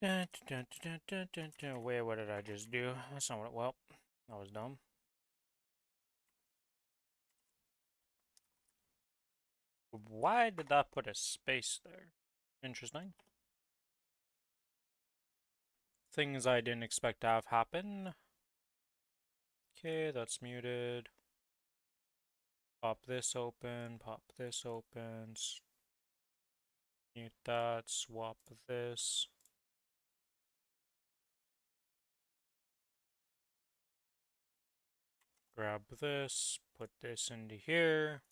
Wait, what did I just do? That's not what. Well, that was dumb. Why did that put a space there? Interesting. Things I didn't expect to have happen. Okay, that's muted. Pop this open, pop this open. Mute that, swap this. Grab this, put this into here.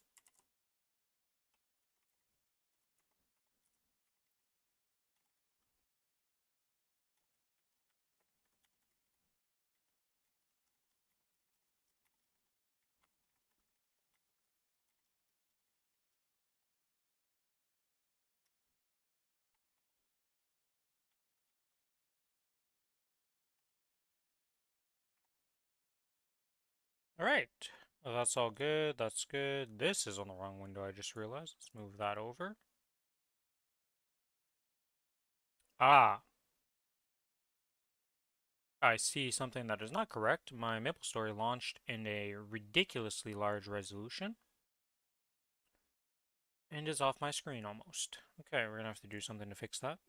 Alright. Well, that's all good. That's good. This is on the wrong window, I just realized. Let's move that over. Ah, I see something that is not correct. My Maplestory launched in a ridiculously large resolution and is off my screen almost. Okay, we're gonna have to do something to fix that.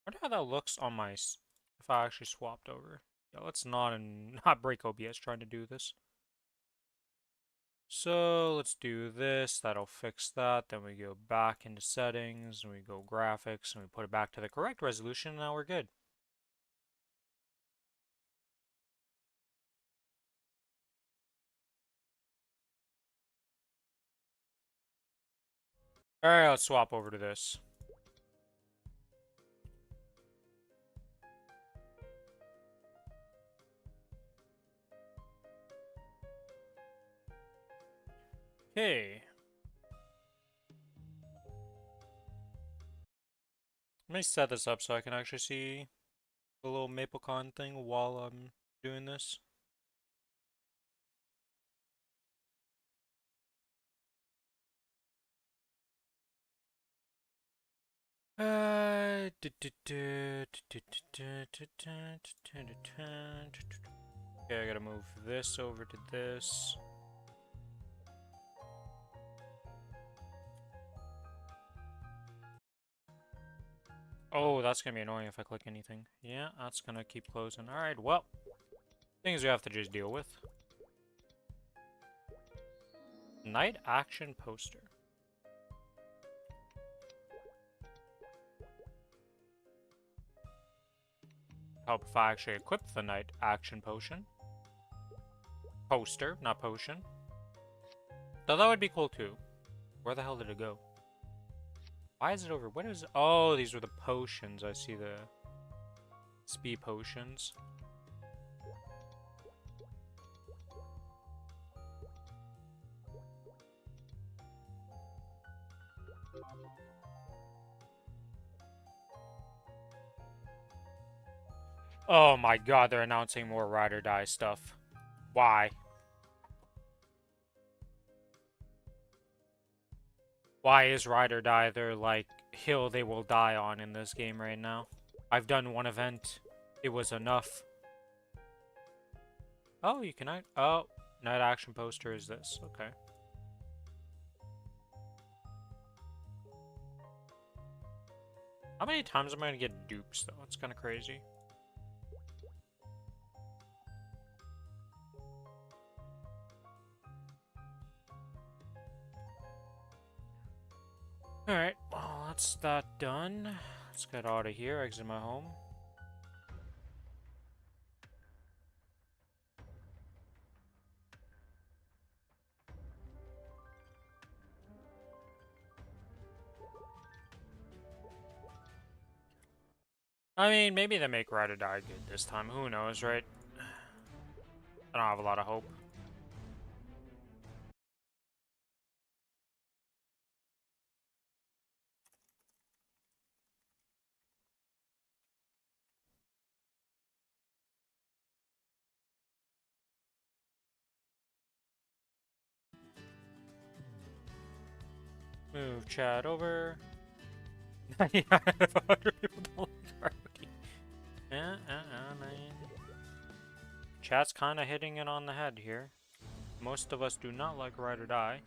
I wonder how that looks on my if I actually swapped over. Yeah, let's not break OBS trying to do this. So let's do this. That'll fix that. Then we go back into settings and we go graphics and we put it back to the correct resolution. And now we're good. All right, let's swap over to this. Okay. Let me set this up so I can actually see the little Maplecon thing while I'm doing this. Okay, I gotta move this over to this. Oh, that's gonna be annoying if I click anything. Yeah, that's gonna keep closing. Alright, well, things we have to just deal with. Night action poster. Help if I actually equip the night action potion. Poster, not potion. Though that would be cool too. Where the hell did it go? Why is it over? What is it? Oh, these were the potions. I see the speed potions. Oh my god, they're announcing more ride or die stuff. Why? Why is ride or die their, like, hill they will die on in this game right now? I've done one event. It was enough. Oh, you can act. Oh, night action poster is this. Okay. How many times am I gonna get dupes, though? It's kind of crazy. Alright, well, that's that done. Let's get out of here, exit my home. I mean, maybe they make ride or die good this time. Who knows, right? I don't have a lot of hope. Move chat over. 99 of 100 people don't like Harmony. Man. Chat's kind of hitting it on the head here. Most of us do not like ride or die.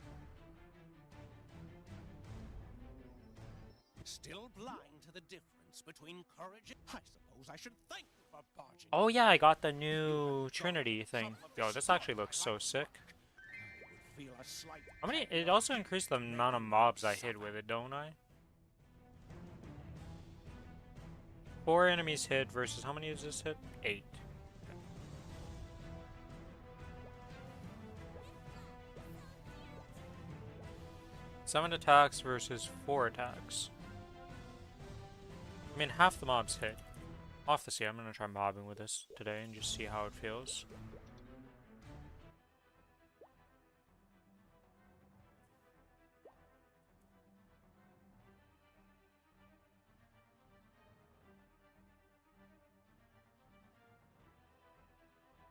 Still blind to the difference between courage and... I suppose I should thank you for barging. Oh yeah, I got the new Trinity thing. Yo, this actually looks so sick. How many? It also increased the amount of mobs I hit with it, don't I? 4 enemies hit versus how many does this hit? 8. 7 attacks versus 4 attacks. I mean, half the mobs hit. I'll have to see. I'm gonna try mobbing with this today and just see how it feels.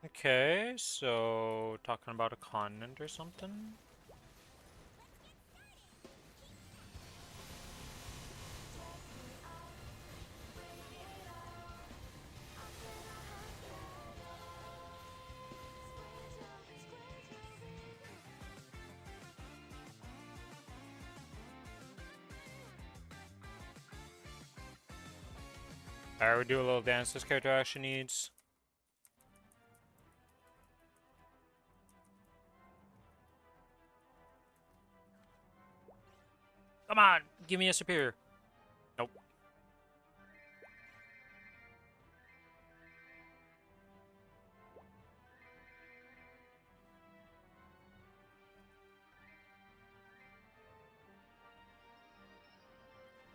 Okay, so talking about a continent or something? Alright, we do a little dance this character actually needs. Come on, give me a superior. Nope.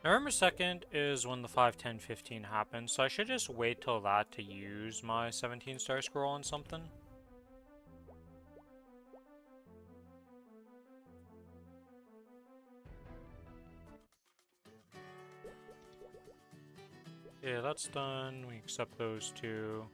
November 2nd is when the 5, 10, 15 happens, so I should just wait till that to use my 17-star scroll on something. Yeah, that's done. We accept those two.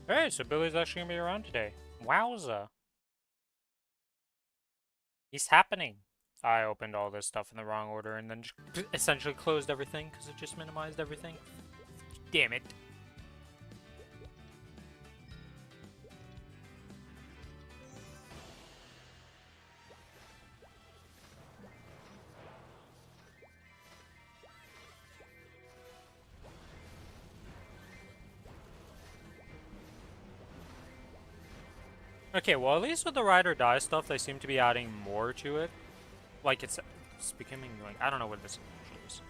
Alright, so Billy's actually gonna be around today. Wowza. He's happening. I opened all this stuff in the wrong order and then just essentially closed everything because it just minimized everything. Damn it. Okay, well at least with the ride or die stuff, they seem to be adding more to it. Like it's becoming like, I don't know what this actually is.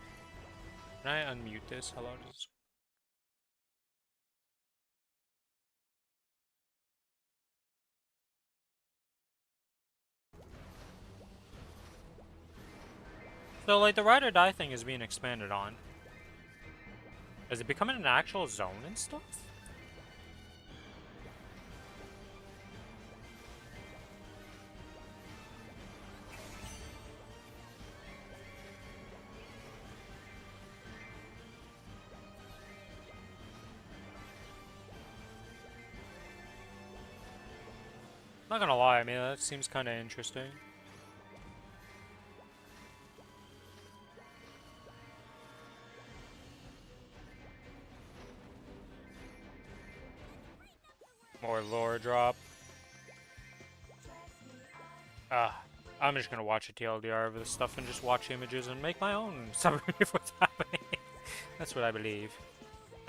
Can I unmute this? How loud is this? So like the ride or die thing is being expanded on. Is it becoming an actual zone and stuff? Not gonna lie, I mean that seems kind of interesting. More lore drop. I'm just gonna watch a TLDR of this stuff and just watch images and make my own summary of what's happening. That's what I believe.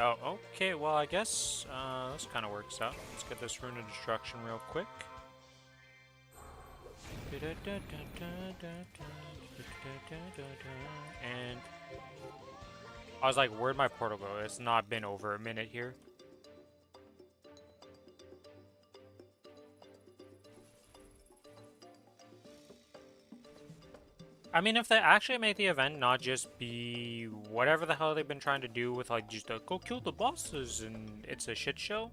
Oh, okay, well I guess this kind of works out. Let's get this Rune of Destruction real quick. And I was like, where'd my portal go? It's not been over a minute here. I mean, if they actually make the event not just be whatever the hell they've been trying to do with like just go kill the bosses and it's a shit show,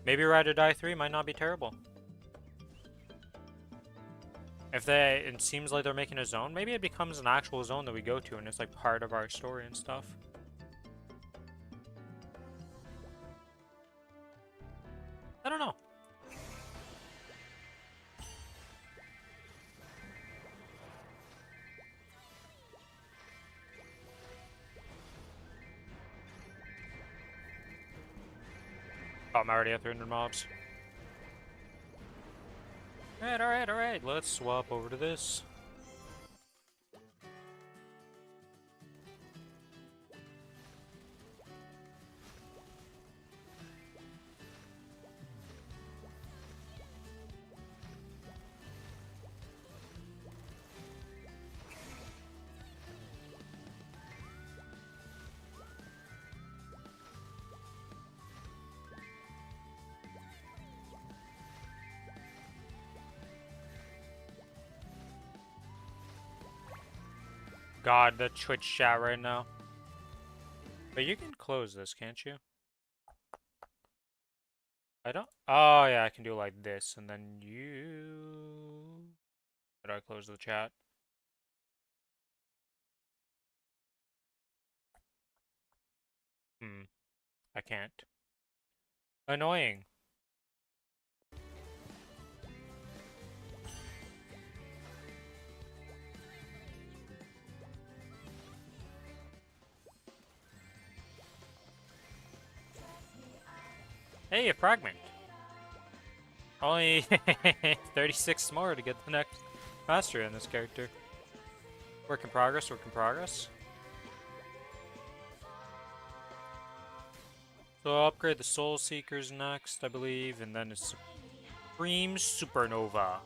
maybe Ride or Die 3 might not be terrible. If it seems like they're making a zone, maybe it becomes an actual zone that we go to and it's like part of our story and stuff. I don't know. Oh, I'm already at 300 mobs. Alright, let's swap over to this. God, the Twitch chat right now. But you can close this, can't you? I don't. Oh, yeah, I can do like this, and then you. Did I close the chat? I can't. Annoying. Hey, a fragment. Only 36 more to get the next mastery on this character. Work in progress, work in progress. So I'll upgrade the Soul Seekers next, I believe, and then it's Supreme Supernova.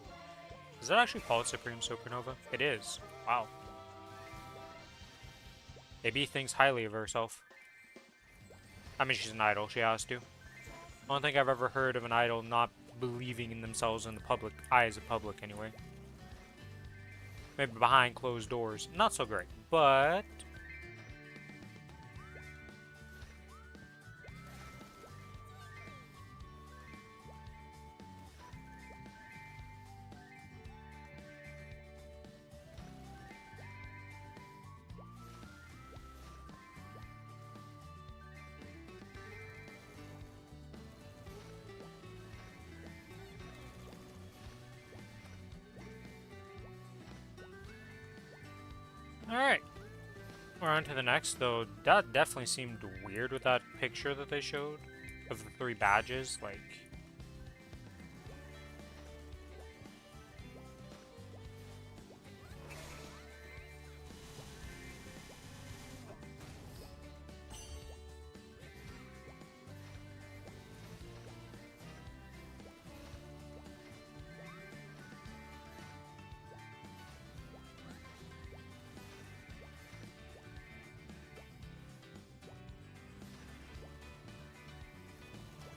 Is that actually called Supreme Supernova? It is. Wow. Maybe thinks highly of herself. I mean, she's an idol. She has to. I don't think I've ever heard of an idol not believing in themselves in the public eyes of public, anyway. Maybe behind closed doors. Not so great, but... Alright. We're on to the next, though. That definitely seemed weird with that picture that they showed of the 3 badges. Like...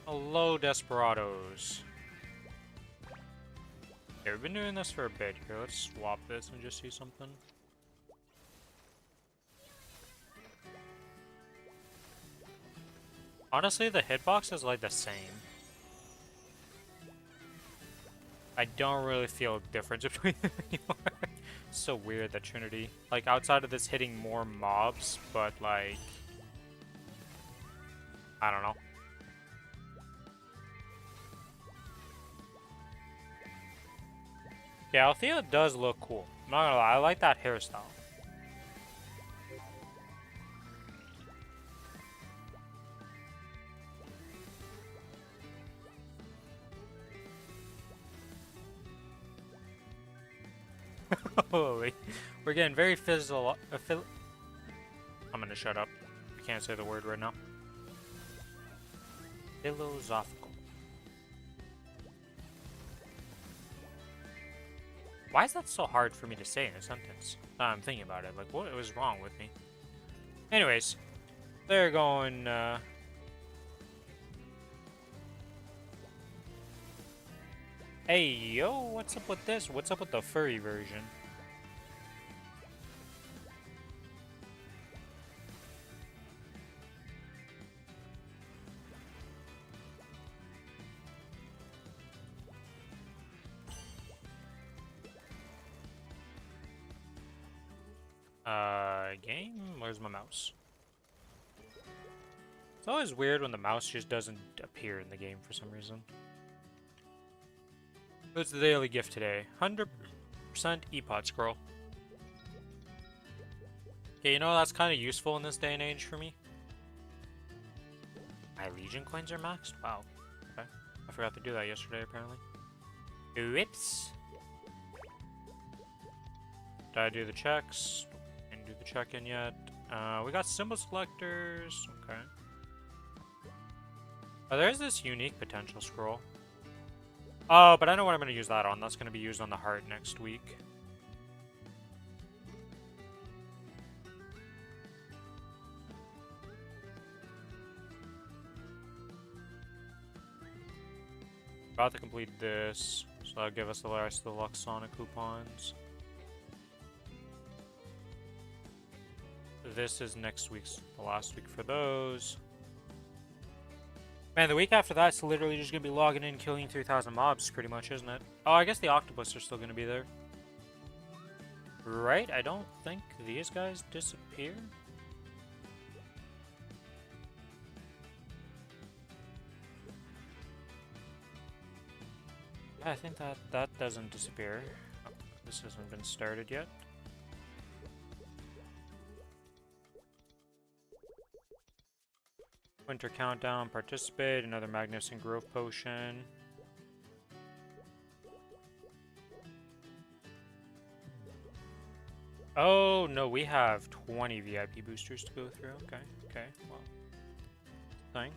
Hello, Desperados. Okay, we've been doing this for a bit here. Let's swap this and just see something. Honestly, the hitbox is like the same. I don't really feel a difference between them anymore. It's so weird that Trinity, like outside of this hitting more mobs, but like, I don't know. Yeah, Althea does look cool. I'm not gonna lie, I like that hairstyle. Holy, we're getting very I'm gonna shut up. I can't say the word right now. Philosophical. Why is that so hard for me to say in a sentence? Now I'm thinking about it. Like, what was wrong with me? Anyways, they're going, Hey, yo, what's up with this? What's up with the furry version? Game? Where's my mouse? It's always weird when the mouse just doesn't appear in the game for some reason. What's the daily gift today? 100% Epod scroll. Okay, you know that's kind of useful in this day and age for me. My Legion coins are maxed? Wow. Okay. I forgot to do that yesterday, apparently. Whoops. Did I do the checks? Didn't do the check-in yet. We got symbol selectors. Okay. Oh, there's this unique potential scroll. Oh, but I know what I'm going to use that on. That's going to be used on the heart next week. About to complete this, so that'll give us the rest of the Luxonic coupons. This is next week's, the last week for those. Man, the week after that's literally just gonna be logging in, killing 3,000 mobs, pretty much, isn't it? Oh, I guess the octopus are still gonna be there. Right? I don't think these guys disappear. Yeah, I think that doesn't disappear. Oh, this hasn't been started yet. Winter Countdown, participate, another Magnificent Growth Potion. Oh, no, we have 20 VIP boosters to go through. Okay, okay, well. Thing.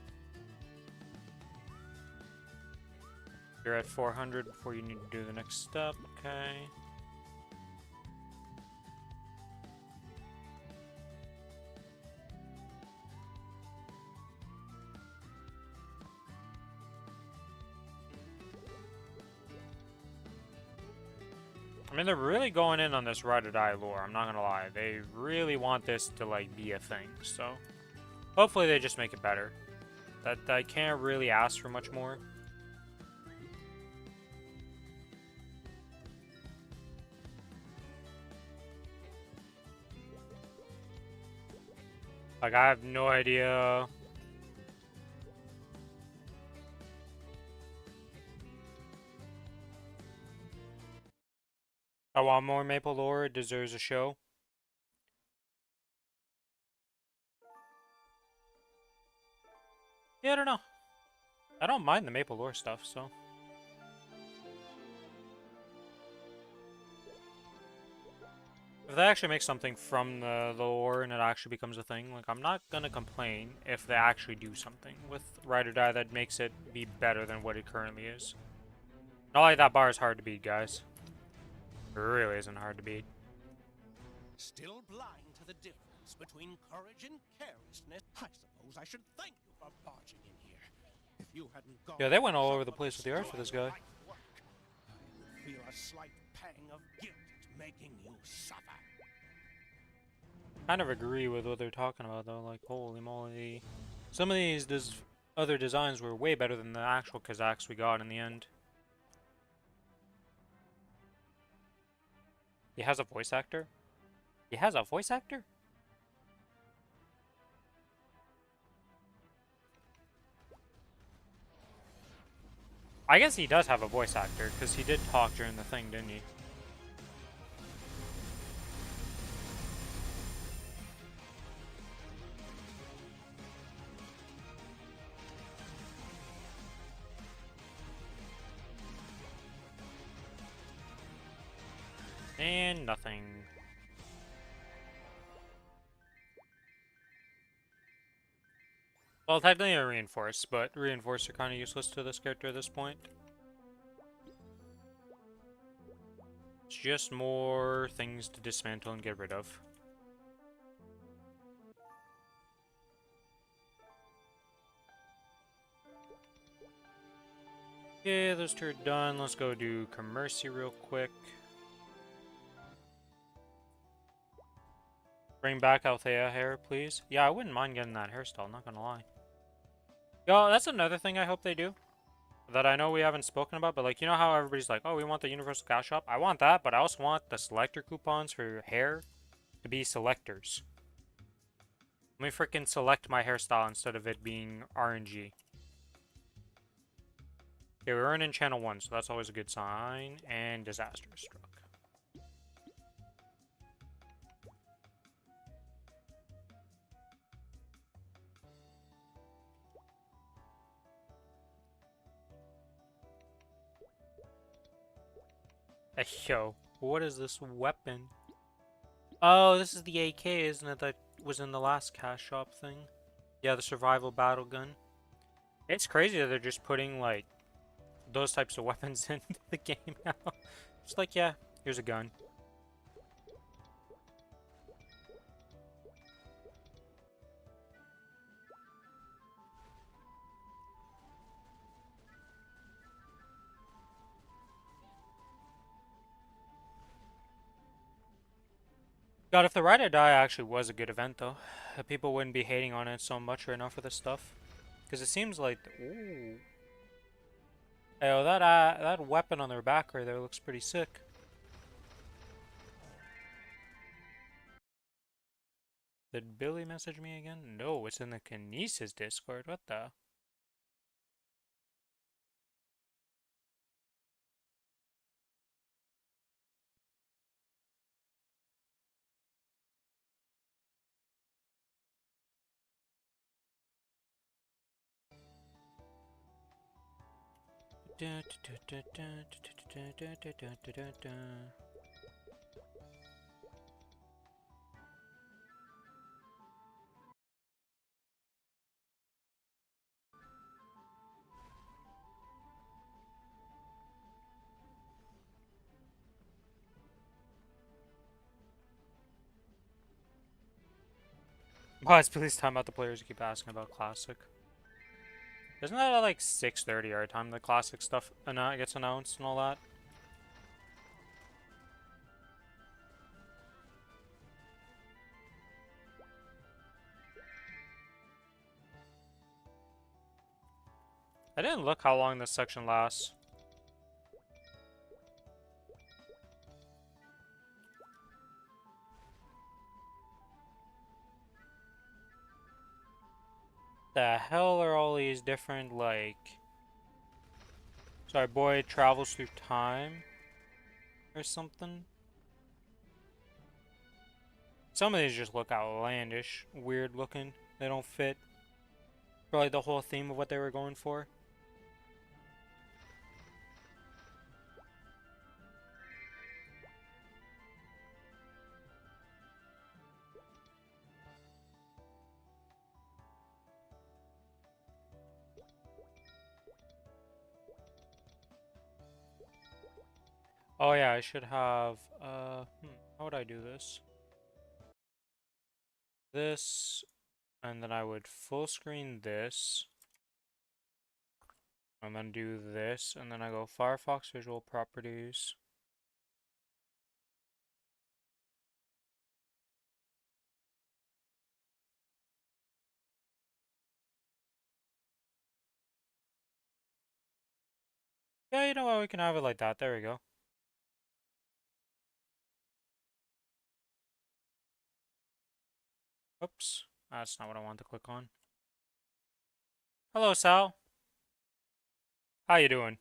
You're at 400 before you need to do the next step, okay. I mean, they're really going in on this ride or die lore, I'm not gonna lie. They really want this to, like, be a thing, so... Hopefully they just make it better. That I can't really ask for much more. Like, I have no idea... I want more Maple lore, it deserves a show. Yeah, I don't know. I don't mind the Maple lore stuff, so... If they actually make something from the lore and it actually becomes a thing, like, I'm not gonna complain if they actually do something with Ride or Die that makes it be better than what it currently is. Not like that bar is hard to beat, guys. It really isn't hard to beat. Still blind to the difference between courage and carelessness. I suppose I should thank you for barging in here. If you hadn't gone, Yeah, they went all over the place with the art for this guy. I would feel a slight pang of guilt at making you suffer. Kind of agree with what they're talking about, though. Like, holy moly. Some of these other designs were way better than the actual Kazakhs we got in the end. He has a voice actor? He has a voice actor? I guess he does have a voice actor, because he did talk during the thing, didn't he? And nothing. Well, technically a reinforce, but reinforce are kind of useless to this character at this point. It's just more things to dismantle and get rid of. Okay, those two are done. Let's go do Commercy real quick. Bring back Althea hair, please. Yeah, I wouldn't mind getting that hairstyle, not gonna lie. Yo, that's another thing I hope they do. That I know we haven't spoken about, but like, you know how everybody's like, oh, we want the Universal Cash Shop? I want that, but I also want the selector coupons for hair to be selectors. Let me freaking select my hairstyle instead of it being RNG. Okay, we're in channel 1, so that's always a good sign. And disaster struck. Hey, yo, what is this weapon? Oh, this is the AK, isn't it? That was in the last cash shop thing. Yeah, the survival battle gun. It's crazy that they're just putting, like, those types of weapons into the game now. Just like, yeah, here's a gun. God, if the Ride or Die actually was a good event, though, people wouldn't be hating on it so much right now for this stuff. Because it seems like, ooh. Hey, oh, that weapon on their back right there looks pretty sick. Did Billy message me again? No, it's in the Kinesis Discord. What the? Why is Billy's time about the players keep asking about Classic? Isn't that at like 6:30 our time the Classic stuff gets announced and all that? I didn't look how long this section lasts. The hell are all these different, like... Sorry, boy travels through time? Or something? Some of these just look outlandish, weird looking. They don't fit probably the whole theme of what they were going for. Oh yeah, I should have, how would I do this? This, and then I would full screen this, and then do this, and then I go Firefox Visual Properties. Yeah, you know what, we can have it like that, there we go. Oops, that's not what I want to click on. Hello, Sal. How you doing?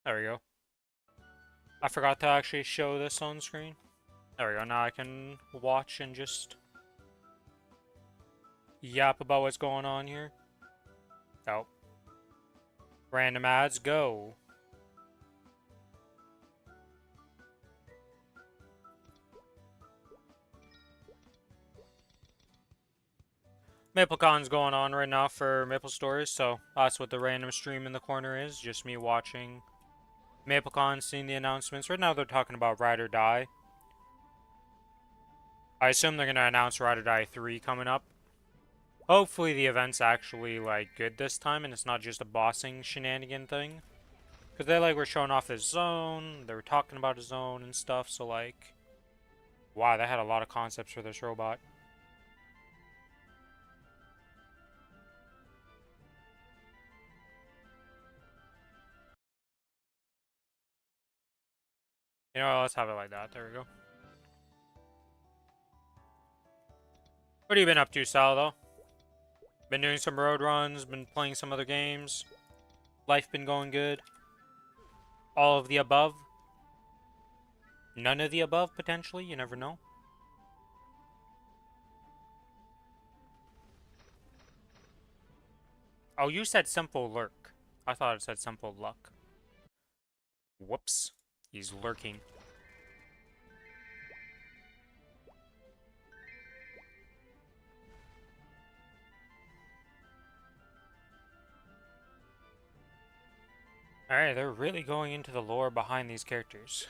There we go. I forgot to actually show this on screen. There we go, now I can watch and just yap about what's going on here. Oh. Random ads, go. MapleCon's going on right now for Maplestory, so that's what the random stream in the corner is. Just me watching MapleCon, seeing the announcements. Right now they're talking about Ride or Die. I assume they're going to announce Ride or Die 3 coming up. Hopefully the event's actually, like, good this time, and it's not just a bossing shenanigan thing. Because they, like, were showing off his zone, they were talking about his zone and stuff, so, like... Wow, they had a lot of concepts for this robot. You know what, let's have it like that. There we go. What have you been up to, Sal, though? Been doing some road runs, been playing some other games. Life been going good. All of the above. None of the above, potentially. You never know. Oh, you said simple lurk. I thought it said simple luck. Whoops. He's lurking. Alright, they're really going into the lore behind these characters.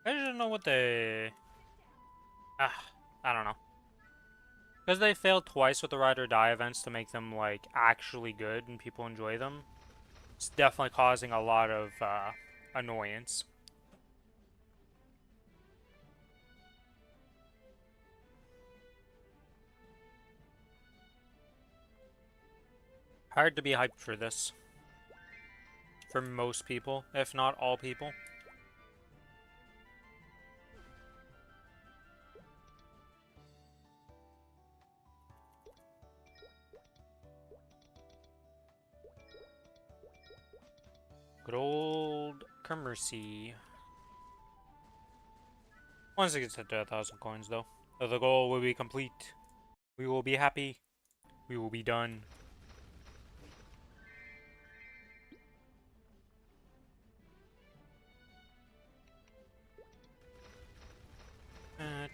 I just don't know what they... I don't know. Because they failed twice with the Ride or Die events to make them, like, actually good and people enjoy them. It's definitely causing a lot of, annoyance. Hard to be hyped for this. For most people, if not all people. Good old Commercy. Once it gets to 1,000 coins, though, the goal will be complete. We will be happy. We will be done. Uh,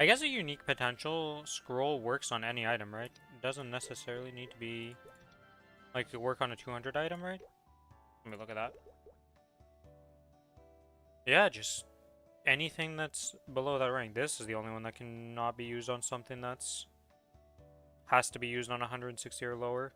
I guess a unique potential scroll works on any item, right? It doesn't necessarily need to be, like, to work on a 200 item, right? Let me look at that. Yeah, just anything that's below that rank. This is the only one that cannot be used on something that's... has to be used on 160 or lower.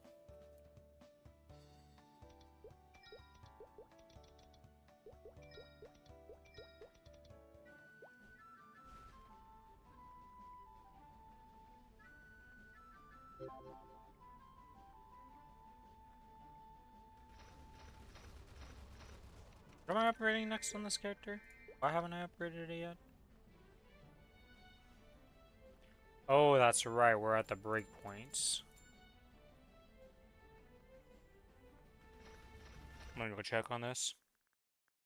What am I upgrading next on this character? Why haven't I upgraded it yet? Oh, that's right, we're at the breakpoints. I'm gonna go check on this.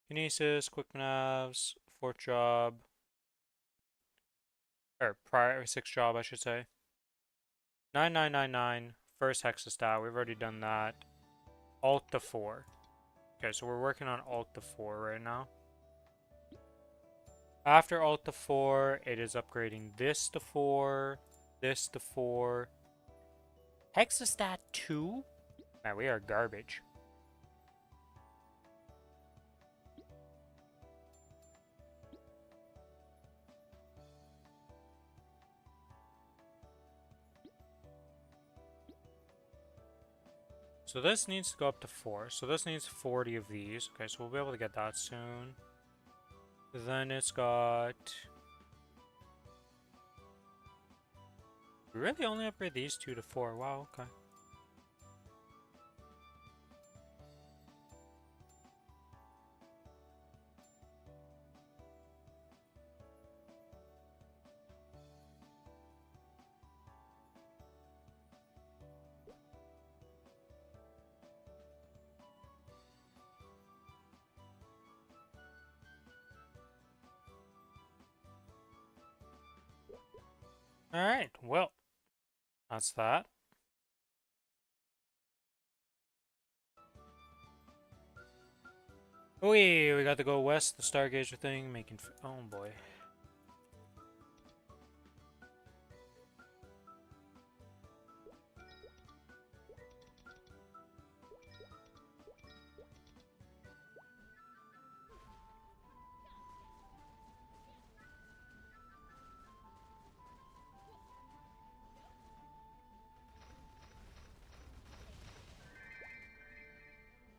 Kinesis, Quick Navs, 4th job. Or prior 6th job, I should say. 9999, first Hexastat, we've already done that. Alt to 4. Okay, so we're working on Alt to 4 right now. After Alt to 4, it is upgrading this to 4, this to 4. Hexastat 2? Man, we are garbage. So this needs to go up to 4. So this needs 40 of these. Okay, so we'll be able to get that soon. Then it's got... We really only upgrade these 2 to 4. Wow, okay. Alright, well, that's that. We got to go west, the Stargazer thing, making... Oh boy.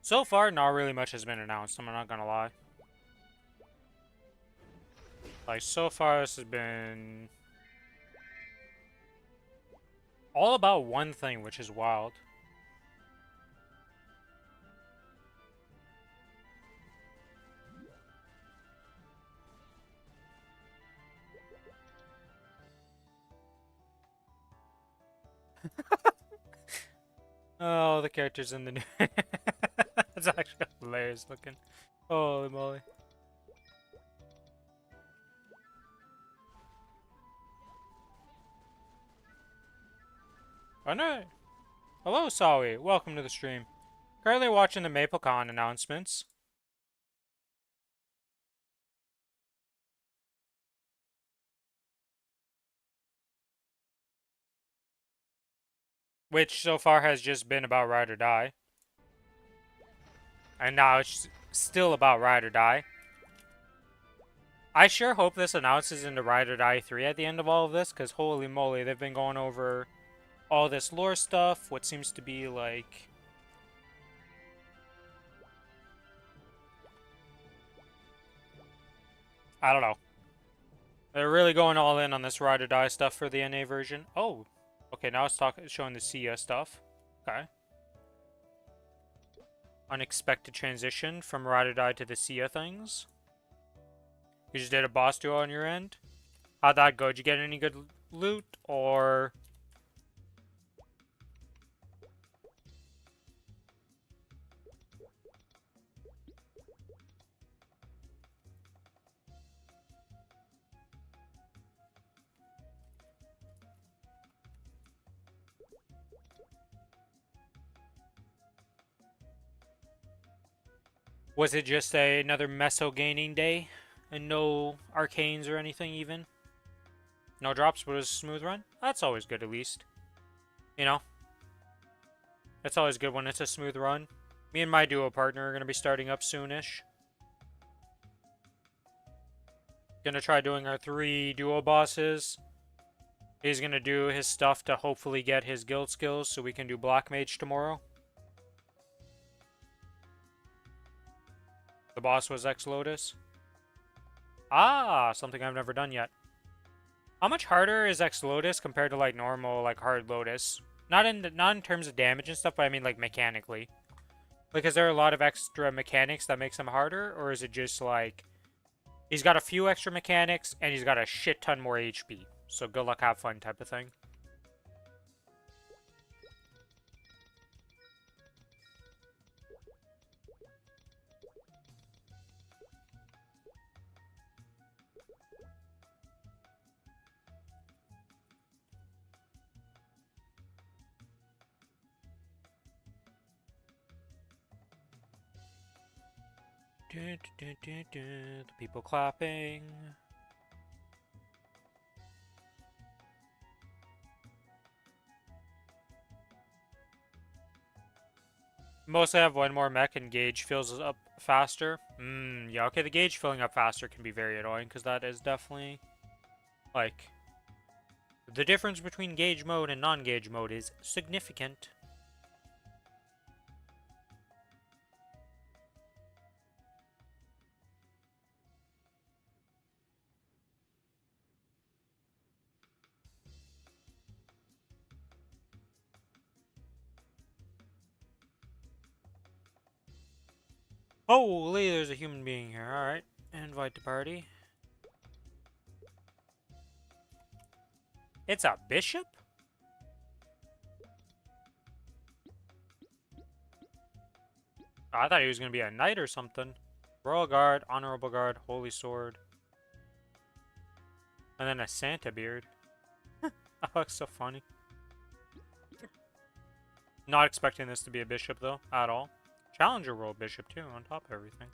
So far, not really much has been announced, I'm not gonna lie. Like, so far, this has been... all about one thing, which is wild. Oh, the characters in the new... It's actually hilarious looking. Holy moly. Oh no! Hello, Sawi. Welcome to the stream. Currently watching the Maplecon announcements. Which so far has just been about Ride or Die. And now it's still about Ride or Die. I sure hope this announces into Ride or Die 3 at the end of all of this, because holy moly, they've been going over all this lore stuff, what seems to be like... I don't know. They're really going all in on this Ride or Die stuff for the NA version. Oh, okay, now it's showing the Sia stuff. Okay. Unexpected transition from Ride or Die to the Sia things. You just did a boss duo on your end? How'd that go? Did you get any good loot, or... was it just another Meso gaining day? And no arcanes or anything even? No drops, but it was a smooth run? That's always good at least. You know? It's always good when it's a smooth run. Me and my duo partner are going to be starting up soonish. Gonna try doing our 3 duo bosses. He's gonna do his stuff to hopefully get his guild skills so we can do Black Mage tomorrow. The boss was Ex-Lotus. Ah, something I've never done yet. How much harder is Ex-Lotus compared to like normal, like hard Lotus? Not in terms of damage and stuff, but I mean like mechanically. Like, is there a lot of extra mechanics that makes him harder, or is it just like he's got a few extra mechanics and he's got a shit ton more HP? So good luck, have fun type of thing. The people clapping. Mostly have one more mech and gauge fills up faster. Yeah, okay, the gauge filling up faster can be very annoying because that is definitely, like, the difference between gauge mode and non-gauge mode is significant. Holy, there's a human being here. Alright, invite to party. It's a bishop? I thought he was going to be a knight or something. Royal Guard, Honorable Guard, Holy Sword. And then a Santa beard. That looks so funny. Not expecting this to be a bishop, though, at all. Challenger World bishop, too, on top of everything.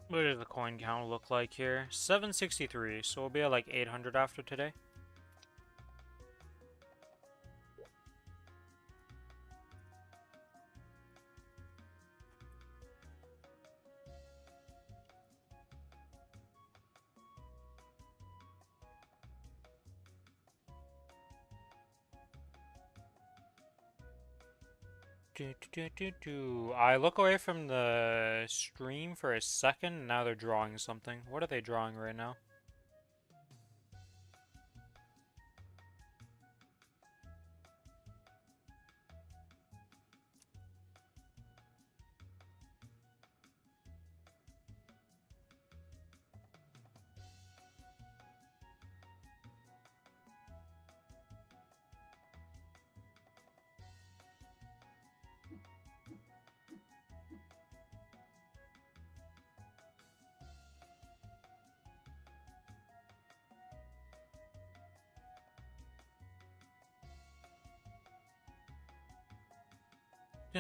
What does the coin count look like here? 763, so we'll be at like 800 after today. I look away from the stream for a second, and now they're drawing something. What are they drawing right now?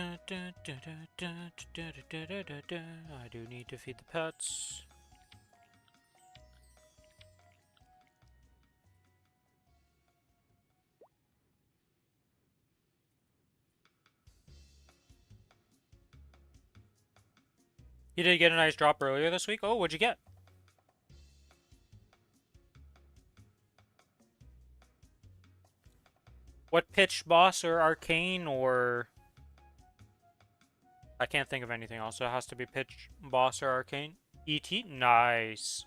I do need to feed the pets. You did get a nice drop earlier this week. Oh, what'd you get? What pitch, boss, or arcane, or... I can't think of anything else, so it has to be pitch, boss, or arcane. ET? Nice.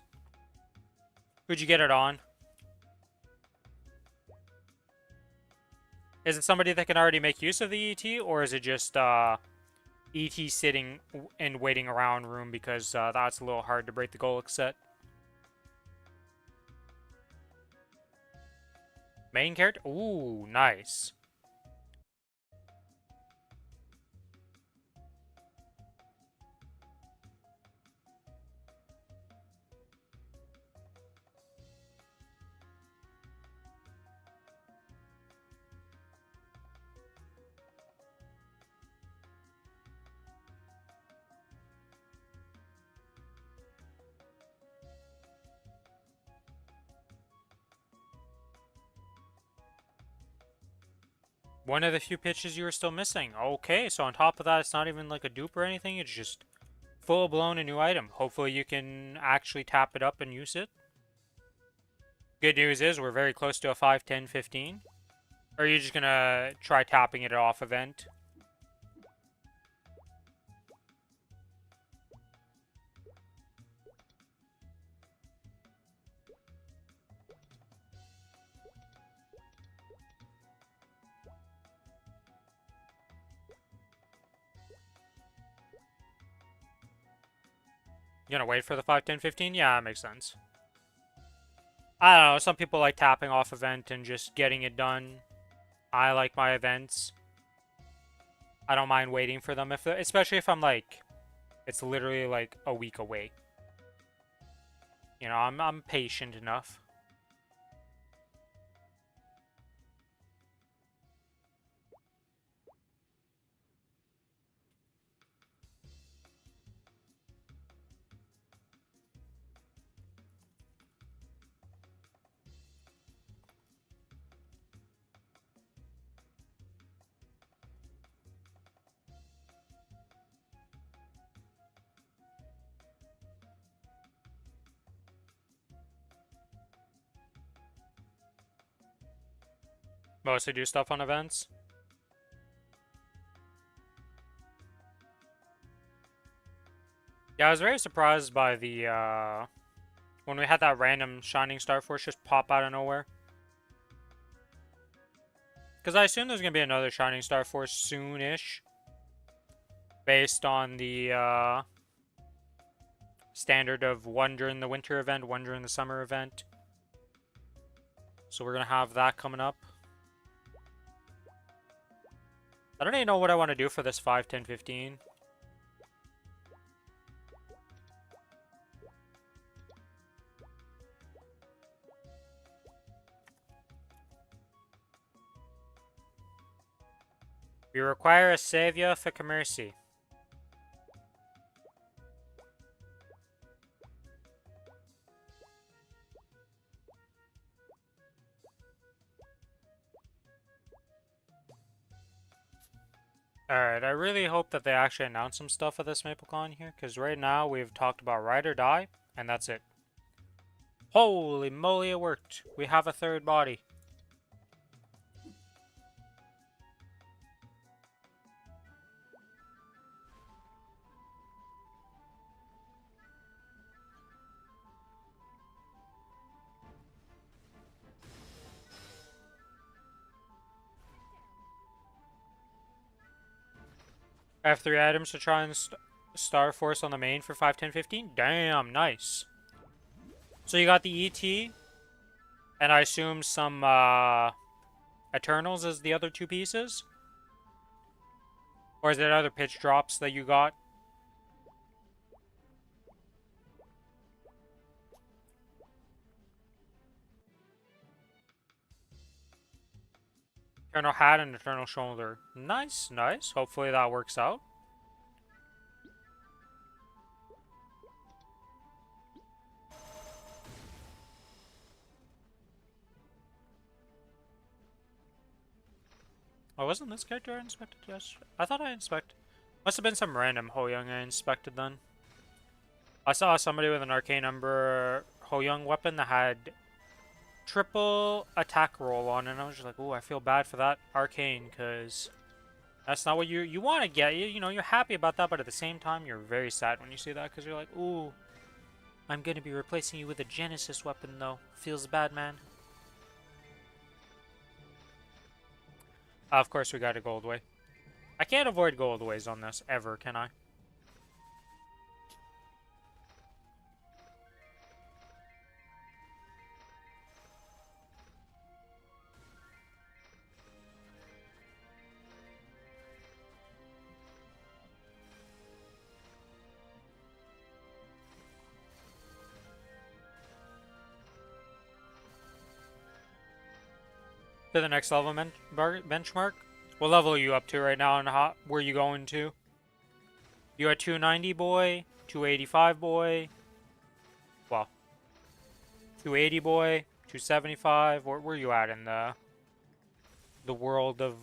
Who'd you get it on? Is it somebody that can already make use of the ET, or is it just ET sitting and waiting around room because that's a little hard to break the Golix set? Main character? Ooh, nice. One of the few pitches you were still missing. Okay, so on top of that, it's not even like a dupe or anything. It's just full-blown a new item. Hopefully you can actually tap it up and use it. Good news is we're very close to a 5, 10, 15. Or are you just gonna try tapping it off event? You gonna wait for the 5, 10, 15? Yeah, that makes sense. I don't know, some people like tapping off event and just getting it done. I like my events. I don't mind waiting for them, especially if I'm like, it's literally like a week away. You know, I'm patient enough. Mostly do stuff on events. Yeah, I was very surprised by the, when we had that random Shining Star Force just pop out of nowhere. Because I assume there's going to be another Shining Star Force soon-ish. Based on the, standard of one during the winter event, one during the summer event. So we're going to have that coming up. I don't even know what I want to do for this 5, 10, 15. We require a savior for mercy. Alright, I really hope that they actually announce some stuff at this Maplecon here, because right now we've talked about Ride or Die, and that's it. Holy moly, it worked. We have a third body. I have 3 items to try and Star Force on the main for 5, 10, 15. Damn, nice. So you got the ET, and I assume some Eternals as the other 2 pieces? Or is there other pitch drops that you got? Eternal hat and Eternal shoulder. Nice, nice. Hopefully that works out. Oh, wasn't this character I inspected yesterday? I thought I inspected. Must have been some random Ho-Young I inspected then. I saw somebody with an Arcane Ember Ho-Young weapon that had triple attack roll on, and I was just like, ooh, I feel bad for that Arcane, because that's not what you want to get. You know, you're happy about that, but at the same time, you're very sad when you see that, because you're like, ooh, I'm going to be replacing you with a Genesis weapon, though. Feels bad, man. Of course, we got a Goldway. I can't avoid Goldways on this, ever, can I? To the next level benchmark. What level are you up to right now, and where are you going to? You at 290, boy? 285, boy? Well, 280, boy? 275? Where are you at in the world of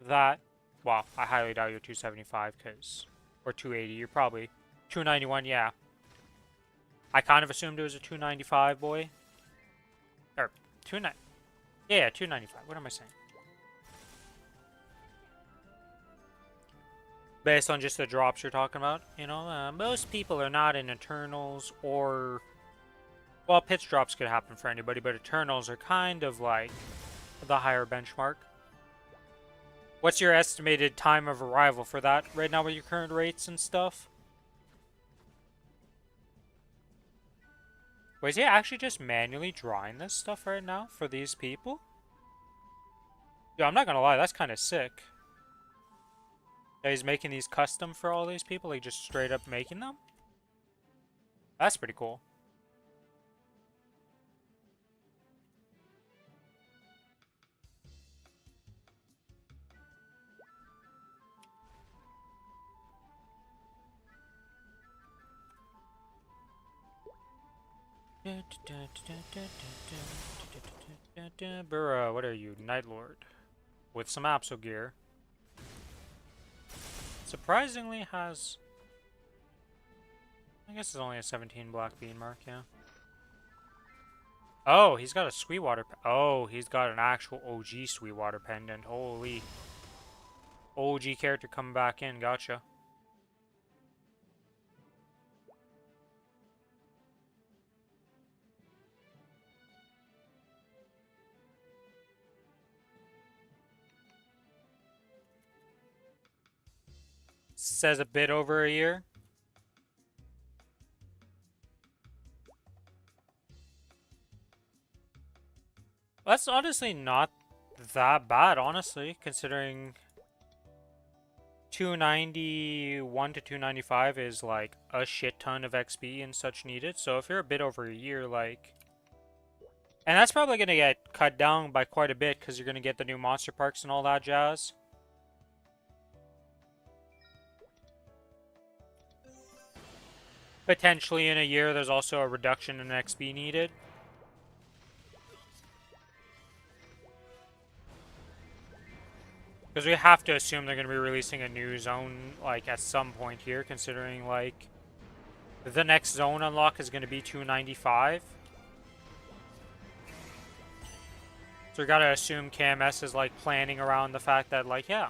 that? Well, I highly doubt you're 275, because... Or 280, you're probably... 291, yeah. I kind of assumed it was a 295, boy. Or, 290... Yeah, 295. What am I saying? Based on just the drops you're talking about, you know, most people are not in Eternals or... Well, pitch drops could happen for anybody, but Eternals are kind of like the higher benchmark. What's your estimated time of arrival for that right now with your current rates and stuff? Wait, is he actually just manually drawing this stuff right now for these people? Yeah, I'm not gonna lie, that's kind of sick. Yeah, he's making these custom for all these people, like just straight up making them? That's pretty cool. Burrow, what are you? Night Lord. With some Apso gear. Surprisingly has... I guess it's only a 17 black bean mark, yeah. Oh, he's got a Sweetwater... Oh, he's got an actual OG Sweetwater pendant. Holy. OG character coming back in, gotcha. Says a bit over a year. That's honestly not that bad, honestly, considering 291 to 295 is like a shit ton of XP and such needed. So if you're a bit over a year, like, and that's probably gonna get cut down by quite a bit because you're gonna get the new monster parks and all that jazz. Potentially in a year, there's also a reduction in XP needed. Because we have to assume they're going to be releasing a new zone, like, at some point here, considering, like, the next zone unlock is going to be 295. So we gotta assume KMS is, like, planning around the fact that, like, yeah,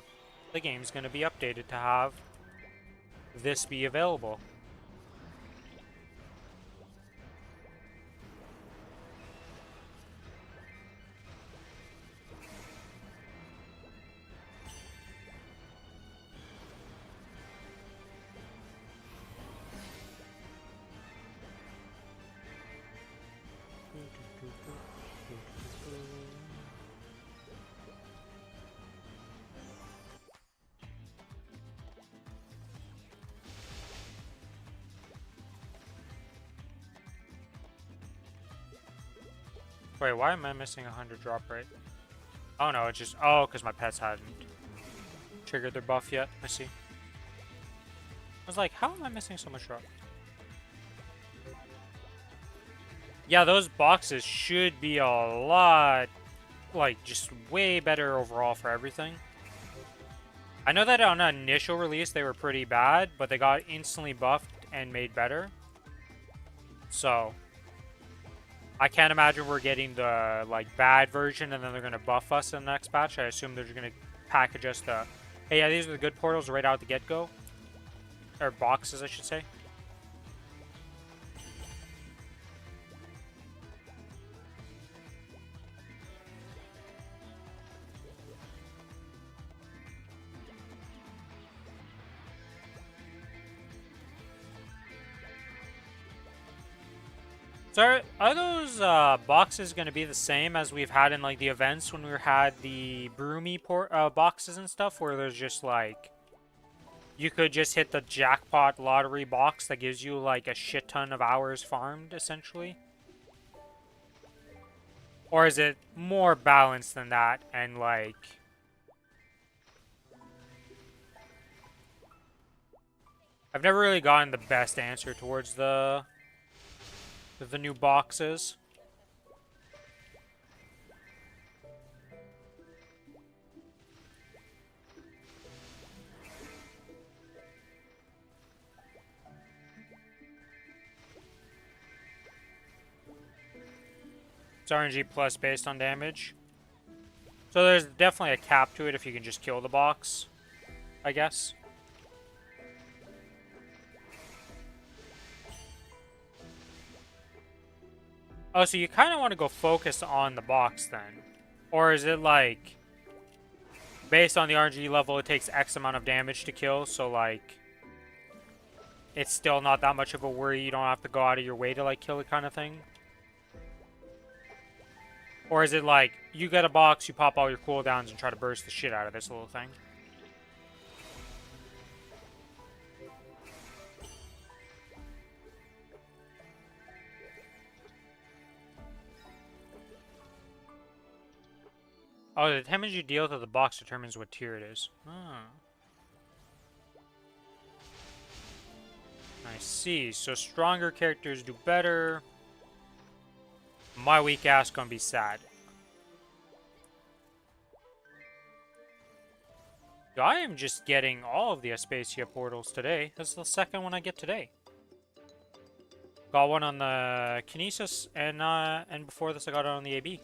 the game's going to be updated to have this be available. Wait, why am I missing 100 drop rate? Oh no, it's just, oh, because my pets hadn't triggered their buff yet. I see. I was like, how am I missing so much drop? Yeah, those boxes should be a lot, like, just way better overall for everything. I know that on an initial release they were pretty bad, but they got instantly buffed and made better. So I can't imagine we're getting the, like, bad version and then they're going to buff us in the next patch. I assume they're going to package us the, hey, yeah, these are the good portals right out the get-go. Or boxes, I should say. So are those boxes going to be the same as we've had in, like, the events when we had the broomy boxes and stuff, where there's just, like, you could just hit the jackpot lottery box that gives you, like, a shit ton of hours farmed, essentially? Or is it more balanced than that and, like, I've never really gotten the best answer towards the new boxes. It's RNG plus based on damage. So there's definitely a cap to it if you can just kill the box, I guess. Oh, so you kind of want to go focus on the box then? Or is it like, based on the RNG level, it takes X amount of damage to kill, so like, it's still not that much of a worry, you don't have to go out of your way to, like, kill it kind of thing? Or is it like, you get a box, you pop all your cooldowns and try to burst the shit out of this little thing? Oh, the damage you deal to the box determines what tier it is. Oh. I see. So stronger characters do better. My weak ass gonna be sad. I am just getting all of the Aspasia portals today. That's the second one I get today. Got one on the Kinesis, and before this I got it on the AB.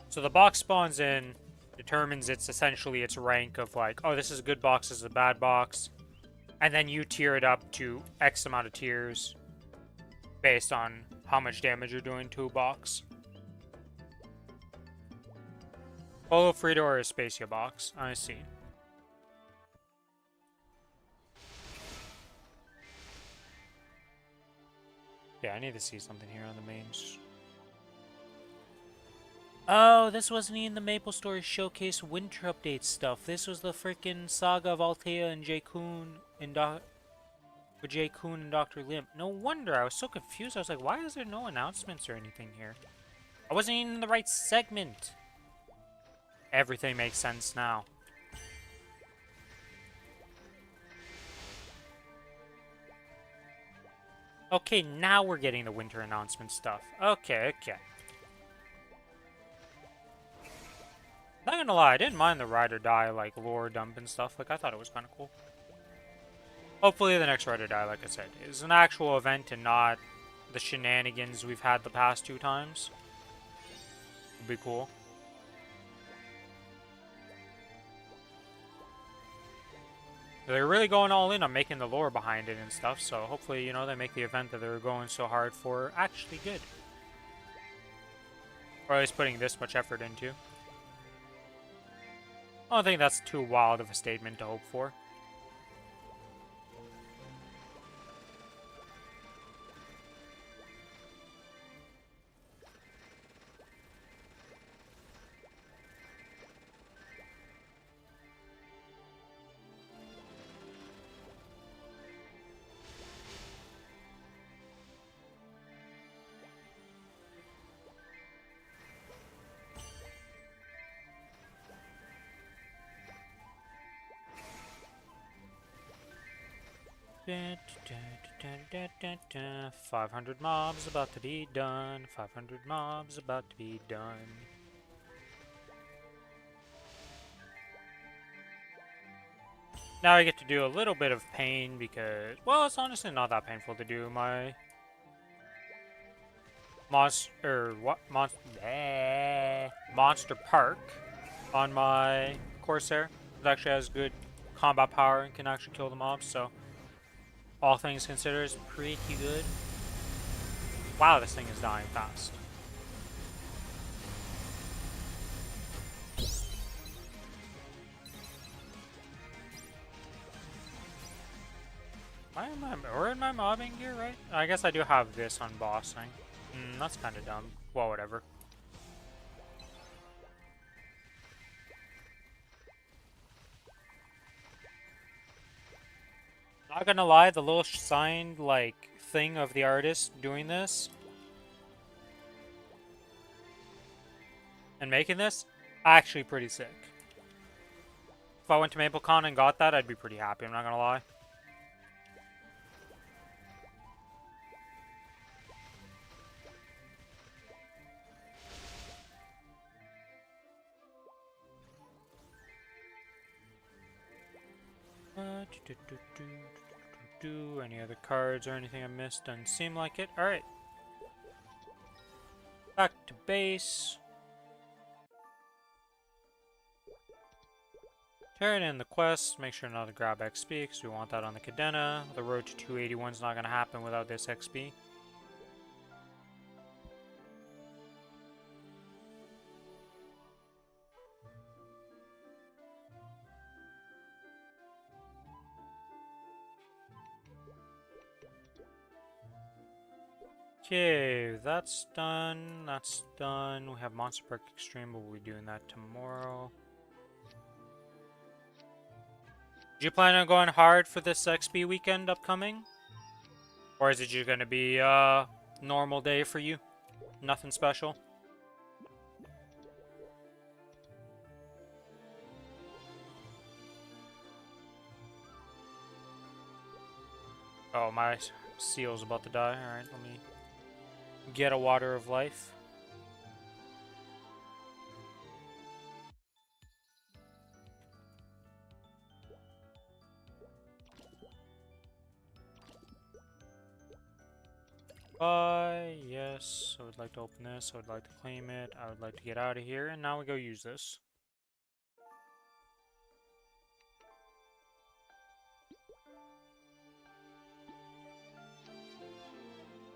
So the box spawns in, determines essentially its rank of, like, oh, this is a good box, this is a bad box. And then you tier it up to X amount of tiers based on how much damage you're doing to a box. Holo Frito or Aspasia box, I see. Yeah, I need to see something here on the mains. Oh, this wasn't even the Maplestory Showcase Winter Update stuff. This was the freaking Saga of Althea and Jay Kuhn and with Jay Kuhn and Dr. Limp. No wonder, I was so confused. I was like, why is there no announcements or anything here? I wasn't even in the right segment. Everything makes sense now. Okay, now we're getting the winter announcement stuff. Okay, okay. Not gonna lie, I didn't mind the ride or die, like, lore dump and stuff. Like, I thought it was kind of cool. Hopefully the next ride or die, like I said, is an actual event and not the shenanigans we've had the past 2 times. Would be cool. They're really going all in on making the lore behind it and stuff, so hopefully, you know, they make the event that they're going so hard for actually good. Or at least putting this much effort into. I don't think that's too wild of a statement to hope for. Da, da, da, da, da, da. 500 mobs about to be done. 500 mobs about to be done. Now I get to do a little bit of pain because, well, it's honestly not that painful to do my monster park on my Corsair. It actually has good combat power and can actually kill the mobs, so all things considered, it's pretty good. Wow, this thing is dying fast. Or am I mobbing gear, right? I guess I do have this on bossing. That's kind of dumb. Well, whatever. Not gonna lie, the little signed, like, thing of the artist doing this and making this, actually pretty sick. If I went to Maplecon and got that, I'd be pretty happy, I'm not gonna lie. Any other cards or anything I missed? Doesn't seem like it. Alright. Back to base. Turn in the quest. Make sure not to grab XP because we want that on the Cadena. The road to 281 is not going to happen without this XP. Okay, that's done. That's done. We have Monster Park Extreme, but we'll be doing that tomorrow. Do you plan on going hard for this XP weekend upcoming? Or is it just gonna be a normal day for you? Nothing special? Oh, my seal's about to die. Alright, let me get a water of life. Yes, I would like to open this, I would like to claim it, I would like to get out of here, and now we go use this.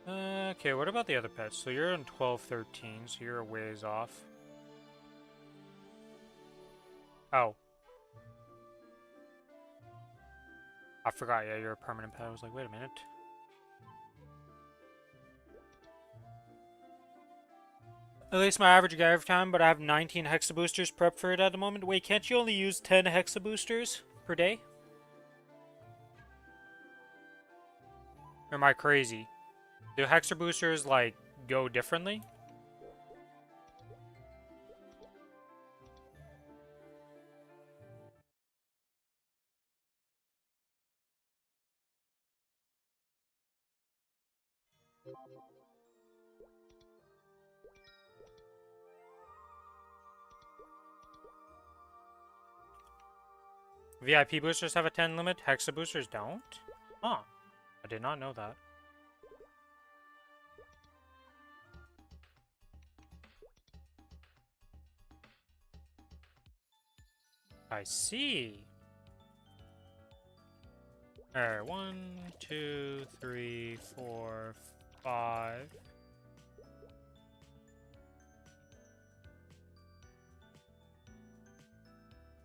Okay, what about the other pets? So you're in 12, 13, so you're a ways off. Oh. I forgot, yeah, you're a permanent pet. I was like, wait a minute. At least my average guy every time, but I have 19 hexa boosters prepped for it at the moment. Wait, can't you only use 10 hexa boosters per day? Or am I crazy? Do hexa boosters, like, go differently? VIP boosters have a 10 limit, hexa boosters don't? Huh. I did not know that. I see. Alright, 1, 2, 3, 4, 5.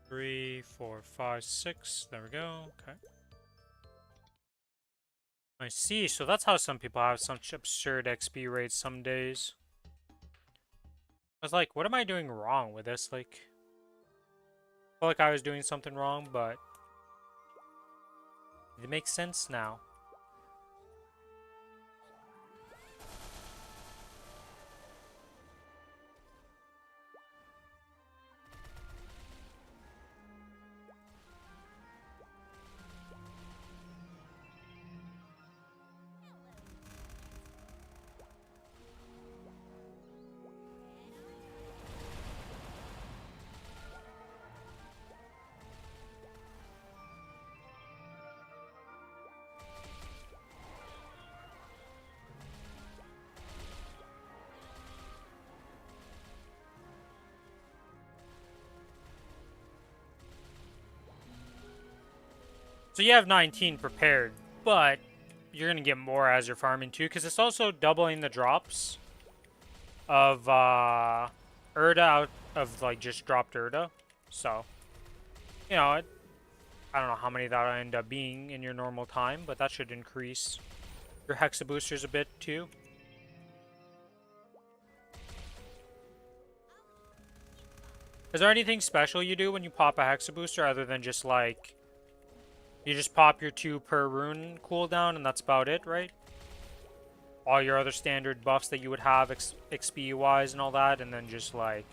Three, 4, 5, 6. There we go. Okay. I see. So that's how some people have such absurd XP rates some days. I was like, what am I doing wrong with this? Like, I felt like I was doing something wrong, but it makes sense now. So you have 19 prepared, but you're gonna get more as you're farming too, because it's also doubling the drops of Erda out of like just dropped Erda. So, you know, I don't know how many that'll end up being in your normal time, but that should increase your hexa boosters a bit too. Is there anything special you do when you pop a hexa booster other than just like you just pop your 2 per rune cooldown and that's about it, right? All your other standard buffs that you would have XP wise and all that, and then just like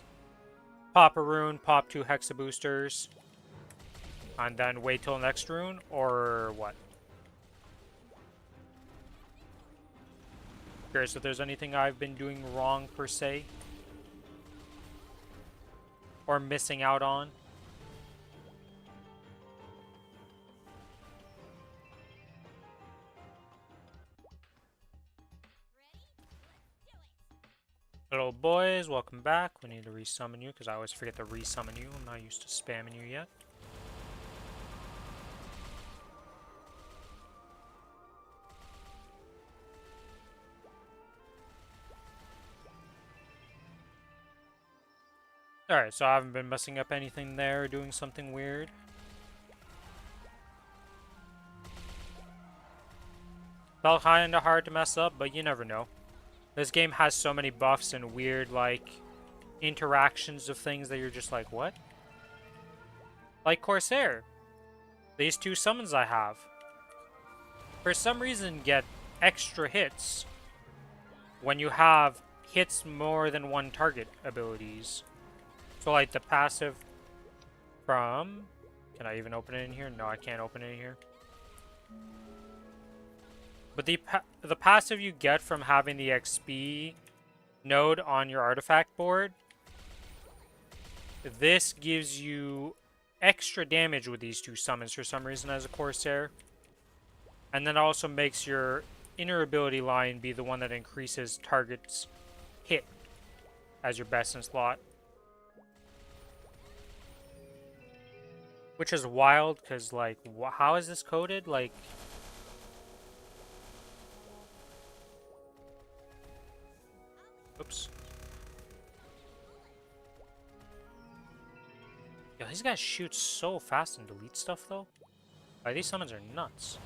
pop a rune, pop 2 hexa boosters, and then wait till next rune, or what? Curious if there's anything I've been doing wrong per se, or missing out on. Hello boys, welcome back. We need to resummon you because I always forget to resummon you. I'm not used to spamming you yet. Alright, so I haven't been messing up anything there or doing something weird. Felt kinda hard to mess up, but you never know. This game has so many buffs and weird, like, interactions of things that you're just like, what? Like Corsair. These 2 summons I have, for some reason, get extra hits when you have hits more than 1 target abilities. So, like, the passive from... Can I even open it in here? No, I can't open it in here. But the passive you get from having the XP node on your artifact board, this gives you extra damage with these 2 summons for some reason as a Corsair. And then also makes your inner ability line be the one that increases target's hit as your best in slot. Which is wild, because, like, how is this coded? Like... Oops. Yeah, these guys shoot so fast and delete stuff, though. Like, these summons are nuts.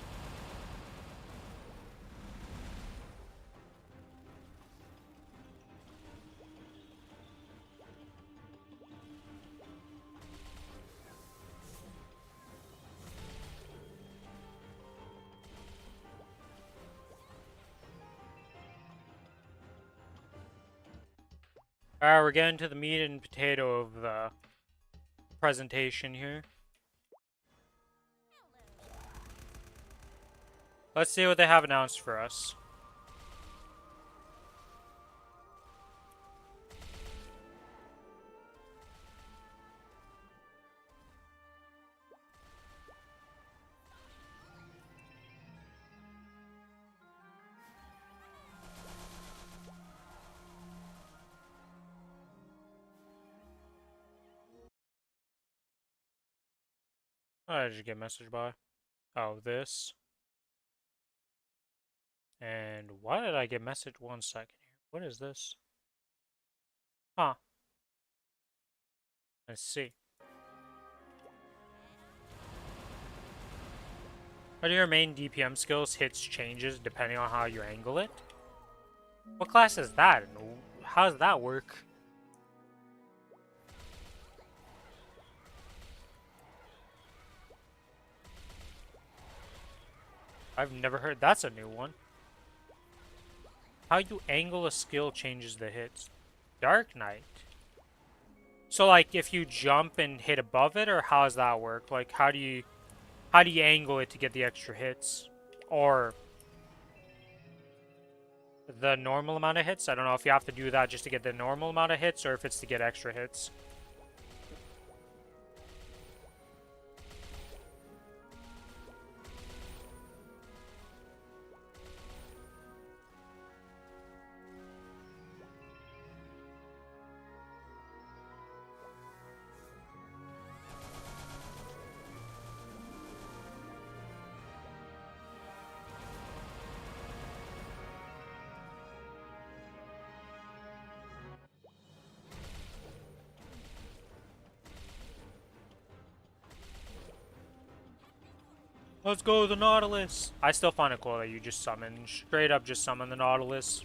Alright, we're getting to the meat and potato of the presentation here. Let's see what they have announced for us. Oh, did you get a message by? Oh, this. And why did I get message? 1 second here. What is this? Huh. Let's see. How do your main DPM skills hits changes depending on how you angle it? What class is that? And how does that work? I've never heard. That's a new one. How you angle a skill changes the hits. Dark Knight. So like if you jump and hit above it, or how does that work? Like how do you angle it to get the extra hits? Or the normal amount of hits? I don't know if you have to do that just to get the normal amount of hits or if it's to get extra hits. Let's go, the Nautilus! I still find it cool that you just summon, straight up just summon the Nautilus.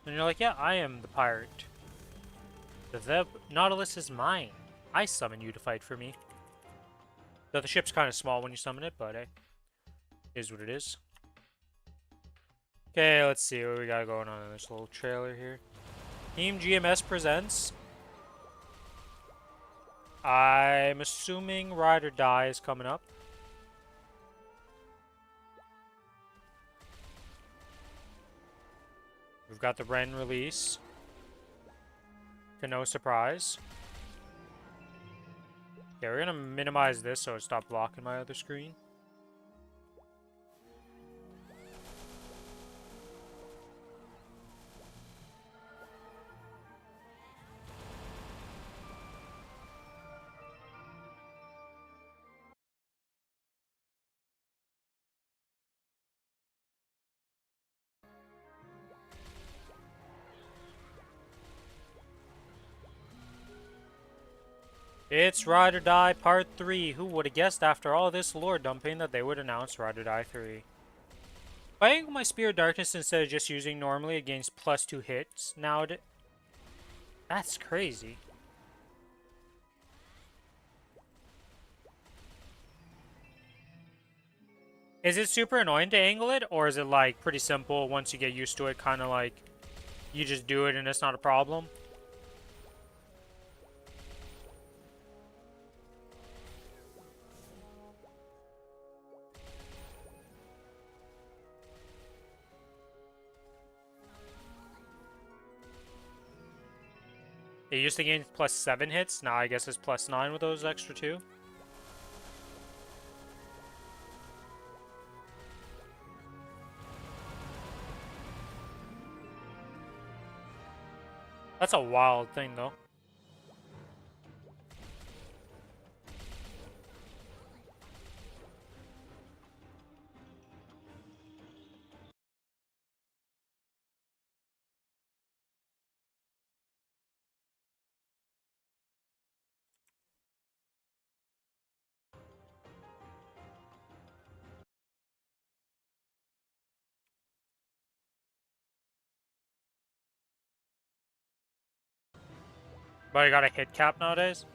And you're like, yeah, I am the pirate. The Nautilus is mine. I summon you to fight for me. Though the ship's kind of small when you summon it, but hey, is what it is. Okay, let's see what we got going on in this little trailer here. Team GMS presents. I'm assuming Ride or Die is coming up. We've got the Ren release. To no surprise. Yeah, we're gonna minimize this so it stops blocking my other screen. It's Ride or Die Part 3. Who would have guessed after all this lore dumping that they would announce Ride or Die 3? If I angle my Spear of Darkness instead of just using normally against +2 hits nowadays, that's crazy. Is it super annoying to angle it, or is it like pretty simple once you get used to it, kind of like you just do it and it's not a problem? It used to gain +7 hits, now I guess it's +9 with those extra 2. That's a wild thing, though. But I got a hit cap nowadays?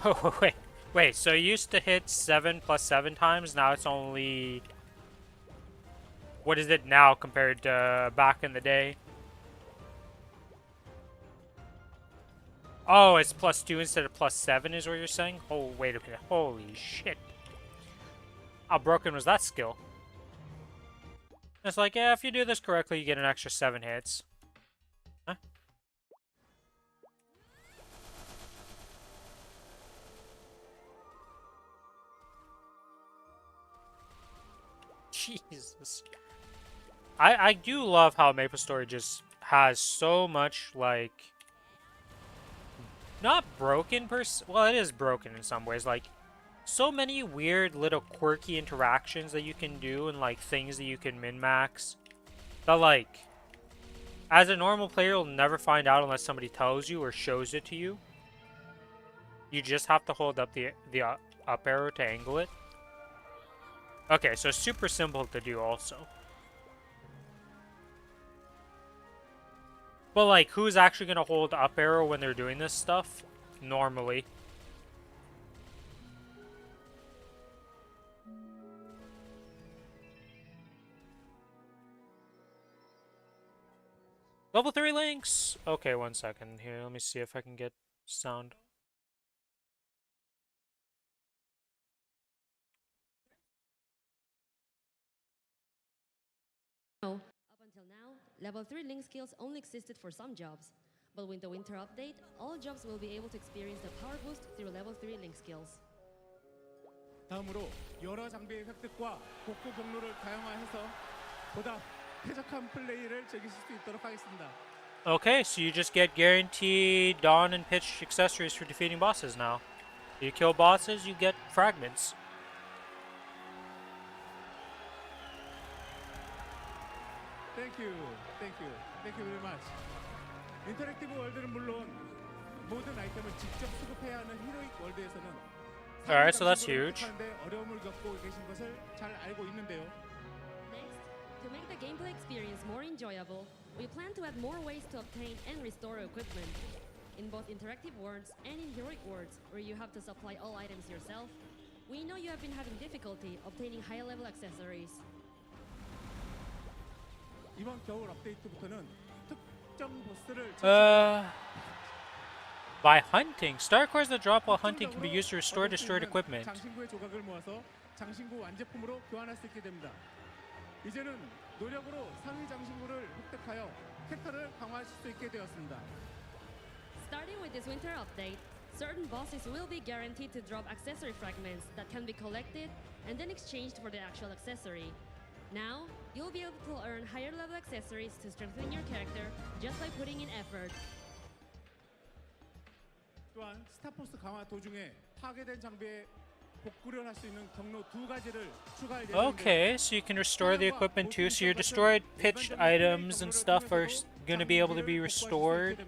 Oh, wait, so you used to hit 7 + 7 times, now it's only... What is it now compared to back in the day? Oh, it's +2 instead of +7 is what you're saying? Oh, wait a minute. Holy shit. How broken was that skill? It's like, yeah, if you do this correctly, you get an extra 7 hits. Huh? Jesus. I do love how Maplestory just has so much, like... Not broken well, it is broken in some ways. Like, so many weird little quirky interactions that you can do and, like, things that you can min-max. That, like... As a normal player, you'll never find out unless somebody tells you or shows it to you. You just have to hold up the up arrow to angle it. Okay, so super simple to do also. But like, who's actually going to hold up arrow when they're doing this stuff? Normally. Level 3 links! Okay, 1 second here. Let me see if I can get sound. Up until now, level 3 link skills only existed for some jobs. But with the winter update, all jobs will be able to experience the power boost through level 3 link skills. 다음으로 여러 장비의 획득과 복구 경로를 다양화해서 보다 쾌적한 플레이를 즐기실 수 있도록 하겠습니다. Okay, so you just get guaranteed dawn and pitch accessories for defeating bosses now. You kill bosses, you get fragments. Thank you very much. 인터랙티브 월드는 물론 모든 아이템을 직접 수급해야 하는 히로익 월드에서는 Alright, so that's huge. 어려움을 겪고 계신 것을 잘 알고 있는데요. Next, to make the gameplay experience more enjoyable, we plan to add more ways to obtain and restore equipment. In both interactive worlds and in heroic worlds, where you have to supply all items yourself, we know you have been having difficulty obtaining higher level accessories. 이번 겨울 업데이트부터는 특정 보스를 By hunting. Star cores that drop while hunting can be used to restore destroyed equipment. 장신구의 조각을 모아서 장신구 완제품으로 교환할 수 있게 됩니다. 이제는 노력으로 상위 장신구를 획득하여 캐릭터를 강화하실 수 있게 되었습니다. Starting with this winter update, certain bosses will be guaranteed to drop accessory fragments that can be collected and then exchanged for the actual accessory. Now, you'll be able to earn higher level accessories to strengthen your character just by putting in effort. 또한 스타포스 강화 도중에 파괴된 장비에 복구를 할 수 있는 경로 2가지를 추가할 예정인데요. Okay, so you can restore the equipment too. So your destroyed pitched items and stuff are going to be able to be restored.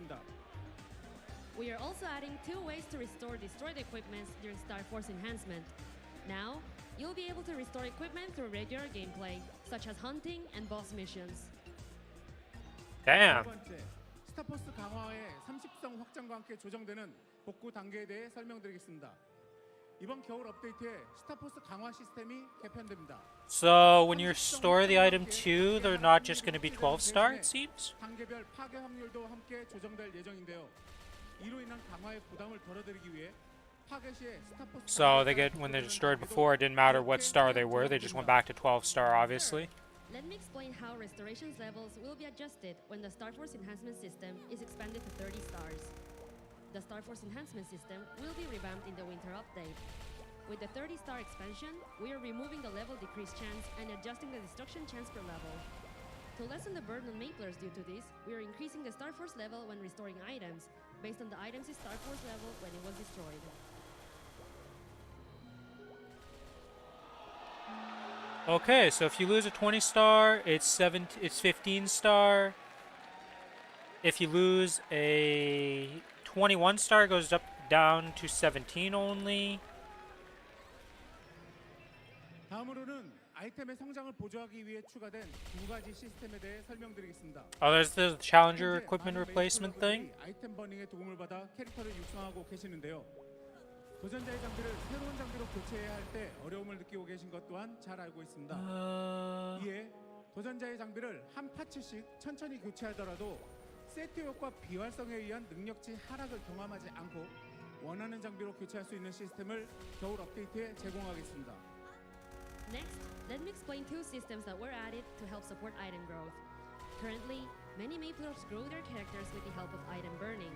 We are also adding 2 ways to restore destroyed equipment during Star Force enhancement. Now, you'll be able to restore equipment through regular gameplay, such as hunting and boss missions. Damn. 두 번째, 스타포스 강화의 30성 확장과 함께 조정되는 복구 단계에 대해 설명드리겠습니다. 이번 겨울 업데이트에 스타포스 강화 시스템이 개편됩니다. So when you restore the item too, they're not just going to be 12-star, it seems? 단계별 파괴 확률도 함께 조정될 예정인데요. 이로 인한 강화의 부담을 덜어드리기 위해 파괴 시에 스타포스 So they get, when they're destroyed before, it didn't matter what star they were, they just went back to 12-star, obviously. Let me explain how restorations levels will be adjusted when the Star Force enhancement system is expanded to 30 stars. The Star Force enhancement system will be revamped in the winter update. With the 30-star expansion, we are removing the level decrease chance and adjusting the destruction chance per level. To lessen the burden on Maplers due to this, we are increasing the Star Force level when restoring items, based on the item's Star Force level when it was destroyed. Okay, so if you lose a 20-star, it's 15-star. If you lose a 21-star, it goes down to 17 only. 다음으로는 아이템의 성장을 보조하기 위해 추가된 2가지 시스템에 대해 설명드리겠습니다. Oh, there's the Challenger equipment replacement thing. 아이템 버닝의 도움을 받아 캐릭터를 육성하고 계시는데요. 도전자의 장비를 새로운 장비로 교체해야 할 때 어려움을 느끼고 계신 것 또한 잘 알고 있습니다. 이에 도전자의 장비를 한 파츠씩 천천히 교체하더라도 세트 효과 비활성에 의한 능력치 하락을 경험하지 않고 원하는 장비로 교체할 수 있는 시스템을 겨울 업데이트에 제공하겠습니다. Next, let me explain two systems that were added to help support item growth. Currently, many Maplers grow their characters with the help of item burning.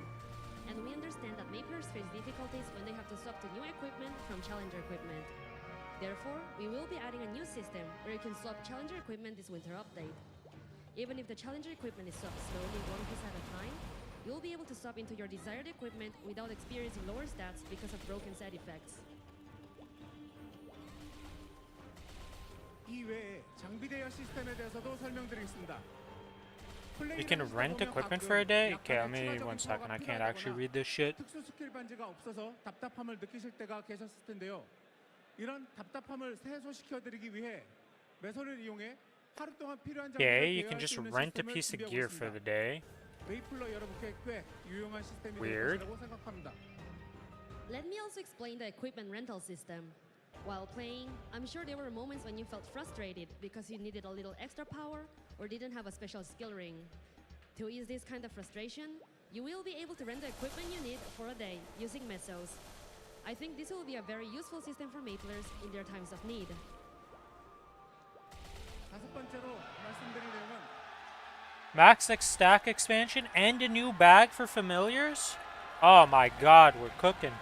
And we understand that Maplers face difficulties when they have to swap to new equipment from Challenger equipment. Therefore, we will be adding a new system where you can swap Challenger equipment this winter update. Even if the Challenger equipment is swapped slowly one piece at a time, you will be able to swap into your desired equipment without experiencing lower stats because of broken set effects. 이외에 장비 대여 시스템에 대해서도 설명드리겠습니다. You can rent equipment for a day? Okay, let me 1 second. I can't actually read this shit. 특수 스킬 반지가 없어서 답답함을 느끼실 때가 계셨을 텐데요. 이런 답답함을 해소시켜 드리기 위해 매설을 이용해 하루 동안 필요한 장비를 Yeah, you 대여할 can 수 just 있는 rent a 시스템을 piece of 준비하고 gear for the 있습니다. day. 메이플러 여러분께 꽤 유용한 시스템이 될 Weird. 것이라고 생각합니다. Let me also explain the equipment rental system. While playing, I'm sure there were moments when you felt frustrated because you needed a little extra power or didn't have a special skill ring. To ease this kind of frustration, you will be able to rent the equipment you need for a day using mesos. I think this will be a very useful system for Maplers in their times of need. 다섯 번째로 말씀드릴 내용은 Max X stack expansion and a new bag for familiars? Oh my god, we're cooking.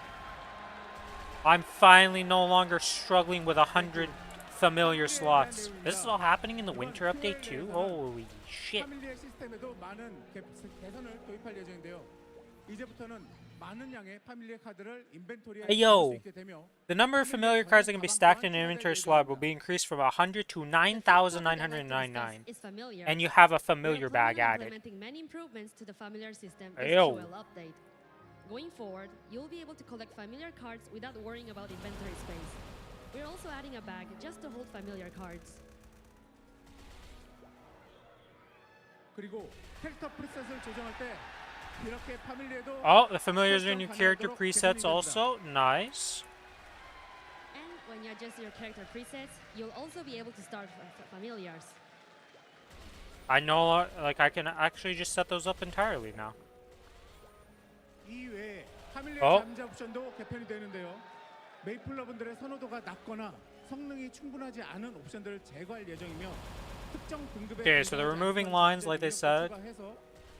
I'm finally no longer struggling with 100 familiar slots. This is all happening in the winter update too? Holy shit. 파밀리의 시스템에도 많은 개선을 도입할 예정인데요. 이제부터는 많은 양의 파밀리의 카드를 인벤토리에 Hey, 넣을 yo. 수 있게 되며 The number of familiar cards that can be stacked in an inventory slot will be increased from 100 to 9,999. Is familiar. And you have a We are familiar bag planning on added. implementing many improvements to the familiar system Hey, this yo. Jewel update. Going forward, you'll be able to collect familiar cards without worrying about inventory space. We're also adding a bag just to hold familiar cards. 그리고 캐릭터 프리셋을 조정할 때 이렇게 파밀리에도 Oh, the familiars are new 설정 character 가능하도록 presets 개선이 됩니다. also. Nice. And when you adjust your character presets, you'll also be able to start familiars. I know, like, I can actually just set those up entirely now. 이외에 파밀리의 어? 잠재 옵션도 개편이 되는데요. 메이플러분들의 선호도가 낮거나 성능이 충분하지 않은 옵션들을 제거할 예정이며 특정 등급의 Okay, so they're removing lines like they said. 추가해서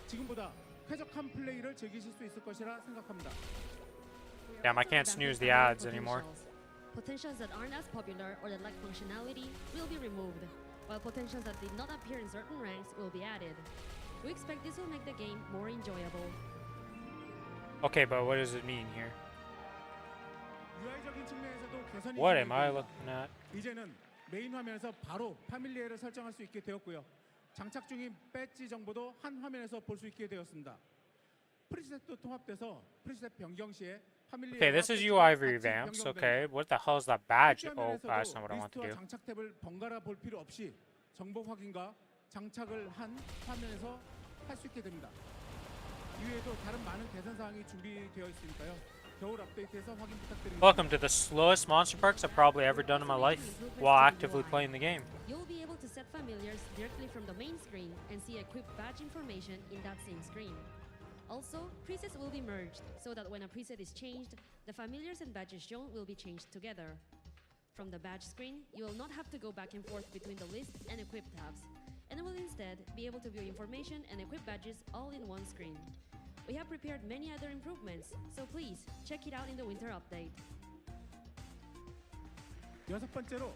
지금보다 쾌적한 플레이를 즐기실 수 있을 것이라 생각합니다. Damn, I Also can't revamping snooze the familiar ads anymore. Potentials that aren't as popular or that lack functionality will be removed, while potentials that did not appear in certain ranks will be added. We expect this will make the game more enjoyable. Okay, but what does it mean here? UI적인 측면에서도 개선이 What am I 진행됩니다. looking at? 이제는 메인 화면에서 바로 파밀리에를 설정할 수 있게 되었고요. 장착 중인 배지 정보도 한 화면에서 볼 수 있게 되었습니다. 프리셋도 통합돼서 프리셋 변경 시에 파밀리에 Okay, this is UI revamps. Okay, what the hell is that badge? Oh, that's not what I want to 리스트와 do. 장착 탭을 번갈아 볼 필요 없이 정보 확인과 장착을 한 화면에서 할 수 있게 됩니다. 이외에도 다른 많은 개선 사항이 준비되어 있으니까요. 겨울 업데이트에서 확인 부탁드립니다. Welcome to the slowest monster parks I've probably ever done in my life while actively playing the game. You'll be able to set familiars directly from the main screen and see equipped badge information in that same screen. Also, presets will be merged so that when a preset is changed, the familiars and badges shown will be changed together. From the badge screen, you will not have to go back and forth between the list and equip tabs, and will instead be able to view information and equip badges all in one screen. We have prepared many other improvements, so please check it out in the winter update. 여섯 번째로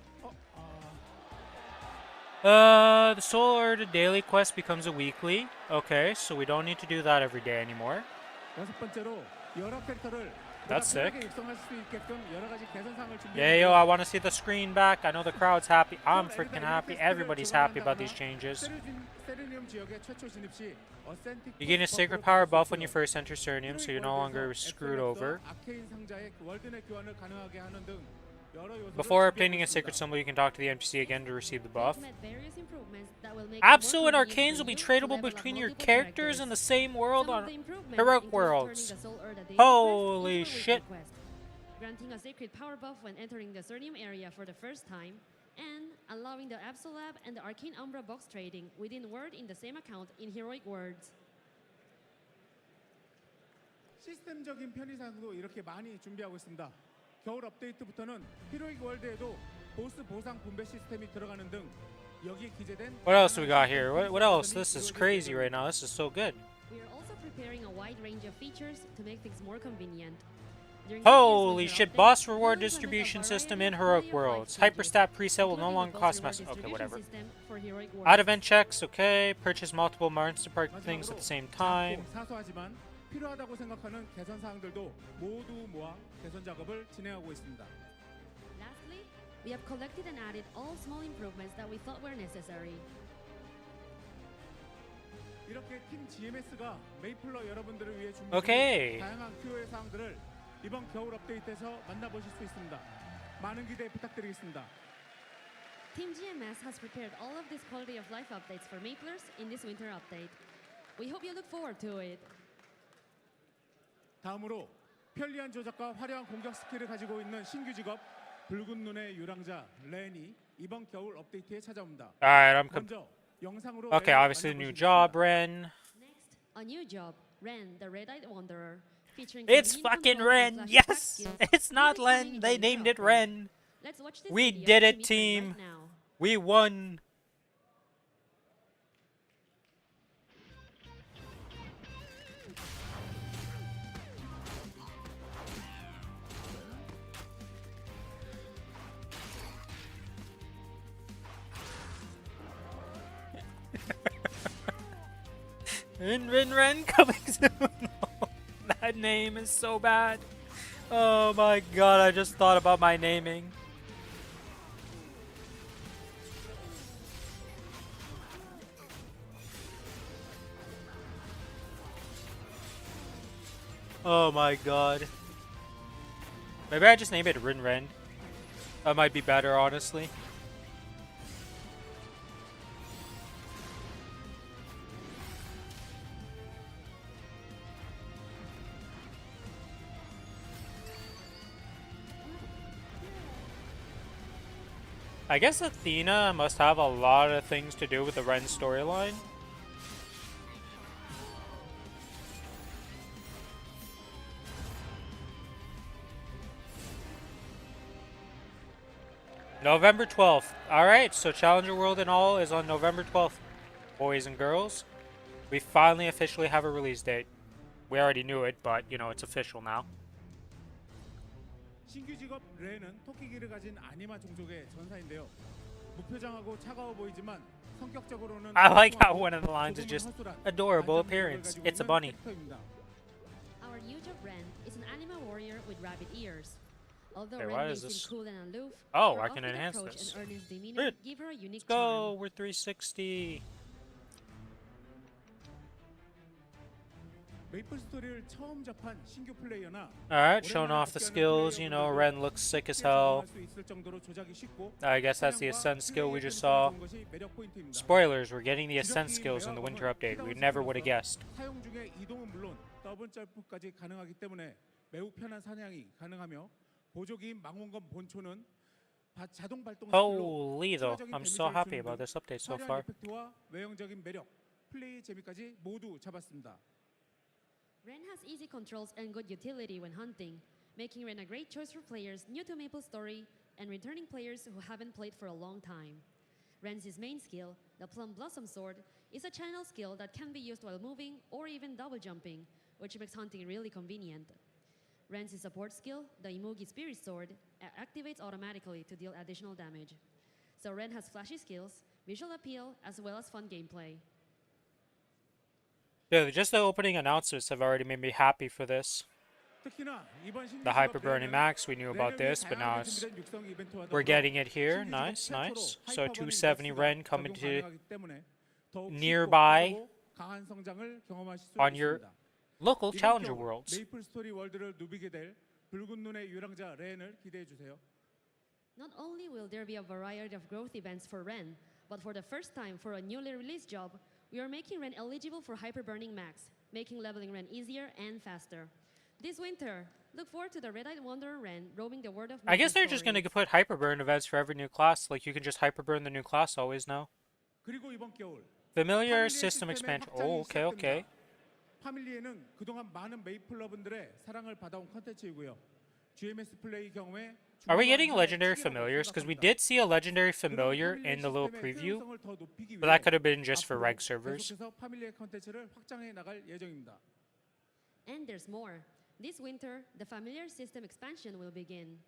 The solar to daily quest becomes a weekly. Okay, so we don't need to do that every day anymore. 여섯 번째로 여러 캐릭터를 That's sick. 입성할 수 있게끔 여러 가지 개선 사항을 Yeah, yo, I want to see the screen back. I know the crowd's happy. I'm freaking happy. Everybody's happy about these changes. 세르니움 지역의 최초 진입 시 어센틱 You gain a sacred power buff when you first enter Cernium, so you're no longer screwed over. 아케인 상자의 월드넷 교환을 가능하게 하는 등 여러 요소를 Before 준비하고 obtaining a 있습니다. sacred symbol, you can talk to the NPC again to receive the buff. We've made various improvements that will make it Absu more and convenient Arcanes for will be you to tradable level up between your multiple characters in the same world Some of on the improvements Heroic include Worlds. turning the Soul Earth a daily Holy quest into a shit. weekly quest, granting a sacred power buff when entering the Cernium area for the first time, and allowing the Absolab and the Arcane Umbra box trading within Word in the same account in Heroic Worlds. 시스템적인 편의상도 이렇게 많이 준비하고 있습니다. 겨울 업데이트부터는 히로익 월드에도 보스 보상 분배 시스템이 들어가는 등 여기에 기재된 What else we got here? What else? This is crazy right now. This is so good. We are also preparing a wide range of features to make things more convenient. Holy shit, boss reward distribution system in Heroic Worlds. Hyperstat preset will no longer cost mass. Okay, whatever. Out event checks, okay. Purchase multiple monster park things at the same time. 사소하지만 필요하다고 생각하는 개선 사항들도 모두 모아 개선 작업을 진행하고 있습니다. Lastly, we have collected and added all small improvements that we thought were necessary. 이렇게 팀 GMS가 메이플러 여러분들을 위해 준비한 Okay. 다양한 QA 사항들을 이번 겨울 업데이트에서 만나보실 수 있습니다. 많은 기대 부탁드리겠습니다. Team GMS has prepared all of these quality of life updates for Maplers in this winter update. We hope you look forward to it. 다음으로 편리한 조작과 화려한 공격 스킬을 가지고 있는 신규 직업 붉은 눈의 유랑자 렌이 이번 겨울 업데이트에 찾아옵니다. Alright, I'm 먼저 영상으로 okay, 렌을 obviously new 만나보시겠습니다. job, Ren. Next, a new job, Ren, the Red-Eyed Wanderer, featuring It's convenient fucking controls Ren. and flashy attack Yes. skills. It's not Will be coming Len. in They the winter named it update. Ren. Let's watch this We video did to it, meet Ren team. right now. We won. Ren coming soon. That name is so bad. Oh my god, I just thought about my naming. Oh my god. Maybe I just name it Ren. That might be better, honestly. I guess Athena must have a lot of things to do with the Ren storyline. November 12th. Alright, so Challenger World and all is on November 12th. Boys and girls, we finally officially have a release date. We already knew it, but, you know, it's official now. 신규 직업 렌은 토끼기를 가진 아니마 종족의 전사인데요. 무표정하고 차가워 보이지만 성격적으로는 I like how 뚱뚱하고 one of the lines is 조금은 just 허술한 adorable 안전 능력을 appearance. 가지고 It's a 있는 bunny. 캐릭터입니다. Our new job, Ren, is an anima warrior with rabbit ears. Although Wait, Ren why may is seem this- cool and aloof, Oh, her I can offbeat enhance approach this. and earnest demeanor Good. give her a unique Let's go. charm. We're 360. 메이플 스토리를 처음 접한 신규 플레이어나 Alright, showing off the skills. You know, Ren looks sick as hell. 수 있을 정도로 조작이 쉽고 I guess that's the Ascend skill we just saw. Spoilers, we're getting the Ascend skills in the winter update. We never would have guessed. 사용 중에 이동은 물론 더블 점프까지 가능하기 때문에 매우 편한 사냥이 가능하며 보조기인 망원검 본초는 자동 발동 Holy though, I'm so happy about this update so far. 이펙트와 외형적인 매력, 플레이 재미까지 모두 잡았습니다. Ren has easy controls and good utility when hunting, making Ren a great choice for players new to Maplestory and returning players who haven't played for a long time. Ren's main skill, the Plum Blossom Sword, is a channel skill that can be used while moving or even double jumping, which makes hunting really convenient. Ren's support skill, the Imugi Spirit Sword, activates automatically to deal additional damage. So Ren has flashy skills, visual appeal, as well as fun gameplay. Yeah, just the opening announcements have already made me happy for this. The Hyper Burning Max, we knew about this, but now we're getting it here. Nice, nice. So 270 Ren coming to nearby on your local Challenger Worlds. Not only will there be a variety of growth events for Ren, but for the first time for a newly released job, we are making Ren eligible for Hyper Burning Max, making leveling Ren easier and faster. This winter, look forward to the Red-Eyed Wanderer Ren roaming the world of I guess they're just Maplestory. going to put Hyper Burn events for every new class. Like, you can just Hyper Burn the new class always now. Familiar system expansion. Oh, okay, okay. 파밀리에는 그동안 많은 메이플러분들의 사랑을 받아온 컨텐츠이고요. GMS 플레이 경험에 Are we getting legendary familiars? Because we did see a legendary familiar in the little preview, but that could have been just for reg servers. 계속해서 파밀리의 컨텐츠를 확장해 나갈 예정입니다. And there's more. This winter, the familiar system expansion will begin.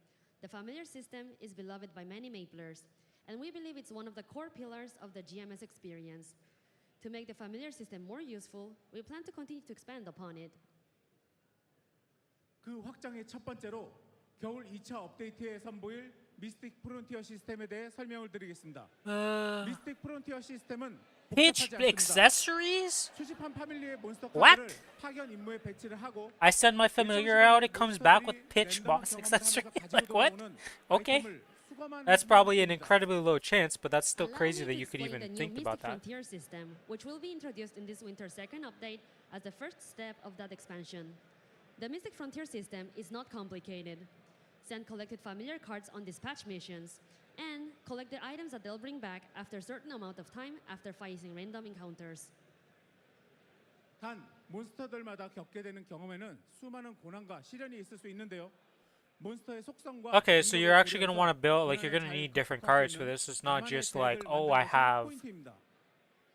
The familiar system is beloved by many Maplers, and we believe it's one of the core pillars of the GMS experience. To make the familiar system more useful, we plan to continue to expand upon it. 그 확장의 첫 번째로 겨울 2차 업데이트에 선보일 미스틱 프론티어 시스템에 대해 설명을 드리겠습니다. 미스틱 프론티어 시스템은 Pitch 복잡하지 않습니다. accessories? 수집한 파밀리의 몬스터 What? 카드를 파견 임무에 배치를 하고 I send my familiar out, it comes back with pitch boss accessories. Like what? Okay. That's probably an incredibly low chance, but that's still Allow crazy me that to you could explain even the new think Mystic about that. Frontier system, which will be introduced in this winter's second update as the first step of that expansion. The Mystic Frontier system is not complicated. Send collected familiar cards on dispatch missions, and collect the items that they'll bring back after a certain amount of time after facing random encounters. 단 몬스터들마다 겪게 되는 경험에는 수많은 고난과 시련이 있을 수 있는데요. 몬스터의 속성과 Okay, so you're actually going to want to build, like, you're going to need different cards for this. It's not just like, oh, I have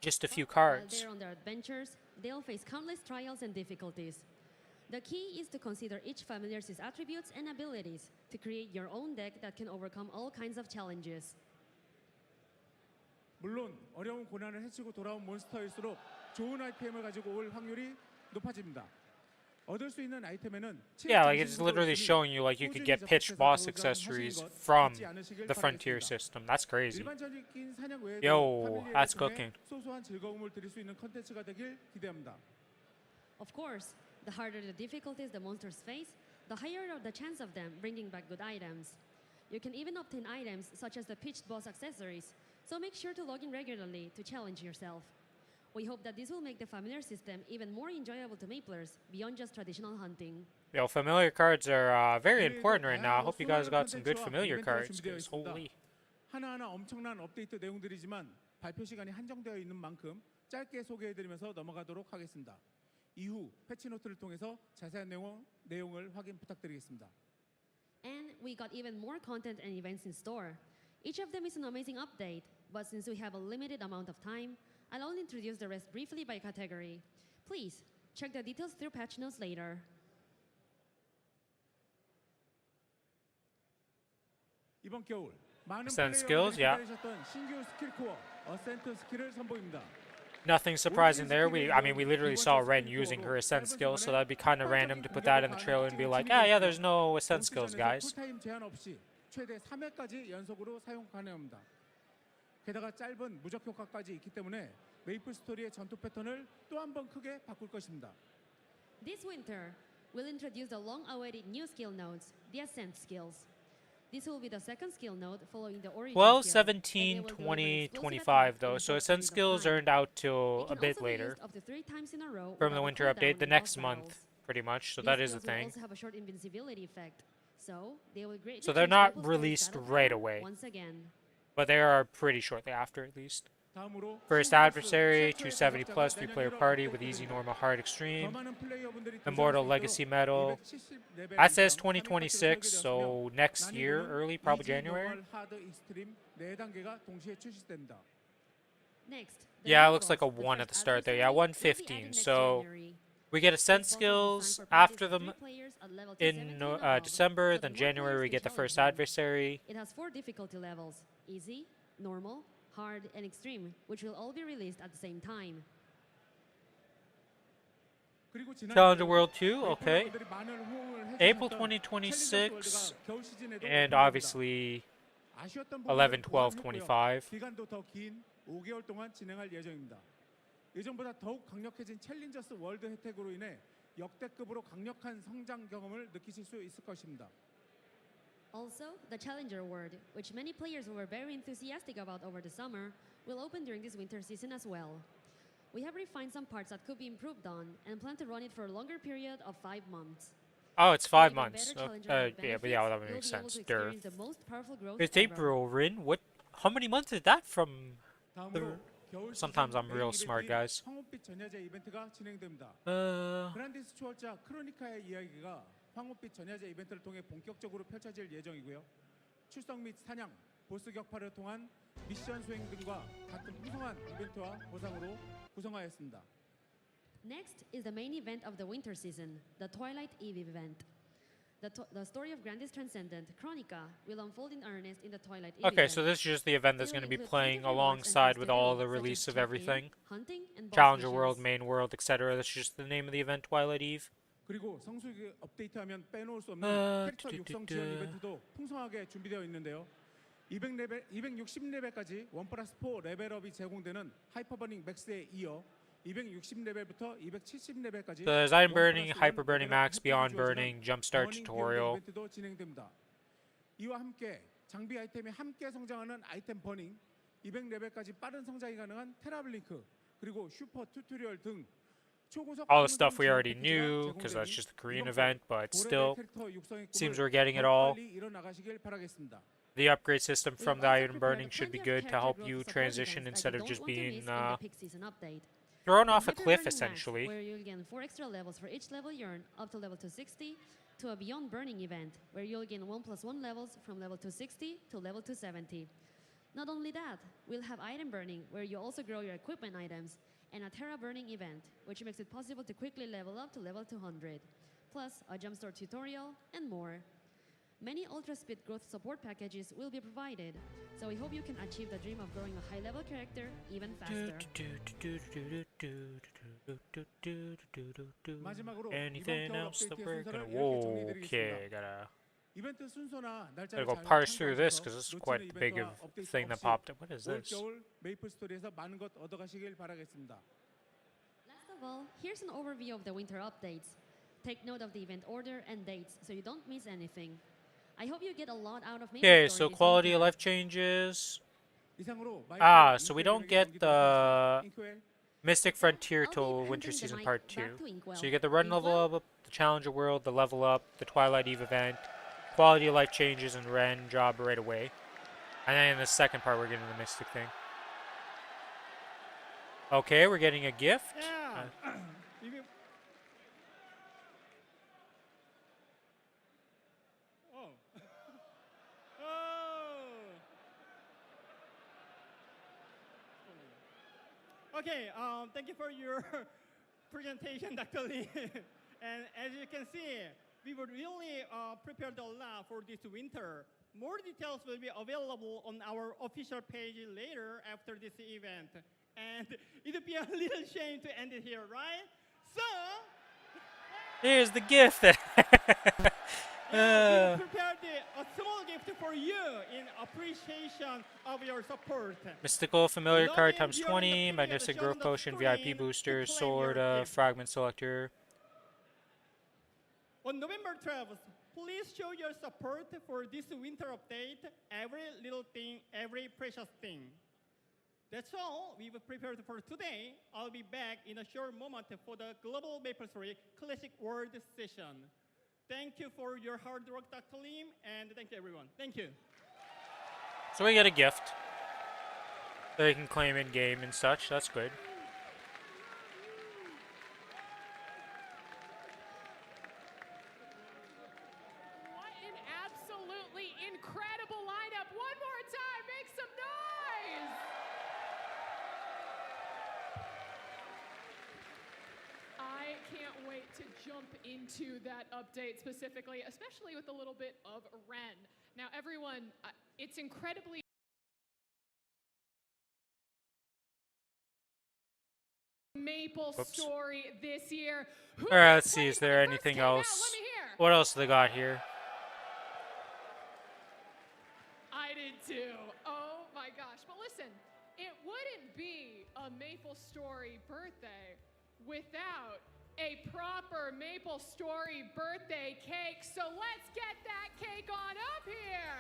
just a few While cards. they're on their adventures, they'll face countless trials and difficulties. The key is to consider each familiar's attributes and abilities to create your own deck that can overcome all kinds of challenges. 물론 어려운 고난을 헤치고 돌아온 몬스터일수록 좋은 아이템을 가지고 올 확률이 높아집니다. 얻을 수 있는 아이템에는 Yeah, like it's literally showing you like you could get pitch boss accessories from the frontier system. That's crazy. 일반적인 사냥 외에도 Yo, 파밀리를 that's 통해 cooking. 소소한 즐거움을 드릴 수 있는 컨텐츠가 되길 기대합니다. Of course, the harder the difficulties the monsters face, the higher the chance of them bringing back good items. You can even obtain items such as the pitched boss accessories, so make sure to log in regularly to challenge yourself. We hope that this will make the familiar system even more enjoyable to Maplers beyond just traditional hunting. Yo, familiar cards are very important right now. I hope you guys got some good familiar cards. 'Cause holy. 하나하나 엄청난 업데이트 내용들이지만 발표 시간이 한정되어 있는 만큼 짧게 소개해드리면서 넘어가도록 하겠습니다. 이후 패치 노트를 통해서 자세한 내용을 확인 부탁드리겠습니다. And we got even more content and events in store. Each of them is an amazing update, but since we have a limited amount of time, I'll only introduce the rest briefly by category. Please, check the details through patch notes later. 이번 겨울 많은 Ascent 플레이어분들이 skills, yeah. 기다리셨던 신규 스킬 코어 어센트 스킬을 선보입니다. Nothing surprising there. I mean, we literally saw Ren using her ascent skill, so that'd be kind of random to put that in the trailer and be like, ah, yeah, there's no ascent skills, guys. 쿨타임 제한 없이 최대 3회까지 연속으로 사용 가능합니다. 게다가 짧은 무적 효과까지 있기 때문에 메이플 스토리의 전투 패턴을 또 한 번 크게 바꿀 것입니다. This winter, we'll introduce the long-awaited new skill nodes, the Ascent skills. This will be the second skill node following the origin 12, skill, 17, and they will 20, deliver 25 exclusive though, attacks so in a ascent short skills period of earned out time. till It a can bit also be later used up to 3 times in a row from the without winter cooldown update, the in next boss month, battles. pretty much, so These that is a skills will thing. also have a short invincibility effect, so they will greatly So they're change not Maplestory's released battle right power away. once again. But they are pretty shortly after, at least. 다음으로 First 신규 adversary, 최초의 270 plus, 제작자가 3-player 내년 party 1월 with easy, 업데이트됩니다. normal, hard, 더 extreme. 많은 플레이어분들이 Immortal 도전할 수 Legacy 있도록 Medal. 270 레벨 That says 이상 2026, so next year, early, probably January. 하드 익스트림 4단계가 동시에 출시됩니다. Next, Yeah, it the looks like a boss, the 1 at first the start there. Yeah, adversary, will be 115. added next So January. we get ascent This boss will be skills designed for parties after of them 3 players at level in 270 and above, December. so Then that more January we players get the can first challenge them. adversary. It has 4 difficulty levels: easy, normal, hard, and extreme, which will all be released at the same time. 그리고 지난 Challenger World 2, okay. 플레이어분들이 많은 호응을 해주셨던 April 챌린저 2026, 월드가 겨울 시즌에도 and 오픈합니다. obviously 아쉬웠던 11, 부분을 12, 보완했고요. 25. 기간도 더 긴 5개월 동안 진행할 예정입니다. 예전보다 더욱 강력해진 챌린저스 월드 혜택으로 인해 역대급으로 강력한 성장 경험을 느끼실 수 있을 것입니다. Also, the Challenger World, which many players were very enthusiastic about over the summer, will open during this winter season as well. We have refined some parts that could be improved on and plan to run it for a longer period of 5 months. Oh, it's For 5 even months. better Challenger World Yeah, but yeah, that would benefits, make you'll be able sense. to Durr. experience the most powerful growth It's ever. April, Rin. What? How many months is that from? 다음으로 겨울 Sometimes 시즌 I'm real 메인 smart, 이벤트인 guys. 황혼빛 황혼빛 전야제 이벤트가 진행됩니다. Uh, 그란디스 초월자 크로니카의 이야기가 황혼빛 전야제 이벤트를 통해 본격적으로 펼쳐질 예정이고요. 출석 및 사냥, 보스 격파를 통한 미션 수행 등과 같은 풍성한 이벤트와 보상으로 구성하였습니다. Next is the main event of the winter season, the Twilight Eve event. The story of Grandis Transcendent, Chronica, will unfold in earnest in the Twilight Eve okay, event. so this is just the event that's It will going to be include playing active rewards and alongside things with to all do, the such as release of check-in, everything. hunting, and boss Challenger World, missions. Main World, etc. That's just the name of the event, Twilight Eve. 그리고 성수기 업데이트하면 빼놓을 수 없는 캐릭터 육성 지원 이벤트도 풍성하게 준비되어 있는데요. 200레벨, 260레벨까지 1+4 레벨업이 제공되는 하이퍼버닝 맥스에 이어 260레벨부터 270레벨까지 So there's Item Burning, Hyper Burning Max, Beyond Burning, Jumpstart Tutorial. 이벤트도 진행됩니다. 이와 함께 장비 아이템이 함께 성장하는 아이템 버닝, 200레벨까지 빠른 성장이 가능한 테라블링크, 그리고 슈퍼 튜토리얼 등 초고속 All the stuff we already knew, because that's just the Korean event, but still, seems we're getting it all. 일어나가시길 바라겠습니다. The upgrade system from the We've also item prepared burning a should be plenty of good to help character you growth support transition events instead that of you just don't want to being miss in the peak season update. thrown The off a Winter cliff, Burning Max, essentially. where you'll gain 4 extra levels for each level you earn up to level 260, to a Beyond Burning event, where you'll gain 1+1 levels from level 260 to level 270. Not only that, we'll have Item Burning, where you also grow your equipment items, and a Terra Burning event, which makes it possible to quickly level up to level 200, plus a Jumpstart tutorial, and more. Many Ultra Speed growth support packages will be provided, so we hope you can achieve the dream of growing a high-level character even faster. 마지막으로 Anything 이번 겨울 else that 업데이트의 we're 순서를 gonna? 이렇게 Whoa, 정리해드리겠습니다. okay, gotta 이벤트 순서나 날짜를 go 잘 parse through this 참고하셔서 because this is 놓치는 quite the big 이벤트와 of 업데이트 thing that 없이 popped up. What is 올 this? 겨울 메이플 스토리에서 많은 것 얻어가시길 바라겠습니다. Last of all, here's an overview of the winter updates. Take note of the event order and dates so you don't miss anything. I hope you get a lot out of Okay, Maplestory so this quality of winter. life changes. 이상으로 So we don't get the Mystic Frontier I'll be till handing Winter the Season mic Part back 2. to Inkwell. So you get the run level Inkwell? up, the Challenger World, the level up, the Twilight Eve event, quality of life changes, and Ren job right away. And then in the second part, we're getting the Mystic thing. Okay, we're getting a gift. Yeah. 이게 어. Okay, thank you for your presentation, Dr. Lee. And as you can see, we were really prepared a lot for this winter. More details will be available on our official page later after this event. And it would be a little shame to end it here, right? So, Here's the gift. yeah, we prepared a small gift for you in appreciation of your support. Mystical Familiar Log card in times during the 20, period Magnetic shown Growth on the Potion, screen VIP to Booster, claim Sword, your gift. Fragment Selector. On November 12th, please show your support for this winter update. Every little thing, every precious thing. That's all we've prepared for today. I'll be back in a short moment for the Global Maplestory Classic World session. Thank you for your hard work, Dr. Lim, and thank you, everyone. Thank you. So we get a gift that you can claim in game and such. That's good. What an absolutely incredible lineup. One more time, make some noise. I can't wait to jump into that update specifically, especially with a little bit of Ren. Now, everyone, it's incredibly Maplestory this year. Who All right, got let's see. played Is there when it first anything came out? else? Let me hear. What else do they got here? I did too. Oh my gosh. But listen, it wouldn't be a Maplestory birthday without a proper Maplestory birthday cake. So let's get that cake on up here.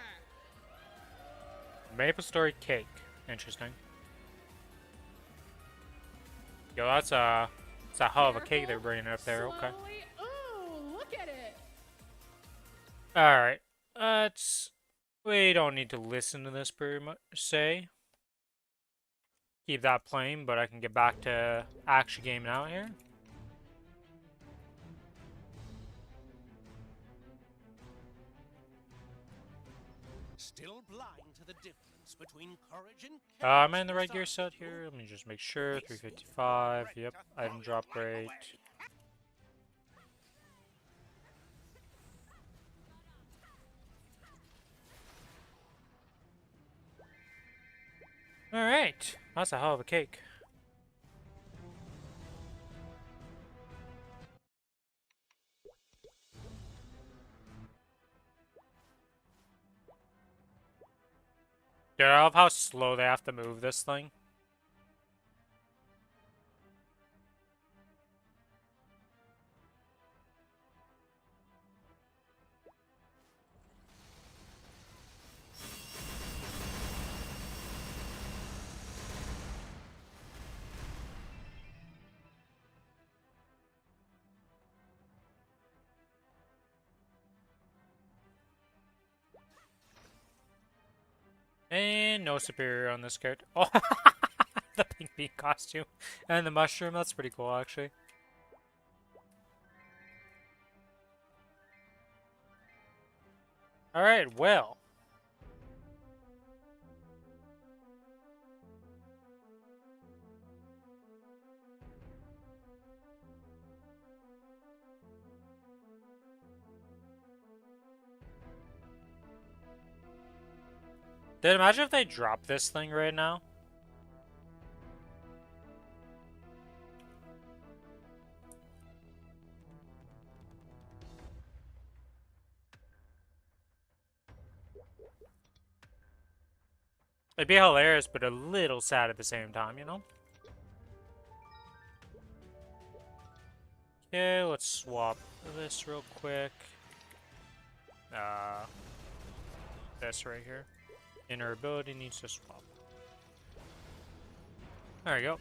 Maplestory cake. Interesting. Yo, that's a hell of a cake they're bringing up there. Okay. Slowly. Ooh, look at it. All right. We don't need to listen to this per se. keep that playing, but I can get back to actually gaming out here. Still blind to the difference between courage and Am I in the carelessness, right gear set here? Let me just make sure. 355. Yep. Item drop rate. Alright. That's a hell of a cake. Dude, I love how slow they have to move this thing. And no superior on this character. Oh, the pink bee costume. And the mushroom, that's pretty cool, actually. Alright, well. Dude, imagine if they drop this thing right now. It'd be hilarious, but a little sad at the same time, you know? Okay, let's swap this real quick. This right here. Inner ability needs to swap. There we go.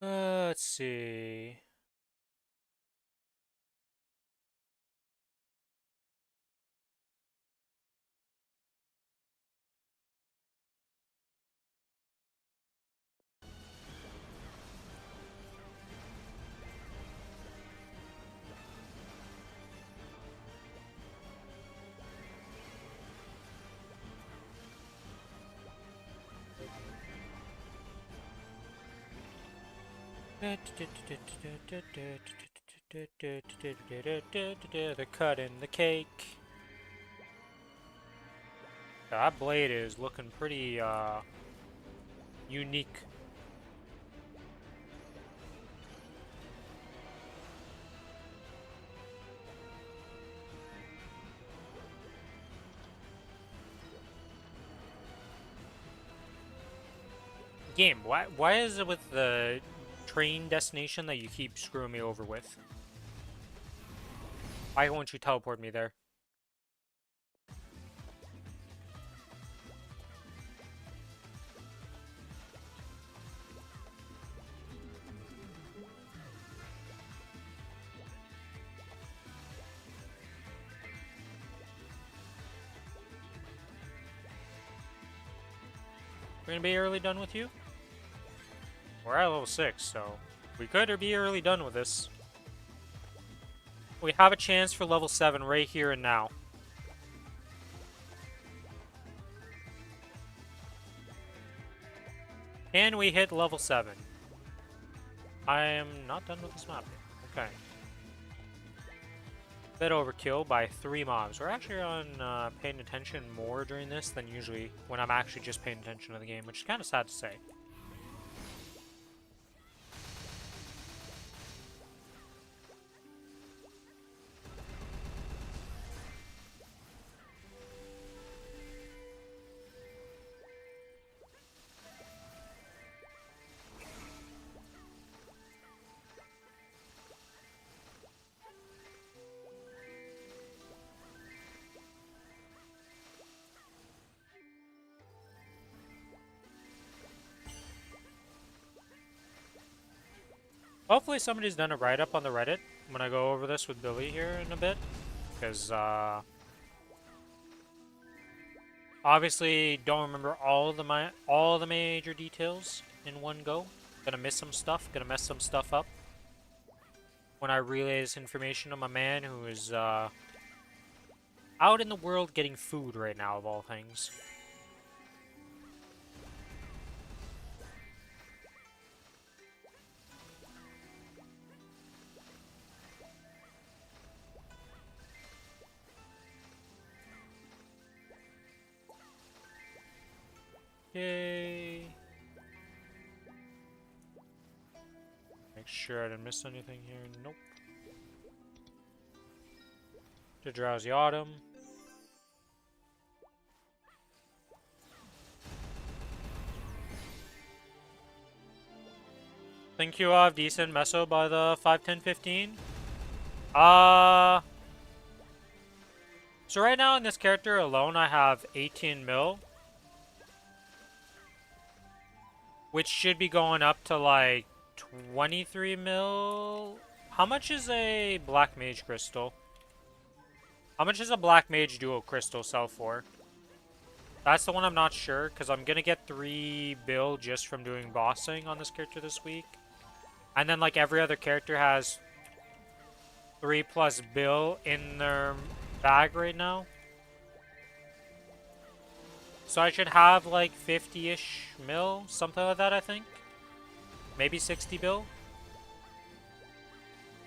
Let's see. They're cutting the cake. That blade is looking pretty unique. Game, why is it with the train destination that you keep screwing me over with? Why won't you teleport me there? We're gonna be early done with you? We're at level 6, so we could be early done with this. We have a chance for level 7 right here and now. Can we hit level 7? I am not done with this map yet. Okay. Bit overkill by 3 mobs. We're actually on paying attention more during this than usually when I'm actually just paying attention to the game, which is kind of sad to say. Hopefully somebody's done a write-up on the Reddit when I go over this with Billy here in a bit. Because, obviously don't remember all the major details in one go. Gonna miss some stuff, gonna mess some stuff up. When I relay this information to my man who is, out in the world getting food right now, of all things. Yay. Make sure I didn't miss anything here. Nope. To Drowsy Autumn. Think you have decent meso by the 5, 10, 15? So right now in this character alone I have 18 mil. Which should be going up to like 23 mil. How much is a black mage crystal? How much does a black mage duo crystal sell for? That's the one I'm not sure, because I'm gonna get 3 bill just from doing bossing on this character this week. And then like every other character has 3+ bill in their bag right now. So I should have like 50-ish mil, something like that I think. Maybe 60 bill.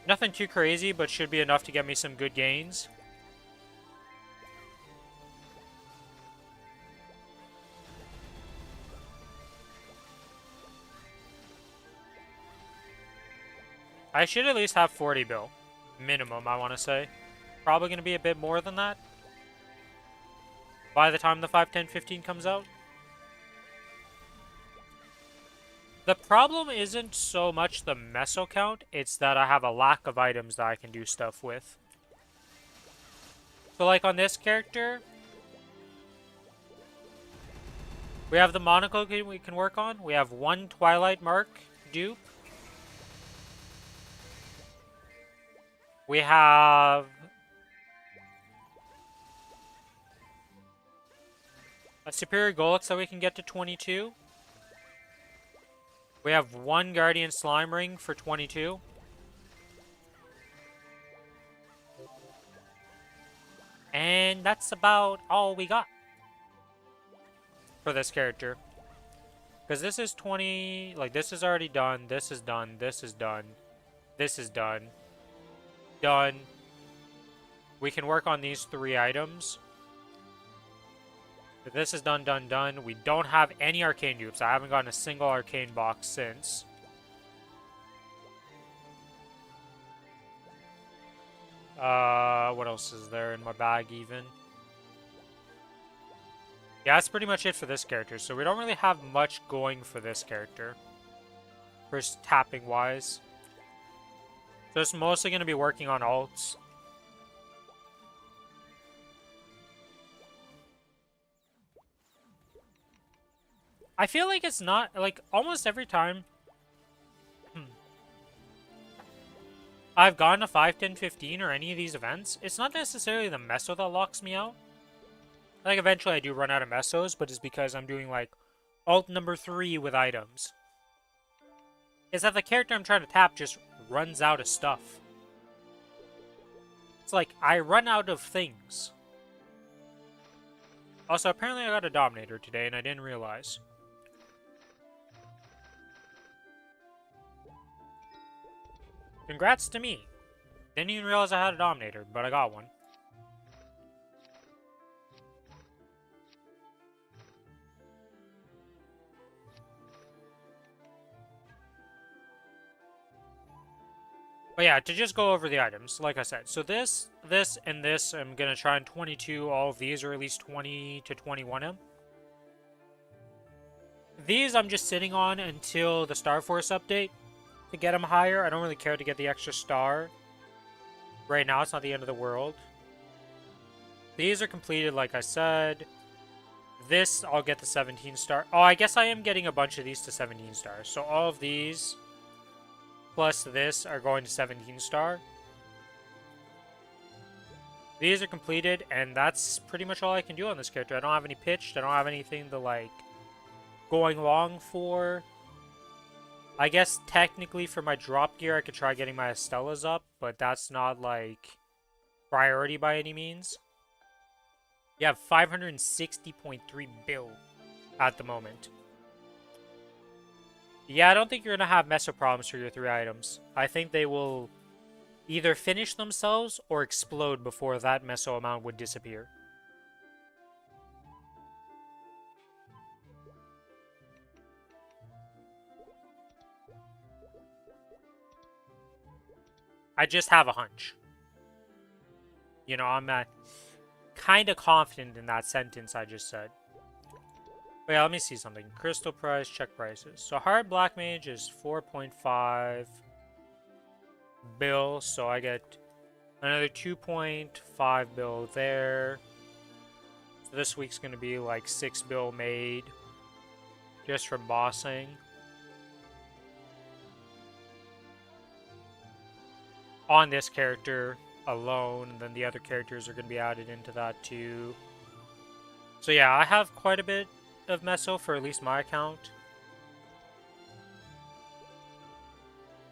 Nothing too crazy, but should be enough to get me some good gains. I should at least have 40 bill. Minimum, I want to say. Probably going to be a bit more than that by the time the 5, 10, 15 comes out. The problem isn't so much the meso count, it's that I have a lack of items that I can do stuff with. So like on this character, we have the monocle we can work on. We have 1 Twilight Mark dupe. We have a Superior Golix that we can get to 22. We have 1 Guardian Slime Ring for 22. And that's about all we got for this character. Because this is 20, like this is already done, this is done, this is done, this is done. Done. We can work on these 3 items. If this is done, done, done. We don't have any arcane dupes. I haven't gotten a single arcane box since. What else is there in my bag even? Yeah, that's pretty much it for this character. So we don't really have much going for this character. First tapping wise. So it's mostly going to be working on alts. I feel like it's not, like, almost every time I've gone to 5, 10, 15 or any of these events, it's not necessarily the meso that locks me out. Like, eventually I do run out of mesos, but it's because I'm doing, like, alt number 3 with items. It's that the character I'm trying to tap just runs out of stuff. It's like, I run out of things. Also, apparently I got a Dominator today, and I didn't realize. Congrats to me. Didn't even realize I had a Dominator, but I got one. But yeah, to just go over the items, like I said. So this, and this, I'm going to try and 22 all of these, or at least 20 to 21 them. These I'm just sitting on until the Star Force update to get them higher. I don't really care to get the extra star. Right now, it's not the end of the world. These are completed, like I said. This, I'll get the 17 star. Oh, I guess I am getting a bunch of these to 17 stars. So all of these plus this are going to 17 star. These are completed, and that's pretty much all I can do on this character. I don't have any pitched. I don't have anything to, like, going long for. I guess technically for my drop gear, I could try getting my Estelas up, but that's not, like, priority by any means. You have 560.3 bill at the moment. Yeah, I don't think you're going to have meso problems for your 3 items. I think they will either finish themselves or explode before that meso amount would disappear. I just have a hunch. You know, I'm kind of confident in that sentence I just said. But yeah, let me see something. Crystal price, check prices. So hard black mage is 4.5 bill, so I get another 2.5 bill there. So this week's going to be like 6 bill made just from bossing. On this character alone, and then the other characters are going to be added into that too. So yeah, I have quite a bit of meso for at least my account.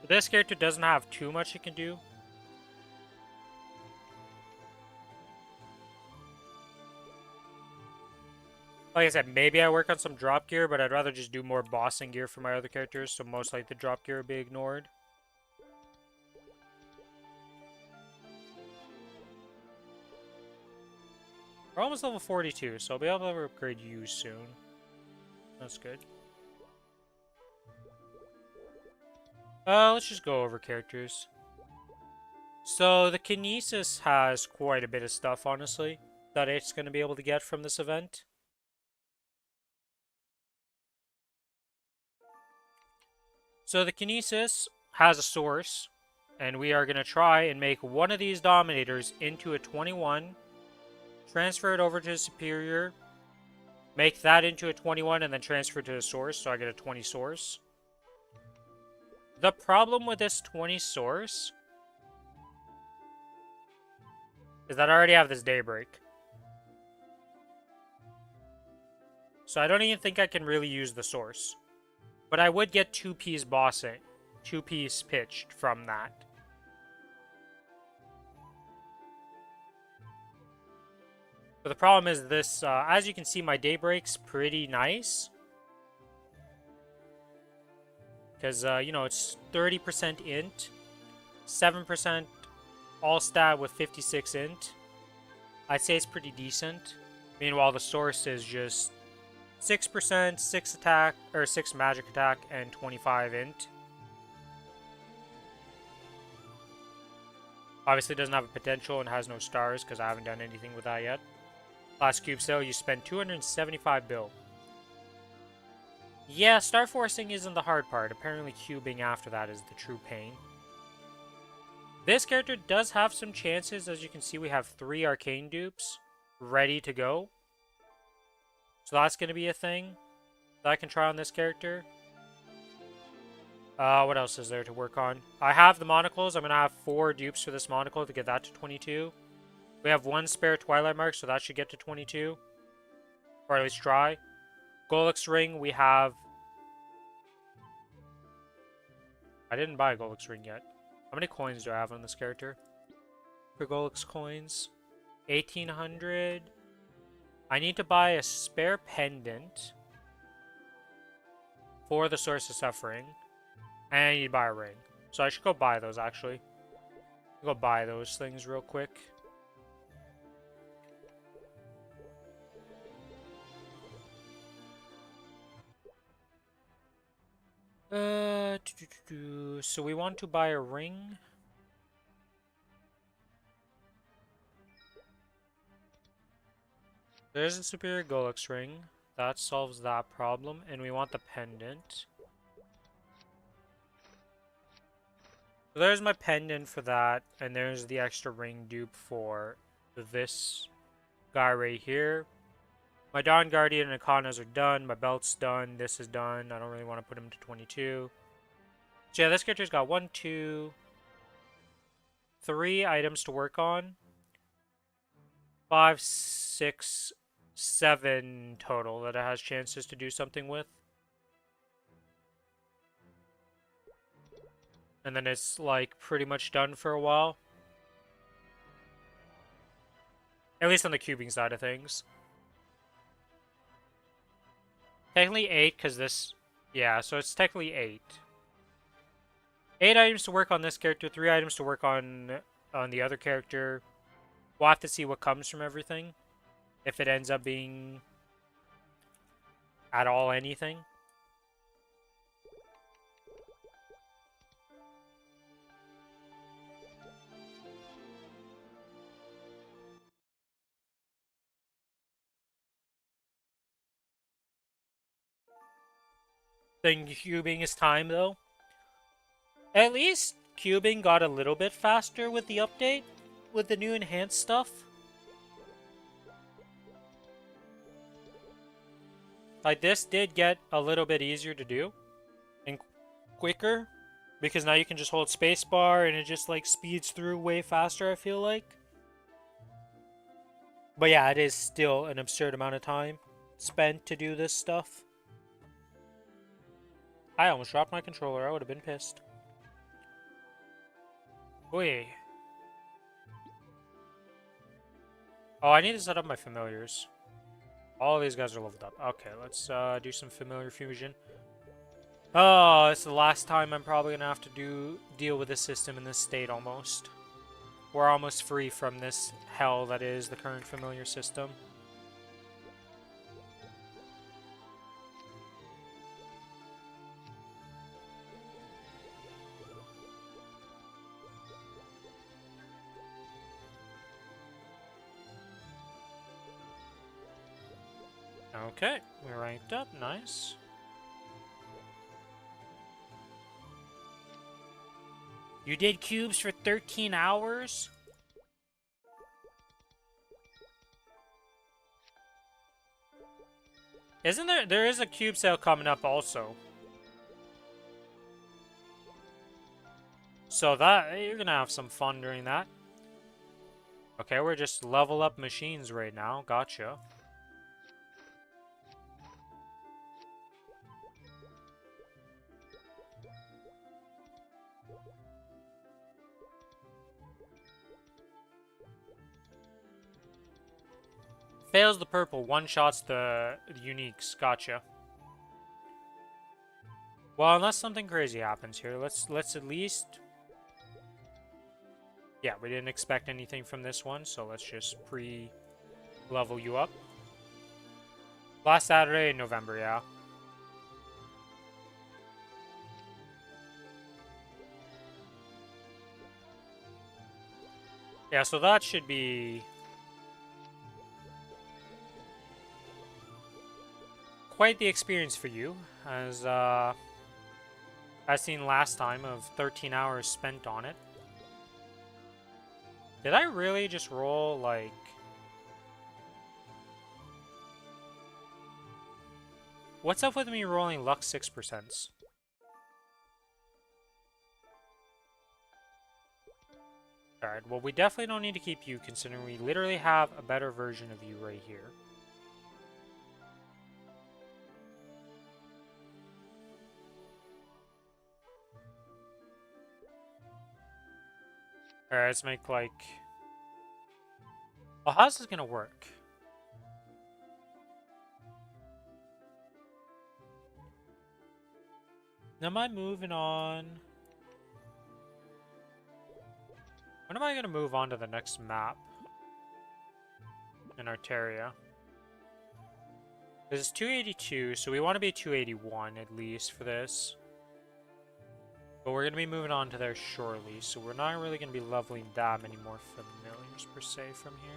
This character doesn't have too much it can do. Like I said, maybe I work on some drop gear, but I'd rather just do more bossing gear for my other characters, so most likely the drop gear will be ignored. We're almost level 42, so I'll be able to upgrade you soon. That's good. Let's just go over characters. So, the Kinesis has quite a bit of stuff, honestly, that it's going to be able to get from this event. So, the Kinesis has a source, and we are going to try and make one of these Dominators into a 21, transfer it over to a Superior, make that into a 21, and then transfer it to a source, so I get a 20 source. The problem with this 20 source is that I already have this Daybreak. So I don't even think I can really use the source. But I would get 2-piece bossing, 2-piece pitched from that. But the problem is this, as you can see, my Daybreak's pretty nice. Because, you know, it's 30% int, 7% all stat with 56 int. I'd say it's pretty decent. Meanwhile, the source is just 6%, 6 attack, or 6 magic attack, and 25 int. Obviously, it doesn't have a potential and has no stars because I haven't done anything with that yet. Last cube sale, you spend 275 bill. Yeah, star forcing isn't the hard part. Apparently cubing after that is the true pain. This character does have some chances. As you can see, we have 3 arcane dupes ready to go. So that's going to be a thing that I can try on this character. What else is there to work on? I have the monocles. I'm going to have 4 dupes for this monocle to get that to 22. We have 1 spare Twilight Mark, so that should get to 22. Or at least try. Golix Ring, we have... I didn't buy a Golix Ring yet. How many coins do I have on this character? For Golix coins? 1,800. I need to buy a spare pendant for the Source of Suffering. And I need to buy a ring. So I should go buy those, actually. Go buy those things real quick. So we want to buy a ring. There's a Superior Golix ring. That solves that problem. And we want the pendant. So there's my pendant for that. And there's the extra ring dupe for this guy right here. My Dawn Guardian and Kronos are done. My belt's done. This is done. I don't really want to put him to 22. So yeah, this character's got 3 items to work on. 5, 6, 7 total that it has chances to do something with. And then it's like pretty much done for a while. At least on the cubing side of things. Technically 8 because this... Yeah, so it's technically 8. 8 items to work on this character, 3 items to work on the other character. We'll have to see what comes from everything. If it ends up being at all anything. Then cubing is time though. At least cubing got a little bit faster with the update, with the new enhanced stuff. Like, this did get a little bit easier to do and quicker because now you can just hold spacebar and it just like speeds through way faster, I feel like. But yeah, it is still an absurd amount of time spent to do this stuff. I almost dropped my controller. I would have been pissed. Wait. Oh, I need to set up my familiars. All these guys are leveled up. Okay, let's do some familiar fusion. Oh, it's the last time I'm probably gonna have to deal with this system in this state almost. We're almost free from this hell that is the current familiar system. Okay, we're ranked up, nice. You did cubes for 13 hours? Isn't there is a cube sale coming up also. So that, you're gonna have some fun during that. Okay, we're just level up machines right now, gotcha. Fails the purple, one-shots the uniques. Gotcha. Well, unless something crazy happens here, let's at least... Yeah, we didn't expect anything from this one, so let's just pre-level you up. Last Saturday in November, yeah. Yeah, so that should be... quite the experience for you, as seen last time of 13 hours spent on it. Did I really just roll, like... What's up with me rolling luck 6%? Alright, well we definitely don't need to keep you, considering we literally have a better version of you right here. Alright, let's make like... Well, how's this gonna work? Am I moving on? When am I gonna move on to the next map? In Arteria. This is 282, so we want to be 281 at least for this. But we're going to be moving on to there shortly, so we're not really going to be leveling that many more familiars per se from here.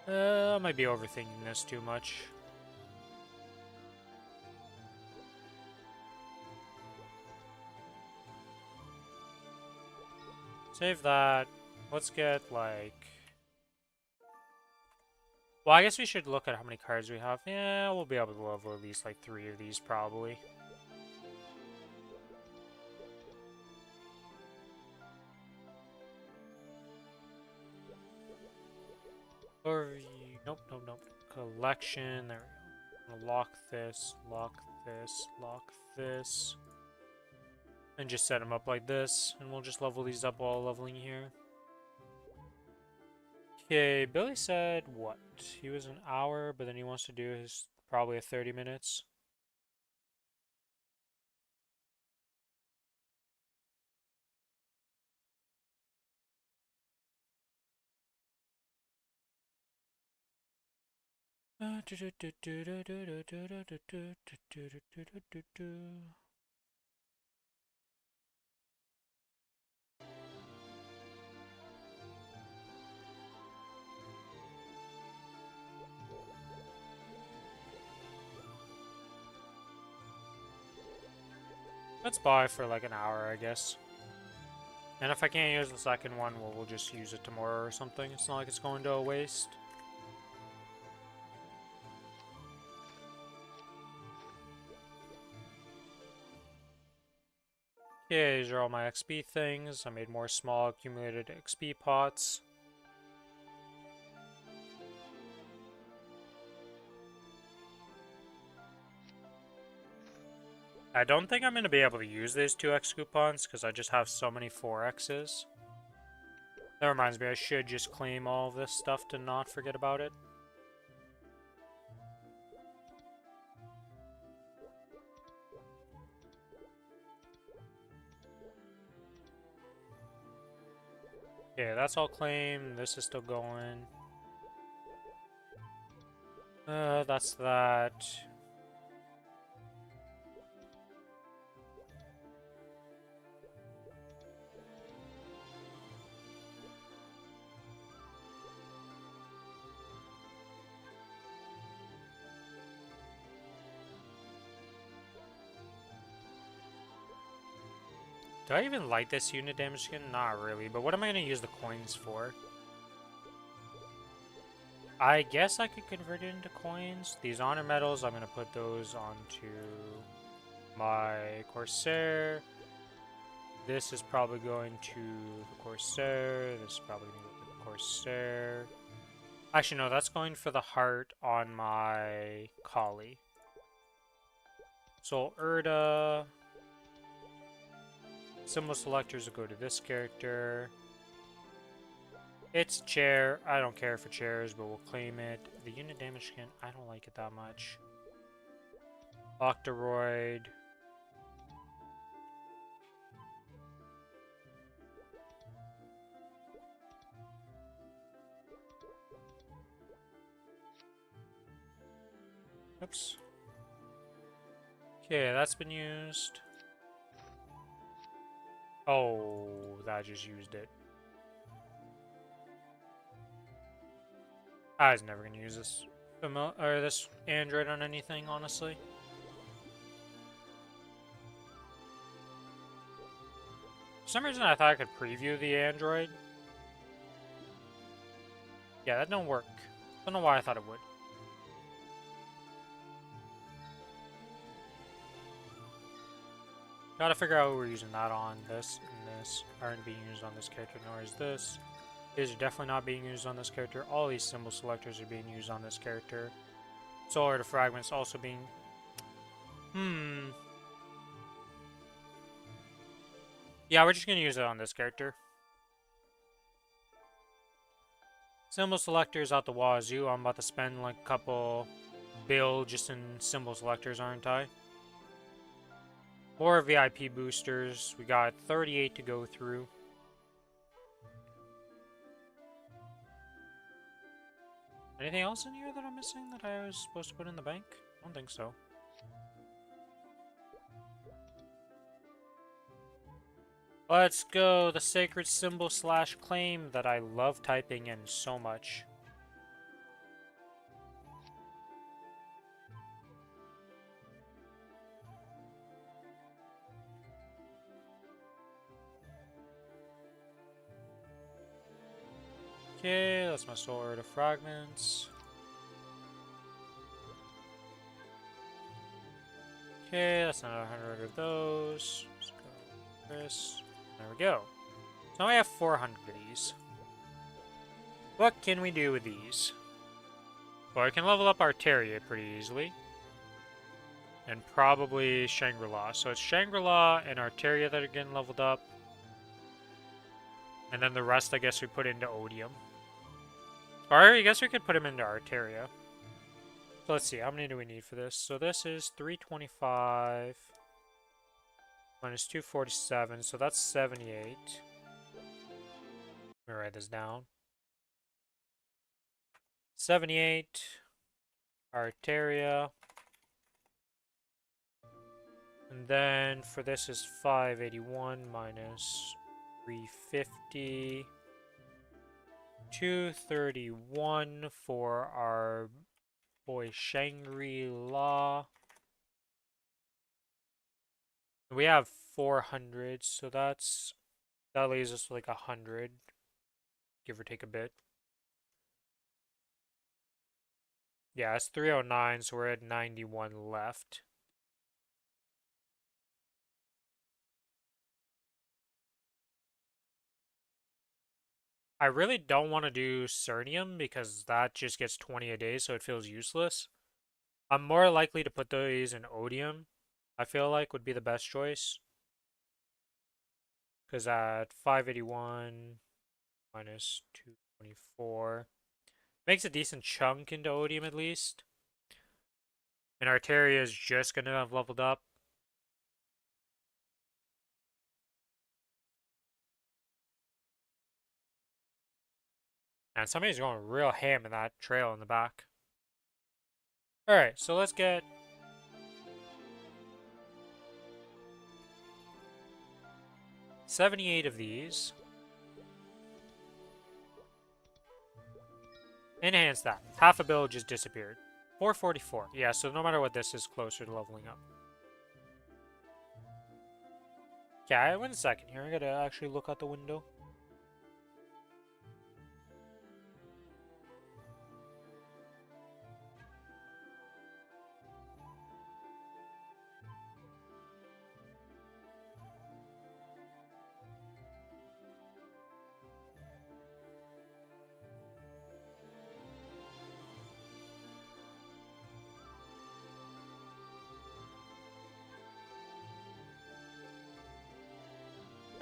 I might be overthinking this too much. Save that. Let's get, like... Well, I guess we should look at how many cards we have. Yeah, we'll be able to level at least, like, 3 of these, probably. Overview. Nope, nope, nope. Collection. There we go. I'm gonna lock this, lock this, lock this. And just set them up like this. And we'll just level these up while leveling here. Okay, Billy said what? He was an hour, but then he wants to do his probably a 30 minutes. Let's buy for like an hour, I guess. And if I can't use the second one, well, we'll just use it tomorrow or something. It's not like it's going to a waste. Okay, these are all my XP things. I made more small accumulated XP pots. I don't think I'm going to be able to use these 2x coupons because I just have so many 4x's. That reminds me, I should just claim all of this stuff to not forget about it. Okay, that's all claimed. This is still going. That's that. Do I even like this unit damage skin? Not really, but what am I going to use the coins for? I guess I could convert it into coins. These honor medals, I'm going to put those onto my Corsair. This is probably going to the Corsair. This is probably going to go to the Corsair. Actually, no, that's going for the heart on my Collie. So, Urda. Symbol selectors will go to this character. It's chair. I don't care for chairs, but we'll claim it. The unit damage skin, I don't like it that much. Octoroid. Oops. Okay, that's been used. Oh, that just used it. I was never gonna use this this android on anything, honestly. For some reason, I thought I could preview the android. Yeah, that don't work. Don't know why I thought it would. Gotta figure out what we're using that on. This and this aren't being used on this character, nor is this. These are definitely not being used on this character. All these symbol selectors are being used on this character. Solar to fragments also being... Yeah, we're just gonna use it on this character. Symbol selectors out the wazoo. I'm about to spend like a couple bill just in symbol selectors, aren't I? More VIP boosters. We got 38 to go through. Anything else in here that I'm missing that I was supposed to put in the bank? I don't think so. Let's go. The sacred symbol / claim that I love typing in so much. Okay, that's my sword of fragments. Okay, that's another 100 of those. Let's go with this. There we go. So now I have 400 of these. What can we do with these? Well, I can level up Arteria pretty easily. And probably Shangri-La. So it's Shangri-La and Arteria that are getting leveled up. And then the rest, I guess, we put into Odium. Or I guess we could put them into Arteria. So let's see, how many do we need for this? So this is 325 minus 247, so that's 78. Let me write this down. 78, Arteria. And then for this is 581 minus 350. 231 for our boy Shangri-La. We have 400, so that leaves us with like 100, give or take a bit. Yeah, it's 309, so we're at 91 left. I really don't want to do Cernium because that just gets 20 a day, so it feels useless. I'm more likely to put these in Odium, I feel like would be the best choice. Because at 581 minus 224 makes a decent chunk into Odium at least. And Arteria is just going to have leveled up. And somebody's going real ham in that trail in the back. Alright, so let's get 78 of these. Enhance that. Half a bill just disappeared. 444. Yeah, so no matter what, this is closer to leveling up. Yeah, wait a second here. I gotta actually look out the window.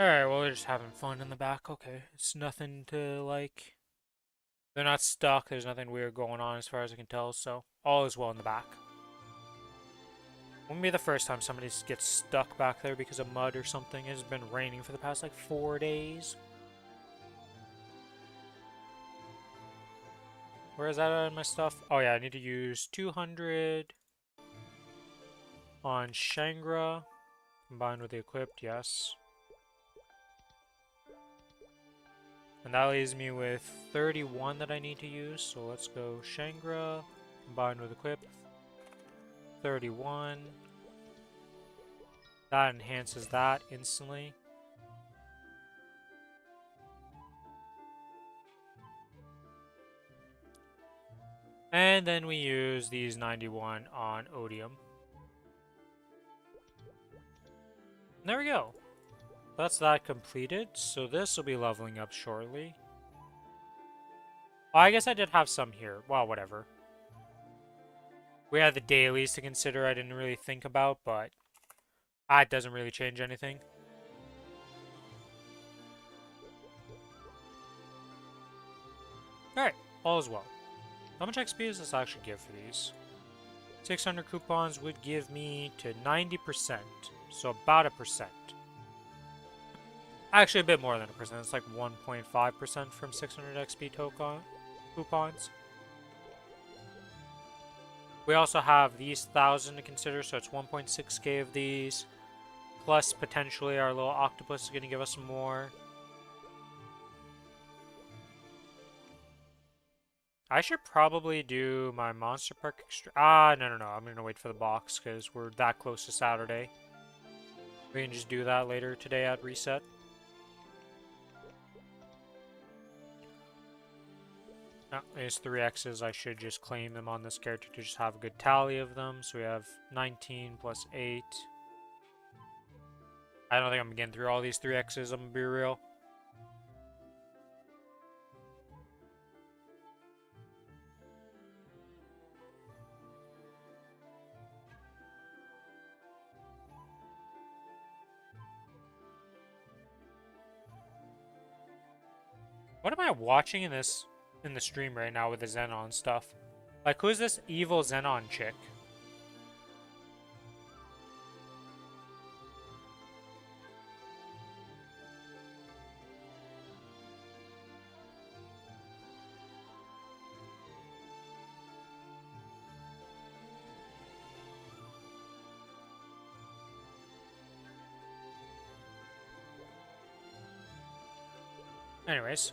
Alright, well, they're just having fun in the back. Okay, it's nothing to, like... They're not stuck. There's nothing weird going on as far as I can tell, so all is well in the back. Wouldn't be the first time somebody gets stuck back there because of mud or something. It's been raining for the past, like, 4 days. Where is that on my stuff? Oh, yeah, I need to use 200 on Shangra. Combined with the equipped, yes. And that leaves me with 31 that I need to use, so let's go Shangra, combined with equip, 31. That enhances that instantly. And then we use these 91 on Odium. And there we go. That's that completed, so this will be leveling up shortly. Oh, I guess I did have some here. Well, whatever. We had the dailies to consider I didn't really think about, but that doesn't really change anything. Alright, all is well. How much XP does this actually give for these? 600 coupons would give me to 90%, so about 1%. Actually, a bit more than 1%. It's like 1.5% from 600 XP coupons. We also have these 1,000 to consider, so it's 1.6k of these. Plus, potentially, our little octopus is going to give us some more. I should probably do my Monster Park extra. No. I'm going to wait for the box because we're that close to Saturday. We can just do that later today at reset. No, there's 3 X's. I should just claim them on this character to just have a good tally of them. So we have 19 plus 8. I don't think I'm getting through all these 3 X's, I'm gonna be real. What am I watching in the stream right now with the Xenon stuff? Like, who's this evil Xenon chick? Anyways.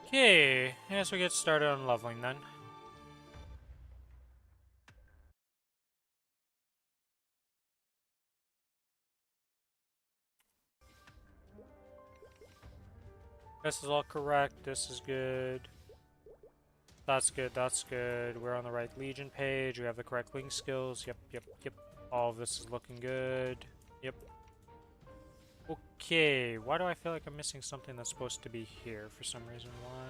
Okay, I guess we get started on leveling then. This is all correct, this is good. That's good, that's good. We're on the right Legion page, we have the correct link skills. Yep, yep, yep. All of this is looking good. Yep. Okay, why do I feel like I'm missing something that's supposed to be here for some reason? Why?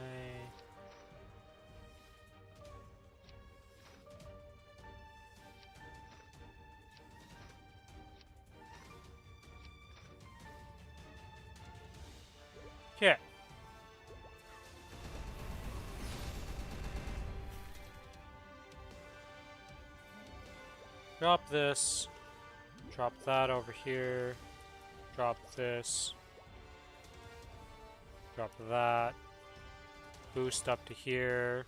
Okay. Drop this. Drop that over here. Drop this. Drop that. Boost up to here.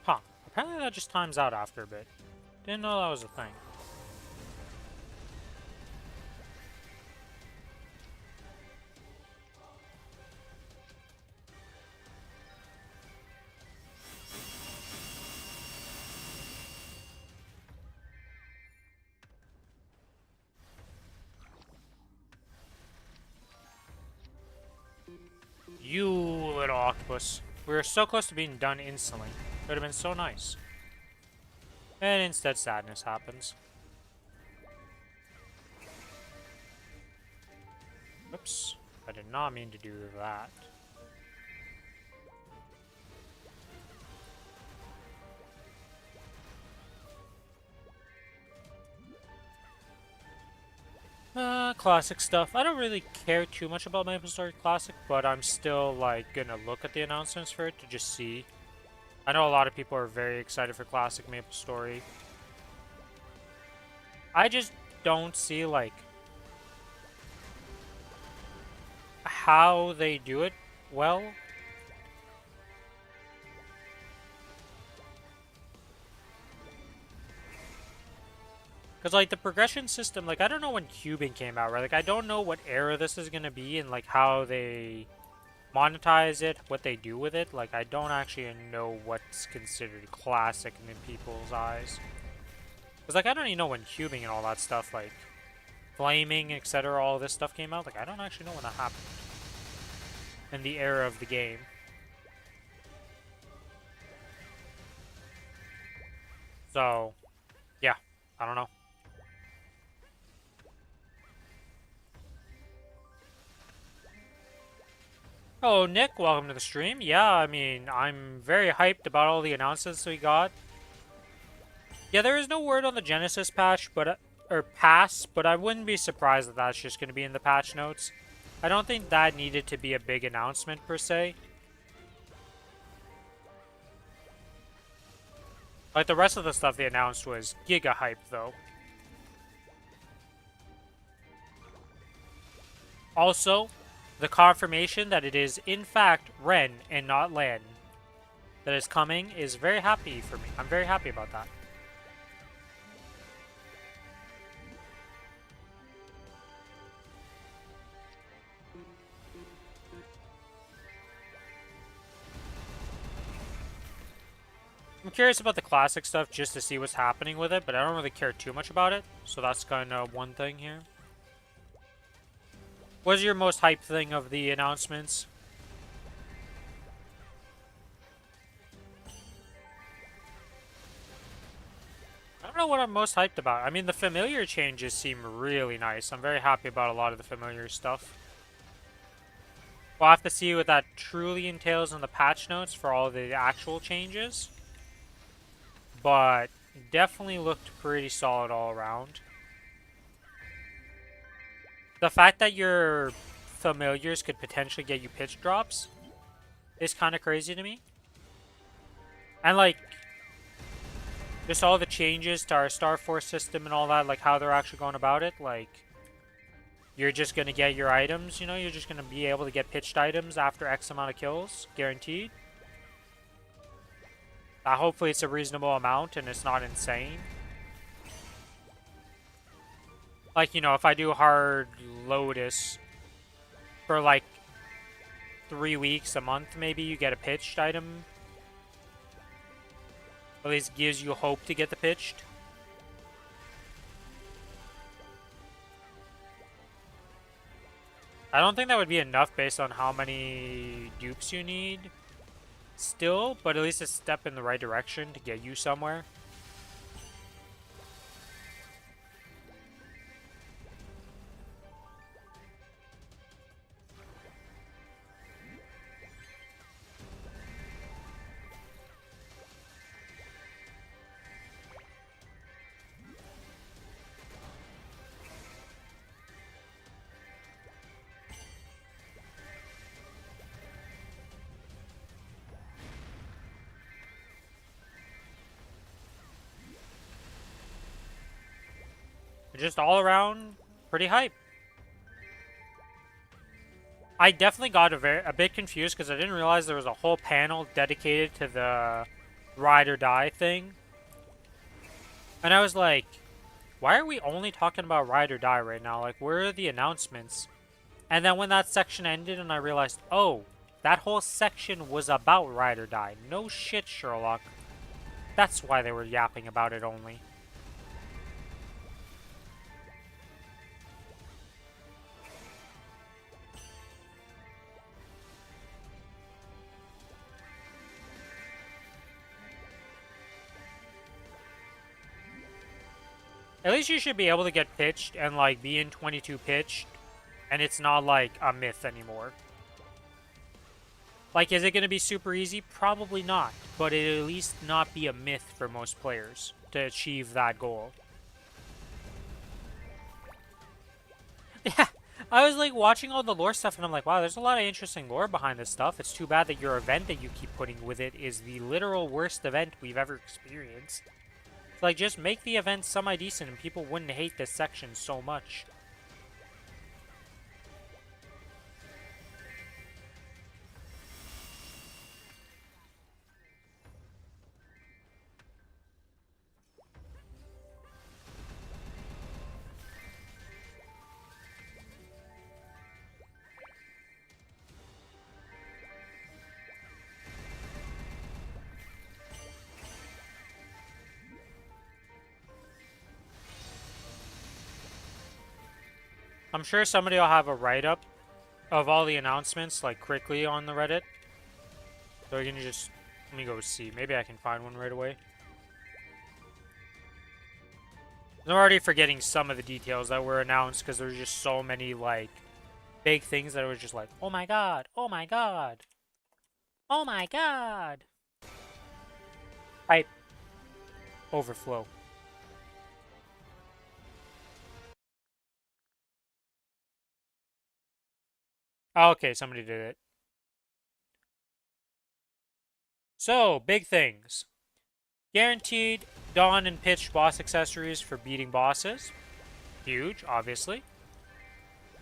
Huh. Apparently that just times out after a bit. Didn't know that was a thing. You little octopus. We were so close to being done instantly. It would have been so nice. And instead sadness happens. Oops. I did not mean to do that. Classic stuff. I don't really care too much about Maplestory Classic, but I'm still, like, gonna look at the announcements for it to just see. I know a lot of people are very excited for Classic Maplestory. I just don't see, like, how they do it well. Because, like, the progression system, like, I don't know when cubing came out, right? Like, I don't know what era this is going to be and, like, how they monetize it, what they do with it. Like, I don't actually know what's considered classic in people's eyes. Because, like, I don't even know when cubing and all that stuff, like, flaming, etc., all this stuff came out. Like, I don't actually know when that happened in the era of the game. So, yeah, I don't know. Hello, Nick. Welcome to the stream. Yeah, I mean, I'm very hyped about all the announcements we got. Yeah, there is no word on the Genesis patch, but or pass, but I wouldn't be surprised that that's just going to be in the patch notes. I don't think that needed to be a big announcement, per se. Like, the rest of the stuff they announced was giga hype, though. Also, the confirmation that it is, in fact, Ren and not Lan that is coming is very happy for me. I'm very happy about that. curious about the classic stuff just to see what's happening with it, but I don't really care too much about it. So that's kind of one thing here. What was your most hyped thing of the announcements? I don't know what I'm most hyped about. I mean, the familiar changes seem really nice. I'm very happy about a lot of the familiar stuff. We'll have to see what that truly entails in the patch notes for all the actual changes. But definitely looked pretty solid all around. The fact that your familiars could potentially get you pitch drops is kind of crazy to me. And like, just all the changes to our Star Force system and all that, like how they're actually going about it, like, you're just going to get your items, you know, you're just going to be able to get pitched items after X amount of kills, guaranteed. Hopefully it's a reasonable amount and it's not insane. Like, you know, if I do hard Lotus for like 3 weeks, a month maybe, you get a pitched item. At least gives you hope to get the pitched. I don't think that would be enough based on how many dupes you need still, but at least a step in the right direction to get you somewhere. Just all around, pretty hype. I definitely got a bit confused because I didn't realize there was a whole panel dedicated to the ride or die thing. And I was like, why are we only talking about ride or die right now? Like, where are the announcements? And then when that section ended and I realized, oh, that whole section was about ride or die. No shit, Sherlock. That's why they were yapping about it only. At least you should be able to get pitched and, like, be in 22 pitched, and it's not, like, a myth anymore. Like, is it going to be super easy? Probably not, but it'll at least not be a myth for most players to achieve that goal. Yeah, I was, like, watching all the lore stuff, and I'm like, wow, there's a lot of interesting lore behind this stuff. It's too bad that your event that you keep putting with it is the literal worst event we've ever experienced. Like, just make the event semi-decent and people wouldn't hate this section so much. I'm sure somebody will have a write-up of all the announcements, like, quickly on the Reddit. So we can just... Let me go see. Maybe I can find one right away. I'm already forgetting some of the details that were announced because there's just so many, like, big things that was just like, oh my god, oh my god, oh my god. Hype. Overflow. Oh, okay, somebody did it. So, big things. Guaranteed dawn and pitch boss accessories for beating bosses. Huge, obviously.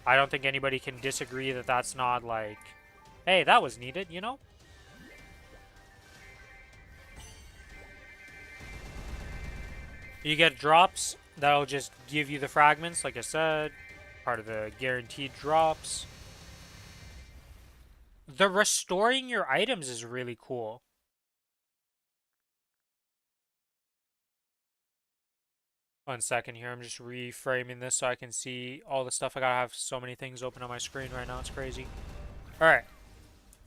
I don't think anybody can disagree that that's not like, hey, that was needed, you know? You get drops that'll just give you the fragments, like I said. Part of the guaranteed drops. The restoring your items is really cool. 1 second here. I'm just reframing this so I can see all the stuff. I gotta have so many things open on my screen right now. It's crazy. Alright.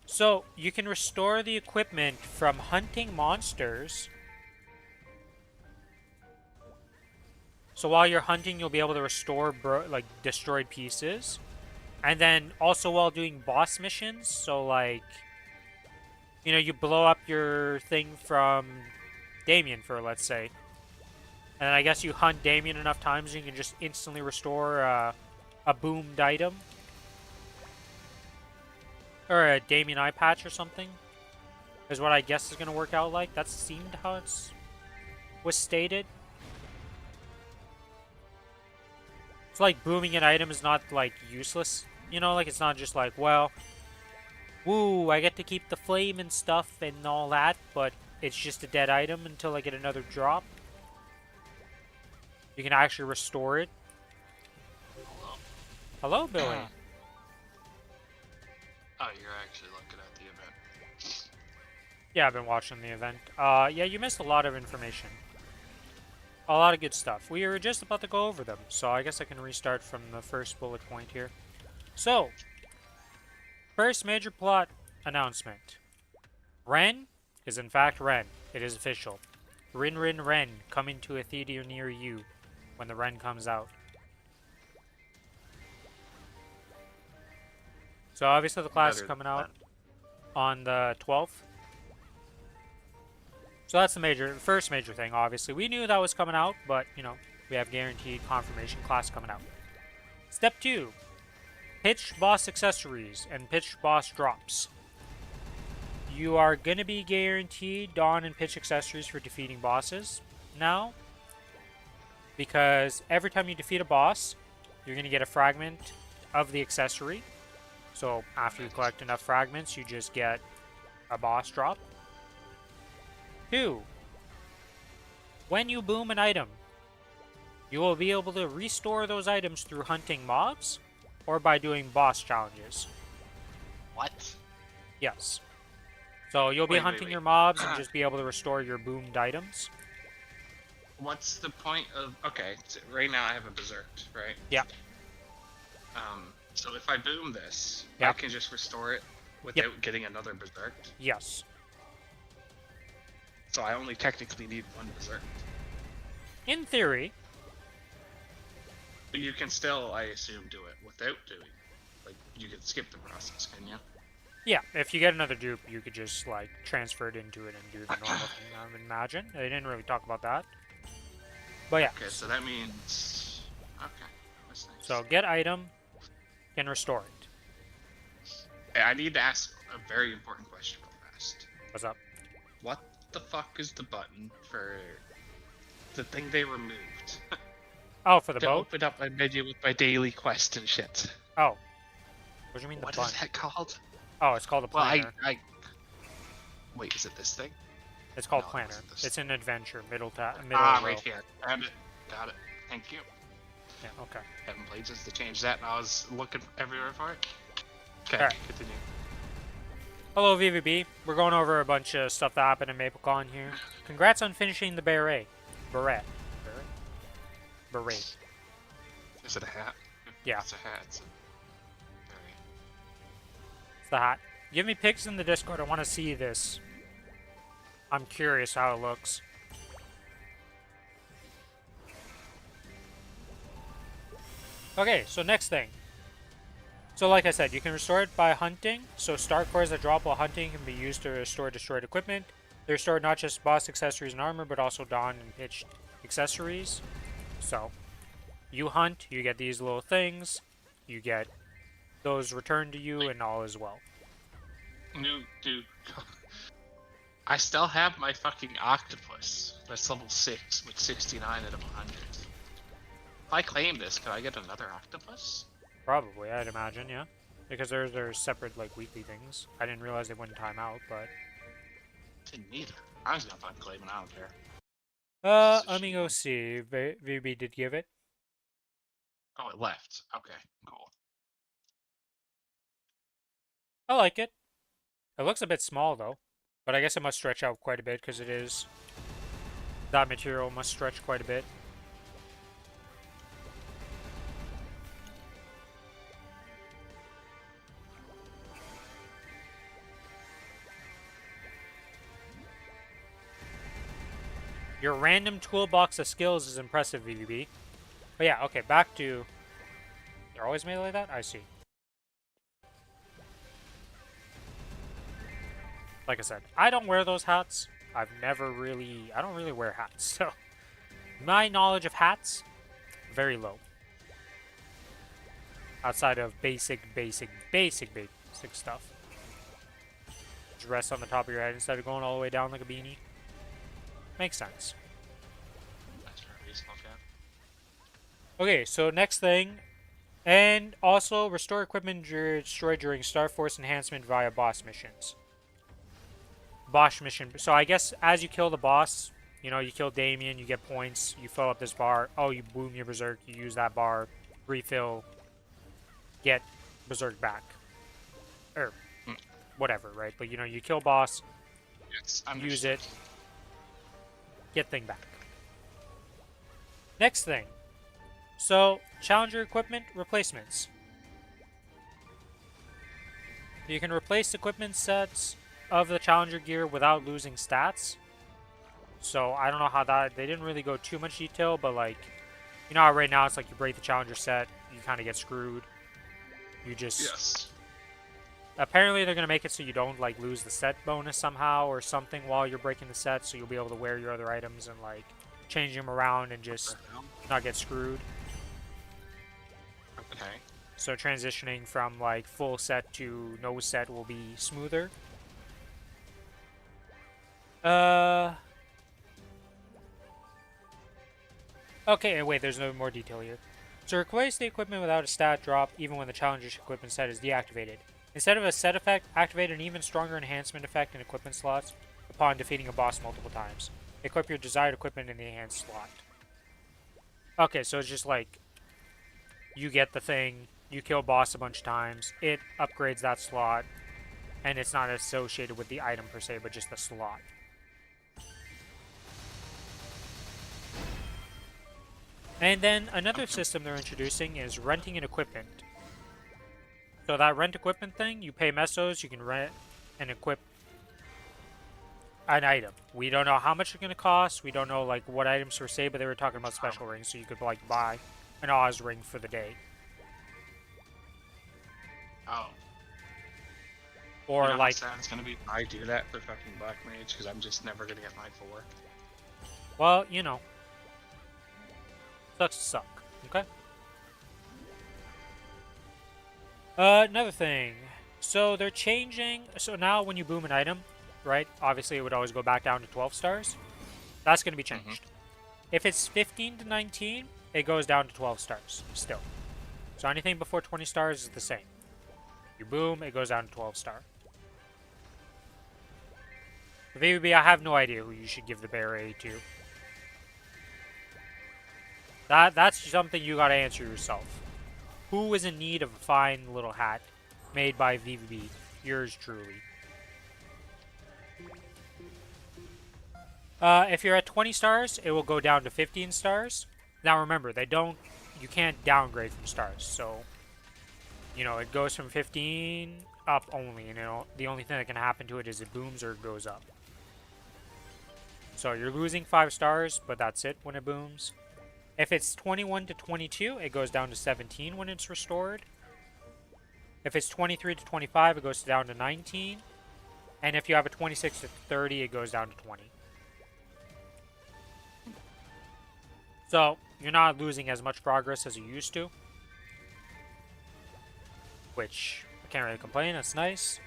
So, you can restore the equipment from hunting monsters. So while you're hunting, you'll be able to restore like destroyed pieces. And then also while doing boss missions, so like, you know, you blow up your thing from Damien, for let's say. And I guess you hunt Damien enough times and you can just instantly restore a boomed item. Or a Damien eye patch or something. Is what I guess is going to work out like. That seemed how it was stated. It's like booming an item is not like useless. You know, like it's not just like, well, woo, I get to keep the flame and stuff and all that, but it's just a dead item until I get another drop. You can actually restore it. Hello, Billy. Oh, you're actually looking at the event. Yeah, I've been watching the event. Yeah, you missed a lot of information. A lot of good stuff. We were just about to go over them, so I guess I can restart from the first bullet point here. So, first major plot announcement. Ren is in fact Ren. It is official. Rin Rin Ren coming to a theater near you when the Ren comes out. So obviously the class is coming out on the 12th. So that's the first major thing, obviously. We knew that was coming out, but, you know, we have guaranteed confirmation class coming out. Step 2. Pitch boss accessories and pitch boss drops. You are going to be guaranteed Dawn and pitch accessories for defeating bosses now. Because every time you defeat a boss, you're going to get a fragment of the accessory. So after you collect enough fragments, you just get a boss drop. 2. When you boom an item, you will be able to restore those items through hunting mobs or by doing boss challenges. What? Yes. So you'll be hunting your mobs and just be able to restore your boomed items. What's the point of... Okay, so right now I have a Berserk, right? Yeah. So if I boom this, Yep. I can just restore it without getting another Berserk? Yes. So I only technically need one Berserk. In theory. But you can still, I assume, do it without doing... Like, you can skip the process, can you? Yeah, if you get another dupe, you could just, like, transfer it into it and do the normal thing, I would imagine. They didn't really talk about that. But yeah. Okay, so that means... Okay, that's nice. So get item, can restore it. Hey, I need to ask a very important question first. What's up? What the fuck is the button for the thing they removed? Oh, for the to boat? open up my menu with my daily quest and shit. Oh. What do you mean the What button? is that called? Oh, it's called a Well, planner. Wait, is it this thing? It's called No, it planner. wasn't this. It's an adventure, middle row. Right here. Got it. Got it. Thank you. Yeah, okay. Haven't played since they changed that, and I was looking everywhere for it. Okay, Alright. continue. Hello, VVB. We're going over a bunch of stuff that happened in Maplecon here. Congrats on finishing the beret. Beret. Is it a hat? Yeah. It's a hat. It's a... Alright. It's the hat. Give me pics in the Discord. I want to see this. I'm curious how it looks. Okay, so next thing. So like I said, you can restore it by hunting. So star cores that drop while hunting can be used to restore destroyed equipment. They restore not just boss accessories and armor, but also Dawn and pitched accessories. So, you hunt, you get these little things, you get those returned to you, and all as well. Dude. I still have my fucking octopus. That's level 6 with 69 out of 100. If I claim this, can I get another octopus? Probably, I'd imagine, yeah. Because there's separate, like, weekly things. I didn't realize they wouldn't time out, but... Didn't either. I was gonna fucking claim it, I don't care. Let me go see. VB did give it. Oh, it left. Okay, cool. I like it. It looks a bit small, though. But I guess it must stretch out quite a bit, because it is... That material must stretch quite a bit. Your random toolbox of skills is impressive, VVB. But yeah, okay, back to... They're always made like that? I see. Like I said, I don't wear those hats. I don't really wear hats, so... My knowledge of hats, very low. Outside of basic stuff. Just rest on the top of your head instead of going all the way down like a beanie. Makes sense. That's very reasonable, yeah. Okay, so next thing. And also, restore equipment destroyed during Star Force enhancement via boss missions. Boss mission. So I guess as you kill the boss, you know, you kill Damien, you get points, you fill up this bar. Oh, you boom your Berserk, you use that bar, refill, get Berserk back. Or whatever, right? But you know, you kill boss, Yes, use it, get thing back. Next thing. So, Challenger equipment replacements. You can replace equipment sets of the Challenger gear without losing stats. So, I don't know how that... They didn't really go too much detail, but like... You know how right now it's like you break the Challenger set, you kind of get screwed. You just... Yes. Apparently they're going to make it so you don't like lose the set bonus somehow or something while you're breaking the set, so you'll be able to wear your other items and like change them around and just not get screwed. Okay. So transitioning from like full set to no set will be smoother. Okay, wait, there's no more detail here. So replace the equipment without a stat drop even when the Challenger's equipment set is deactivated. Instead of a set effect, activate an even stronger enhancement effect in equipment slots upon defeating a boss multiple times. Equip your desired equipment in the enhanced slot. Okay, so it's just like you get the thing, you kill boss a bunch of times, it upgrades that slot, and it's not associated with the item per se, but just the slot. And then another system they're introducing is renting an equipment. So that rent equipment thing, you pay mesos, you can rent and equip an item. We don't know how much it's going to cost, we don't know like what items per se, but they were talking about special rings, so you could like buy an Oz ring for the day. Oh. Or you know like... how sad it's gonna be. I do that for fucking Black Mage, because I'm just never gonna get mine for work. Well, you know. Sucks to suck, okay? Another thing. So they're changing... So now when you boom an item, right? Obviously it would always go back down to 12 stars. That's going to be changed. If it's 15 to 19, it goes down to 12 stars still. So anything before 20 stars is the same. You boom, it goes down to 12 star. The VVB, I have no idea who you should give the beret to. That's something you gotta answer yourself. Who is in need of a fine little hat made by VVB? Yours truly. If you're at 20 stars, it will go down to 15 stars. Now remember, you can't downgrade from stars, so, you know, it goes from 15 up only, and the only thing that can happen to it is it booms or it goes up. So you're losing 5 stars, but that's it when it booms. If it's 21 to 22, it goes down to 17 when it's restored. If it's 23 to 25, it goes down to 19. And if you have a 26 to 30, it goes down to 20. So, you're not losing as much progress as you used to. Which, I can't really complain, that's nice.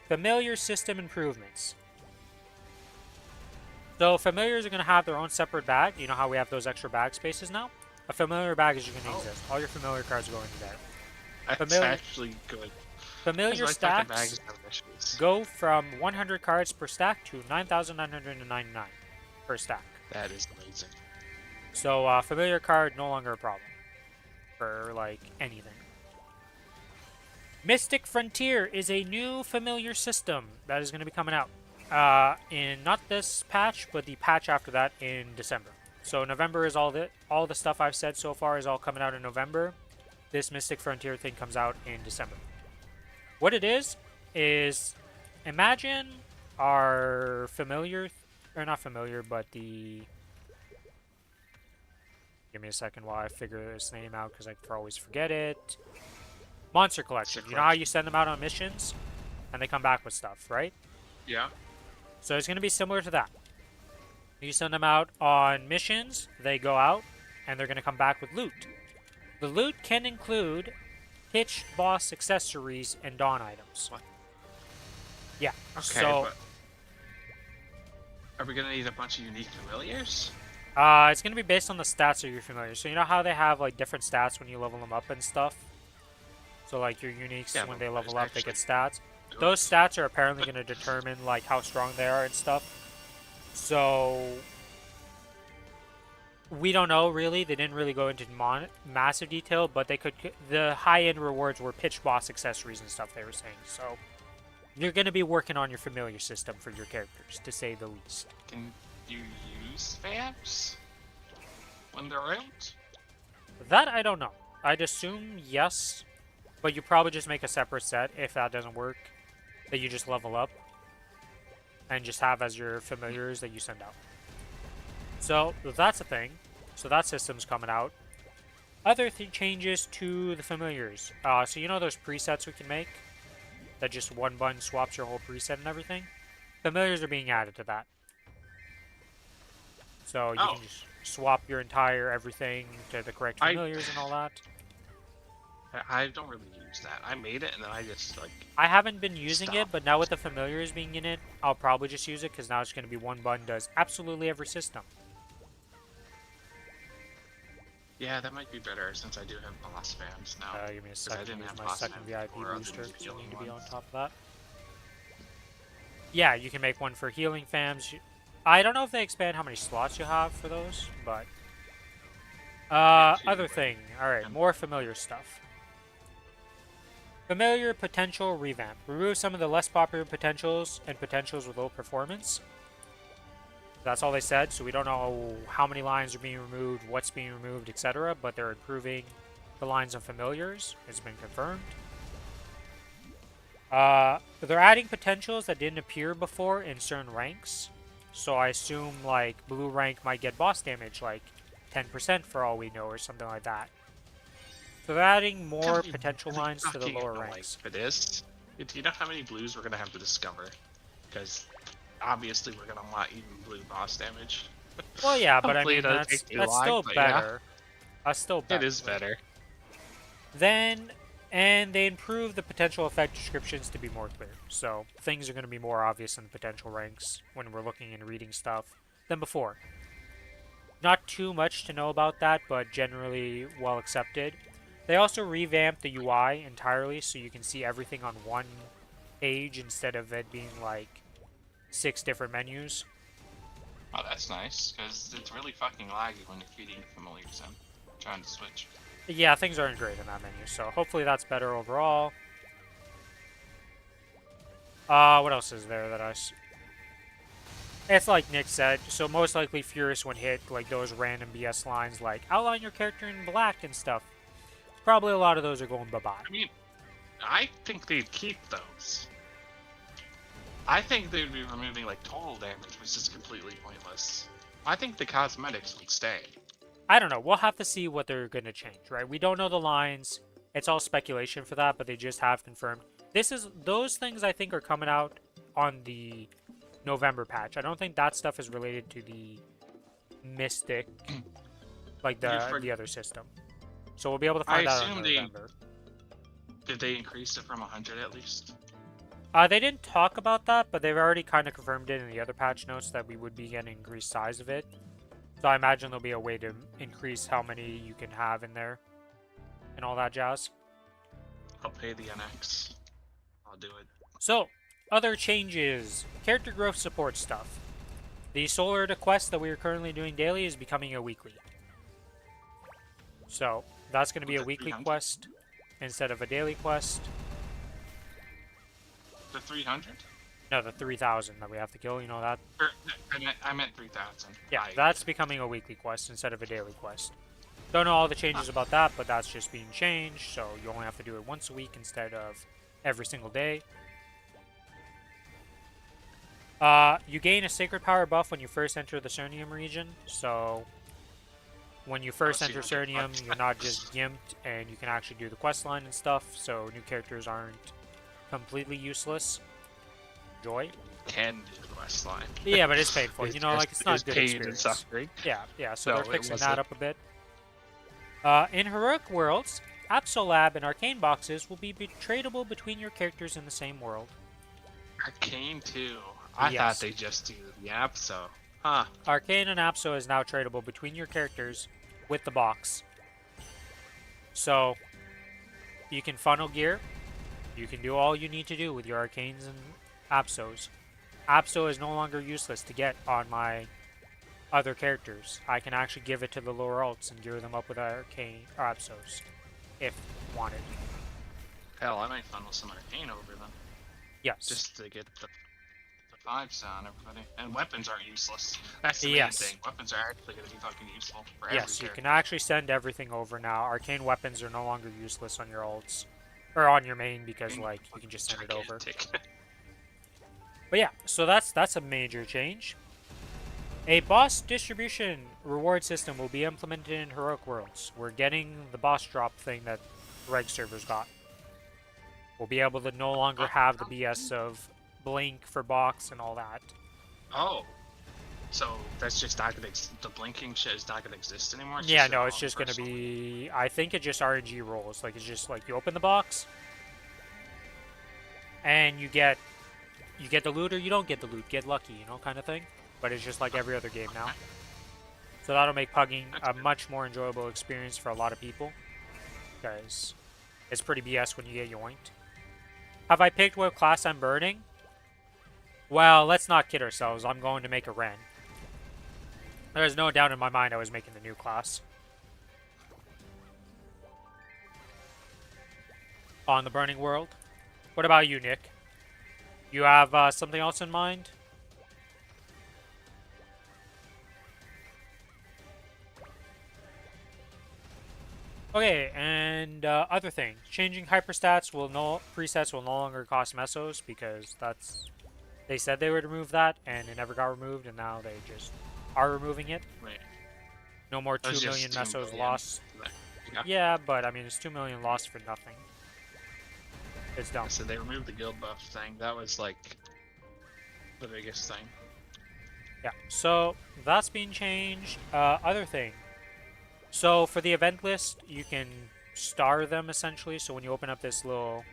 Familiar system improvements. So, familiars are going to have their own separate bag. You know how we have those extra bag spaces now? A familiar bag is going to exist. All your familiar cards are going to there. That's actually good. Familiar stacks go from 100 cards per stack to 9,999 per stack. That is amazing. So, familiar card, no longer a problem. For, like, anything. Mystic Frontier is a new familiar system that is going to be coming out. In not this patch, but the patch after that in December. So November is all the stuff I've said so far is all coming out in November. This Mystic Frontier thing comes out in December. What it is imagine our familiar, or not familiar, but the Give me a second while I figure this name out because I always forget it. Monster collection. You know how you send them out on missions and they come back with stuff, right? Yeah. So it's going to be similar to that. You send them out on missions, they go out, and they're going to come back with loot. The loot can include pitch, boss accessories, and dawn items. What? Yeah. Okay, so but are we gonna need a bunch of unique familiars? it's going to be based on the stats of your familiar. So you know how they have like different stats when you level them up and stuff? So like your uniques, Yeah, when but they what level is up, they get actually stats. doing Those it? stats are apparently going to determine like how strong they are and stuff. So we don't know really. They didn't really go into massive detail, but they could. The high-end rewards were pitch boss accessories and stuff. They were saying. So you're going to be working on your familiar system for your characters, to say the least. Can you use fams when they're out? That I don't know. I'd assume yes, but you probably just make a separate set if that doesn't work. That you just level up and just have as your familiars that you send out. So that's a thing. So that system's coming out. Other changes to the familiars. So you know those presets we can make? That just one button swaps your whole preset and everything? Familiars are being added to that. So you can just swap your entire everything to the correct familiars and all that. I don't really use that. I made it and then I just like. I haven't been using it, Stop. but now with the familiars being in it, I'll probably just use it because now it's going to be one button does absolutely every system. Yeah, that might be better since I do have boss fams now. Give me a I second. didn't Use have my boss second fam VIP before, other booster than because I healing need to be on ones. top of that. Yeah, you can make one for healing fams. I don't know if they expand how many slots you have for those, but other thing. All right, more familiar stuff. Familiar potential revamp. Remove some of the less popular potentials and potentials with low performance. That's all they said, so we don't know how many lines are being removed, what's being removed, etc. But they're improving the lines of familiars. It's been confirmed. They're adding potentials that didn't appear before in certain ranks. So I assume like blue rank might get boss damage like 10% for all we know or something like that. So they're adding more potential lines to the lower ranks. It is. Do you know how many blues we're gonna have to discover? Because obviously we're gonna want even blue boss damage. Well, yeah, but I Hopefully mean it doesn't that's take too long, still but yeah. better. That's still better. It is better. Then, and they improve the potential effect descriptions to be more clear. So things are going to be more obvious in the potential ranks when we're looking and reading stuff than before. Not too much to know about that, but generally well accepted. They also revamped the UI entirely so you can see everything on one page instead of it being like 6 different menus. Oh, that's nice, because it's really fucking laggy when you're feeding familiars and trying to switch. Yeah, things aren't great in that menu, so hopefully that's better overall. What else is there that It's like Nick said, so most likely Furious when hit, like those random BS lines like, outline your character in black and stuff. Probably a lot of those are going bye-bye. I mean, I think they'd keep those. I think they'd be removing like total damage, which is completely pointless. I think the cosmetics would stay. I don't know. We'll have to see what they're going to change, right? We don't know the lines. It's all speculation for that, but they just have confirmed. Those things I think are coming out on the November patch. I don't think that stuff is related to the Mystic, like the other system. So we'll be able to find out in November. Did they increase it from 100 at least? They didn't talk about that, but they've already kind of confirmed it in the other patch notes that we would be getting increased size of it. So I imagine there'll be a way to increase how many you can have in there and all that jazz. I'll pay the NX. I'll do it. So, other changes. Character growth support stuff. The Solar quest that we are currently doing daily is becoming a weekly. So, that's going to be a weekly quest instead of a daily quest. The 300? No, the 3,000 that we have to kill, you know that? I meant 3,000. Yeah, that's becoming a weekly quest instead of a daily quest. Don't know all the changes about that, but that's just being changed, so you only have to do it once a week instead of every single day. You gain a Sacred Power buff when you first enter the Cernium region, so when you first so you enter don't get Cernium, fucked. you're not just gimped, and you can actually do the quest line and stuff, so new characters aren't completely useless. Joy. Can do the quest line. Yeah, but it's paid for. You know, like, it's not good pain experience. and suffering. Yeah, so No, they're it fixing wasn't. that up a bit. In Heroic Worlds, Absolab and Arcane boxes will be tradable between your characters in the same world. Arcane too. I Yes. thought they just do the app, so. Huh. Arcane and Apso is now tradable between your characters with the box. So, you can funnel gear. You can do all you need to do with your Arcanes and Apsos. Apso is no longer useless to get on my other characters. I can actually give it to the lower alts and gear them up with Arcane or Apsos, if wanted. Hell, I might funnel some Arcane over them. Yes. Just to get the vibes on everybody. And weapons aren't useless. That's the main Yes. thing. Weapons are actually going to be fucking useful for Yes, every you can character. actually send everything over now. Arcane weapons are no longer useless on your alts. Or on your main, because, like, you can just send it over. Gigantic. But yeah, so that's a major change. A boss distribution reward system will be implemented in Heroic Worlds. We're getting the boss drop thing that reg servers got. We'll be able to no longer have the BS of blink for box and all that. Oh. So that's just not going to. The blinking shit is not going to exist anymore? Yeah, just no, your it's own just gonna personal- be. I think it just RNG rolls. Like it's just like you open the box, and you get the loot or you don't get the loot. Get lucky, you know, kind of thing. But it's just like every other game now. So that'll make pugging a much more enjoyable experience for a lot of people, because it's pretty BS when you get yoinked. Have I picked what class I'm burning? Well, let's not kid ourselves. I'm going to make a Ren. There's no doubt in my mind I was making the new class. On the Burning World. What about you, Nick? You have something else in mind? Okay, and other thing. Changing hyperstats presets will no longer cost mesos, because they said they would remove that and it never got removed, and now they just are removing it. Wait. No more That was 2 just million 2 mesos million. lost. Yeah. Yeah, but I mean it's 2 million lost for nothing. It's dumb. So they removed the guild buff thing. That was like the biggest thing. Yeah, so that's being changed. Other thing. So for the event list, you can star them essentially. So when you open up this little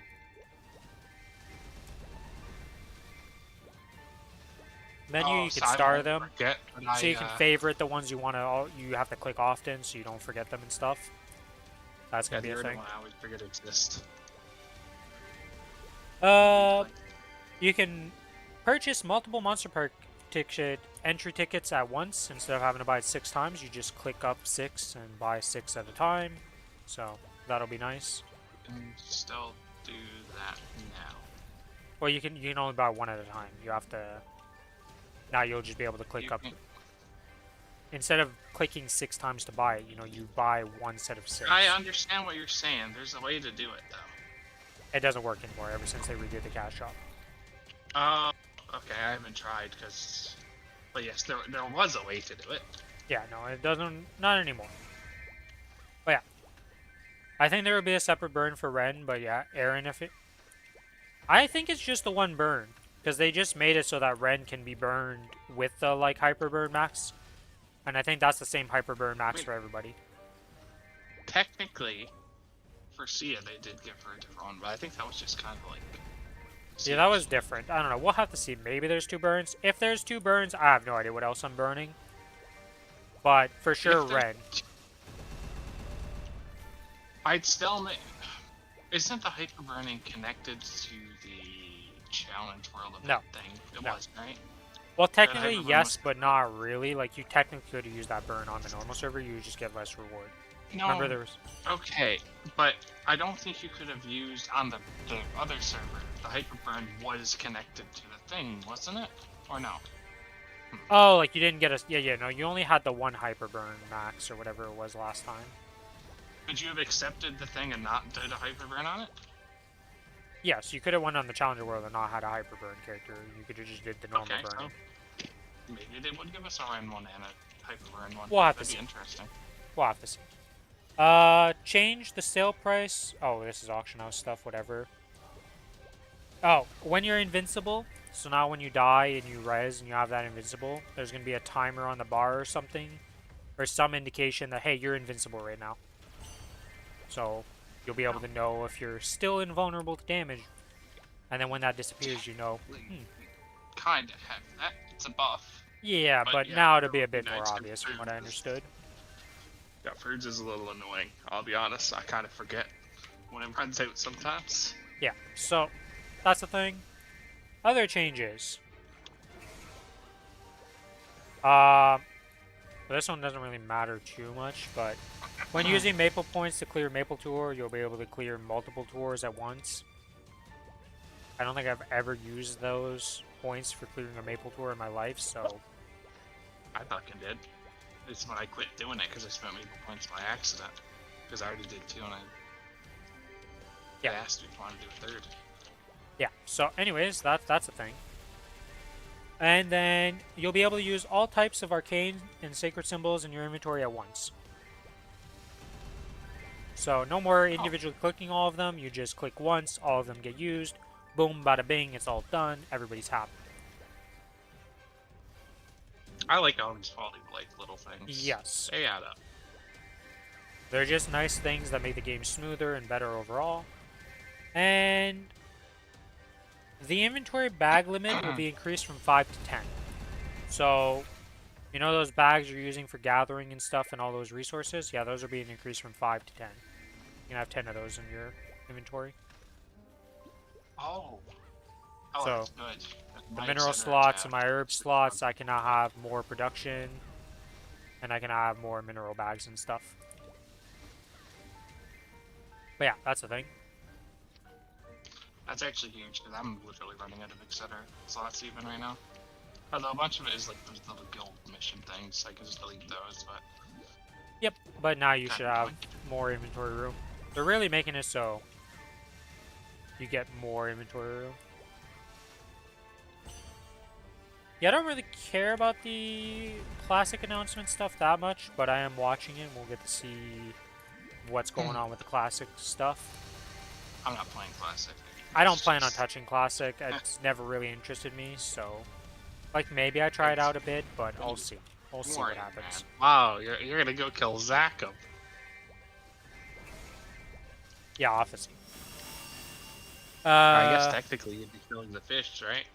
menu, you can star them. So you can favorite the ones you want to. You have to click often, so you don't forget them and stuff. That's Yeah, gonna be a the thing. one I always forget exist. You can purchase multiple Monster Park entry tickets at once instead of having to buy it 6 times. You just click up 6 and buy 6 at a time. So that'll be nice. You can still do that now. Well, you can only buy 1 at a time. You have to. Now you'll just be able to click You up. can- Instead of clicking 6 times to buy it, you buy 1 set of 6. I understand what you're saying. There's a way to do it though. It doesn't work anymore ever since they redid the cash shop. Okay, I haven't tried because. But yes, there was a way to do it. Yeah, no, it doesn't. Not anymore. But yeah. I think there would be a separate burn for Ren, but yeah, Aaron, if it. I think it's just the one burn. Because they just made it so that Ren can be burned with the, like, Hyper Burn max. And I think that's the same Hyper Burn max Wait. for everybody. Technically, for Sia they did give her a different one, but I think that was just kind of like. Yeah, that was different. I don't know. We'll have to see. Maybe there's 2 burns. If there's 2 burns, I have no idea what else I'm burning. But for sure, If there's- Ren. I'd still make. Isn't the hyper burning connected to the challenge world event No. thing? It No. was, right? Well, technically, Hyper Burn yes, was- but not really. Like, you technically could use that burn on the normal server. You just get less reward. No. Remember, there was. Okay, but I don't think you could have used on the other server. The hyper burn was connected to the thing, wasn't it? Or no? Oh, like you didn't get a. Yeah, no, you only had the 1 hyper burn max or whatever it was last time. Could you have accepted the thing and not did a hyper burn on it? Yes, you could have went on the Challenger World and not had a hyper burn character. You could have just did the normal Okay, burning. so maybe they would give us a Ren one and a hyper burn one. We'll have to That'd see. be interesting. We'll have to see. Change the sale price. Oh, this is auction house stuff, whatever. Oh, when you're invincible, so now when you die and you res and you have that invincible, there's going to be a timer on the bar or something, or some indication that, hey, you're invincible right now. So you'll be able to know if you're still invulnerable to damage. And then when that disappears, you know, Kind of have that. It's a buff. yeah, but yeah, now it'll be a bit yeah, more it's obvious from what I understood. Yeah, Fruits is a little annoying. I'll be honest. I kind of forget when it runs out sometimes. Yeah, so that's the thing. Other changes. This one doesn't really matter too much, but when using Maple points to clear Maple Tour, you'll be able to clear multiple tours at once. I don't think I've ever used those points for clearing a Maple Tour in my life, so... I fucking did. It's when I quit doing it because I spent Maple points by accident. Because I already did two and I asked if I wanted to do a third. Yeah, so anyways, that's the thing. And then you'll be able to use all types of arcane and sacred symbols in your inventory at once. So no more individually clicking all of them, you just click once, all of them get used. Boom, bada bing, it's all done, everybody's happy. I like all these quality like little things. Yes. They add up. They're just nice things that make the game smoother and better overall. And the inventory bag limit will be increased from 5 to 10. So, you know those bags you're using for gathering and stuff and all those resources? Yeah, those are being increased from 5 to 10. You can have 10 of those in your inventory. Oh, So, that's good. The mineral slots and my herb slots, I can now have more production. And I can have more mineral bags and stuff. But yeah, that's the thing. That's actually huge because I'm literally running out of etc. slots even right now. Although a bunch of it is like those little guild mission things, I can just delete those, but... Yep, but now you should have more inventory room. They're really making it so you get more inventory room. Yeah, I don't really care about the classic announcement stuff that much, but I am watching it and we'll get to see what's going on with the classic stuff. I'm not playing classic. I don't plan on touching classic. It's never really interested me, so like maybe I try it out a bit, but I'll see. We'll see what happens. Man. Wow, you're gonna go kill Zachem. Yeah, I'll have to see. I guess technically you'd be killing the fish, right?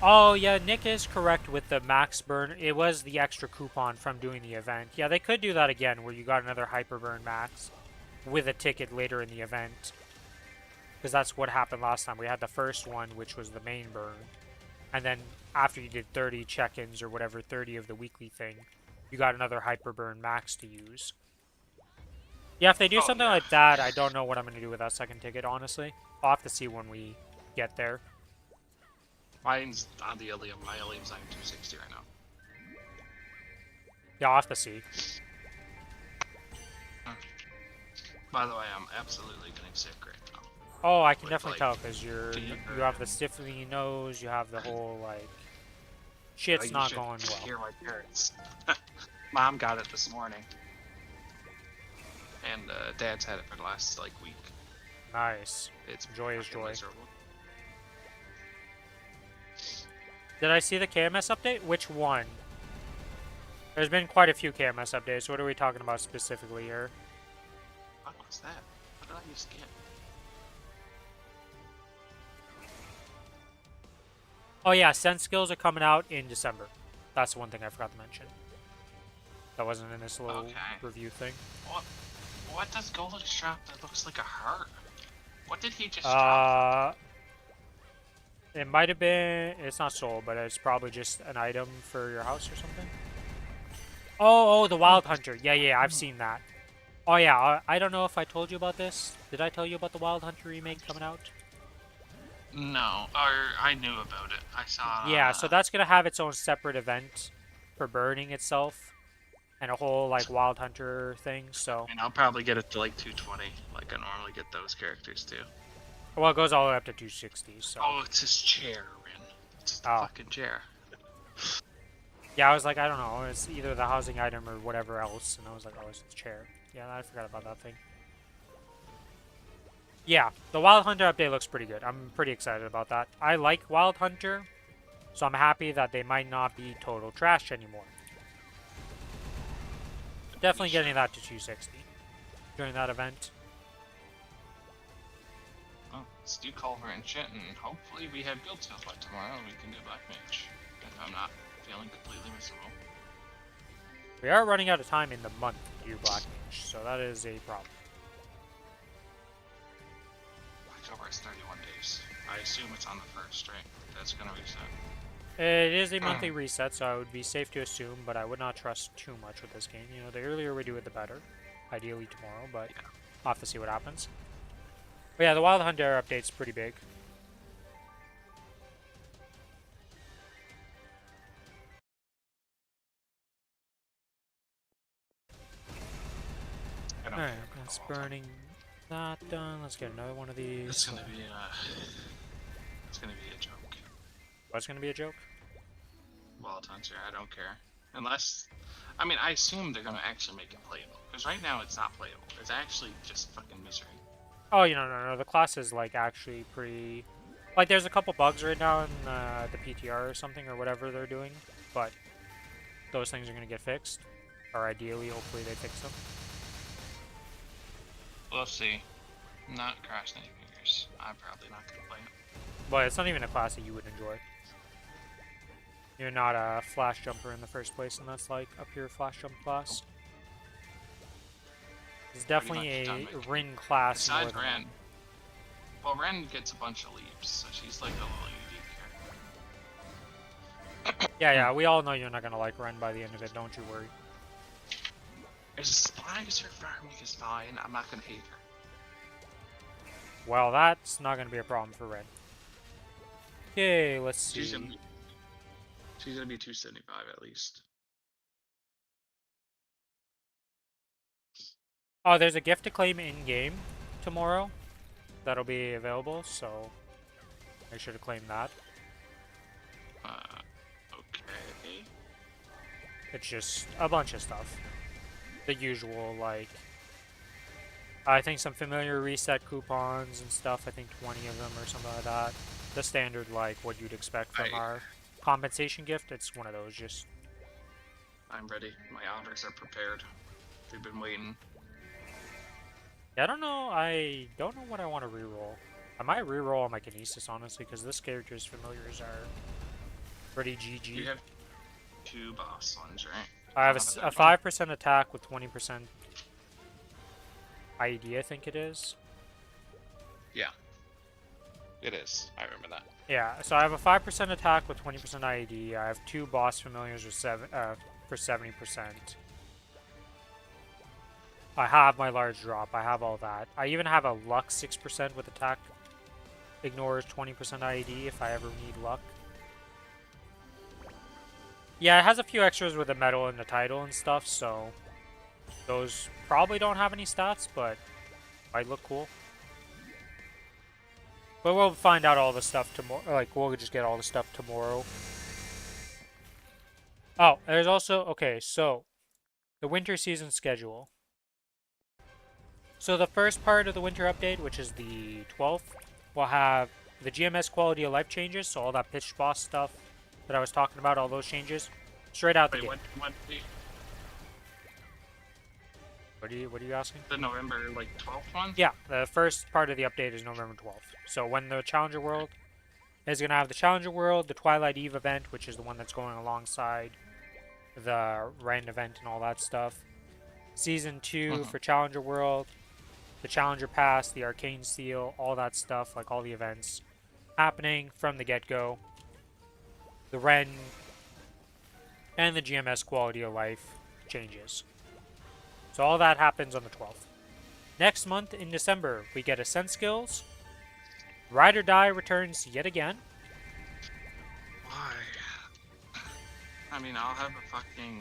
Oh, yeah, Nick is correct with the max burn. It was the extra coupon from doing the event. Yeah, they could do that again, where you got another hyper burn max with a ticket later in the event. Because that's what happened last time. We had the first one, which was the main burn. And then after you did 30 check-ins or whatever, 30 of the weekly thing, you got another hyper burn max to use. Yeah, if they do something like that, I don't know what I'm going to do with that second ticket, honestly. I'll have to see when we get there. Mine's on the Ilium. My Ilium's on 260 right now. Yeah, I'll have to see. By the way, I'm absolutely getting sick right now. Oh, I can definitely tell, because you have the stiffly nose, you have the whole, like, shit's not going well. Hear my parents. Mom got it this morning. And Dad's had it for the last, like, week. Nice. It's joy is joy. Miserable. Did I see the KMS update? Which one? There's been quite a few KMS updates. What are we talking about specifically here? What was that? What did I just get? Oh yeah, Sense skills are coming out in December. That's the one thing I forgot to mention. That wasn't in this little review thing. What does Golix drop that looks like a heart? What did he just drop? It might have been... It's not soul, but it's probably just an item for your house or something. Oh, the Wild Hunter. Yeah, I've seen that. Oh yeah, I don't know if I told you about this. Did I tell you about the Wild Hunter remake coming out? No, or I knew about it. I saw. Yeah, so that's gonna have its own separate event for burning itself, and a whole like Wild Hunter thing. So. And I'll probably get it to like 220, like I normally get those characters too. Well, it goes all the way up to 260. So. Oh, it's his chair, Rin. It's the fucking chair. Yeah, I was like, I don't know, it's either the housing item or whatever else, and I was like, oh, it's the chair. Yeah, I forgot about that thing. Yeah, the Wild Hunter update looks pretty good. I'm pretty excited about that. I like Wild Hunter, so I'm happy that they might not be total trash anymore. Definitely getting that to 260 during that event. Well, let's do Culver and shit, and hopefully we have build skills by tomorrow and we can do Black Mage. If I'm not feeling completely miserable. We are running out of time in the month to do Black Mage, so that is a problem. October is 31 days. I assume it's on the first, right? That's gonna reset. It is a monthly reset, so I would be safe to assume, but I would not trust too much with this game. You know, the earlier we do it, the better. Ideally tomorrow, but I'll have to see what happens. But yeah, the Wild Hunter update's pretty big. Alright, that's burning that done. Let's get another one of these. It's gonna be a joke. What's gonna be a joke? Wild Hunter, I don't care. Unless, I mean, I assume they're gonna actually make it playable. Because right now it's not playable. It's actually just fucking misery. Oh, you know, no. The class is, like, actually pretty... Like, there's a couple bugs right now in the PTR or something, or whatever they're doing. But those things are gonna get fixed. Or ideally, hopefully they fix them. We'll see. Not crossing any fingers. I'm probably not gonna play it. But it's not even a class that you would enjoy. You're not a flash jumper in the first place, and that's like a pure flash jump class. It's definitely a Rin class. Besides Ren. Well, Ren gets a bunch of leaps, so she's like a little unique character. Yeah, we all know you're not gonna like Ren by the end of it, don't you worry. As long as her farming is fine, I'm not gonna hate her. Well, that's not gonna be a problem for Ren. Okay, let's see. She's gonna be 275 at least. Oh, there's a gift to claim in-game tomorrow. That'll be available, so make sure to claim that. Okay. It's just a bunch of stuff. The usual, like... I think some familiar reset coupons and stuff. I think 20 of them or something like that. The standard, like, what you'd expect from our compensation gift. It's one of those, just... I'm ready. My otters are prepared. They've been waiting. Yeah, I don't know what I want to reroll. I might reroll on my Kinesis, honestly, because this character's familiars are pretty GG. You have 2 boss ones, right? I have a 5% attack with 20% IED, I think it is. Yeah. It is. I remember that. Yeah, so I have a 5% attack with 20% IED. I have 2 boss familiars with for 70%. I have my large drop. I have all that. I even have a luck 6% with attack. Ignores 20% IED if I ever need luck. Yeah, it has a few extras with the medal and the title and stuff, so those probably don't have any stats, but might look cool. But we'll find out all the stuff tomorrow. Like, we'll just get all the stuff tomorrow. Oh, there's also... Okay, so the winter season schedule. So the first part of the winter update, which is the 12th, will have the GMS quality of life changes, so all that pitched boss stuff that I was talking about, all those changes, straight out the gate. What are you asking? The November, like, 12th one? Yeah, the first part of the update is November 12th. So when the Challenger World is going to have the Challenger World, the Twilight Eve event, which is the one that's going alongside the Ren event and all that stuff. Season 2 for Challenger World, the Challenger Pass, the Arcane Seal, all that stuff, like all the events happening from the get-go. The Ren and the GMS quality of life changes. So all that happens on the 12th. Next month in December, we get Ascent Skills. Ride or Die returns yet again. Why? I mean, I'll have a fucking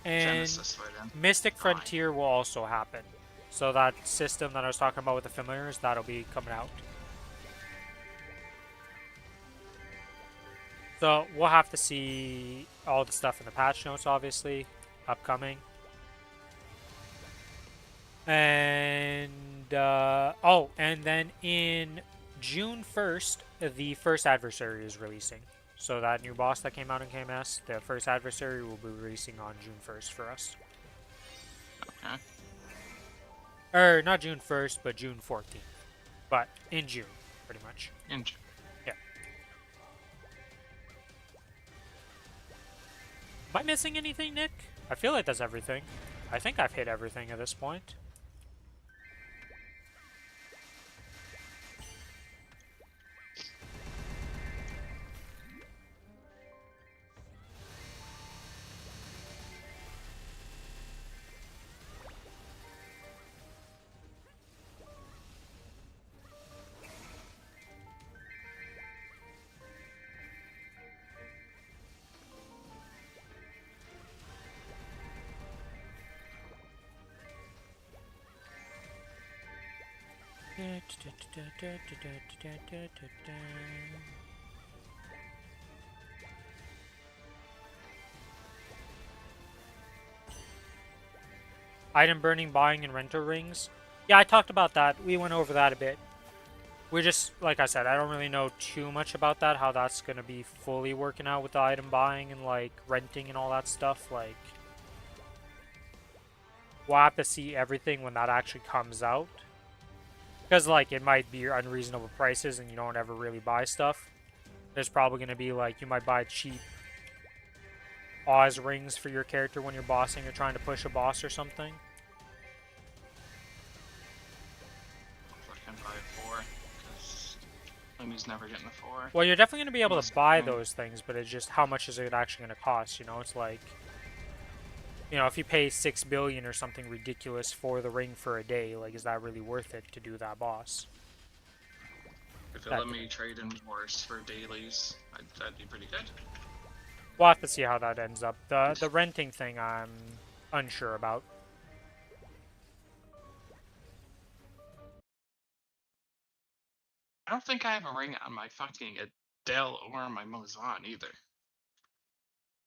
And Genesis by then. Mystic Frontier will also happen. So that system that I was talking about with the familiars, that'll be coming out. So we'll have to see all the stuff in the patch notes, obviously, upcoming. And oh, and then in June 1st, the first adversary is releasing. So that new boss that came out in KMS, the first adversary will be releasing on June 1st for us. Okay. Or not June 1st, but June 14th. But in June, pretty much. Yeah. Am I missing anything, Nick? I feel like that's everything. I think I've hit everything at this point. Item burning, buying, and renter rings. Yeah, I talked about that. We went over that a bit. We just, like I said, I don't really know too much about that, how that's going to be fully working out with the item buying and, like, renting and all that stuff. Like, we'll have to see everything when that actually comes out. Because, like, it might be unreasonable prices and you don't ever really buy stuff. There's probably going to be, like, you might buy cheap Oz rings for your character when you're bossing or trying to push a boss or something. I can buy 4, because Lumi's never getting a 4. Well, you're definitely going to be able to buy those things, but it's just how much is it actually going to cost, you know? It's like, you know, if you pay 6 billion or something ridiculous for the ring for a day, like, is that really worth it to do that boss? If it let me trade in wars for dailies, that'd be pretty good. We'll have to see how that ends up. The renting thing I'm unsure about. I don't think I have a ring on my fucking Adele or my Mozan either.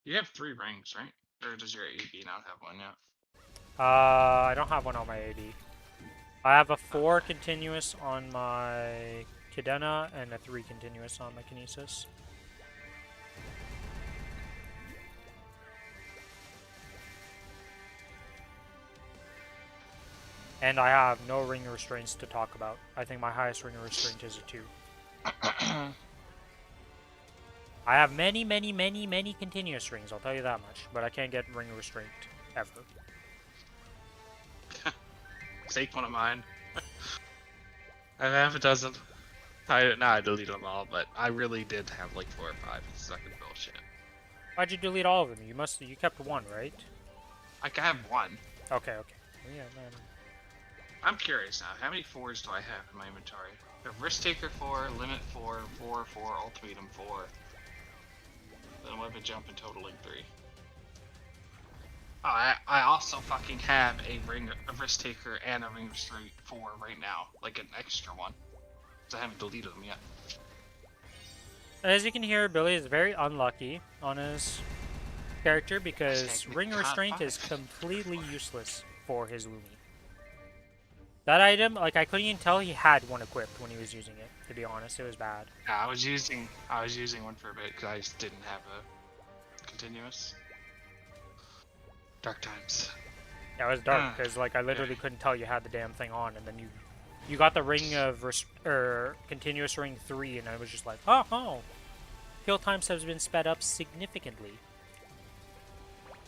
You have 3 rings, right? Or does your AB not have one yet? I don't have one on my AD. I have a 4 continuous on my Cadena and a 3 continuous on my Kinesis. And I have no ring restraints to talk about. I think my highest ring restraint is a 2. I have many continuous rings, I'll tell you that much. But I can't get ring restraint, ever. Take one of mine. I have a dozen. I deleted them all, but I really did have like 4 or 5. It's fucking bullshit. Why'd you delete all of them? You kept 1, right? I can have 1. Okay. Well, yeah, man. I'm curious now, how many 4s do I have in my inventory? I have Risk Taker 4, Limit 4, 4, Ultimatum 4. Then Weapon Jump and Totaling 3. Oh, I also fucking have a Risk Taker and a Ring Restraint 4 right now. Like an extra one. Because I haven't deleted them yet. As you can hear, Billy is very unlucky on his character because Ring Restraint is completely useless for his Lumi. That item, like, I couldn't even tell he had one equipped when he was using it, to be honest. It was bad. Yeah, I was using one for a bit because I just didn't have a continuous. Dark times. Yeah, it was dark because, like, I literally couldn't tell you had the damn thing on, and then you got the ring of continuous ring 3, and I was just like, oh, kill times have been sped up significantly.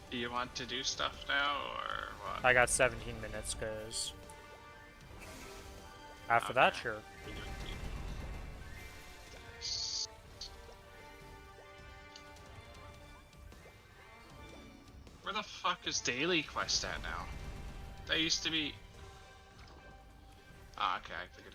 Do you want to do stuff now, or what? I got 17 minutes because after that, sure. Where the fuck is Daily Quest at now? That used to be... Ah, okay, I figured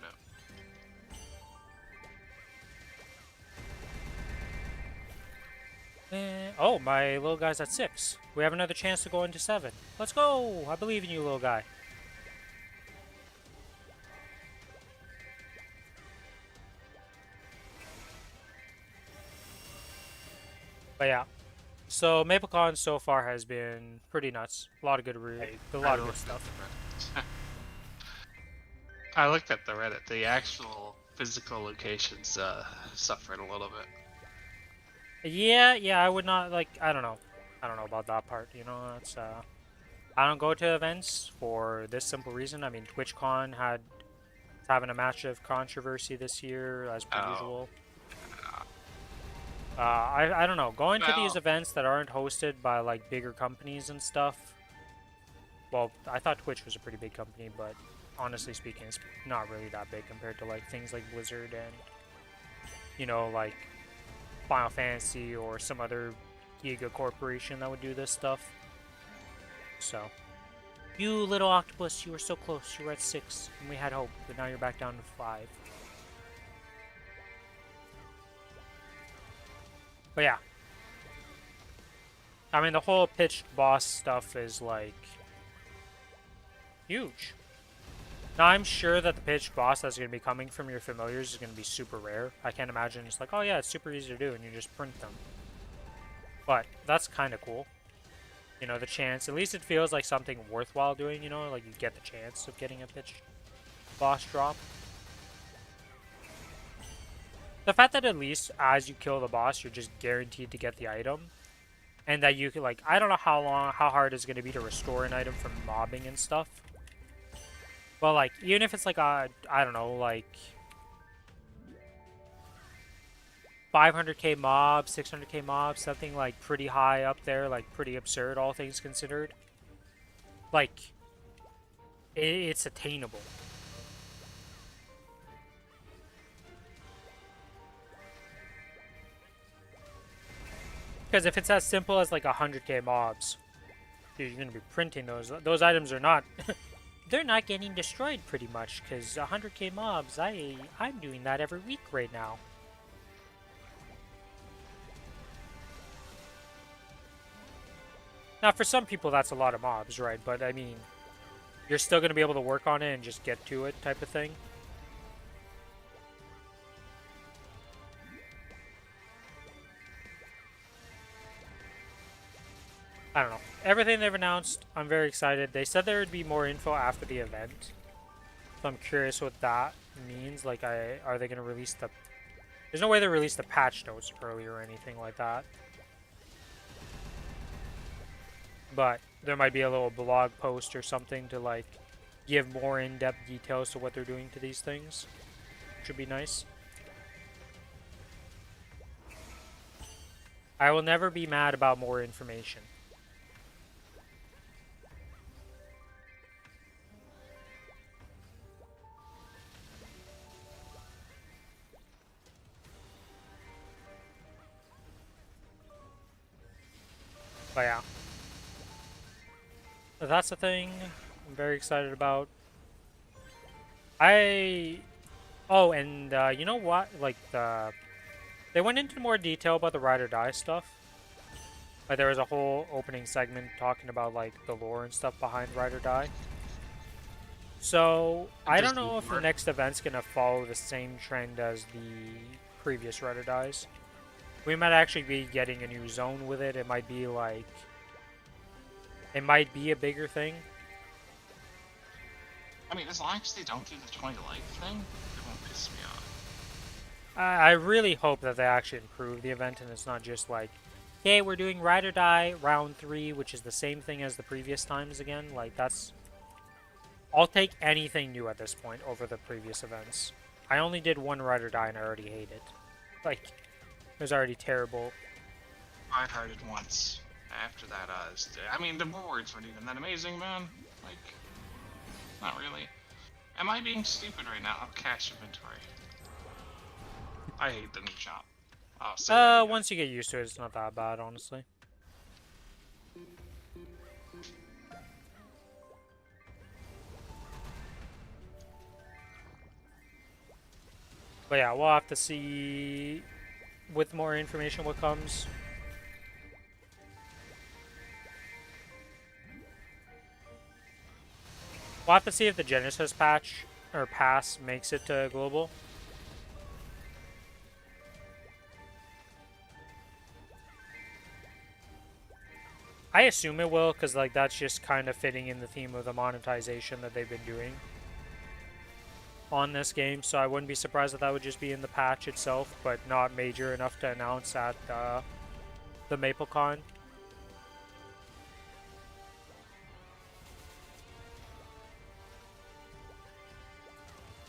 it out. Oh, my little guy's at 6. We have another chance to go into 7. Let's go! I believe in you, little guy. But yeah. So MapleCon so far has been pretty nuts. A lot of good a lot of good stuff. I looked at the Reddit. The actual physical locations suffered a little bit. Yeah, I would not like. I don't know about that part. You know, it's I don't go to events for this simple reason. I mean, TwitchCon had having a massive controversy this year, as per usual. I don't know. Going to these events that aren't hosted by like bigger companies and stuff. Well, I thought Twitch was a pretty big company, but honestly speaking, it's not really that big compared to like things like Blizzard and, you know, like Final Fantasy or some other giga corporation that would do this stuff. So, you little octopus, you were so close. You were at 6, and we had hope, but now you're back down to 5. But yeah. I mean, the whole pitched boss stuff is like huge. Now, I'm sure that the pitched boss that's going to be coming from your familiars is going to be super rare. I can't imagine it's like, oh yeah, it's super easy to do, and you just print them. But that's kind of cool. You know, the chance, at least it feels like something worthwhile doing, you know, like you get the chance of getting a pitched boss drop. The fact that at least as you kill the boss, you're just guaranteed to get the item. And that you can, like, I don't know how hard it's going to be to restore an item from mobbing and stuff. But, like, even if it's like a, I don't know, like 500k mob, 600k mob, something like pretty high up there, like pretty absurd, all things considered. Like, it's attainable. Because if it's as simple as like 100k mobs, dude, you're going to be printing those. Those items are not... they're not getting destroyed pretty much, because 100k mobs, I'm doing that every week right now. Now, for some people, that's a lot of mobs, right? But, I mean, you're still going to be able to work on it and just get to it type of thing. I don't know. Everything they've announced, I'm very excited. They said there would be more info after the event. So I'm curious what that means. Like, are they going to release the... There's no way they released the patch notes early or anything like that. But there might be a little blog post or something to, like, give more in-depth details to what they're doing to these things. Which would be nice. I will never be mad about more information. But yeah. That's the thing I'm very excited about. Oh, and you know what? Like, they went into more detail about the Ride or Die stuff. Like, there was a whole opening segment talking about, like, the lore and stuff behind Ride or Die. So, I don't know if the next event's gonna follow the same trend as the previous Ride or Dies. We might actually be getting a new zone with it. It might be, like... It might be a bigger thing. I mean, as long as they don't do the 20 life thing, it won't piss me off. I really hope that they actually improve the event and it's not just like, hey, we're doing Ride or Die round 3, which is the same thing as the previous times again. Like, that's... I'll take anything new at this point over the previous events. I only did one Ride or Die and I already hate it. Like, it was already terrible. I heard it once. After that, I mean, the rewards weren't even that amazing, man. Like, not really. Am I being stupid right now? Cash inventory. I hate the new shop. Oh, once you get used to it, it's not that bad, honestly. But yeah, we'll have to see with more information what comes. We'll have to see if the Genesis patch or pass makes it to global. I assume it will, because like that's just kind of fitting in the theme of the monetization that they've been doing on this game. So I wouldn't be surprised if that would just be in the patch itself, but not major enough to announce at the MapleCon.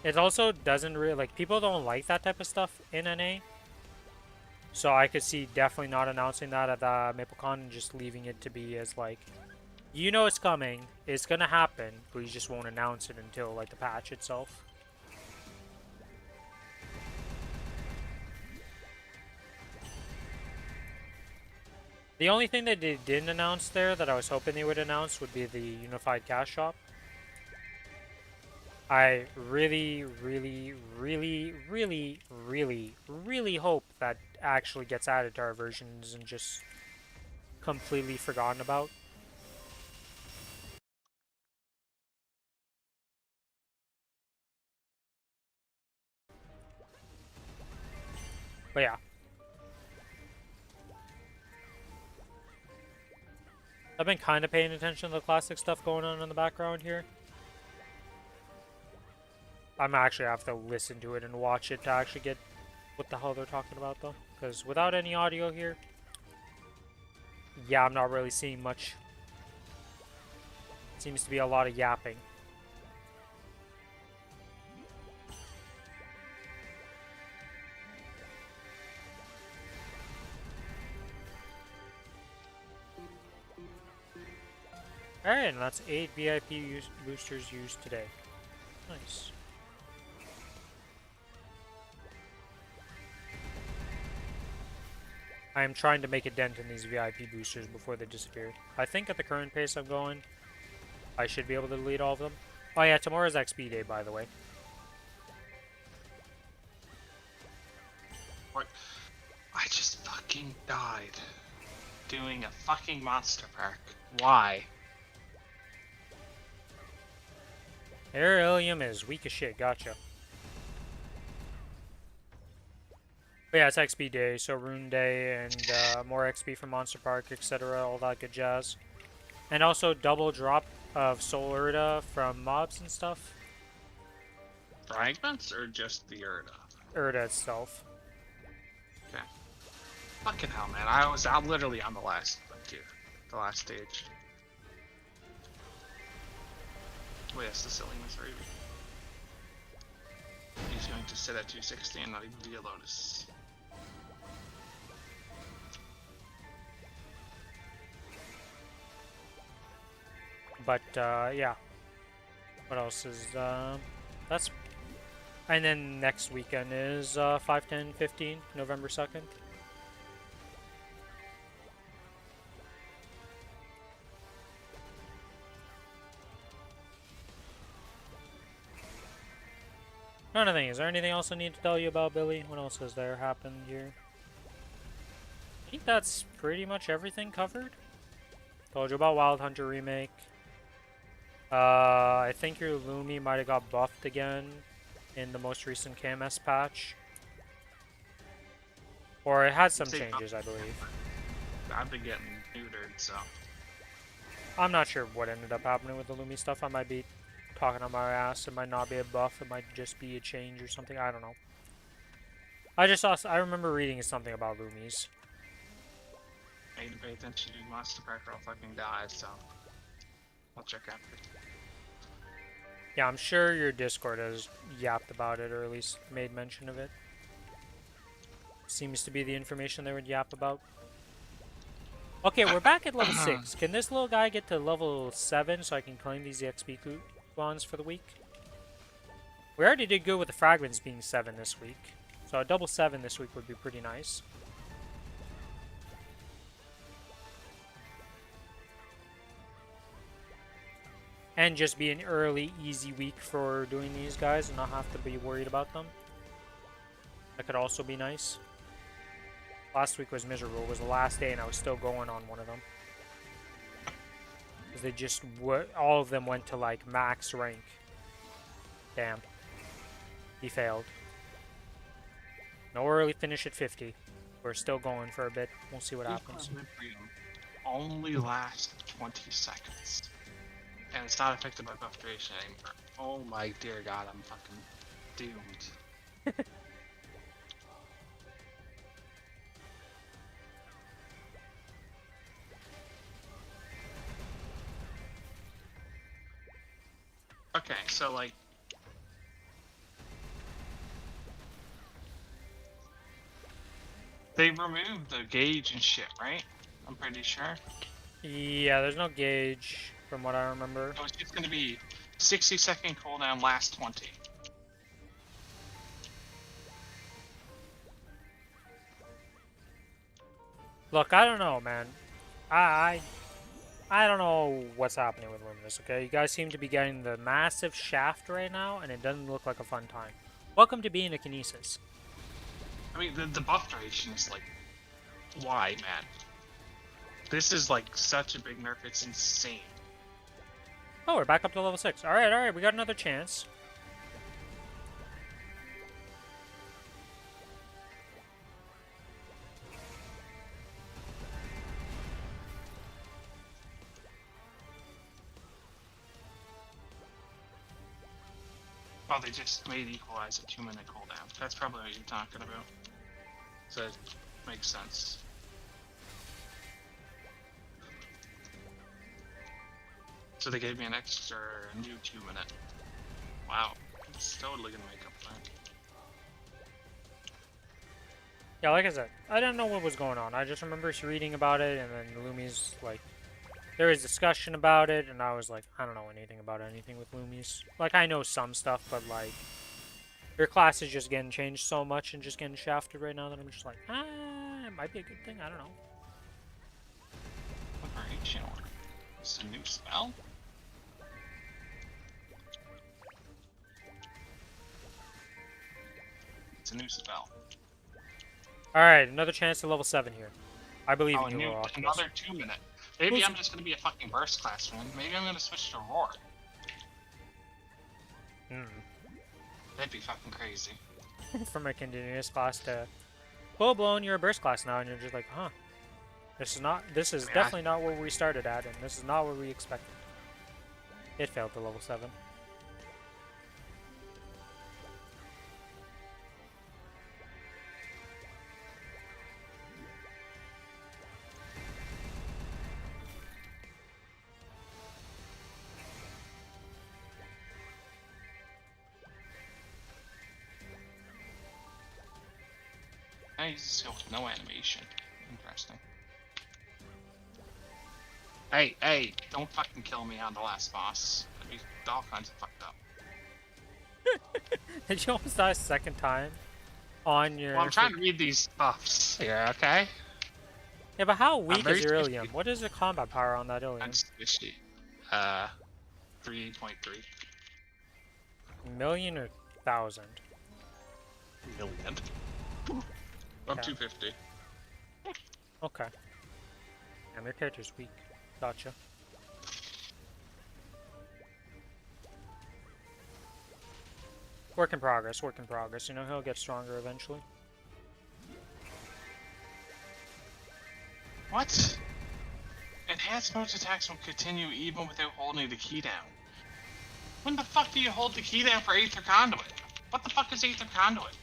It also doesn't really, like, people don't like that type of stuff in NA. So I could see definitely not announcing that at the MapleCon and just leaving it to be as, like, you know it's coming, it's gonna happen, but you just won't announce it until, like, the patch itself. The only thing that they didn't announce there that I was hoping they would announce would be the Unified Cash Shop. I really, really, really, really, really, really hope that actually gets added to our versions and just completely forgotten about. But yeah. I've been kind of paying attention to the classic stuff going on in the background here. I'm actually have to listen to it and watch it to actually get what the hell they're talking about though. Because without any audio here, yeah, I'm not really seeing much. Seems to be a lot of yapping. Alright, and that's 8 VIP boosters used today. Nice. I am trying to make a dent in these VIP boosters before they disappear. I think at the current pace I'm going, I should be able to delete all of them. Oh yeah, tomorrow's XP day, by the way. What? I just fucking died doing a fucking monster park. Why? Aerialium is weak as shit, gotcha. But yeah, it's XP day, so Rune Day and more XP from Monster Park, etc., all that good jazz. And also double drop of Soul Urda from mobs and stuff. Fragments or just the Urda? Urda itself. Okay. Fucking hell, man. I'm literally on the last one, too. The last stage. Oh yes, the silliness Ruby. He's going to sit at 260 and not even be a Lotus. But yeah. What else is that's, and then next weekend is 5, 10, 15, November 2nd. Another thing, is there anything else I need to tell you about Billy? What else has there happened here? I think that's pretty much everything covered. Told you about Wild Hunter Remake. I think your Lumi might have got buffed again in the most recent KMS patch. Or it had some changes, I believe. I've been getting neutered, so... I'm not sure what ended up happening with the Lumi stuff. I might be talking on my ass. It might not be a buff. It might just be a change or something. I don't know. I remember reading something about Lumis. I need to pay attention to Monster Park or I'll fucking die, so... I'll check after. Yeah, I'm sure your Discord has yapped about it, or at least made mention of it. Seems to be the information they would yap about. Okay, we're back at level 6. Can this little guy get to level 7 so I can claim these XP coupons for the week? We already did good with the fragments being 7 this week. So a double 7 this week would be pretty nice. And just be an early, easy week for doing these guys and not have to be worried about them. That could also be nice. Last week was miserable. It was the last day and I was still going on one of them. Because they just, all of them went to like max rank. Damn. He failed. No early finish at 50. We're still going for a bit. We'll see what happens. only last 20 seconds. And it's not affected by buff duration anymore. Oh my dear god, I'm fucking doomed. Okay, so like... They removed the gauge and shit, right? I'm pretty sure. Yeah, there's no gauge from what I remember. So it's just gonna be 60-second cooldown, last 20. Look, I don't know, man. I don't know what's happening with Luminous, okay? You guys seem to be getting the massive shaft right now, and it doesn't look like a fun time. Welcome to being a Kinesis. I mean, the buff duration is like... Why, man? This is like such a big nerf, it's insane. Oh, we're back up to level 6. Alright, we got another chance. Oh, they just made Equalize a 2-minute cooldown. That's probably what you're talking about. So it makes sense. So they gave me an extra new 2-minute. Wow. It's totally gonna make up for it. Yeah, like I said, I didn't know what was going on. I just remember reading about it, and then Lumi's, like, there was discussion about it, and I was like, I don't know anything about anything with Lumi's. Like, I know some stuff, but, like, your class is just getting changed so much and just getting shafted right now that I'm just like, it might be a good thing, I don't know. Operation order. It's a new spell? It's a new spell. Alright, another chance to level 7 here. I believe in you, Optimus. Another 2-minute. Maybe I'm just gonna be a fucking burst class man. Maybe I'm gonna switch to Roar. That'd be fucking crazy. From a continuous class to full blown, you're a burst class now, and you're just like, huh. This is definitely not where we started at, and this is not what we expected. It failed to level 7. I use this skill with no animation. Interesting. Hey, don't fucking kill me on the last boss. That'd be all kinds of fucked up. Did you almost die a second time? On your... Well, I'm trying to read these buffs here, okay? Yeah, but how weak very is your squishy. Ilium? What is the combat power on that Ilium? That's squishy. 3.3. Million or 1,000? Million. I'm Yeah. 250. Okay. Damn, your character's weak. Gotcha. Work in progress, you know, he'll get stronger eventually. What? Enhanced modes attacks will continue even without holding the key down. When the fuck do you hold the key down for Aether Conduit? What the fuck is Aether Conduit?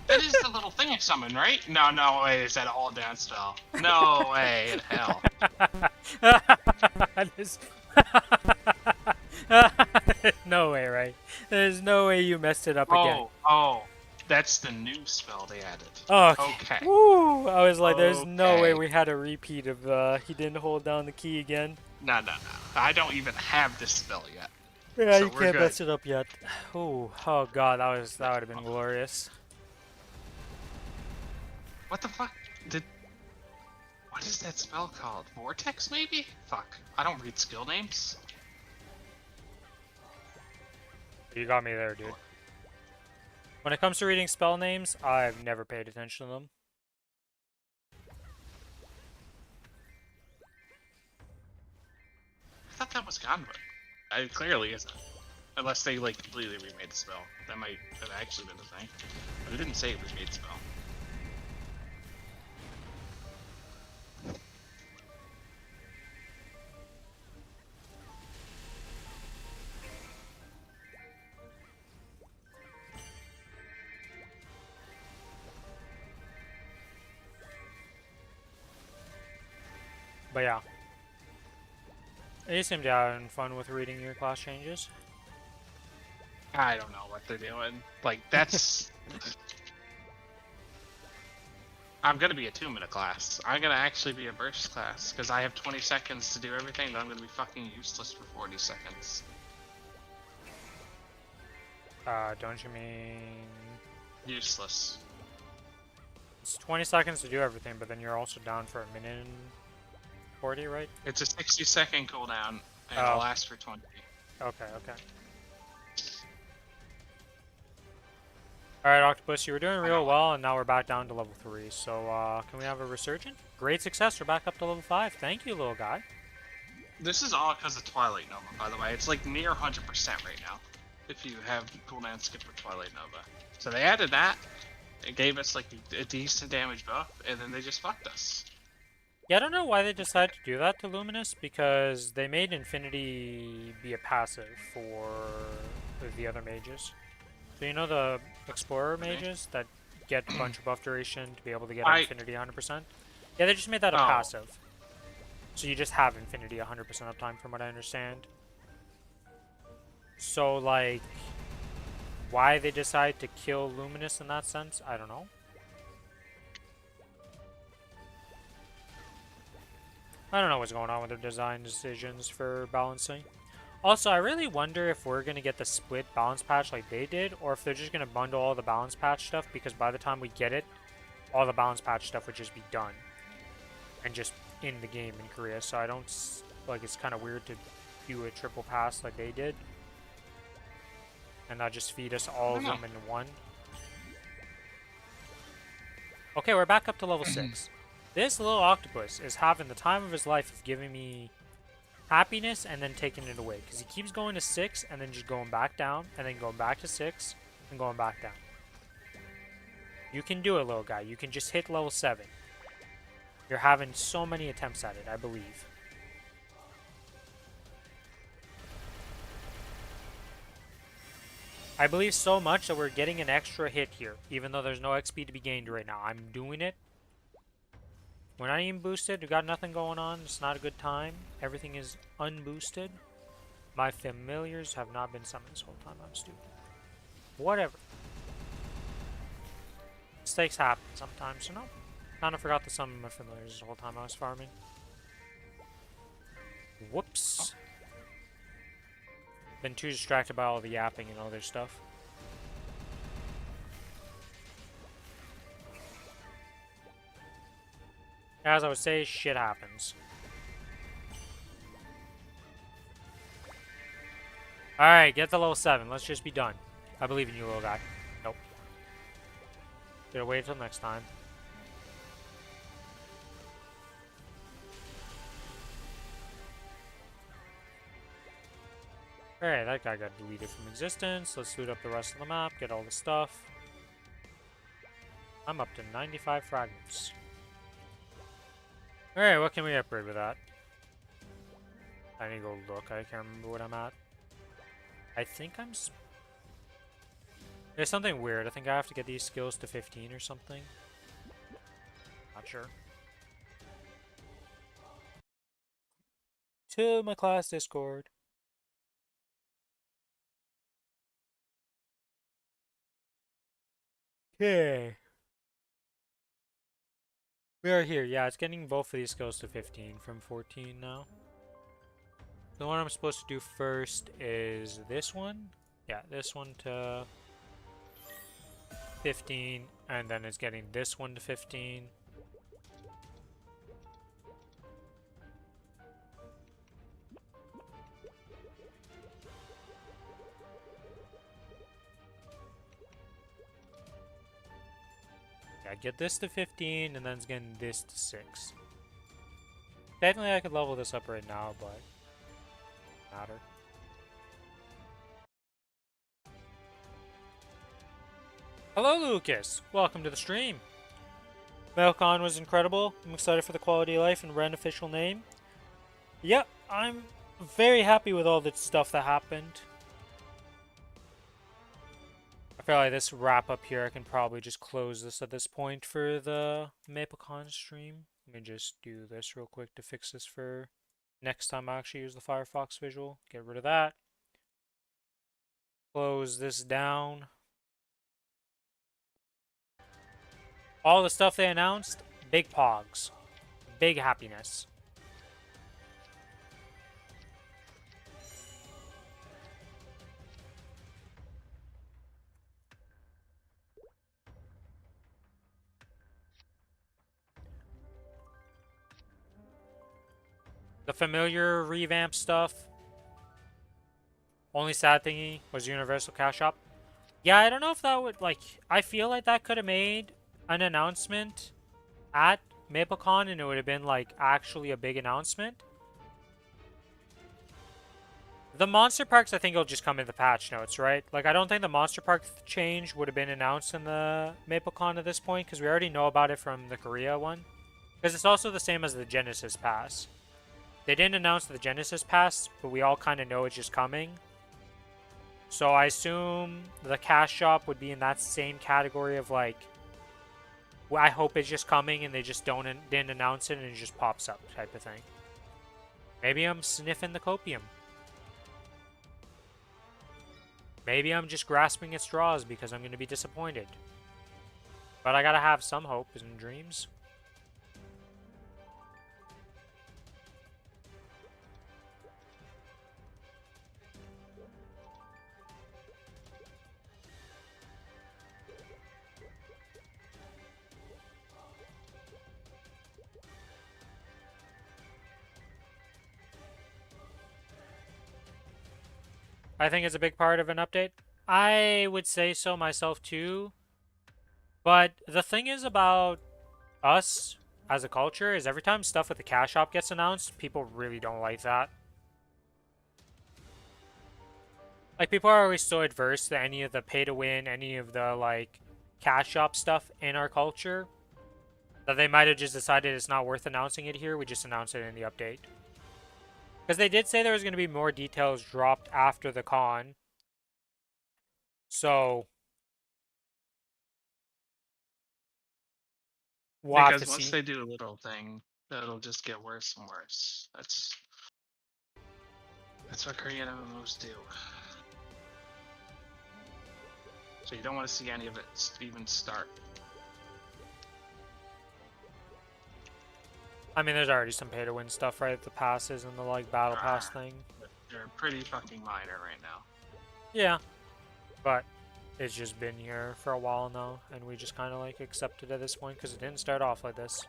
That is the little thing I summoned, right? No way, is that a hold down spell? No way in hell. No way, right? There's no way you messed it up again. Oh, that's the new spell they added. Oh, Okay. Woo! I was like, there's no way Okay. we had a repeat of he didn't hold down the key again. No. I don't even have this spell yet. Yeah, So you we're can't good. mess it up yet. Oh god, that would have been glorious. What the fuck? What is that spell called? Vortex, maybe? Fuck. I don't read skill names. You got me there, dude. When it comes to reading spell names, I've never paid attention to them. I thought that was Conduit. It clearly isn't. Unless they, like, completely remade the spell. That might have actually been the thing. But it didn't say it remade spell. But yeah. You seem to be having fun with reading your class changes. I don't know what they're doing. Like, that's... I'm gonna be a 2-minute class. I'm gonna actually be a burst class, because I have 20 seconds to do everything, then I'm gonna be fucking useless for 40 seconds. Don't you mean... Useless. It's 20 seconds to do everything, but then you're also down for a minute and 40, right? It's a 60-second cooldown, and Oh. it'll last for 20. Okay, okay. Alright, Octopus, you were doing real well, and now we're back down to level 3. So, can we have a resurgent? Great success, we're back up to level 5. Thank you, little guy. This is all because of Twilight Nova, by the way. It's like near 100% right now, if you have cooldown skip with Twilight Nova. So they added that, it gave us like a decent damage buff, and then they just fucked us. Yeah, I don't know why they decided to do that to Luminous, because they made Infinity be a passive for the other mages. So you know the Explorer mages that get a bunch of buff duration to be able to get Infinity 100%? Yeah, they just made that a passive. So you just have Infinity 100% uptime from what I understand. So, like, why they decide to kill Luminous in that sense, I don't know. I don't know what's going on with their design decisions for balancing. Also, I really wonder if we're going to get the split balance patch like they did, or if they're just going to bundle all the balance patch stuff, because by the time we get it, all the balance patch stuff would just be done. And just in the game in Korea, so I don't, like, it's kind of weird to do a triple pass like they did. And not just feed us all of them in one. Okay, we're back up to level 6. This little octopus is having the time of his life of giving me happiness and then taking it away. Because he keeps going to 6 and then just going back down, and then going back to 6 and going back down. You can do it, little guy. You can just hit level 7. You're having so many attempts at it, I believe. I believe so much that we're getting an extra hit here, even though there's no XP to be gained right now. I'm doing it. We're not even boosted. We got nothing going on. It's not a good time. Everything is unboosted. My familiars have not been summoned this whole time. I'm stupid. Whatever. Mistakes happen sometimes, you know? Kind of forgot to summon my familiars the whole time I was farming. Whoops. Been too distracted by all the yapping and other stuff. As I would say, shit happens. Alright, get to level 7. Let's just be done. I believe in you, little guy. Nope. Gotta wait until next time. Alright, that guy got deleted from existence. Let's loot up the rest of the map, get all the stuff. I'm up to 95 fragments. Alright, what can we upgrade with that? I need to go look. I can't remember what I'm at. I think I'm... There's something weird. I think I have to get these skills to 15 or something. Not sure. To my class Discord. Okay. We are here. Yeah, it's getting both of these skills to 15 from 14 now. The one I'm supposed to do first is this one. Yeah, this one to 15, and then it's getting this one to 15. Yeah, get this to 15, and then it's getting this to 6. Technically, I could level this up right now, but matter. Hello, Lucas. Welcome to the stream. Maplecon was incredible. I'm excited for the quality of life and Ren official name. Yep, I'm very happy with all the stuff that happened. I feel like this wrap up here, I can probably just close this at this point for the Maplecon stream. Let me just do this real quick to fix this for next time I actually use the Firefox visual. Get rid of that. Close this down. All the stuff they announced, big pogs. Big happiness. The familiar revamp stuff. Only sad thingy was Universal Cash Shop. Yeah, I don't know if that would, like, I feel like that could have made an announcement at Maplecon and it would have been, like, actually a big announcement. The Monster Parks, I think it'll just come in the patch notes, right? Like, I don't think the Monster Park change would have been announced in the Maplecon at this point because we already know about it from the Korea one. Because it's also the same as the Genesis Pass. They didn't announce the Genesis Pass, but we all kind of know it's just coming. So I assume the cash shop would be in that same category of like, well, I hope it's just coming and they just didn't announce it and it just pops up type of thing. Maybe I'm sniffing the copium. Maybe I'm just grasping at straws because I'm going to be disappointed. But I gotta have some hope and dreams. I think it's a big part of an update. I would say so myself too. But the thing is about us as a culture is every time stuff with the cash shop gets announced, people really don't like that. Like, people are always so adverse to any of the pay to win, any of the, like, cash shop stuff in our culture that they might have just decided it's not worth announcing it here. We just announced it in the update. Because they did say there was going to be more details dropped after the con. So we'll have to Because once see. they do a little thing, it'll just get worse and worse. That's what Korean MMOs do. So you don't want to see any of it even start. I mean, there's already some pay-to-win stuff, right? The passes and the, like, battle pass thing. They're pretty fucking minor right now. Yeah. But it's just been here for a while now, and we just kind of, like, accepted at this point because it didn't start off like this.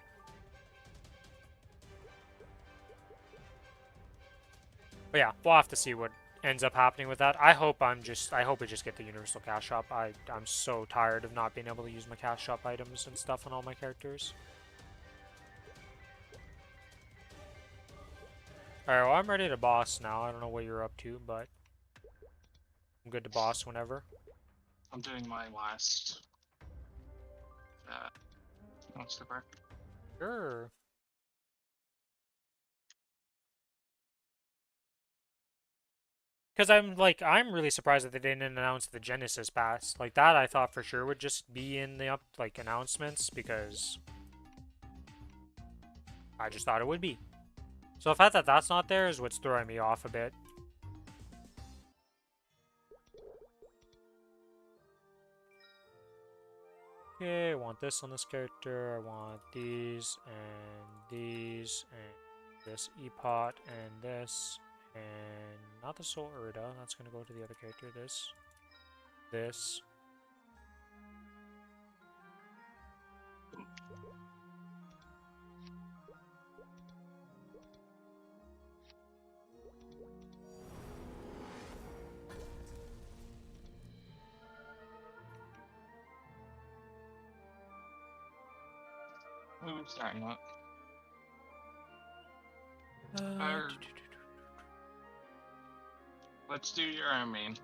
But yeah, we'll have to see what ends up happening with that. I hope I just get the Universal Cash Shop. I'm so tired of not being able to use my Cash Shop items and stuff on all my characters. Alright, well, I'm ready to boss now. I don't know what you're up to, but I'm good to boss whenever. I'm doing my last monster park. Sure. Because I'm really surprised that they didn't announce the Genesis Pass. Like, that I thought for sure would just be in the announcements, because I just thought it would be. So the fact that that's not there is what's throwing me off a bit. Okay, I want this on this character, I want these, and this Epot, and this, and not the Soul Urda, that's gonna go to the other character, this. I'm starting up. Let's do your own main.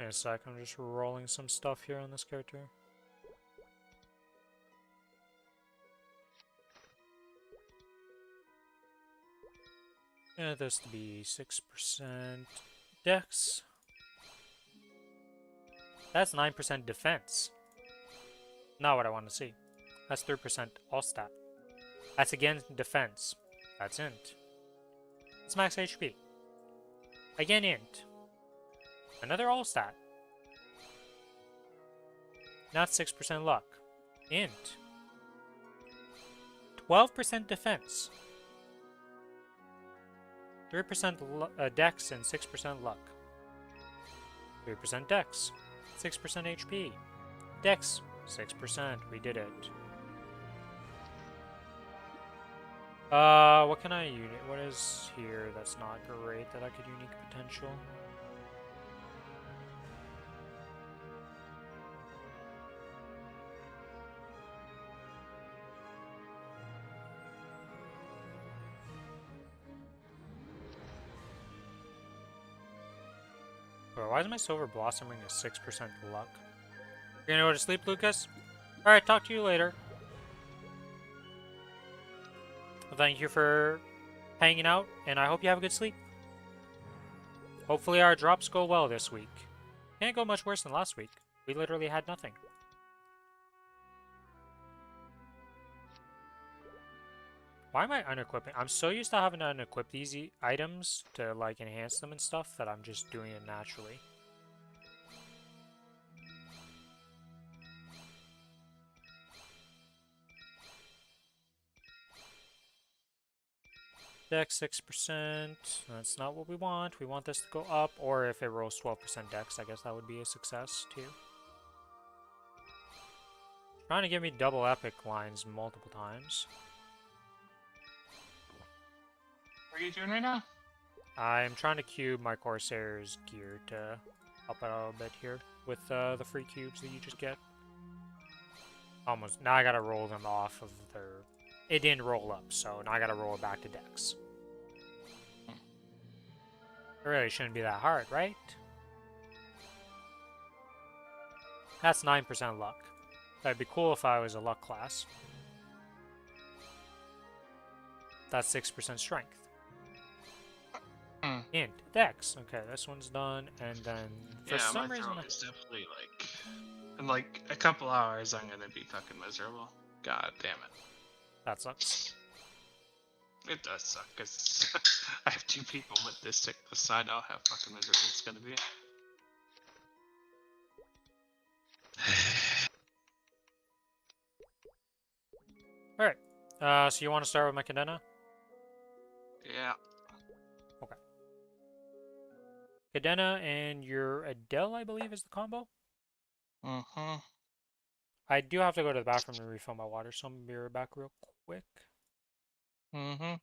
In a sec, I'm just rolling some stuff here on this character. This to be 6% dex. That's 9% defense. Not what I want to see. That's 3% all stat. That's again defense. That's int. It's max HP. Again int. Another all stat. Not 6% luck. Int. 12% defense. 3% dex and 6% luck. 3% dex. 6% HP. Dex. 6%. We did it. What can I unit? What is here that's not great that I could unique potential? Bro, why is my silver blossoming a 6% luck? You're gonna go to sleep, Lucas? Alright, talk to you later. Well, thank you for hanging out, and I hope you have a good sleep. Hopefully our drops go well this week. Can't go much worse than last week. We literally had nothing. Why am I unequipping? I'm so used to having to unequip these items to like enhance them and stuff that I'm just doing it naturally. Dex 6%. That's not what we want. We want this to go up, or if it rolls 12% dex, I guess that would be a success too. Trying to give me double epic lines multiple times. What are you doing right now? I'm trying to cube my Corsair's gear to help out a little bit here with the free cubes that you just get. Almost. Now I gotta roll them off of their... It didn't roll up, so now I gotta roll it back to dex. It really shouldn't be that hard, right? That's 9% luck. That'd be cool if I was a luck class. That's 6% strength. Int. Dex. Okay, this one's done, and then for some my reason... throat is definitely like... In like a couple hours, I'm gonna be fucking miserable. God damn it. That sucks. It does suck, because I have two people with this sickness, so I know how fucking miserable it's gonna be. Alright, so you want to start with my Cadena? Yeah. Okay. Cadena and your Adele, I believe, is the combo? Mm-hmm. I do have to go to the bathroom to refill my water, so I'm gonna be right back real quick. Mm-hmm.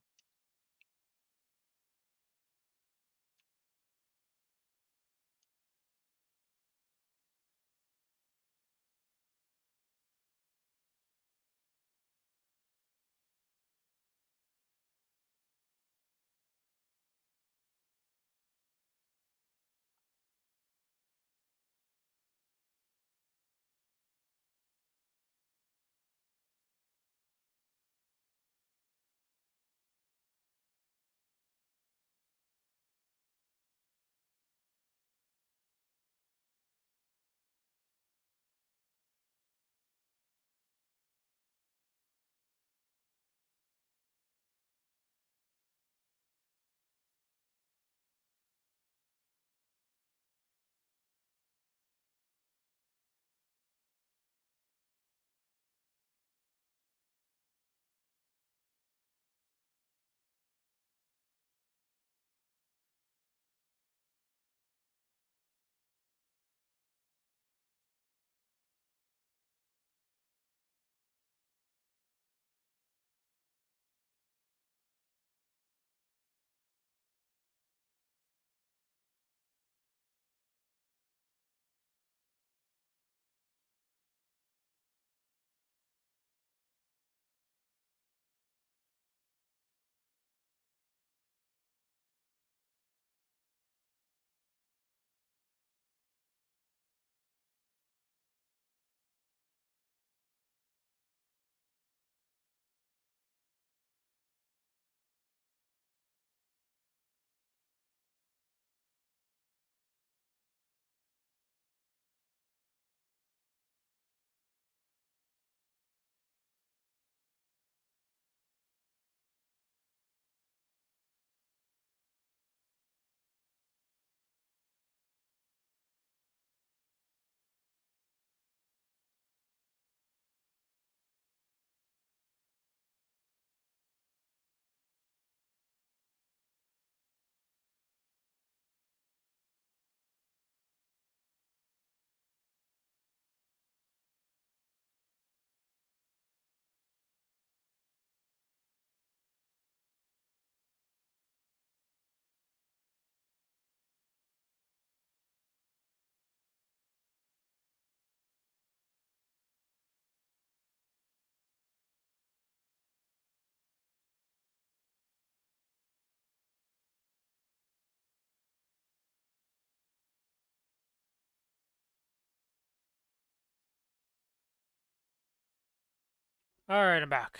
Alright, I'm back.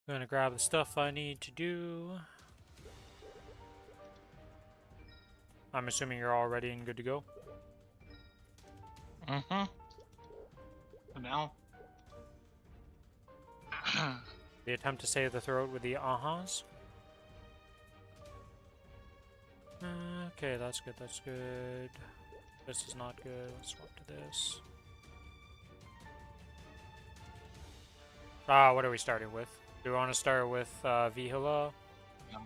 Gonna grab the stuff I need to do. I'm assuming you're all ready and good to go. Mm-hmm. For now. The attempt to save the throat with the ahas. Okay, that's good, that's good. This is not good. Let's swap to this. What are we starting with? Do we want to start with Vihila? No.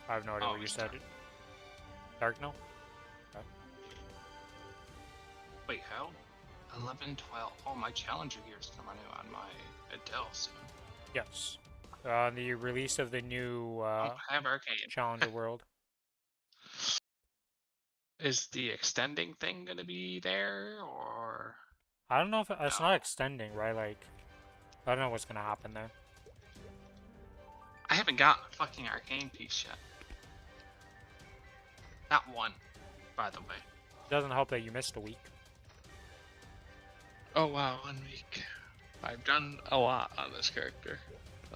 I have no idea Oh, what you it's said. Dark. Dark no? Okay. Wait, how? 11, 12. Oh, my Challenger gear is coming out on my Adele soon. Yes. The release of the new I have Arcane. Challenger World. Is the extending thing gonna be there, or...? I don't know if it's No. not extending, right? Like, I don't know what's gonna happen there. I haven't got a fucking Arcane piece yet. Not one, by the way. Doesn't help that you missed a week. Oh wow, 1 week. I've done a lot on this character.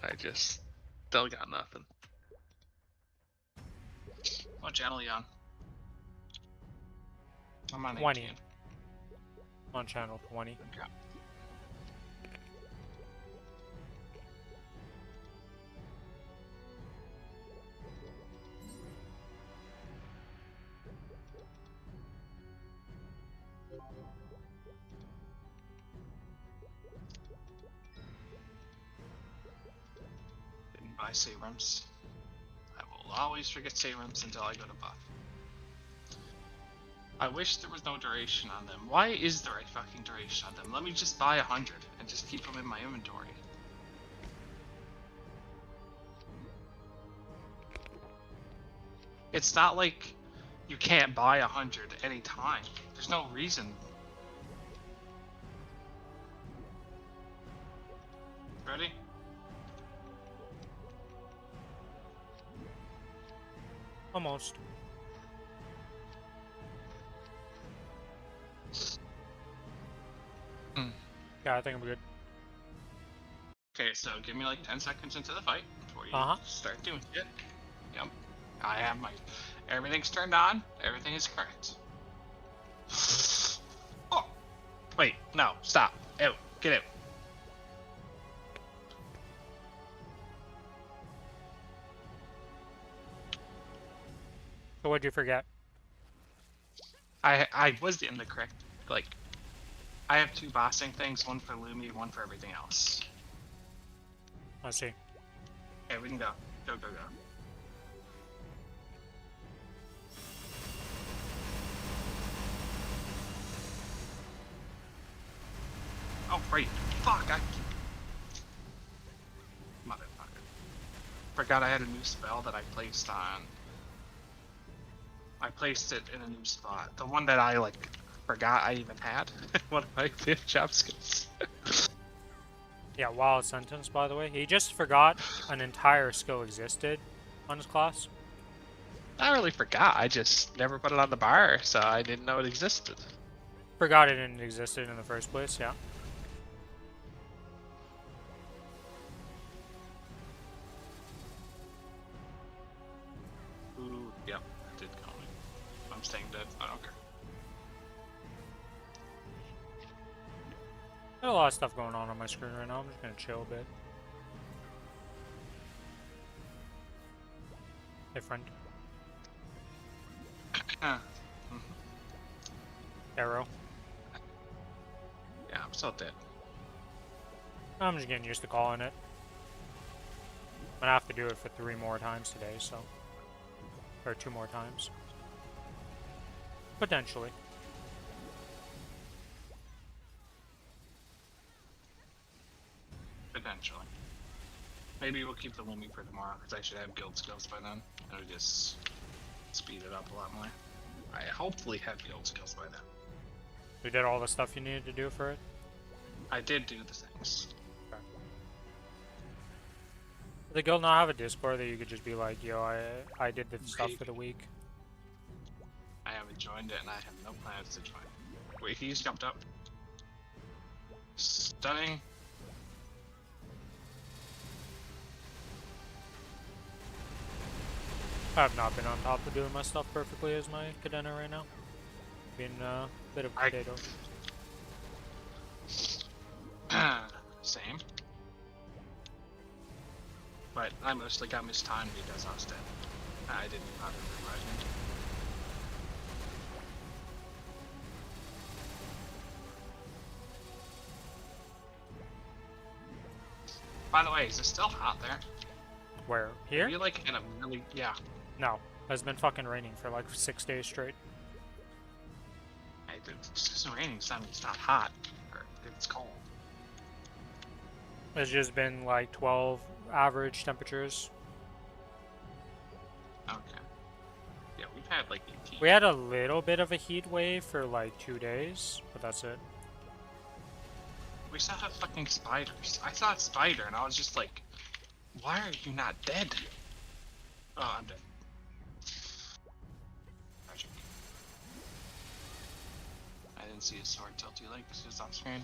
I just still got nothing. What channel you on? I'm on 20. 18. On channel 20. Okay. Didn't buy serums. I will always forget serums until I go to buff. I wish there was no duration on them. Why is there a fucking duration on them? Let me just buy 100 and just keep them in my inventory. It's not like you can't buy 100 anytime. There's no reason. Ready? Almost. Yeah, I think I'm good. Okay, so give me like 10 seconds into the fight before you start doing shit. Yep. I have my... Everything's turned on. Everything is correct. Oh! Wait, no, stop. Out. Get out. So what'd you forget? I was in the correct... Like, I have 2 bossing things, one for Lumi, one for everything else. I see. Okay, we can go. Go, go, go. Oh, right. Fuck, Motherfucker. Forgot I had a new spell that I placed on. I placed it in a new spot. The one that I, like, forgot I even had. One of my fifth job skills. Yeah, wild sentence, by the way. He just forgot an entire skill existed on his class. I really forgot. I just never put it on the bar, so I didn't know it existed. Forgot it didn't existed in the first place, yeah. Ooh, yep, that did call me. I'm staying dead. I don't care. Got a lot of stuff going on my screen right now. I'm just gonna chill a bit. Hey, friend. Arrow. Yeah, I'm still dead. I'm just getting used to calling it. I'm gonna have to do it for 3 more times today, so. Or 2 more times. Potentially. Potentially. Maybe we'll keep the Lumi for tomorrow, because I should have guild skills by then. It'll just speed it up a lot more. I hopefully have guild skills by then. You did all the stuff you needed to do for it? I did do the things. Okay. Does the guild not have a Discord that you could just be like, yo, I did the stuff for the week? I haven't joined it, and I have no plans to join. Wait, he's jumped up. Stunning. I have not been on top of doing my stuff perfectly as my Cadena right now. Being a bit of a potato. Same. But I mostly got mistimed because I was dead. I didn't bother reviving. By the way, is it still hot there? Where? Are Here? you like in a really yeah? No. It's been fucking raining for like 6 days straight. It's just raining, so it's not hot. Or it's cold. It's just been like 12 average temperatures. Okay. Yeah, we've had like 18. We had a little bit of a heat wave for like 2 days, but that's it. We saw fucking spiders. I saw a spider and I was just like, why are you not dead? Oh, I'm dead. Tragic. I didn't see his sword till too late because it was off screen.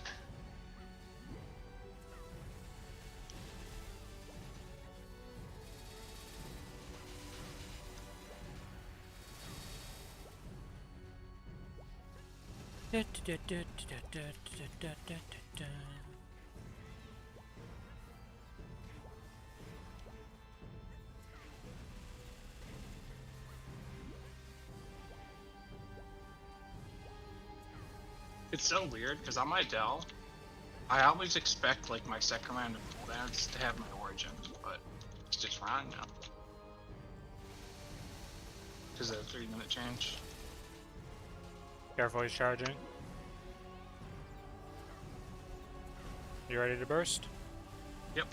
It's so weird because on my Dell, I always expect like my second round of cooldowns to have my origin, but it's just wrong now. Because of the 3-minute change. Careful, he's charging. You ready to burst? Yep.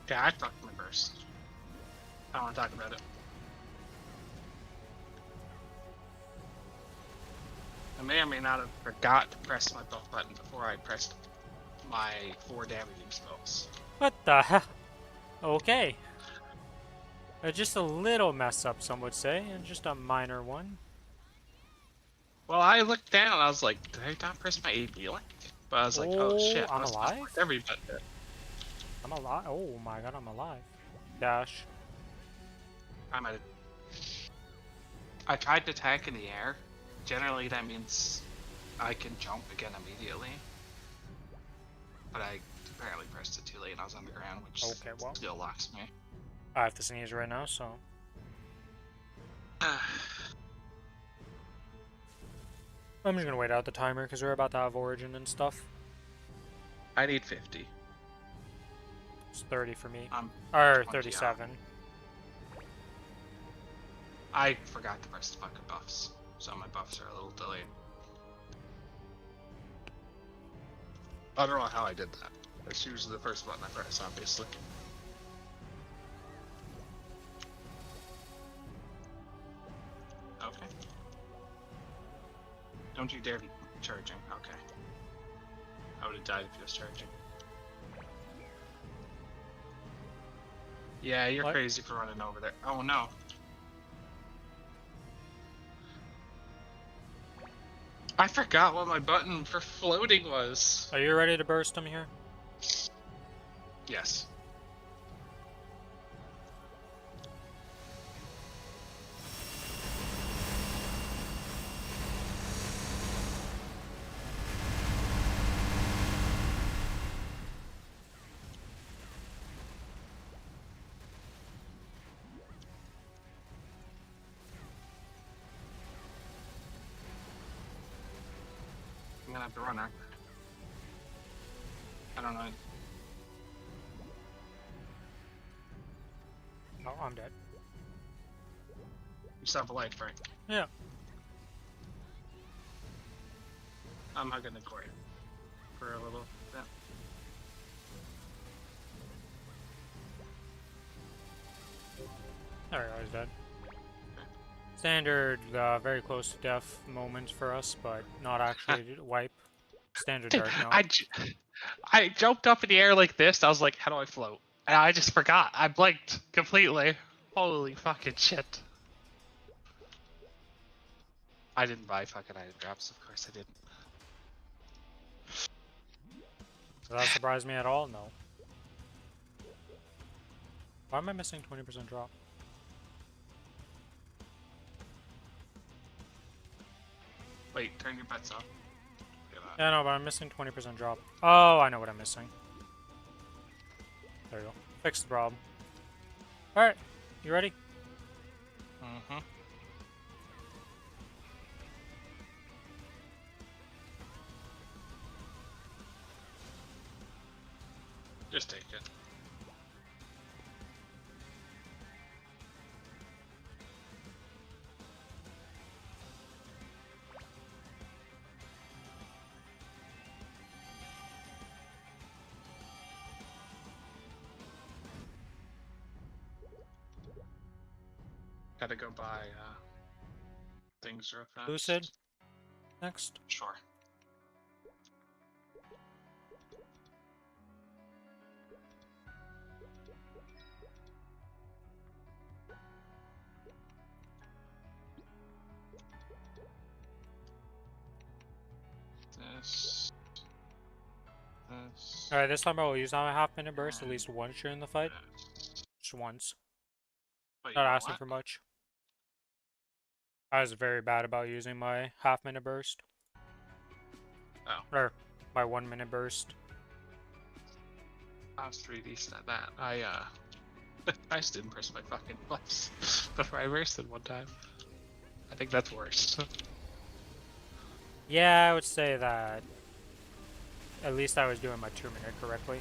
Yeah, I fucked my burst. I don't want to talk about it. I may or may not have forgot to press my buff button before I pressed my 4 damaging spells. What the hell? Okay. Just a little mess up, some would say, and just a minor one. Well, I looked down and I was like, did I not press my AB link? But I was like, oh shit, I'm I must alive? have every button. I'm alive. Oh my god, I'm alive. Dash. I tried to attack in the air. Generally, that means I can jump again immediately. But I apparently pressed it too late and I was on the ground, which Okay, well. still locks me. I have to sneeze right now, so. I'm just gonna wait out the timer because we're about to have origin and stuff. I need 50. It's 30 for me. Or Or 37. I forgot to press the fucking buffs, so my buffs are a little delayed. I don't know how I did that. That's usually the first button I press, obviously. Okay. Don't you dare be charging. Okay. I would have died if he was charging. Yeah, you're What? crazy for running over there. Oh no. I forgot what my button for floating was. Are you ready to burst him here? Yes. I'm gonna have to run, aren't I? I don't know. No, I'm dead. You still have a life, right? Yeah. I'm hugging the cord for a little bit. There we go, he's dead. Standard, very close to death moments for us, but not actually wipe. Standard Dude, dark note. I jumped up in the air like this. I was like, how do I float? And I just forgot. I blinked completely. Holy fucking shit. I didn't buy fucking item drops, of course I didn't. Does that surprise me at all? No. Why am I missing 20% drop? Wait, turn your bets off. Yeah, no, but I'm missing 20% drop. Oh, I know what I'm missing. There you go. Fix the problem. Alright, you ready? Mm-hmm. Just take it. Gotta go buy things real fast. Lucid. Next. Sure. This. Alright, this time I will use my half-minute burst at least once during the fight. Just once. Wait, Not asking what? for much. I was very bad about using my half-minute burst. Oh. Or my 1-minute burst. I was pretty decent at that. I just didn't press my fucking buttons before I bursted one time. I think that's worse. Yeah, I would say that at least I was doing my 2-minute correctly.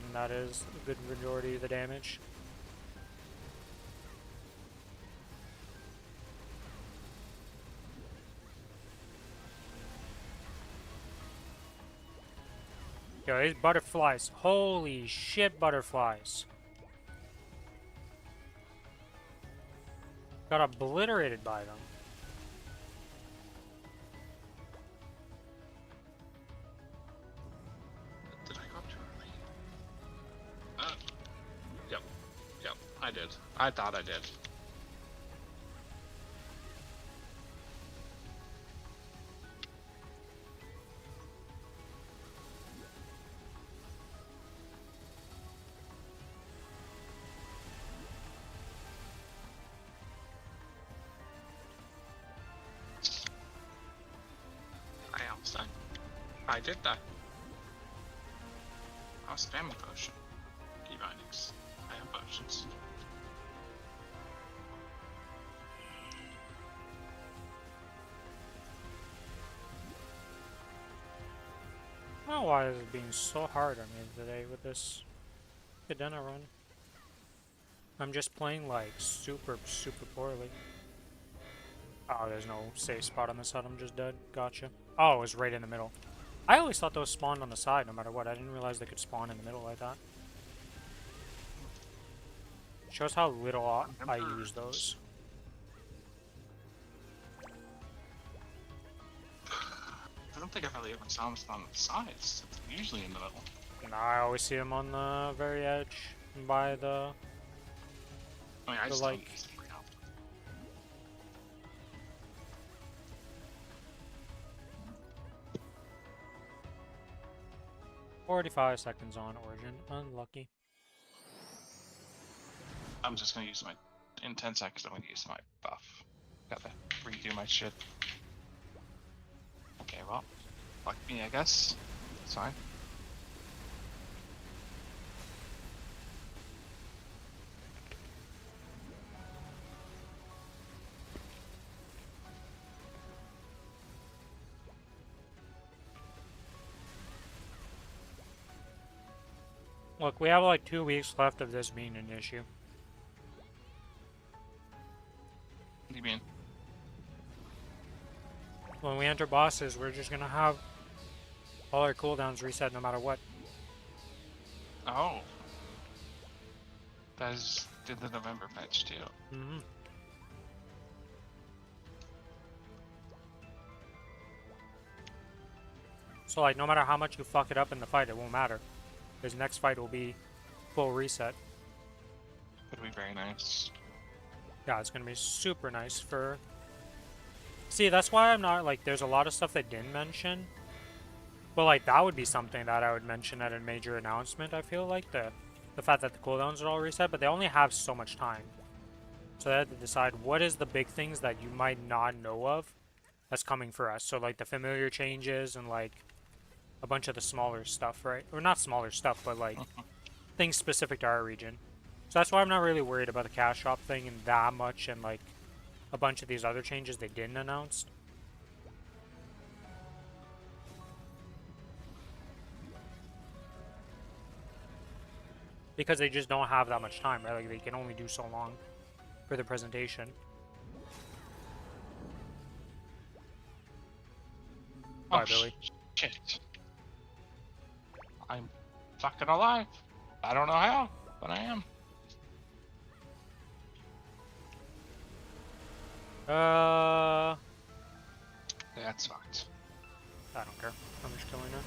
And that is a good majority of the damage. Yo, these butterflies. Holy shit, butterflies. Got obliterated by them. Did I go up too early? Yep. Yep, I did. I thought I did. I almost died. I did die. I was spamming potion. Key bindings. I have potions. I don't know why this is being so hard on me today with this Cadena run. I'm just playing like super poorly. Oh, there's no safe spot on this side, I'm just dead. Gotcha. Oh, it was right in the middle. I always thought those spawned on the side no matter what. I didn't realize they could spawn in the middle like that. Shows how little I use those. I don't think I've really ever saw them on the sides. It's usually in the middle. And I always see them on the very edge by the I mean, I just like. don't use it very often. 45 seconds on Origin. Unlucky. I'm just gonna use my... In 10 seconds, I'm gonna use my buff. Gotta redo my shit. Okay, well, fuck me, I guess. It's fine. Look, we have like 2 weeks left of this being an issue. What do you mean? When we enter bosses, we're just gonna have all our cooldowns reset no matter what. Oh. That is... did the November patch too. Mm-hmm. So like, no matter how much you fuck it up in the fight, it won't matter. His next fight will be full reset. Would be very nice. Yeah, it's gonna be super nice for... See, that's why I'm not, like, there's a lot of stuff they didn't mention. But, like, that would be something that I would mention at a major announcement, I feel like. The fact that the cooldowns are all reset, but they only have so much time. So they had to decide what is the big things that you might not know of that's coming for us. So, like, the familiar changes and, like, a bunch of the smaller stuff, right? Or not smaller stuff, but, like, things specific to our region. So that's why I'm not really worried about the cash shop thing and that much, and like a bunch of these other changes they didn't announce. Because they just don't have that much time, right? Like they can only do so long for the presentation. Bye, Billy. Shit. I'm fucking alive. I don't know how, but I am. That's fucked. I don't care. I'm just killing it.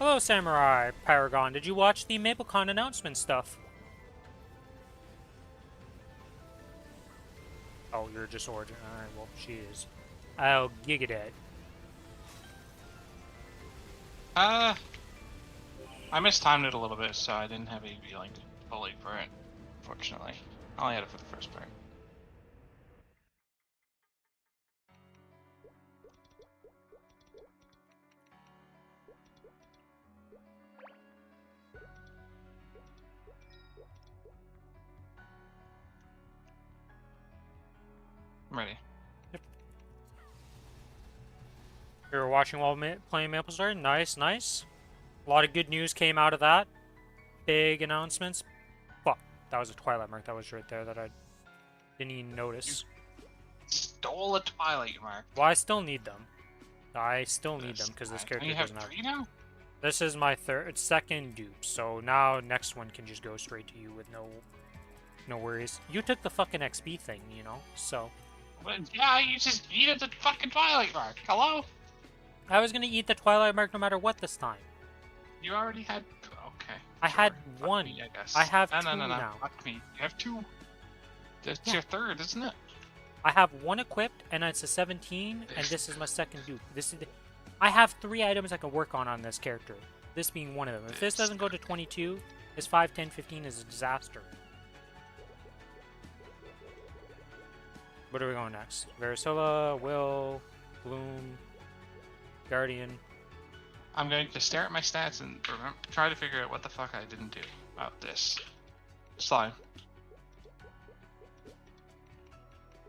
Hello, Samurai Paragon. Did you watch the Maplecon announcement stuff? Oh, you're just Origin. Alright, well, she is. Oh, Gigadet. I mistimed it a little bit, so I didn't have AV link fully for it, fortunately. I only had it for the first part. I'm ready. Yep. You were watching while playing Maplestory? Nice, nice. A lot of good news came out of that. Big announcements. Fuck, that was a Twilight mark that was right there that I didn't even notice. Stole a Twilight mark. Well, I still need them. I still need them because this character doesn't have... three now? This is my second dupe, so now next one can just go straight to you with no worries. You took the fucking XP thing, you know, so... But yeah, you just needed the fucking Twilight mark. Hello? I was gonna eat the Twilight mark no matter what this time. You already had... Okay. I had Fuck one. Me, I guess. I have no, two no. now. Fuck me. You have two. That's Yeah. your third, isn't it? I have one equipped, and it's a 17, and this is my second dupe. This is I have 3 items I can work on this character. This being one of them. If this doesn't go to 22, his 5, 10, 15 is a disaster. What are we going next? Varicella, Will, Bloom, Guardian. I'm going to stare at my stats and try to figure out what the fuck I didn't do about this. Slime.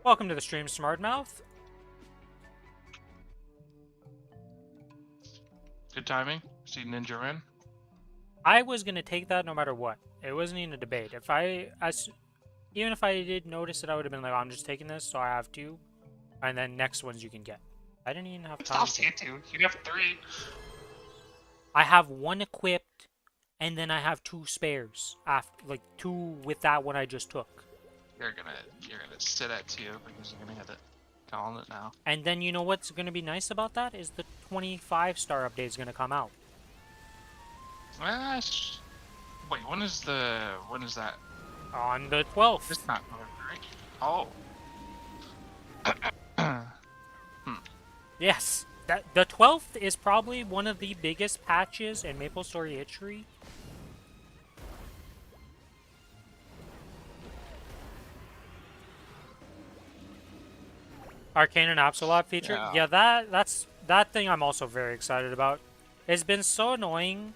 Welcome to the stream, Smartmouth. Good timing. See Ninja Rin. I was gonna take that no matter what. It wasn't even a debate. Even if I did notice it, I would have been like, oh, I'm just taking this, so I have 2, and then next ones you can get. I didn't even have time. Stop saying 2. You have 3. I have 1 equipped, and then I have 2 spares after, like 2 with that one I just took. You're gonna sit at 2 because you're gonna hit it. Calling it now. And then you know what's gonna be nice about that is the 25-star update is gonna come out. Wait, when is that? On the 12th. It's not right. Oh. Yes. The 12th is probably one of the biggest patches in Maplestory history. Arcane and Absolute feature? Yeah, that thing I'm also very excited about. It's been so annoying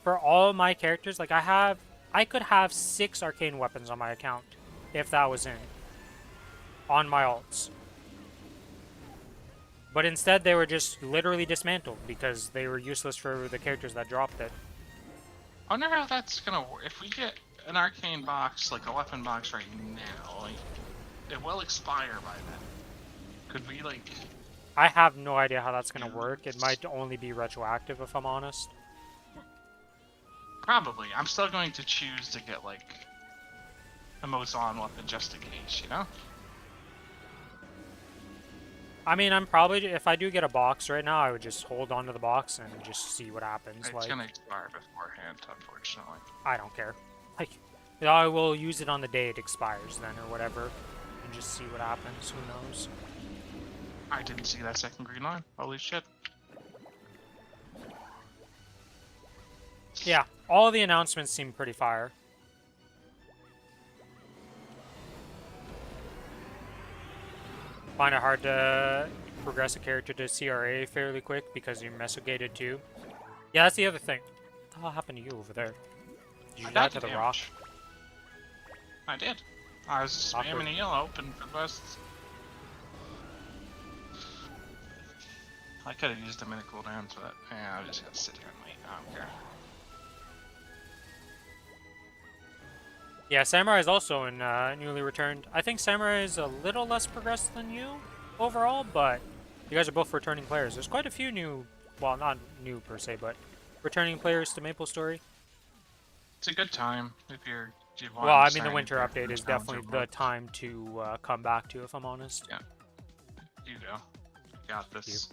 for all my characters. Like I could have 6 arcane weapons on my account if that was in on my alts. But instead they were just literally dismantled because they were useless for the characters that dropped it. I wonder how that's gonna work. If we get an arcane box, like a weapon box right now, like it will expire by then. Could we like... I have no idea how that's gonna work. It might only be retroactive if I'm honest. Probably. I'm still going to choose to get like a Mozon weapon just in case, you know? I mean, I'm probably, if I do get a box right now, I would just hold on to the box and just see what happens. It's Like, gonna expire beforehand, unfortunately. I don't care. Like, I will use it on the day it expires then or whatever, and just see what happens. Who knows? I didn't see that second green line. Holy shit. Yeah, all the announcements seem pretty fire. Find it hard to progress a character to CRA fairly quick because you're mesogated too. Yeah, that's the other thing. What the hell happened to you over there? Did you die to the rock? I did. I was spamming a yellow open for busts. I could have used a minute cooldown, but yeah, I'm just gonna sit here and wait. I don't care. Yeah, Samurai is also in newly returned. I think Samurai is a little less progressed than you overall, but you guys are both returning players. There's quite a few new, well, not new per se, but returning players to Maplestory. It's a good time if you're. Well, I mean, the winter update is definitely the time to come back to, if I'm honest. Yeah. You go. Got this.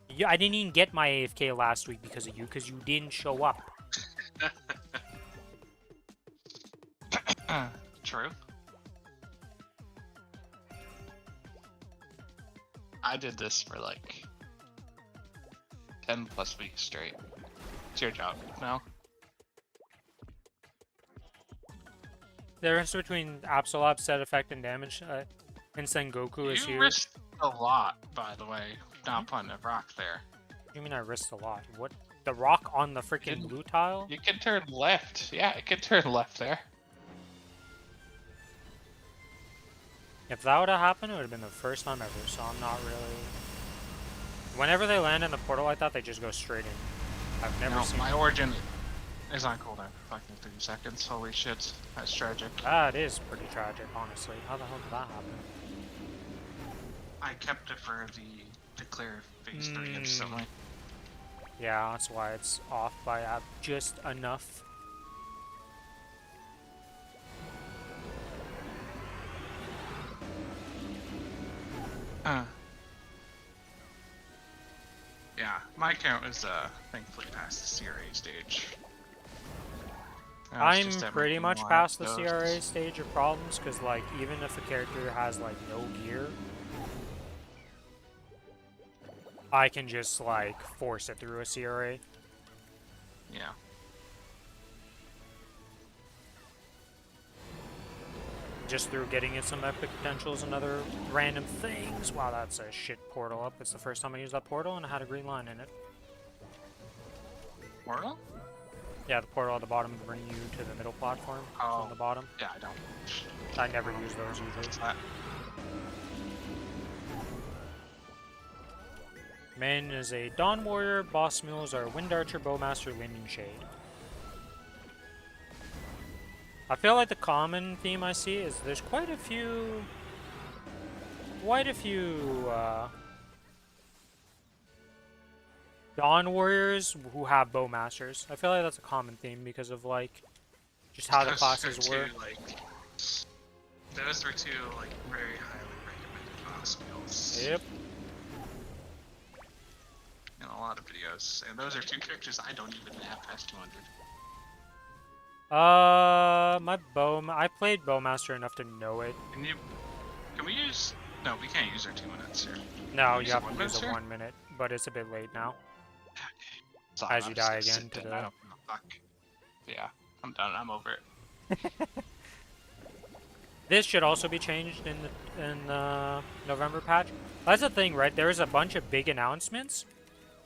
Yeah, I didn't even get my AFK last week because of you, because you didn't show up. True. I did this for like 10 plus weeks straight. It's your job now. The difference between Absolab, set effect, and damage in Sengoku is You huge. risked a lot, by the way, not putting a rock there. What do you mean I risked a lot? What? The rock on the freaking blue tile? You can turn left. Yeah, it can turn left there. If that would have happened, it would have been the first time ever, so I'm not really... Whenever they land in the portal like that, they just go straight in. I've never seen... My origin is on cooldown for fucking 3 seconds. Holy shit, that's tragic. That is pretty tragic, honestly. How the hell did that happen? I kept it for the declare phase 3 instantly. Yeah, that's why it's off by just enough. Yeah, my count is thankfully past the CRA stage. I'm pretty much past the CRA stage of problems, because like even if a character has like no gear, I can just like force it through a CRA. Yeah. Just through getting it some epic potentials and other random things. Wow, that's a shit portal up. It's the first time I used that portal and it had a green line in it. Portal? Yeah, the portal at the bottom to bring you to the middle platform. Oh. On the bottom. Yeah, I don't. I never use those usually. Main is a Dawn Warrior, boss mules are Wind Archer, Bowmaster, Wind and Shade. I feel like the common theme I see is there's quite a few Dawn Warriors who have Bowmasters. I feel like that's a common theme because of like just how the classes work. Those are two like very highly recommended boss skills. Yep. In a lot of videos, and those are two characters I don't even have past 200. I played Bowmaster enough to know it. Can we use? No, we can't use our 2 minutes here. No, you have to use a 1 minute, but it's a bit late now. So As you die again to the... I don't know, fuck. Yeah, I'm done. I'm over it. This should also be changed in the November patch. That's the thing, right? There's a bunch of big announcements.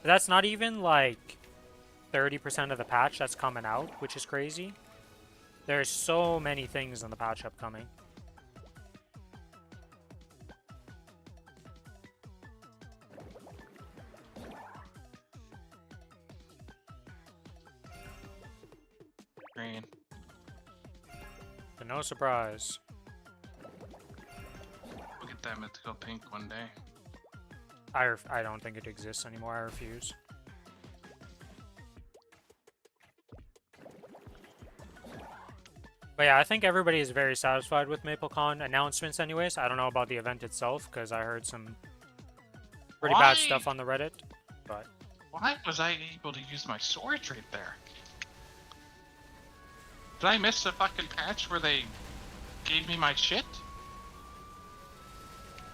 But that's not even like 30% of the patch that's coming out, which is crazy. There's so many things in the patch upcoming. Green. To no surprise. We'll get that mythical pink one day. I don't think it exists anymore. I refuse. But yeah, I think everybody is very satisfied with MapleCon announcements anyways. I don't know about the event itself, because I heard some pretty bad stuff on the Reddit. But Why was I able to use my swords right there? Did I miss the fucking patch where they gave me my shit?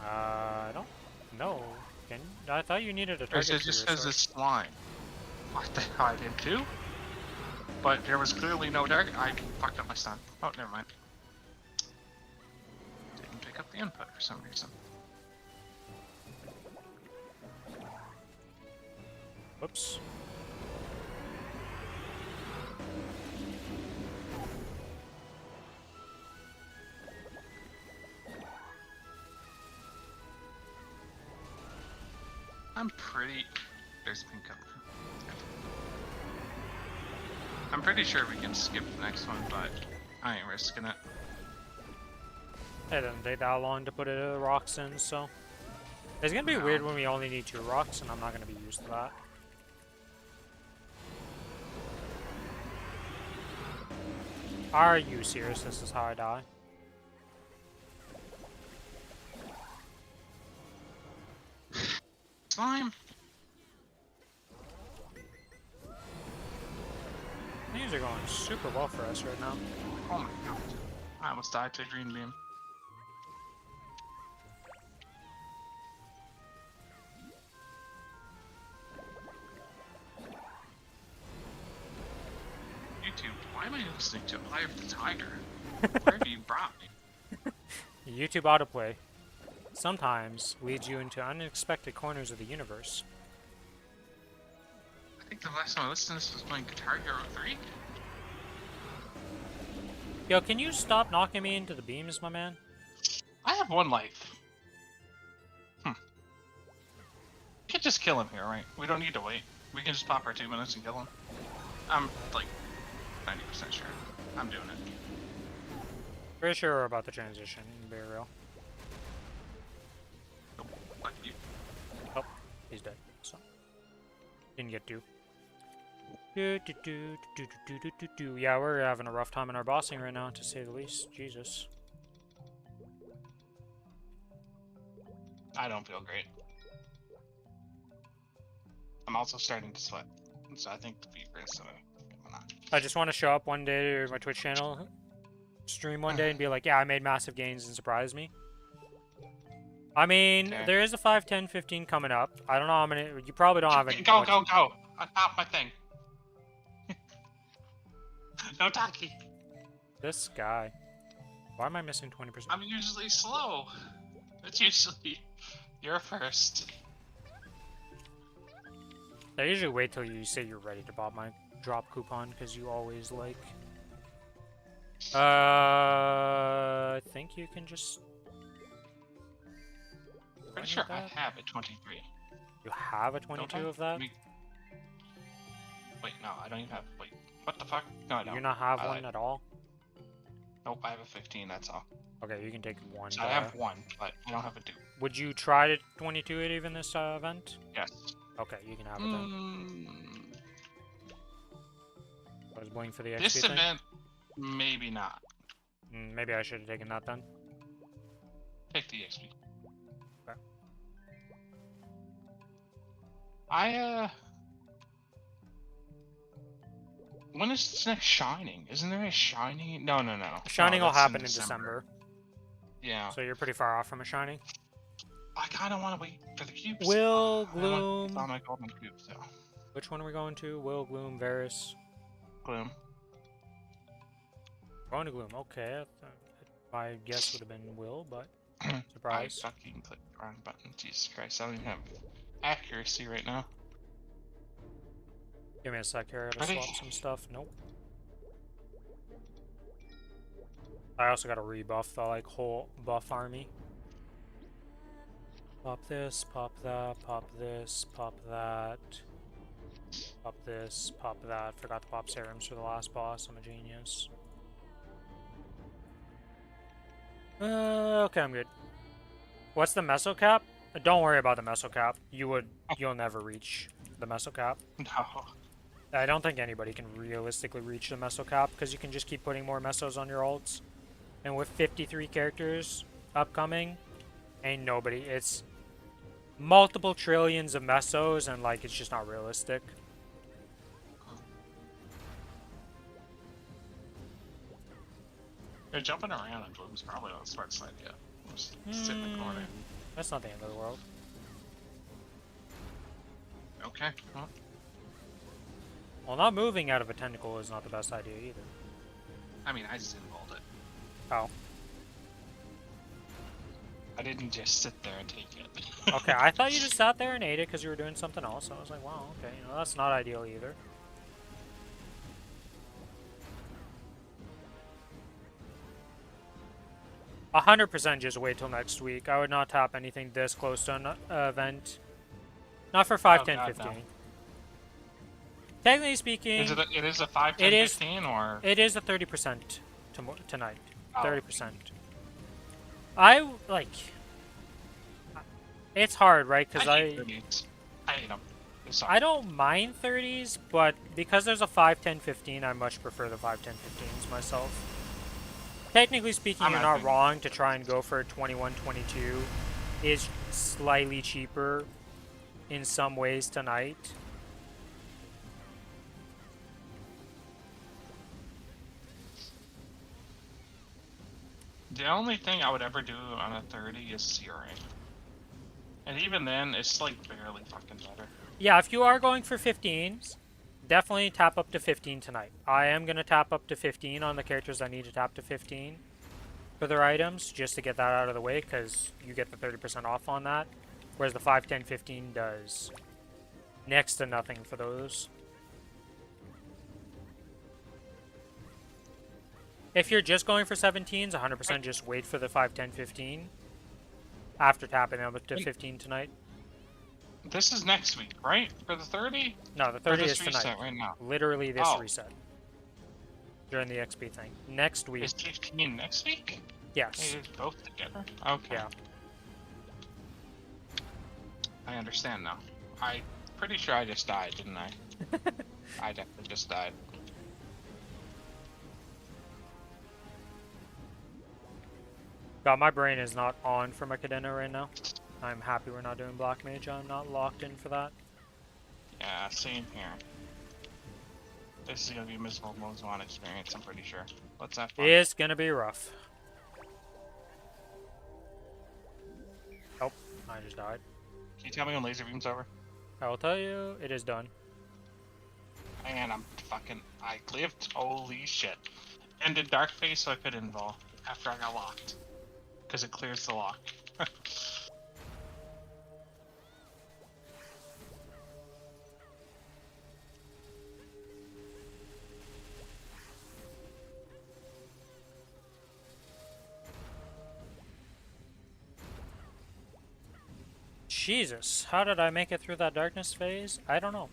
I don't know. I thought you needed a target. It just says it's slime. What the hell, I did too? But there was clearly no target. I fucked up my stun. Oh, never mind. Didn't pick up the input for some reason. Whoops. I'm pretty... There's pink up. I'm pretty sure we can skip the next one, but I ain't risking it. It didn't take that long to put rocks in, so... It's gonna be weird when we only need 2 rocks, and I'm not gonna be used to that. Are you serious? This is how I die? Slime! These are going super well for us right now. Oh my god. I almost died to a green beam. YouTube, why am I listening to Eye of the Tiger? Where have you brought me? YouTube autoplay sometimes leads you into unexpected corners of the universe. I think the last time I listened to this was playing Guitar Hero 3. Yo, can you stop knocking me into the beams, my man? I have 1 life. We can just kill him here, right? We don't need to wait. We can just pop our 2 minutes and kill him. I'm like 90% sure. I'm doing it. Pretty sure about the transition, to be real. Nope. Fuck you. Oh, he's dead. So didn't get to. Yeah, we're having a rough time in our bossing right now, to say the least. Jesus. I don't feel great. I'm also starting to sweat, so I think the fever is going on. I just want to show up one day to my Twitch channel, stream one day, and be like, yeah, I made massive gains, and surprise me. I mean, Okay. there is a 5, 10, 15 coming up. I don't know how many. You probably don't have any. Go! I popped my thing. No Taki. This guy. Why am I missing 20%? I'm usually slow. It's usually you're first. I usually wait till you say you're ready to pop my drop coupon, because you always like. I think you can just. Pretty sure I have a 23. You have a 22 of that? Wait, no, I don't even have. Wait, what the fuck? No, I don't. You not have one at all? Nope, I have a 15. That's all. Okay, you can take one. So I have 1, but I don't have a 2. Would you try to 22 it even this event? Yes. Okay, you can have it then. I was waiting for the XP This thing. event, maybe not. Maybe I should have taken that then. Take the XP. Okay. When is this next Shining? Isn't there a Shining? No. Shining No, will that's happen in December. Yeah. So you're pretty far off from a Shining. I kind of want to wait for the cubes. Will, I Gloom. want my golden cubes, so. Which one are we going to? Will, Gloom, Varus. Gloom. Going to Gloom. Okay. My guess would have been Will, but surprise. I fucking clicked the wrong button. Jesus Christ, I don't even have accuracy right now. Give me a sec here. I gotta swap some stuff. Nope. I also gotta rebuff the whole buff army. Pop this, pop that, pop this, pop that. Pop this, pop that. Forgot to pop serums for the last boss. I'm a genius. Okay, I'm good. What's the meso cap? Don't worry about the meso cap. You'll never reach the meso cap. No. I don't think anybody can realistically reach the meso cap because you can just keep putting more mesos on your alts. And with 53 characters upcoming, ain't nobody. It's multiple trillions of mesos and like it's just not realistic. Yeah, jumping around in Bloom's probably not the smartest idea. Just sit in the corner. That's not the end of the world. Okay. Well, Well, not moving out of a tentacle is not the best idea either. I mean, I symboled it. Oh. I didn't just sit there and take it. Okay, I thought you just sat there and ate it because you were doing something else. I was like, wow, okay, you know, that's not ideal either. %, just wait till next week. I would not tap anything this close to an event. Not for 5, 10, God, 15. no. Technically speaking, It is a 5, 10, it is, 15, or? It is a 30% tonight. Oh. 30%. I, like... It's hard, right? Because I hate them. I don't mind 30s, but because there's a 5, 10, 15, I much prefer the 5, 10, 15s myself. Technically speaking, you're not wrong to try and go for a 21, 22. Is slightly cheaper in some ways tonight. The only thing I would ever do on a 30 is CRA. And even then, it's like barely fucking better. Yeah, if you are going for 15s, definitely tap up to 15 tonight. I am going to tap up to 15 on the characters I need to tap to 15 for their items, just to get that out of the way, because you get the 30% off on that. Whereas the 5, 10, 15 does next to nothing for those. If you're just going for 17s, 100% just wait for the 5, 10, 15 after tapping them up to 15 tonight. This is next week, right? For the 30? No, the 30 is tonight. Reset right now. Literally this reset. During the XP thing. Next week. Is 15 next week? Yes. They did both together? Okay. Yeah. I understand now. I'm pretty sure I just died, didn't I? I definitely just died. God, my brain is not on for Macadena right now. I'm happy we're not doing Black Mage. I'm not locked in for that. Yeah, same here. This is gonna be a miserable Modes 1 experience, I'm pretty sure. Let's have fun. It's gonna be rough. Oh, I just died. Can you tell me when laser beam's over? I will tell you, it is done. Man, I lived, holy shit. And did Dark Phase so I could invul after I got locked. Because it clears the lock. Jesus, how did I make it through that darkness phase? I don't know.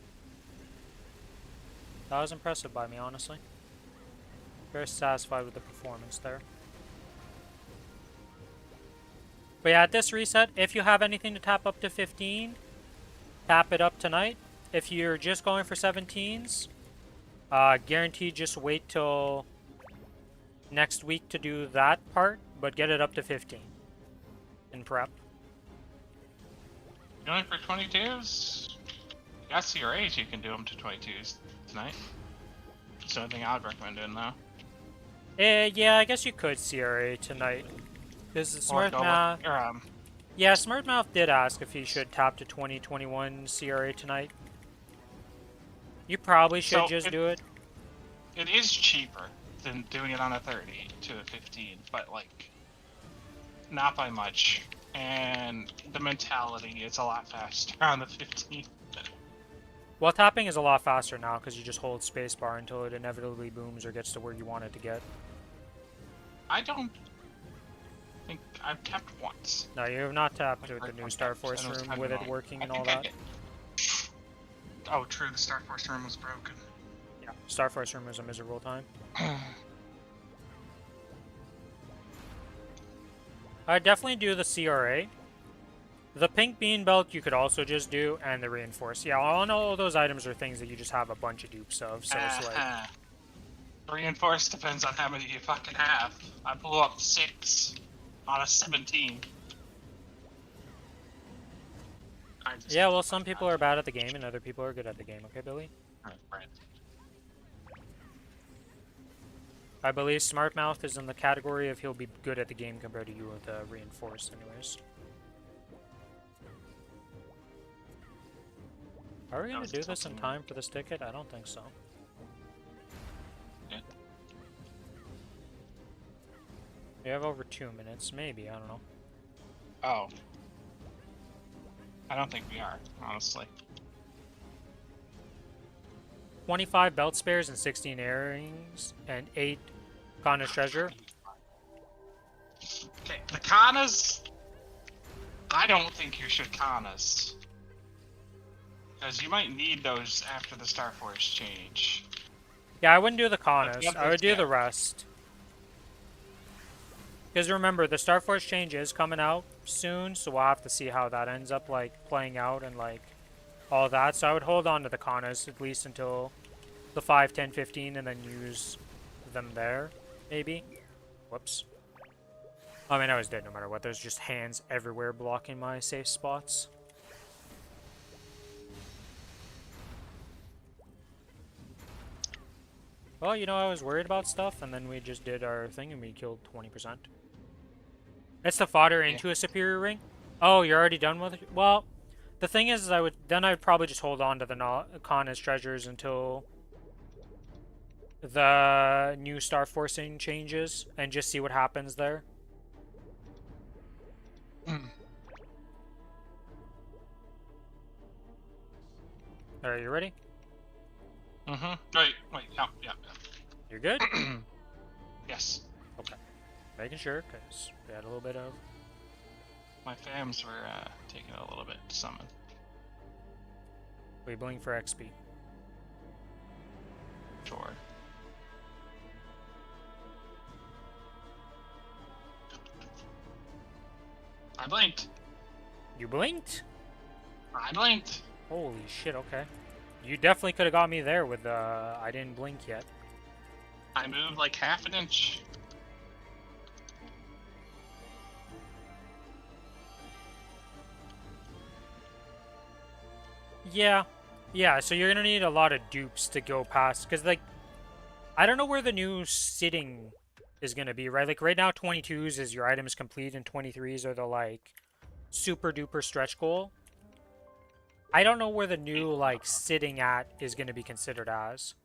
That was impressive by me, honestly. Very satisfied with the performance there. But yeah, at this reset, if you have anything to tap up to 15, tap it up tonight. If you're just going for 17s, guaranteed just wait till next week to do that part, but get it up to 15 in prep. Going for 22s? You got CRAs, you can do them to 22s tonight. That's the only thing I would recommend doing, though. Yeah, I guess you could CRA tonight. Because Smurfmouth... Yeah, Smurfmouth did ask if he should tap to 2021 CRA tonight. You probably should do it. It is cheaper than doing it on a 30 to a 15, but, like, not by much. And the mentality is a lot faster on the 15. Well, tapping is a lot faster now because you just hold spacebar until it inevitably booms or gets to where you want it to get. I don't think I've tapped once. No, you have not tapped with the new Star Force room with it working and all that. Oh, true, the Star Force room was broken. Yeah, Star Force room was a miserable time. I'd definitely do the CRA. The pink bean belt you could also just do, and the reinforce. Yeah, all those items are things that you just have a bunch of dupes of, so it's like... Reinforce depends on how many you fucking have. I blew up 6 on a 17. Yeah, well, some people are bad at the game, and other people are good at the game, okay, Billy? Right. I believe Smartmouth is in the category of he'll be good at the game compared to you with the reinforce, anyways. Are we gonna do this in time for this ticket? I don't think so. Yeah. We have over 2 minutes, maybe, I don't know. Oh. I don't think we are, honestly. 25 belt spares and 16 earrings and 8 Kronos treasure. Okay, the Kanas... I don't think you should Kanas. Because you might need those after the Star Force change. Yeah, I wouldn't do the Kronos. I would do the rest. Because remember, the Star Force change is coming out soon, so we'll have to see how that ends up, like, playing out and, like, all that. So I would hold on to the Kronos at least until the 5, 10, 15, and then use them there, maybe. Whoops. I mean, I was dead no matter what. There's just hands everywhere blocking my safe spots. Well, you know, I was worried about stuff, and then we just did our thing, and we killed 20%. It's the fodder into a superior ring? Oh, you're already done with it? Well, the thing is I'd probably just hold on to the Kronos treasures until the new Star Forcing changes, and just see what happens there. Alright, you ready? Wait, yeah. You're good? Yes. Okay. Making sure, because we had a little bit of... My fams were taking a little bit to summon. We blink for XP. Sure. I blinked. You blinked? I blinked. Holy shit, okay. You definitely could have got me there with I didn't blink yet. I moved like half an inch. Yeah, so you're gonna need a lot of dupes to go past, because, like, I don't know where the new sitting is gonna be, right? Like, right now, 22s is your item is complete, and 23s are the, like, super duper stretch goal. I don't know where the new, like, sitting at is gonna be considered as.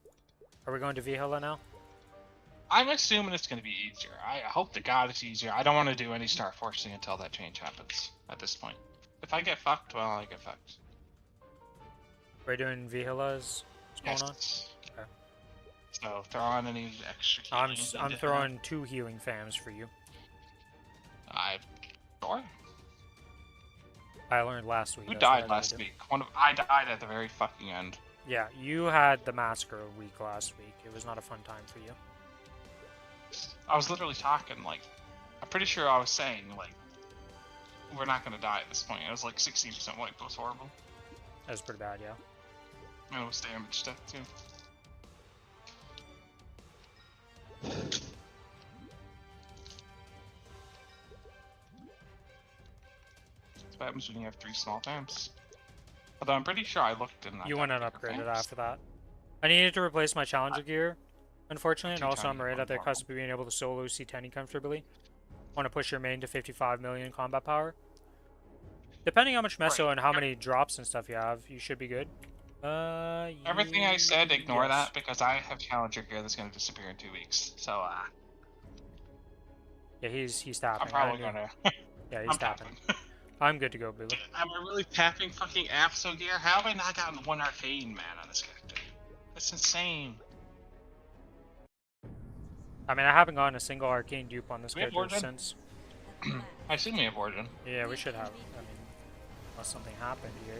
Are we going to Vihila now? I'm assuming it's going to be easier. I hope to God it's easier. I don't want to do any Star Forcing until that change happens at this point. If I get fucked, well, I get fucked. We're doing Vihilas? What's going on? Okay. So throw on any extra healing. I'm throwing 2 healing fams for you. Sure. I learned last week. Who died last week? I died at the very fucking end. Yeah, you had the massacre week last week. It was not a fun time for you. I was literally talking, like, I'm pretty sure I was saying, like, we're not gonna die at this point. It was like 16% wipe. It was horrible. That was pretty bad, yeah. And it was damage death, too. That's what happens when you have 3 small fams. Although I'm pretty sure I looked and you went unupgraded after that. I needed to replace my Challenger gear, unfortunately, and also I'm right at the cusp of being able to solo C10 comfortably. Want to push your main to 55 million combat power. Depending on how much meso and how many drops and stuff you have, you should be good. Everything I said, ignore that, because I have Challenger gear that's going to disappear in 2 weeks, so, yeah, he's tapping. I'm probably gonna... Yeah, he's tapping. I'm good to go, Boo. Am I really tapping fucking Apso gear? How have I not gotten 1 arcane man on this character? That's insane. I mean, I haven't gotten a single arcane dupe on this character since. I assume we have Origin. Yeah, we should have. I mean, unless something happened here.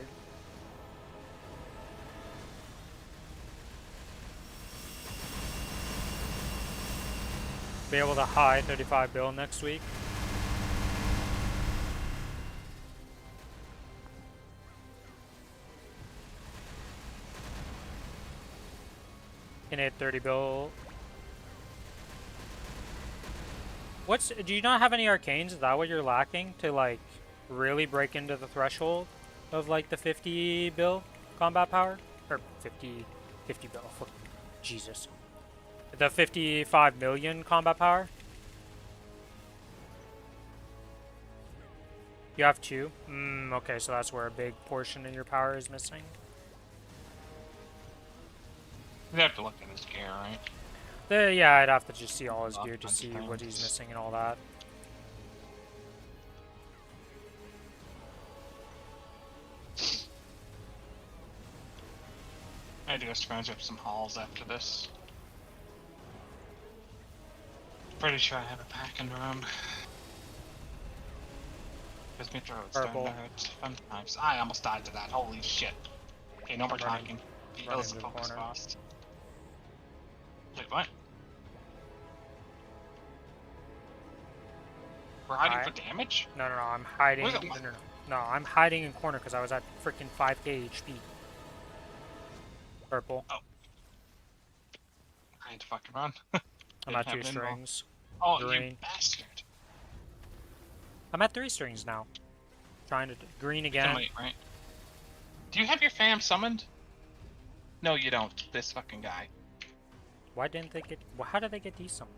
Be able to high 35 bill next week. Can hit 30 bill. Do you not have any arcanes? Is that what you're lacking to like really break into the threshold of like the 50 bill combat power? Or 50 bill, fuck, Jesus. The 55 million combat power? You have 2? Okay, so that's where a big portion of your power is missing. We have to look at his gear, right? Yeah, I'd have to just see all his gear to see what he's missing and all that. I had to go scrounge up some halls after this. Pretty sure I have a pack in the room. Because me throw it Purple. down sometimes. I almost died to that. Holy shit. Okay, no more talking. Builds the into the focus corner. fast. Wait, what? We're hiding Hi. for damage? No, I'm hiding. Where's it? No, I'm hiding in corner because I was at freaking 5k HP. Purple. Oh. I had to fucking run. I'm at 2 strings. Oh, Green. you bastard. I'm at 3 strings now. Trying to green again. Wait, right? Do you have your fam summoned? No, you don't. This fucking guy. Why didn't they get? Well, how did they get these summoned?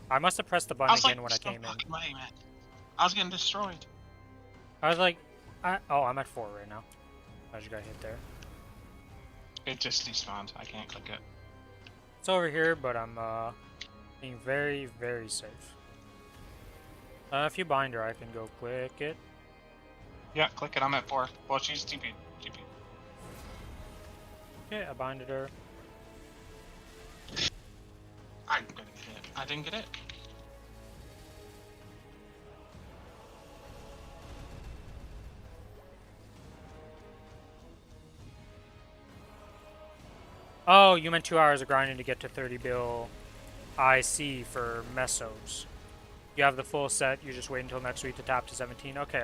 I must have pressed the button again when I came in. Money, man. I was getting destroyed. I was like, oh, I'm at 4 right now. I just got hit there. It just despawned. I can't click it. It's over here, but I'm being very, very safe. If you bind her, I can go click it. Yeah, click it. I'm at 4. Well, she's TP. Okay, I binded her. I'm gonna get it. I didn't get it. Oh, you meant 2 hours of grinding to get to 30 bill IC for mesos. You have the full set, you just wait until next week to tap to 17. Okay.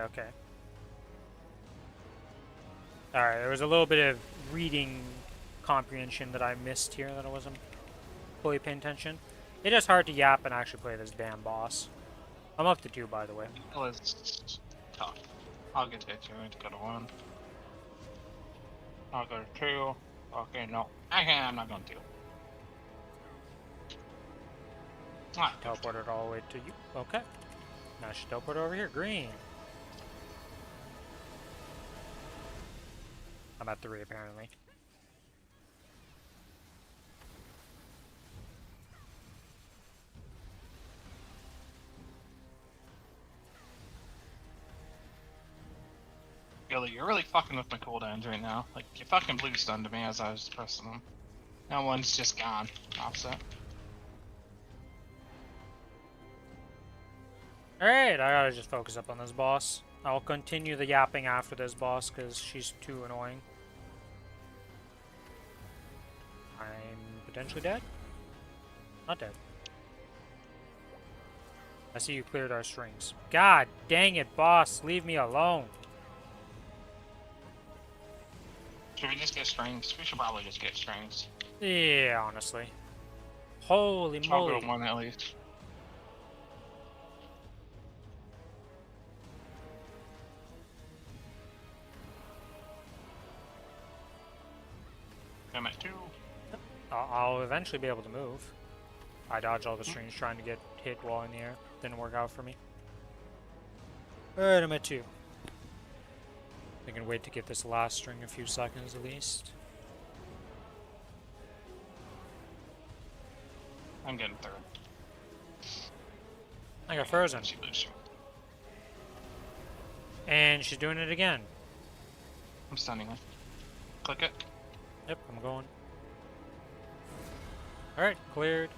Alright, there was a little bit of reading comprehension that I missed here that I wasn't fully paying attention. It is hard to yap and actually play this damn boss. I'm up to 2, by the way. Well, it's tough. I'll get to 2 to go to 1. I'll go to 2. Okay, no. I'm not going to. Ah, Teleported all the way to you. Okay. Now she teleported over here. Green. I'm at 3 apparently. Billy, you're really fucking with my cooldowns right now. Like, you fucking blue stunned me as I was pressing them. Now one's just gone. Offset. Alright, I gotta just focus up on this boss. I'll continue the yapping after this boss because she's too annoying. I'm potentially dead? Not dead. I see you cleared our strings. God dang it, boss. Leave me alone. Should we just get strings? We should probably just get strings. Yeah, honestly. Holy I'll moly. go 1 at least. I'm at 2. I'll eventually be able to move. I dodged all the strings trying to get hit while in the air. Didn't work out for me. Alright, I'm at 2. I can wait to get this last string a few seconds at least. I'm getting 3rd. I got frozen. She lose. And she's doing it again. I'm stunning her. Click it. Yep, I'm going. Alright, cleared.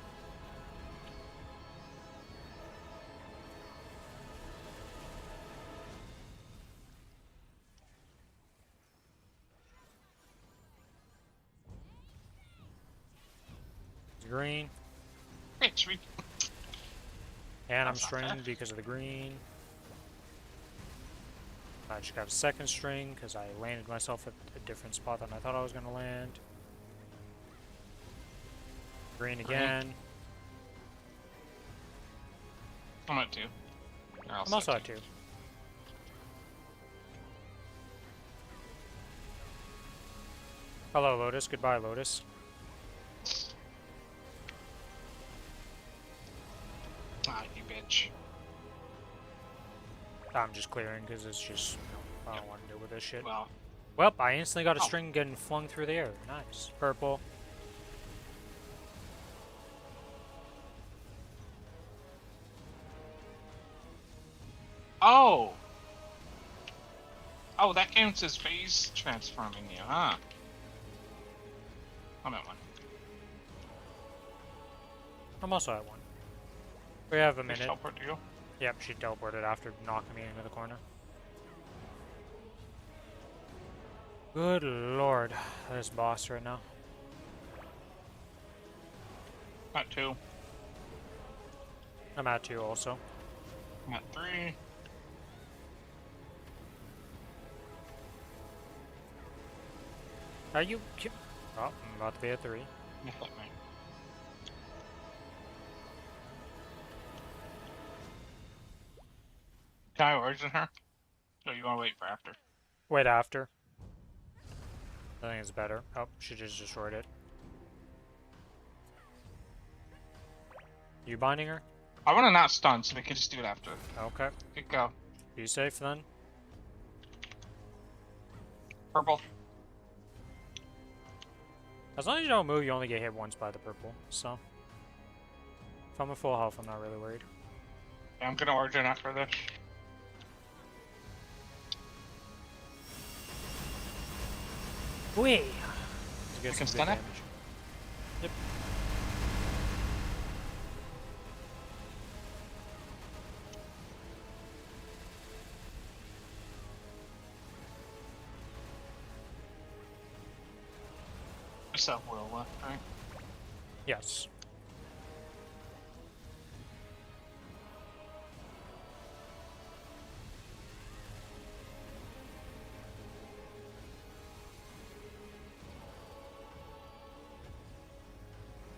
Green. Hey, tree. And I'm That's not fair. stringed because of the green. I just got a 2nd string because I landed myself at a different spot than I thought I was going to land. Green again. I'm at 2. I'm also at 2. Hello, Lotus. Goodbye, Lotus. Ah, you bitch. I'm just clearing because it's just, I don't want to deal with this shit. Well, Well, I instantly got a string getting flung through the air. Nice. Purple. oh! Oh, that counts as phase transforming you, huh? I'm at 1. I'm also at 1. We have a Please minute. teleport to you. Yep, she teleported after knocking me into the corner. Good lord, this boss right now. At 2. I'm at 2 also. I'm at 3. Are you oh, I'm about to be at 3. You hit me. Can I origin her? Or you wanna wait for after? Wait after. I think it's better. Oh, she just destroyed it. You binding her? I wanna not stun, so we can just do it after. Okay. Good go. Be safe then. Purple. As long as you don't move, you only get hit once by the purple, so. If I'm at full health, I'm not really worried. Yeah, I'm gonna origin after this. Wait! You can stun it? Yep. We still have Will left, right? Yes.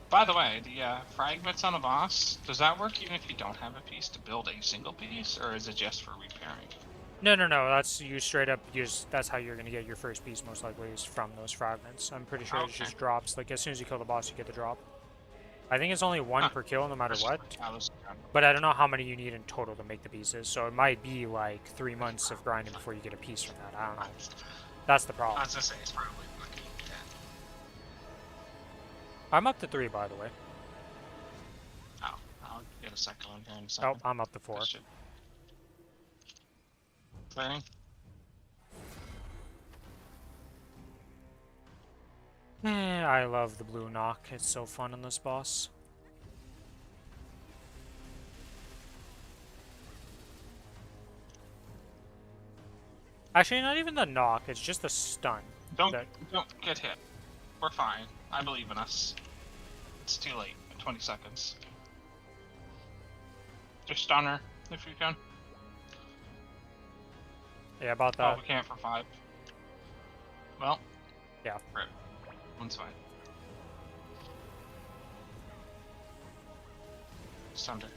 By the way, the fragments on a boss, does that work even if you don't have a piece to build a single piece, or is it just for repairing? No, that's you straight up use. That's how you're gonna get your first piece, most likely, is from those fragments. I'm pretty sure it Okay. just drops. Like as soon as you kill the boss, you get the drop. I think it's only 1 per kill, no matter what. But I don't know how many you need in total to make the pieces. So it might be like 3 months of grinding before you get a piece from that. I don't know. That's the I problem. was gonna say it's probably fucking dead. I'm up to 3, by the way. Oh, I'll get a second one here in a Oh, second. I'm up to 4. Clearing. I love the blue knock. It's so fun in this boss. Actually, not even the knock. It's just the stun. Don't get hit. We're fine. I believe in us. It's too late. 20 seconds. Just stun her if you can. Yeah, about Oh, that. we can't for 5. Well. Yeah. Rip. One's fine. Stunned her.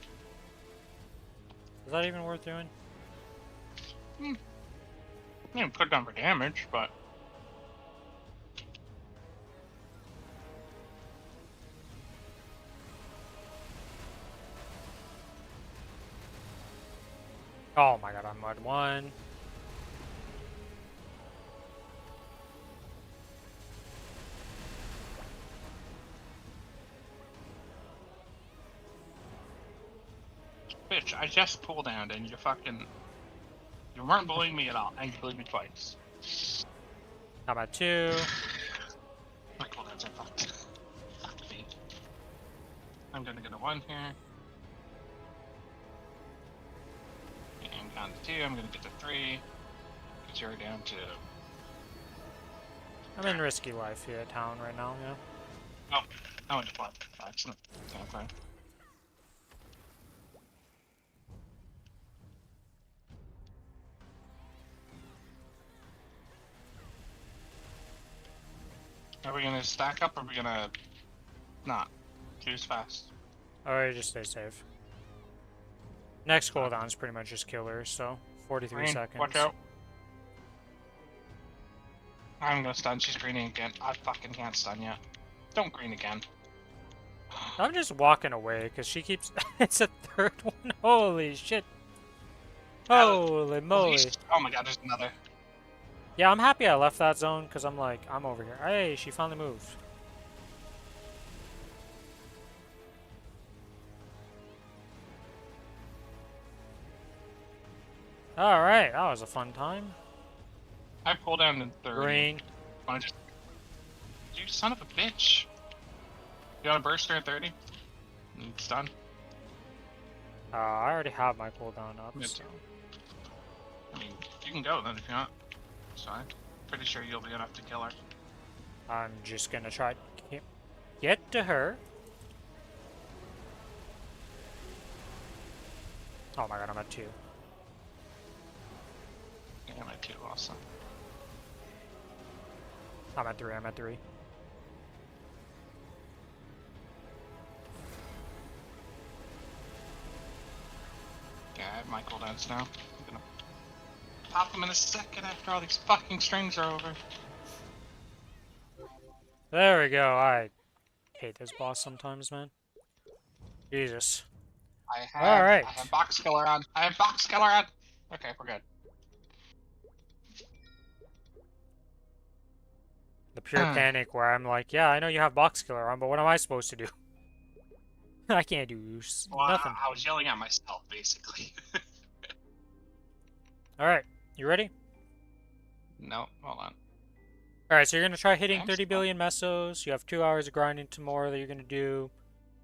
Is that even worth doing? You can put it down for damage, but... Oh my god, I'm at 1. Bitch, I just pulled down and you fucking... You weren't bullying me at all, and you bullied me twice. I'm at 2. My cooldowns are fucked. Fuck me. I'm gonna get a 1 here. And I'm down to 2, I'm gonna get to 3. Because you're down to... I'm in risky life here at town right now, yeah. Oh, I went to 5. Excellent. Okay. Are we gonna stack up or are we gonna not? Choose fast. Alright, just stay safe. Next cooldown's pretty much just killer, so 43 Green, seconds. watch out. I'm gonna stun. She's greening again. I fucking can't stun yet. Don't green again. I'm just walking away because she keeps. It's a third one. Holy shit. Holy moly. Oh my god, there's another. Yeah, I'm happy I left that zone because I'm like, I'm over here. Hey, she finally moved. Alright, that was a fun time. I pulled down in 30. Green. Wanna just... You son of a bitch. You want to burst her at 30? It's done. I already have my cooldown up, Me so. too. I mean, you can go then if you want. It's fine. Pretty sure you'll be enough to kill her. I'm just gonna try to get to her. Oh my god, I'm at 2. Yeah, I'm at 2 also. I'm at 3, I'm at 3. Yeah, I have my cooldowns now. I'm gonna pop them in a second after all these fucking strings are over. There we go. I hate this boss sometimes, man. Jesus. Alright. I have box killer on. I have box killer on. Okay, we're good. The pure panic where I'm like, yeah, I know you have box killer on, but what am I supposed to do? I can't do Well, nothing. I was yelling at myself, basically. Alright, you ready? No, hold on. Alright, so you're going to try hitting I'm 30 billion mesos. You have 2 hours of grinding tomorrow that you're going to do.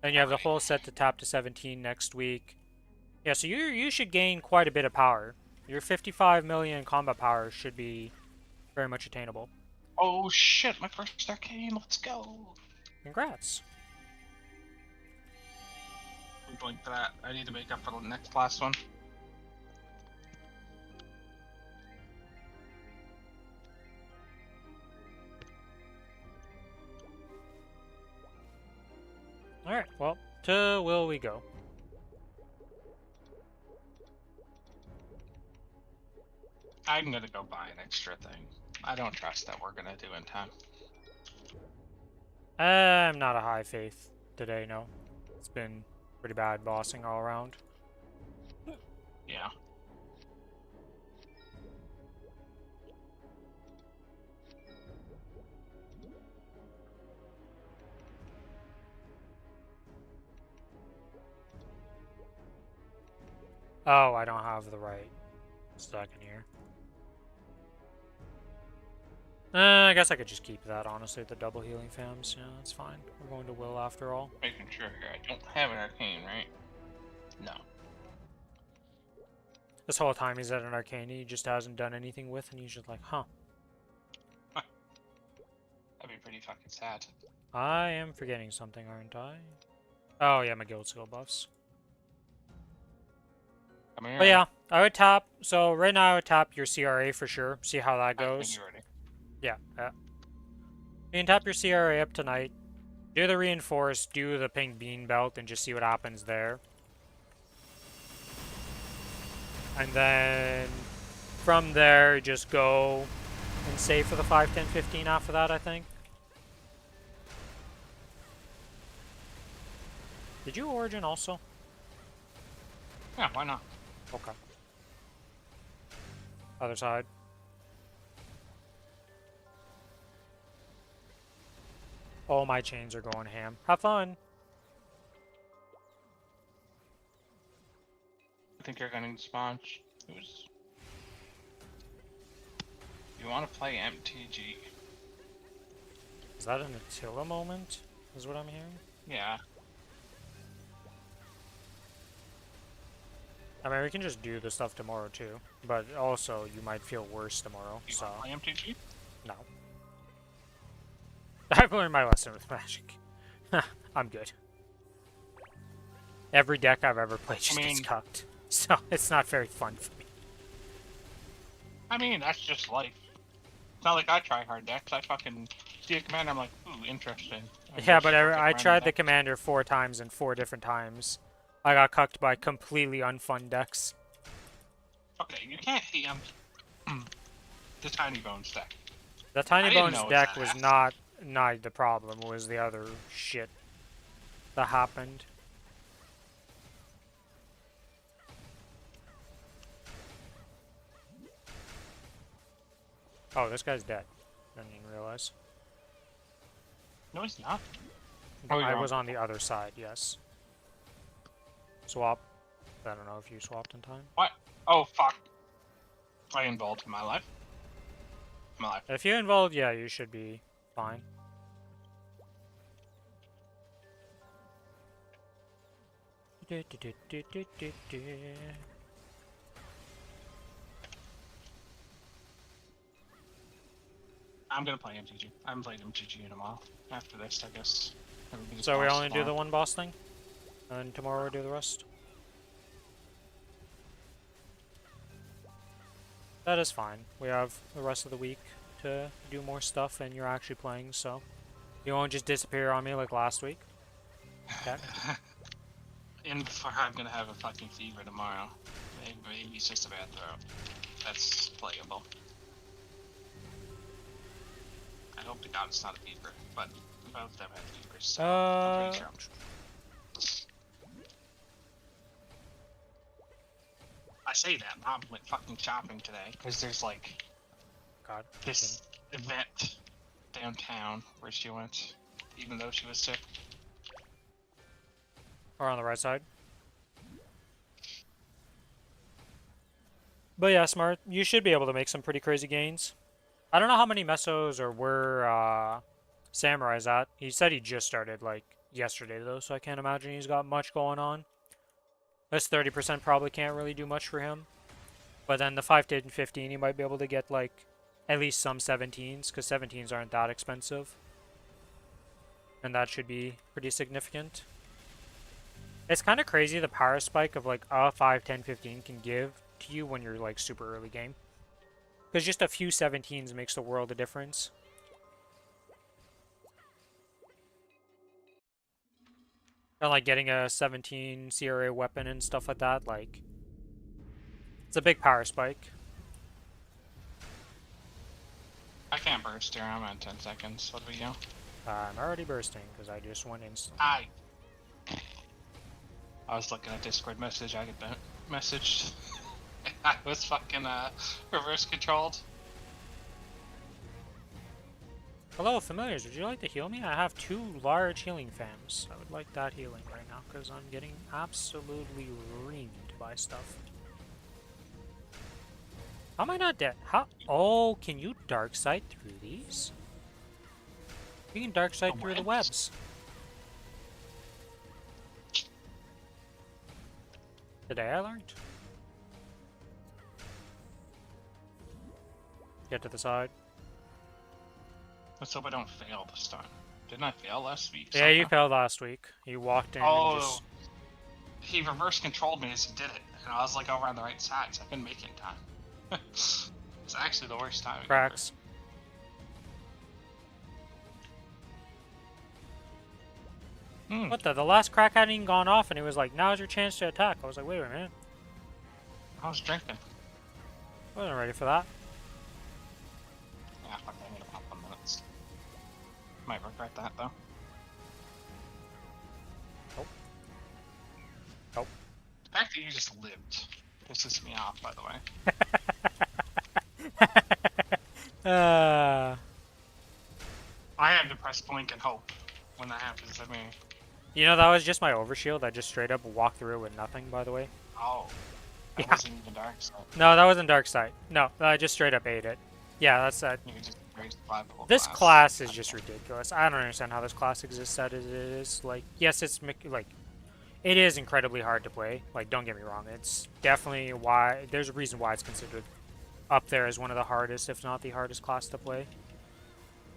And you have the whole set to tap to 17 next week. Yeah, so you should gain quite a bit of power. Your 55 million combat power should be very much attainable. Oh shit, my first arcane, let's go! Congrats. We blink for that. I need to make up for the next last one. Alright, well, to will we go. I'm gonna go buy an extra thing. I don't trust that we're gonna do in time. I'm not a high faith today, no. It's been pretty bad bossing all around. Yeah. Oh, I don't have the right second here. I guess I could just keep that, honestly, the double healing fams. Yeah, that's fine. We're going to will after all. Making sure here, I don't have an arcane, right? No. This whole time he's at an arcane he just hasn't done anything with, and he's just like, huh. That'd be pretty fucking sad. I am forgetting something, aren't I? Oh, yeah, my guild skill buffs. Come here. But yeah, I would tap. So right now I would tap your CRA for sure. See how that I think goes. you're ready. Yeah. You can tap your CRA up tonight. Do the reinforce, do the pink bean belt, and just see what happens there. And then from there, just go and save for the 5, 10, 15 after that, I think. Did you origin also? Yeah, why not? Okay. Other side. Oh, my chains are going ham. Have fun. I think you're gonna sponge. Who's... You want to play MTG? Is that an Attila moment? Is what I'm hearing? Yeah. I mean, we can just do the stuff tomorrow too. But also, you might feel worse tomorrow, You so... want to play MTG? No. I've learned my lesson with Magic. I'm good. Every deck I've ever played just gets cucked. So, it's not very fun for me. I mean, that's just life. It's not like I try hard decks. I fucking see a commander, I'm like, ooh, interesting. Yeah, but I tried the commander 4 times and 4 different times. I got cucked by completely unfun decks. Okay, you can't hate the Tiny Bones deck. The Tiny I didn't Bones know it was deck that was ass. not the problem, it was the other shit that happened. Oh, this guy's dead. Didn't even realize. No, he's not. Oh, I you're was on. on the other side, yes. Swap. I don't know if you swapped in time. What? Oh, fuck. I involved in my life. My life. If you involved, yeah, you should be fine. I'm gonna play MTG. I haven't played MTG in a while. After this, I guess. Everybody's So we boss only do the tomorrow. one boss thing? And tomorrow we do the rest? That is fine. We have the rest of the week to do more stuff, and you're actually playing, so you won't just disappear on me like last week. Okay. And before I'm gonna have a fucking fever tomorrow. Maybe it's just a bad throw. That's playable. I hope to God it's not a fever, but both of them have fevers, so I'm pretty sure I'm true. I say that, Mom went fucking shopping today, because there's like God. this event downtown where she went, even though she was sick. Or on the right side. But yeah, Smart, you should be able to make some pretty crazy gains. I don't know how many mesos or where Samurai's at. He said he just started like yesterday though, so I can't imagine he's got much going on. This 30% probably can't really do much for him. But then the 5 to 15, he might be able to get like at least some 17s, because 17s aren't that expensive. And that should be pretty significant. It's kind of crazy the power spike of like a 5, 10, 15 can give to you when you're like super early game. Because just a few 17s makes the world of difference. And like getting a 17 CRA weapon and stuff like that, like it's a big power spike. I can't burst here, I'm at 10 seconds. What do we do? I'm already bursting because I just went instant. I was looking at Discord message, I get that messaged. I was fucking reverse controlled. Hello, familiars. Would you like to heal me? I have 2 large healing fams. I would like that healing right now because I'm getting absolutely reamed by stuff. How am I not dead? How? Oh, can you dark sight through these? You can dark sight through the webs. Today I learned. Get to the side. Let's hope I don't fail this time. Didn't I fail last week? Yeah, you somehow? failed last week. You walked in and Oh, just... he reverse controlled me as he did it, and I was like over on the right side, so I couldn't make it in time. It's actually the worst time. cracks. What the? The last crack hadn't even gone off and he was like, now's your chance to attack. I was like, wait a minute. I was drinking. Wasn't ready for that. Yeah, fuck, I need to pop 1 minutes. Might regret that though. Nope. Nope. The fact that you just lived pisses me off, by the way. I had to press blink and hope when that happens. I mean, You know, that was just my overshield. I just straight up walked through it with nothing, by the way. oh, that Yeah. wasn't even dark, so No, that wasn't Dark Sight. No, I just straight up ate it. Yeah, that's that. you could just raise the five whole This class is just ridiculous. I don't understand how this class exists as it is. Like, yes, it's like, it is incredibly hard to play. Like, don't get me wrong. It's definitely why, there's a reason why it's considered up there as one of the hardest, if not the hardest class to play.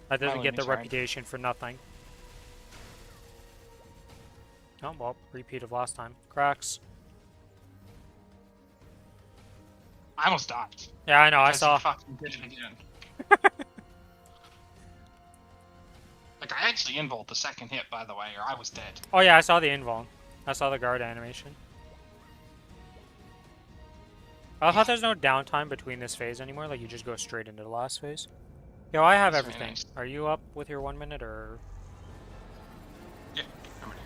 That doesn't get the reputation for nothing. Oh, well, repeat of last time. Cracks. I almost died. Yeah, I know, I Because saw. you fucking did it again. actually invuled the second hit, by the way, or I was dead. Oh yeah, I saw the invuln. I saw the guard animation. I thought there's no downtime between this phase anymore, like you just go straight into the last phase. Yo, I have That's very everything. nice. Are you up with your 1 minute, or...? Yeah, I'm ready.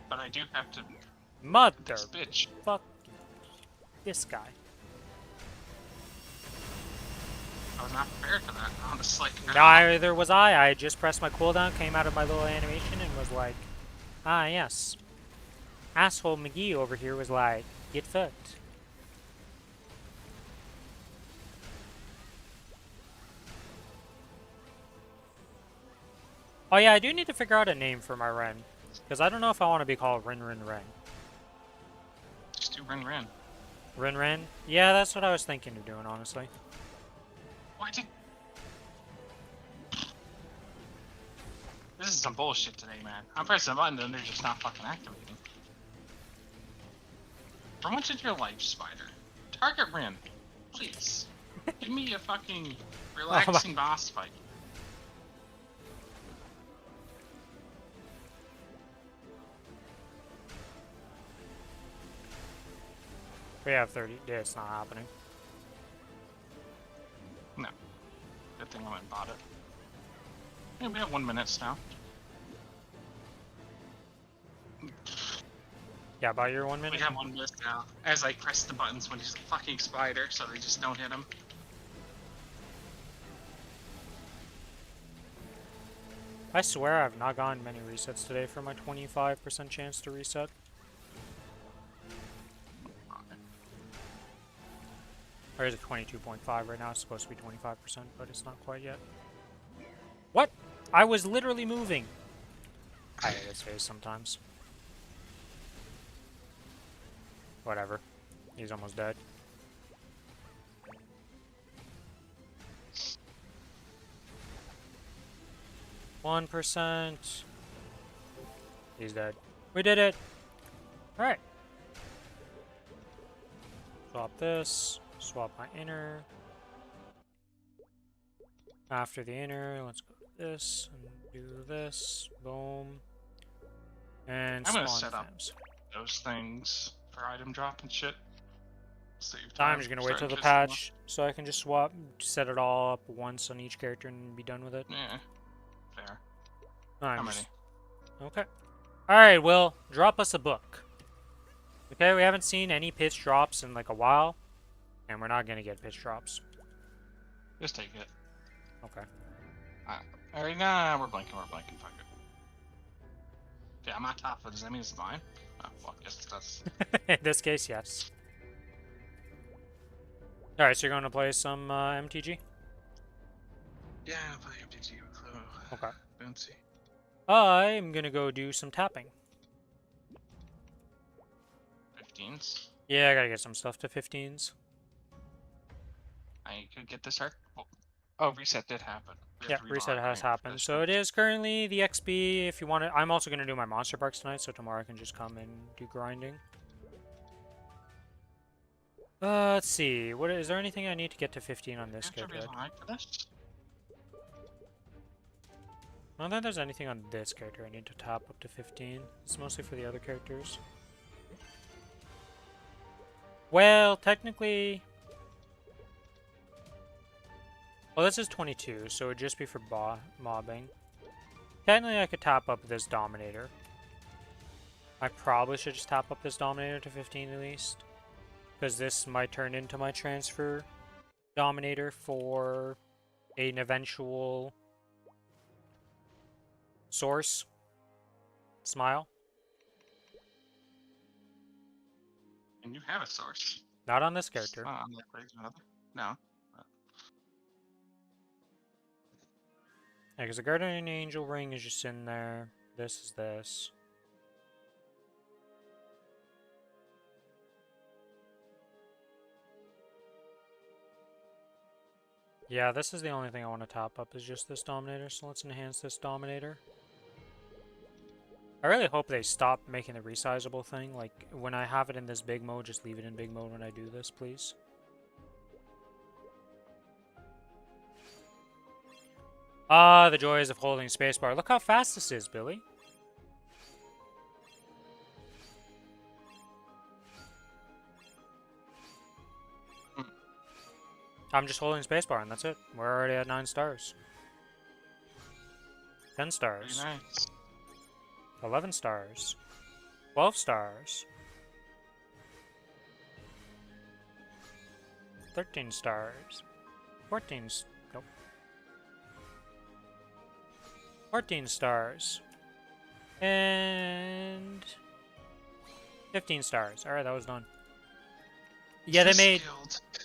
But I do have to... Mother... This bitch. Fuck... This guy. I was not prepared for that, honestly. Neither was I. I just pressed my cooldown, came out of my little animation, and was like, ah, yes. Asshole McGee over here was like, get fucked. Oh yeah, I do need to figure out a name for my Ren. Because I don't know if I want to be called Ren. Just do Ren. Ren? Yeah, that's what I was thinking of doing, honestly. Why did... This is some bullshit today, man. I'm pressing a button and they're just not fucking activating. For once in your life, Spider, target Ren. Please. Give me a fucking relaxing boss fight. We have 30. Yeah, it's not happening. No. Good thing I went and bought it. Yeah, we have 1 minute now. Yeah, about your 1 minute? We have 1 minute now. As I press the buttons when he's a fucking spider, so they just don't hit him. I swear I've not gotten many resets today for my 25% chance to reset. Or is it 22.5 right now? It's supposed to be 25%, but it's not quite yet. What? I was literally moving! I hate his face sometimes. Whatever. He's almost dead. %. He's dead. We did it! Alright. Swap this. Swap my inner. After the inner, let's go to this and do this. Boom. And I'm gonna spawn set up fams. those things for item drop and shit. Save I'm time. just gonna wait till Starting the to sell patch so I can just swap, set it all up once on each character and be done with it. Yeah, fair. I'm I'm just- ready. Okay. Alright, Will, drop us a book. Okay, we haven't seen any pitch drops in like a while. And we're not gonna get pitch drops. Just take it. Okay. Alright, nah, we're blanking, fuck it. Okay, I'm on top of it. Does that mean it's mine? Oh, fuck, yes, that's... In this case, yes. Alright, so you're going to play some MTG? Yeah, I'll play MTG with Okay. Bouncy. I'm gonna go do some tapping. 15s. Yeah, I gotta get some stuff to 15s. I could get this art. Oh, reset did happen. Yeah, reset has happened. So it is currently the XP. If you want to, I'm also gonna do my monster parks tonight, so tomorrow I can just come and do grinding. Let's see. What is there anything I need to get to 15 on this character? I don't think there's anything on this character I need to top up to 15. It's mostly for the other characters. Well, technically... Well, this is 22, so it would just be for mobbing. Technically, I could top up this Dominator. I probably should just top up this Dominator to 15 at least. Because this might turn into my transfer Dominator for an eventual source. Smile. And you have a source. Not on this character. On the another? No. Yeah, because the Guardian Angel ring is just in there. This is this. Yeah, this is the only thing I want to top up is just this Dominator, so let's enhance this Dominator. I really hope they stop making the resizable thing. Like, when I have it in this big mode, just leave it in big mode when I do this, please. Ah, the joys of holding spacebar. Look how fast this is, Billy. I'm just holding spacebar and that's it. We're already at 9 stars. 10 stars. Very nice. 11 stars. 12 stars. 13 stars. 14 nope. 14 stars. And 15 stars. Alright, that was done. Yeah, they made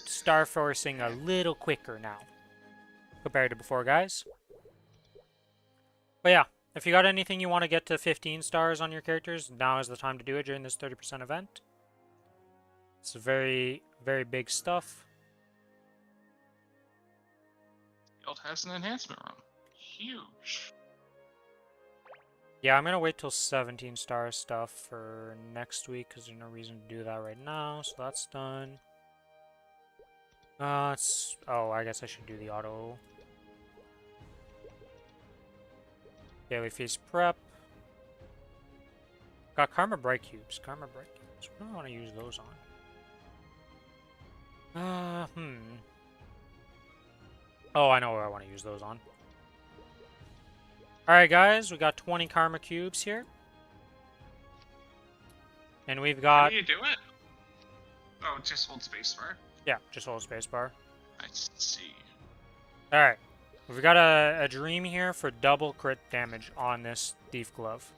star forcing a little quicker now compared to before, guys. But yeah, if you got anything you want to get to 15 stars on your characters, now is the time to do it during this 30% event. It's very, very big stuff. Guild has an enhancement room. Huge. Yeah, I'm gonna wait till 17 star stuff for next week because there's no reason to do that right now. So that's done. Oh, I guess I should do the auto. Daily feast prep. Got Karma Bright Cubes. Karma Bright Cubes. What do I want to use those on? Oh, I know what I want to use those on. Alright, guys. We got 20 Karma Cubes here. And we've got... How do you do it? Oh, just hold spacebar. Yeah, just hold spacebar. I see. Alright. We've got a dream here for double crit damage on this Thief Glove.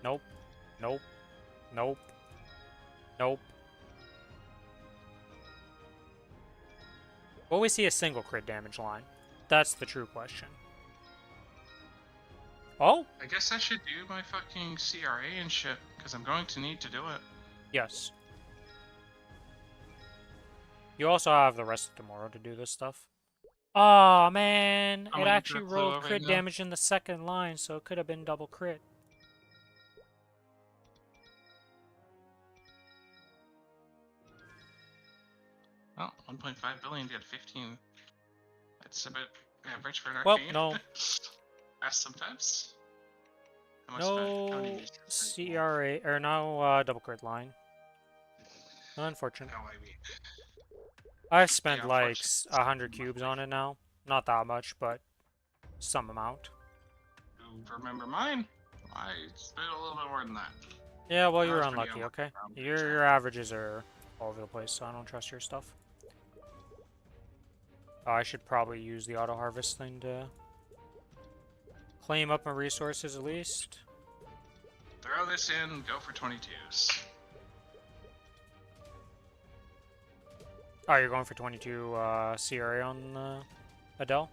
Nope. Nope. Nope. Nope. Will we see a single crit damage line? That's the true question. Oh? I guess I should do my fucking CRA and shit, because I'm going to need to do it. Yes. You also have the rest of tomorrow to do this stuff. Aw, man. I'm It gonna actually drop rolled low right crit now. damage in the second line, so it could have been double crit. Well, 1.5 billion to get 15. That's a bit average for an Well, arcane. no. Fast sometimes. How much No counting is CRA, or no double crit line. Unfortunate. No, I mean, I've spent Yeah, like unfortunate. 100 cubes on it now. Not that much, but some amount. you remember mine? I spent a little bit more than that. Yeah, well, I you're was pretty unlucky, unlucky okay? around Your there, so- your averages are all over the place, so I don't trust your stuff. Oh, I should probably use the auto harvest thing to claim up my resources at least. Throw this in, go for 22s. Oh, you're going for 22 CRA on Adele?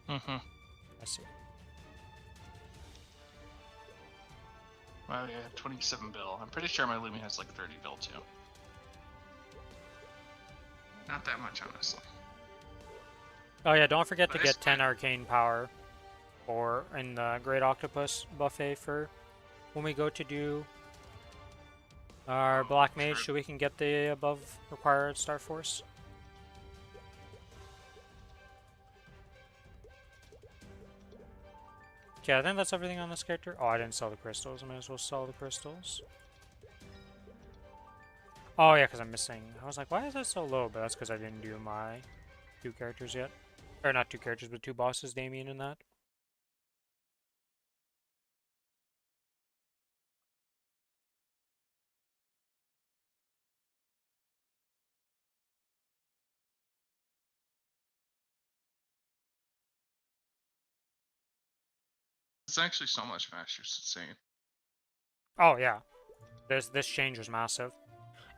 Mm-hmm. I see. Well, yeah, 27 bill. I'm pretty sure my Lumi has like 30 bill too. Not that much, honestly. Oh yeah, don't forget to But get it's 10 fine. arcane power or in the Great Octopus buffet for when we go to do our Oh, Black Mage sure. so we can get the above required Star Force. Okay, I think that's everything on this character. Oh, I didn't sell the crystals. I might as well sell the crystals. Oh yeah, because I'm missing. I was like, why is that so low? But that's because I didn't do my 2 characters yet. Or not 2 characters, but 2 bosses, Damien and that. It's actually so much faster, it's insane. Oh yeah, this change was massive.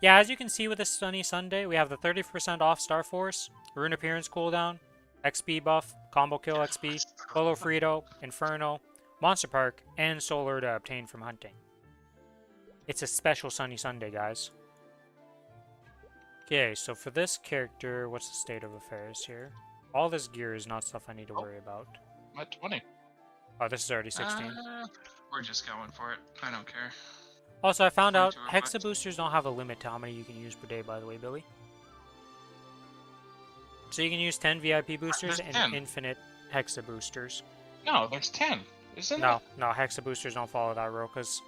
Yeah, as you can see with this Sunny Sunday, we have the 30% off Star Force, Rune Appearance cooldown, XP buff, Combo Kill XP, Solo Frito, Inferno, Monster Park, and Solar to obtain from hunting. It's a special Sunny Sunday, guys. Okay, so for this character, what's the state of affairs here? All this gear is not stuff I need to worry about. I'm at 20. Oh, this is already 16. We're just going for it. I don't care. Also, I found out 22 Hexa boosters don't have a limit to how many you can use per day, by the way, Billy. So you can use 10 VIP boosters There's and 10. infinite Hexa boosters. No, there's 10, isn't No, it? no, Hexa boosters don't follow that rule, because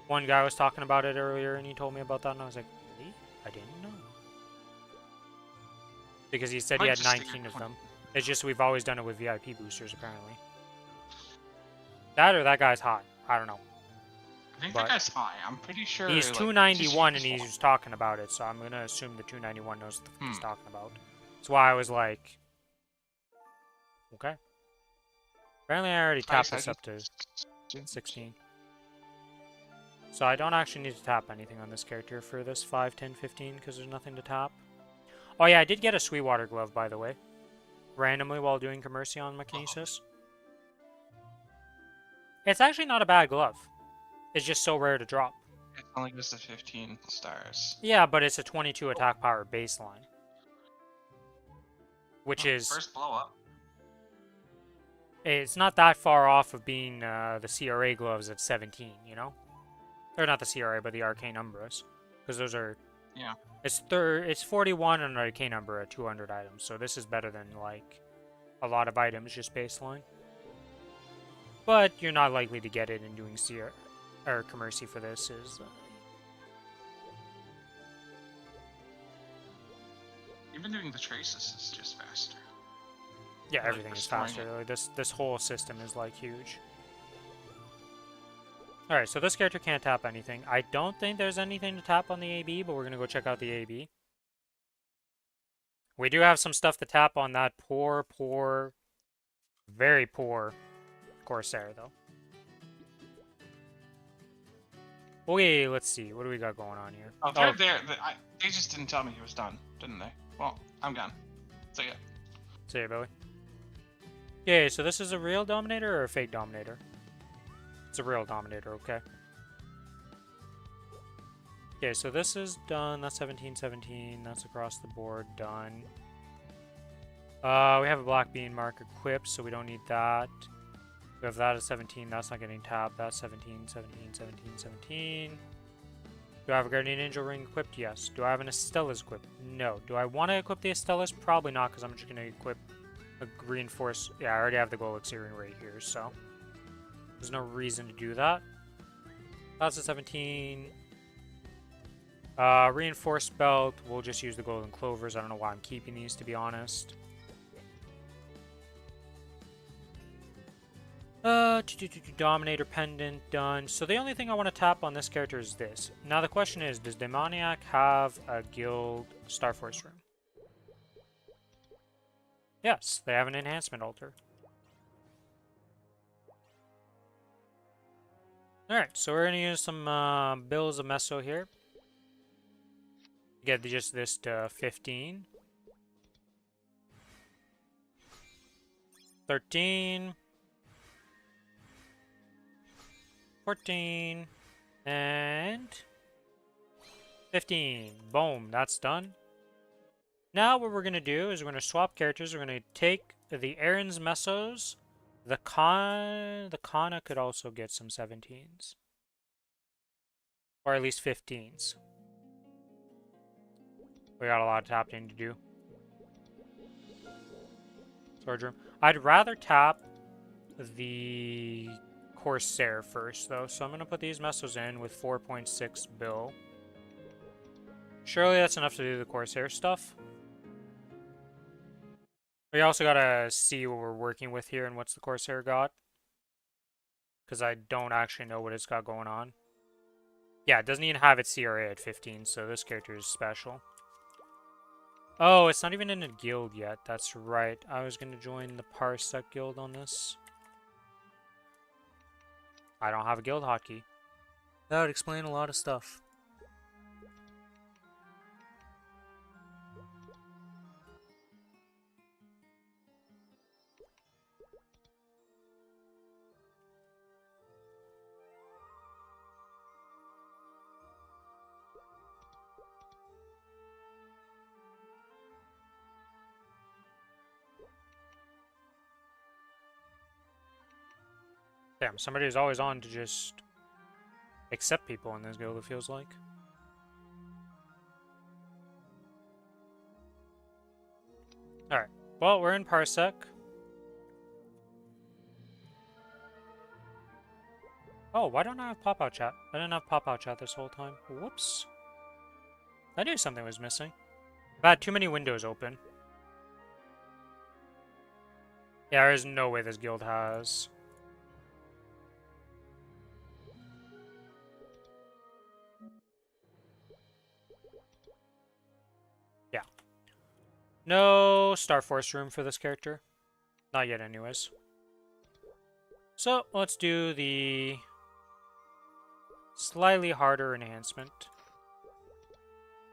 one guy was talking about it earlier and he told me about that, and I was like, really? I didn't know. Because he said he Might had just stick 19 at of 20. them. It's just we've always done it with VIP boosters, apparently. That or that guy's hot. I don't know. I think But that guy's high. I'm pretty sure. He's like, 291 and just- he's talking about it, so I'm going to assume the 291 knows what the fuck he's Hmm. talking about. That's why I was like, okay. Apparently I already tapped this up to 16. So I don't actually need to tap anything on this character for this 5, 10, 15 because there's nothing to tap. Oh yeah, I did get a Sweetwater glove, by the way. Randomly while doing Commercy on my Kinesis. It's actually not a bad glove. It's just so rare to drop. It only goes to 15 stars. Yeah, but it's a 22 attack power baseline. Which is... First blow up. It's not that far off of being the CRA gloves at 17, you know? Or not the CRA, but the Arcane Umbras. Because those are... Yeah. It's 41 on an Arcane Umbra at 200 items, so this is better than, like, a lot of items, just baseline. But you're not likely to get it in doing CR... or Commercy for this is... Even doing the traces is just faster. Yeah, Like everything is restoring faster. it. Like, this whole system is, like, huge. Alright, so this character can't tap anything. I don't think there's anything to tap on the AB, but we're gonna go check out the AB. We do have some stuff to tap on that poor, very poor Corsair, though. Okay, let's see. What do we got going on here? Oh, they're there. They just didn't tell me he was done, didn't they? Well, I'm gone. See ya. See ya, Billy. Okay, so this is a real Dominator or a fake Dominator? It's a real Dominator, okay. Okay, so this is done. That's 17-17. That's across the board done. We have a Black Bean mark equipped, so we don't need that. We have that at 17. That's not getting tapped. That's 17, 17, 17, 17. Do I have a Guardian Angel ring equipped? Yes. Do I have an Estella's equipped? No. Do I want to equip the Estella's? Probably not, because I'm just going to equip a reinforce. Yeah, I already have the Gold Elixir right here, so there's no reason to do that. That's a 17. Reinforced belt. We'll just use the Golden Clovers. I don't know why I'm keeping these, to be honest. Dominator pendant done. So the only thing I want to tap on this character is this. Now the question is, does Demoniac have a guild Starforce room? Yes, they have an enhancement altar. Alright, so we're going to use some Bills of Meso here. Get just this to 15. 13. 14. And 15. Boom, that's done. Now what we're going to do is we're going to swap characters. We're going to take the Aaron's Mesos. The Kana could also get some 17s. Or at least 15s. We got a lot of tapping to do. Storage room. I'd rather tap the Corsair first, though. So I'm going to put these Mesos in with 4.6 bill. Surely that's enough to do the Corsair stuff. We also got to see what we're working with here and what's the Corsair got. Because I don't actually know what it's got going on. Yeah, it doesn't even have its CRA at 15, so this character is special. Oh, it's not even in a guild yet. That's right. I was going to join the Parsec guild on this. I don't have a guild hotkey. That would explain a lot of stuff. Damn, somebody's always on to just accept people in this guild, it feels like. Alright. Well, we're in Parsec. Oh, why don't I have pop-out chat? I didn't have pop-out chat this whole time. Whoops. I knew something was missing. I've had too many windows open. Yeah, there's no way this guild has. Yeah. No Star Force room for this character. Not yet anyways. So, let's do the slightly harder enhancement.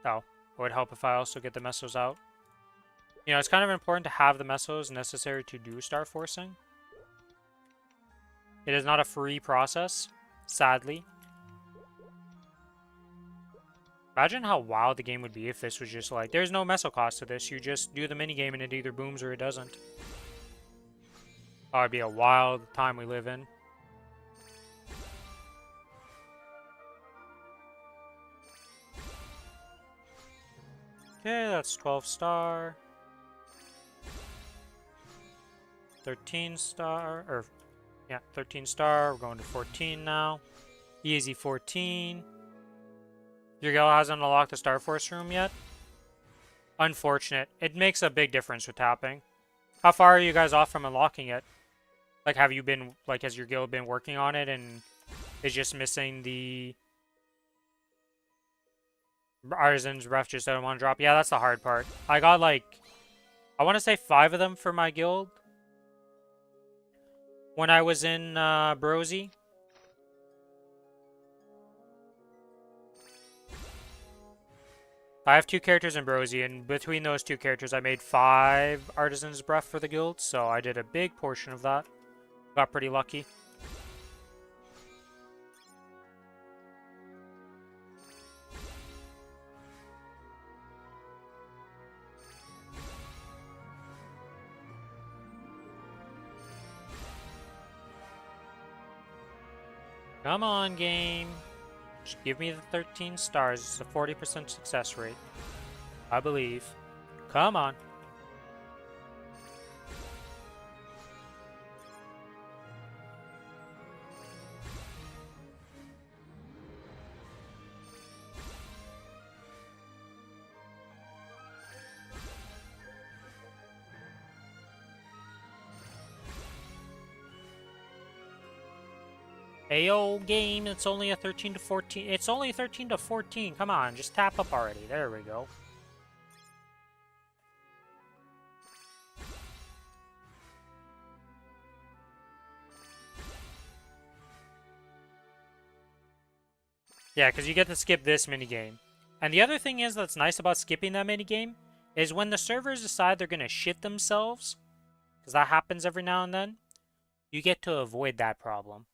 Oh, it would help if I also get the mesos out. You know, it's kind of important to have the mesos necessary to do Star Forcing. It is not a free process, sadly. Imagine how wild the game would be if this was just like, there's no meso cost to this, you just do the minigame and it either booms or it doesn't. Oh, it'd be a wild time we live in. Okay, that's 12 star. 13 star, or, yeah, 13 star. We're going to 14 now. Easy 14. Your guild hasn't unlocked the Star Force room yet? Unfortunate. It makes a big difference with tapping. How far are you guys off from unlocking it? Like, have you been, like, has your guild been working on it and is just missing the Artisan's Ref just don't want to drop? Yeah, that's the hard part. I got, like, I want to say 5 of them for my guild when I was in Brosy. I have 2 characters in Brosy, and between those 2 characters I made 5 Artisan's Breath for the guild, so I did a big portion of that. Got pretty lucky. Come on, game. Just give me the 13 stars. It's a 40% success rate. I believe. Come on. Ayo game, it's only a 13 to 14. It's only 13 to 14. Come on, just tap up already. There we go. Yeah, because you get to skip this minigame. And the other thing is that's nice about skipping that minigame is when the servers decide they're going to shit themselves, because that happens every now and then, you get to avoid that problem.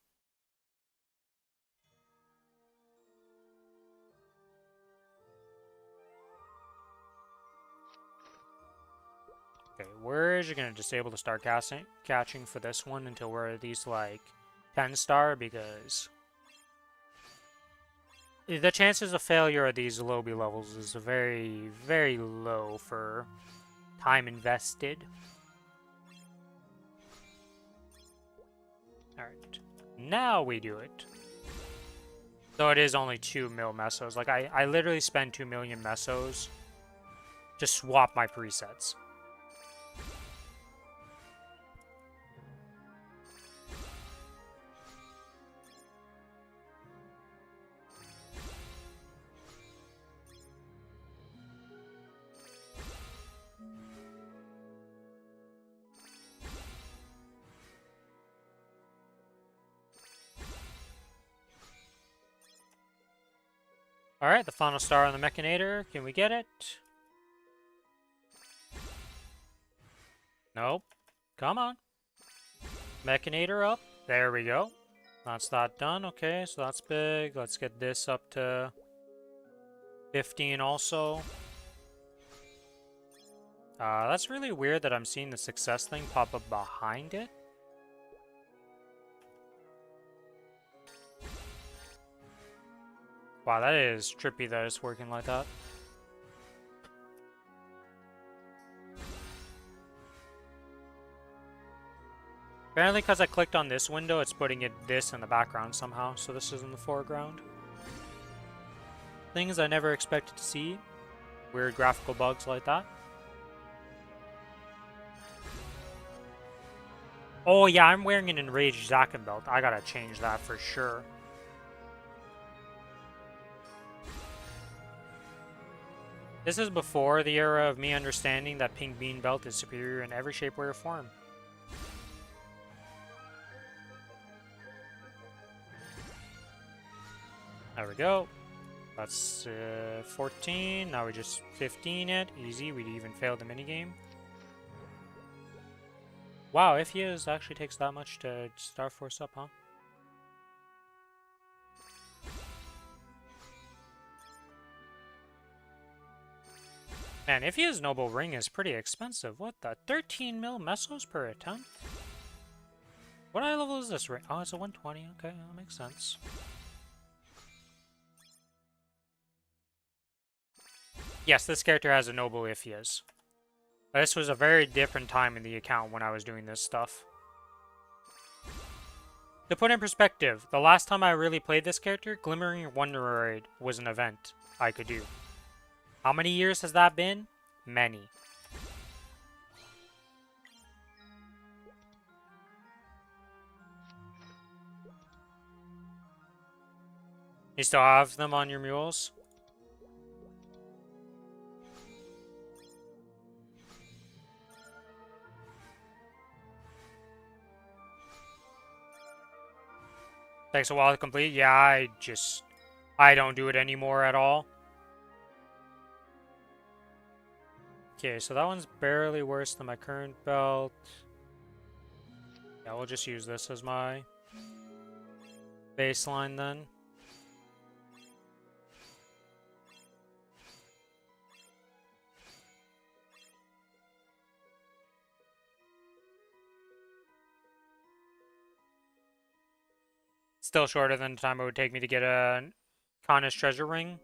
Okay, we're just going to disable the star catching for this one until we're at least like 10 star, because the chances of failure at these lobby levels is very, very low for time invested. Alright, now we do it. So it is only 2 mil mesos. Like, I literally spend 2 million mesos to swap my presets. Alright, the final star on the Mechanator. Can we get it? Nope. Come on. Mechanator up. There we go. That's that done. Okay, so that's big. Let's get this up to 15 also. That's really weird that I'm seeing the success thing pop up behind it. Wow, that is trippy that it's working like that. Apparently because I clicked on this window, it's putting this in the background somehow, so this is in the foreground. Things I never expected to see. Weird graphical bugs like that. Oh yeah, I'm wearing an enraged Zakin belt. I gotta change that for sure. This is before the era of me understanding that pink bean belt is superior in every shape, way, or form. There we go. That's 14. Now we just 15 it. Easy. We even failed the minigame. Wow, if he is, actually takes that much to Star Force up, huh? Man, if he is Noble Ring is pretty expensive. What the? 13 mil mesos per attempt? What high level is this ring? Oh, it's a 120. Okay, that makes sense. Yes, this character has a Noble if he is. This was a very different time in the account when I was doing this stuff. To put in perspective, the last time I really played this character, Glimmering Wonderoid was an event I could do. How many years has that been? Many. You still have them on your mules? Takes a while to complete? Yeah, I don't do it anymore at all. Okay, so that one's barely worse than my current belt. Yeah, we'll just use this as my baseline then. Still shorter than the time it would take me to get a Kronos treasure ring.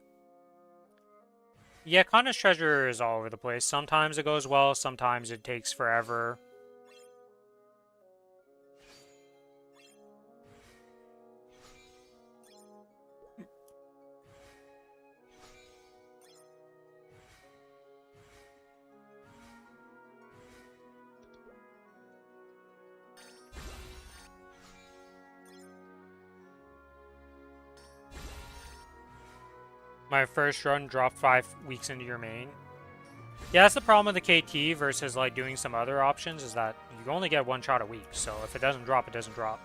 Yeah, Kronos treasure is all over the place. Sometimes it goes well, sometimes it takes forever. My first run dropped 5 weeks into your main. Yeah, that's the problem with the KT versus like doing some other options is that you only get one shot a week. So if it doesn't drop, it doesn't drop.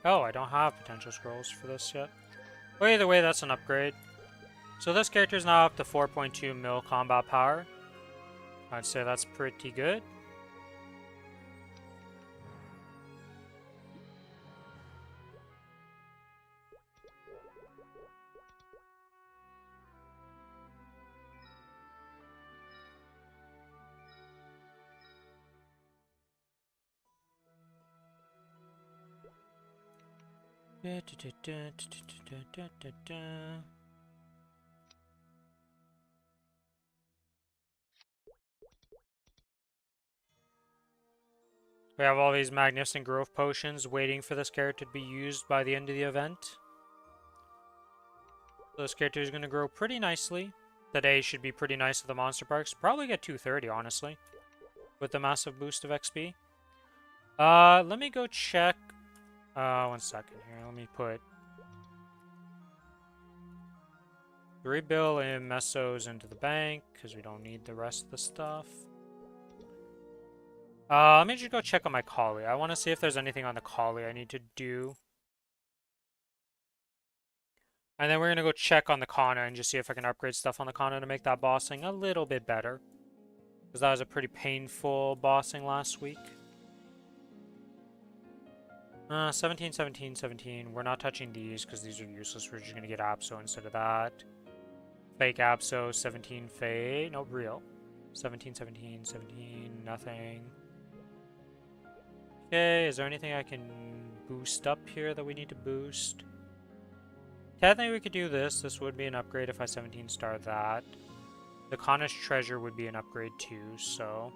Oh, I don't have potential scrolls for this yet. Well, either way, that's an upgrade. So this character is now up to 4.2 mil combat power. I'd say that's pretty good. We have all these magnificent growth potions waiting for this character to be used by the end of the event. This character is going to grow pretty nicely. Today should be pretty nice at the monster parks. Probably get 230, honestly, with the massive boost of XP. Let me go check. 1 second here. Let me put 3 bill in mesos into the bank because we don't need the rest of the stuff. Let me just go check on my collie. I want to see if there's anything on the collie I need to do. And then we're going to go check on the Kana and just see if I can upgrade stuff on the Kana to make that bossing a little bit better. Because that was a pretty painful bossing last week. 17, 17, 17. We're not touching these because these are useless. We're just going to get Abso instead of that. Fake Abso, 17 Fade. Nope, real. 17, 17, 17, nothing. Okay, is there anything I can boost up here that we need to boost? Technically we could do this. This would be an upgrade if I 17 star that. The Kronos treasure would be an upgrade too, so...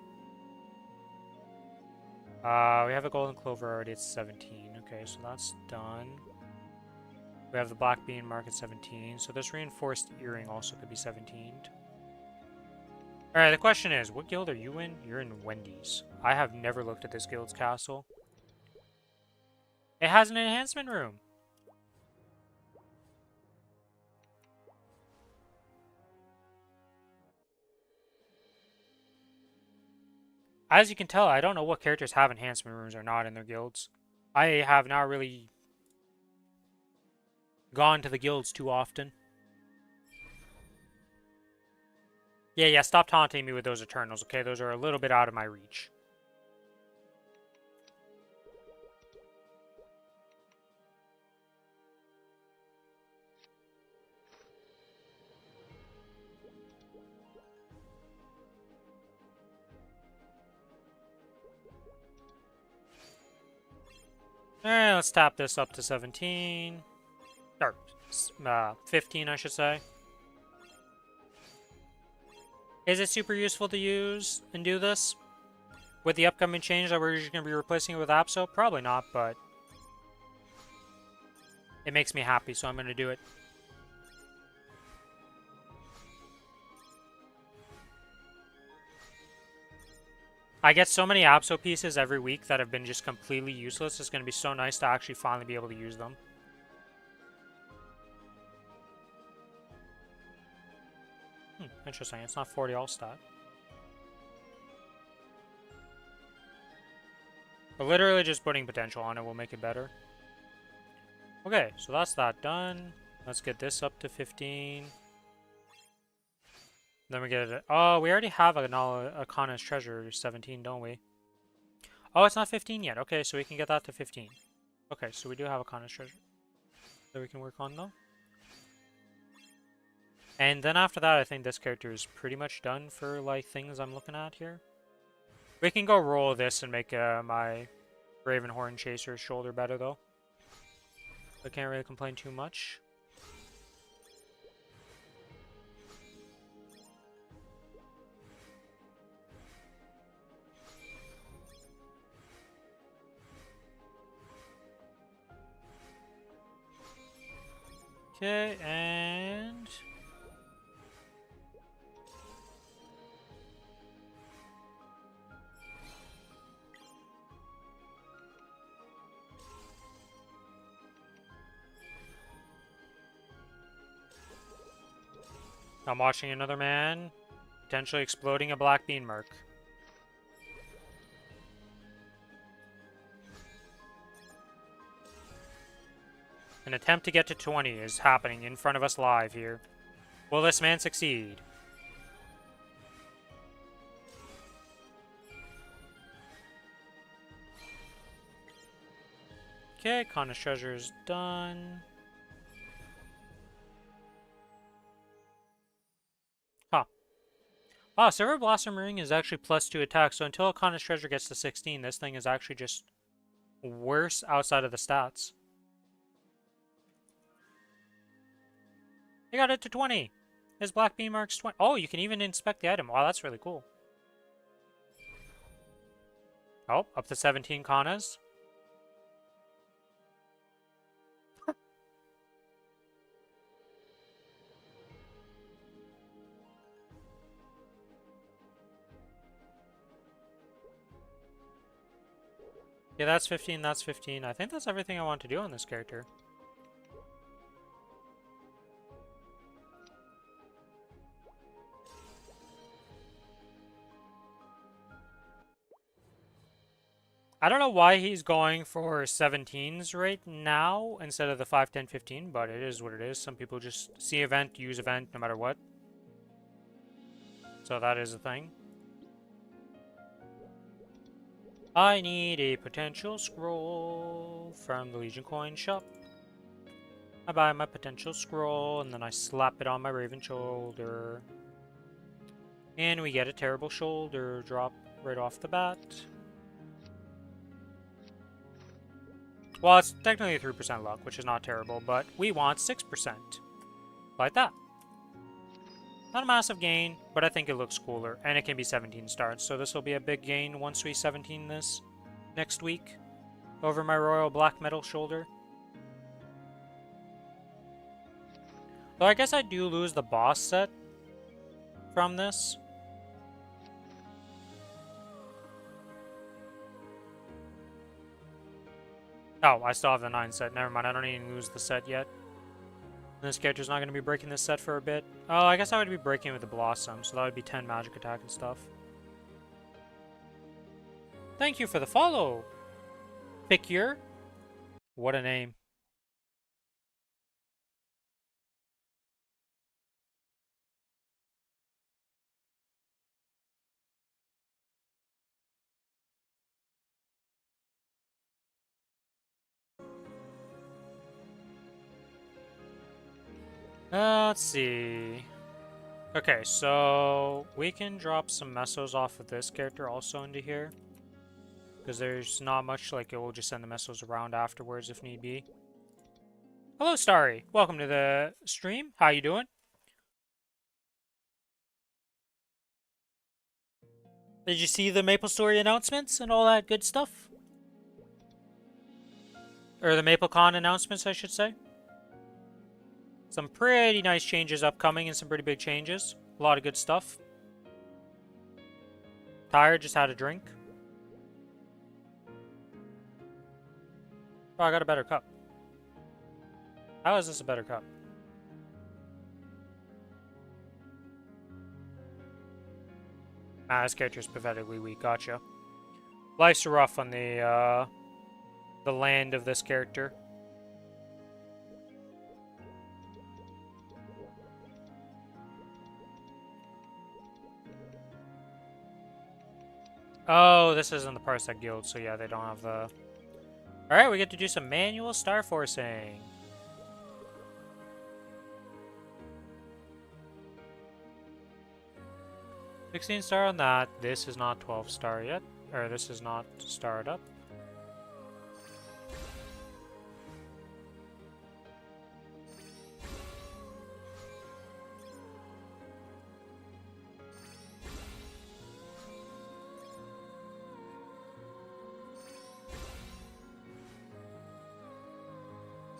we have a golden clover already at 17. Okay, so that's done. We have the black bean mark at 17, so this reinforced earring also could be 17. Alright, the question is, what guild are you in? You're in Wendy's. I have never looked at this guild's castle. It has an enhancement room! As you can tell, I don't know what characters have enhancement rooms or not in their guilds. I have not really gone to the guilds too often. Yeah, stop taunting me with those Eternals, okay? Those are a little bit out of my reach. Alright, let's tap this up to 17. Or, 15, I should say. Is it super useful to use and do this? With the upcoming change that we're just going to be replacing it with Apso? Probably not, but... it makes me happy, so I'm going to do it. I get so many Apso pieces every week that have been just completely useless. It's going to be so nice to actually finally be able to use them. Interesting. It's not 40 all stat. But literally just putting potential on it will make it better. Okay, so that's that done. Let's get this up to 15. Then we get it. Oh, we already have a Kronos treasure 17, don't we? Oh, it's not 15 yet. Okay, so we can get that to 15. Okay, so we do have a Kronos treasure that we can work on though. And then after that, I think this character is pretty much done for like things I'm looking at here. We can go roll this and make my Ravenhorn Chaser's shoulder better though. I can't really complain too much. Okay, and... I'm watching another man potentially exploding a black bean mark. An attempt to get to 20 is happening in front of us live here. Will this man succeed? Okay, Kronos treasure is done. Huh. Wow, Silver Blossom Ring is actually +2 attack, so until a Kronos treasure gets to 16, this thing is actually just worse outside of the stats. They got it to 20. His black beam marks 20. Oh, you can even inspect the item. Wow, that's really cool. Oh, up to 17 Kanas. Yeah, that's 15, that's 15. I think that's everything I want to do on this character. I don't know why he's going for 17s right now instead of the 5, 10, 15, but it is what it is. Some people just see event, use event, no matter what. So that is a thing. I need a potential scroll from the Legion Coin Shop. I buy my potential scroll, and then I slap it on my Raven shoulder. And we get a terrible shoulder drop right off the bat. Well, it's technically 3% luck, which is not terrible, but we want 6%. Like that. Not a massive gain, but I think it looks cooler, and it can be 17 stars, so this will be a big gain once we 17 this next week over my Royal Black Metal shoulder. Though I guess I do lose the boss set from this. Oh, I still have the 9 set. Never mind, I don't even lose the set yet. This character's not going to be breaking this set for a bit. Oh, I guess I would be breaking with the Blossom, so that would be 10 magic attack and stuff. Thank you for the follow, Picure. What a name. Let's see. Okay, so we can drop some mesos off of this character also into here. Because there's not much, like, it will just send the mesos around afterwards if need be. Hello, Starry. Welcome to the stream. How you doing? Did you see the Maplestory announcements and all that good stuff? Or the MapleCon announcements, I should say. Some pretty nice changes upcoming and some pretty big changes. A lot of good stuff. Tired, just had a drink. Oh, I got a better cup. How is this a better cup? Ah, this character's pathetically weak. Gotcha. Life's rough on the land of this character. Oh, this isn't the Parsec Guild, so yeah, they don't have the... Alright, we get to do some manual star forcing. $16 star on that. This is not 12 star yet. Or this is not starred up.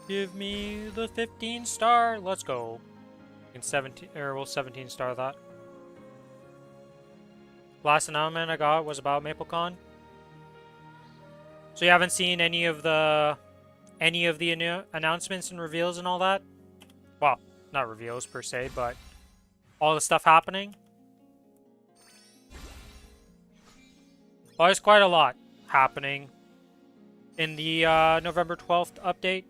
Give me the 15 star. Let's go. In 17, or we'll 17 star that. Last announcement I got was about MapleCon. So you haven't seen any of the announcements and reveals and all that? Well, not reveals per se, but all the stuff happening. Well, there's quite a lot happening in the November 12th update.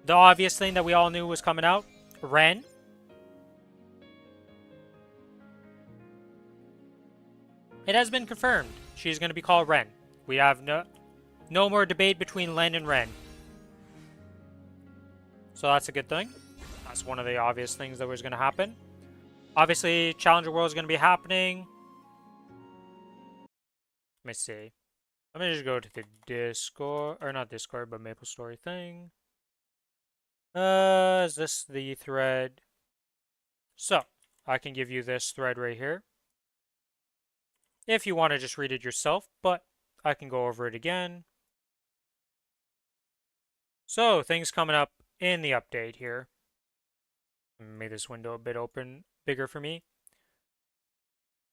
The obvious thing that we all knew was coming out, Ren. It has been confirmed. She's going to be called Ren. We have no more debate between Len and Ren. So that's a good thing. That's one of the obvious things that was going to happen. Obviously, Challenger World is going to be happening. Let me see. Let me just go to the Discord, or not Discord, but Maplestory thing. Is this the thread? So, I can give you this thread right here. If you want to just read it yourself, but I can go over it again. So, things coming up in the update here. Made this window a bit bigger for me.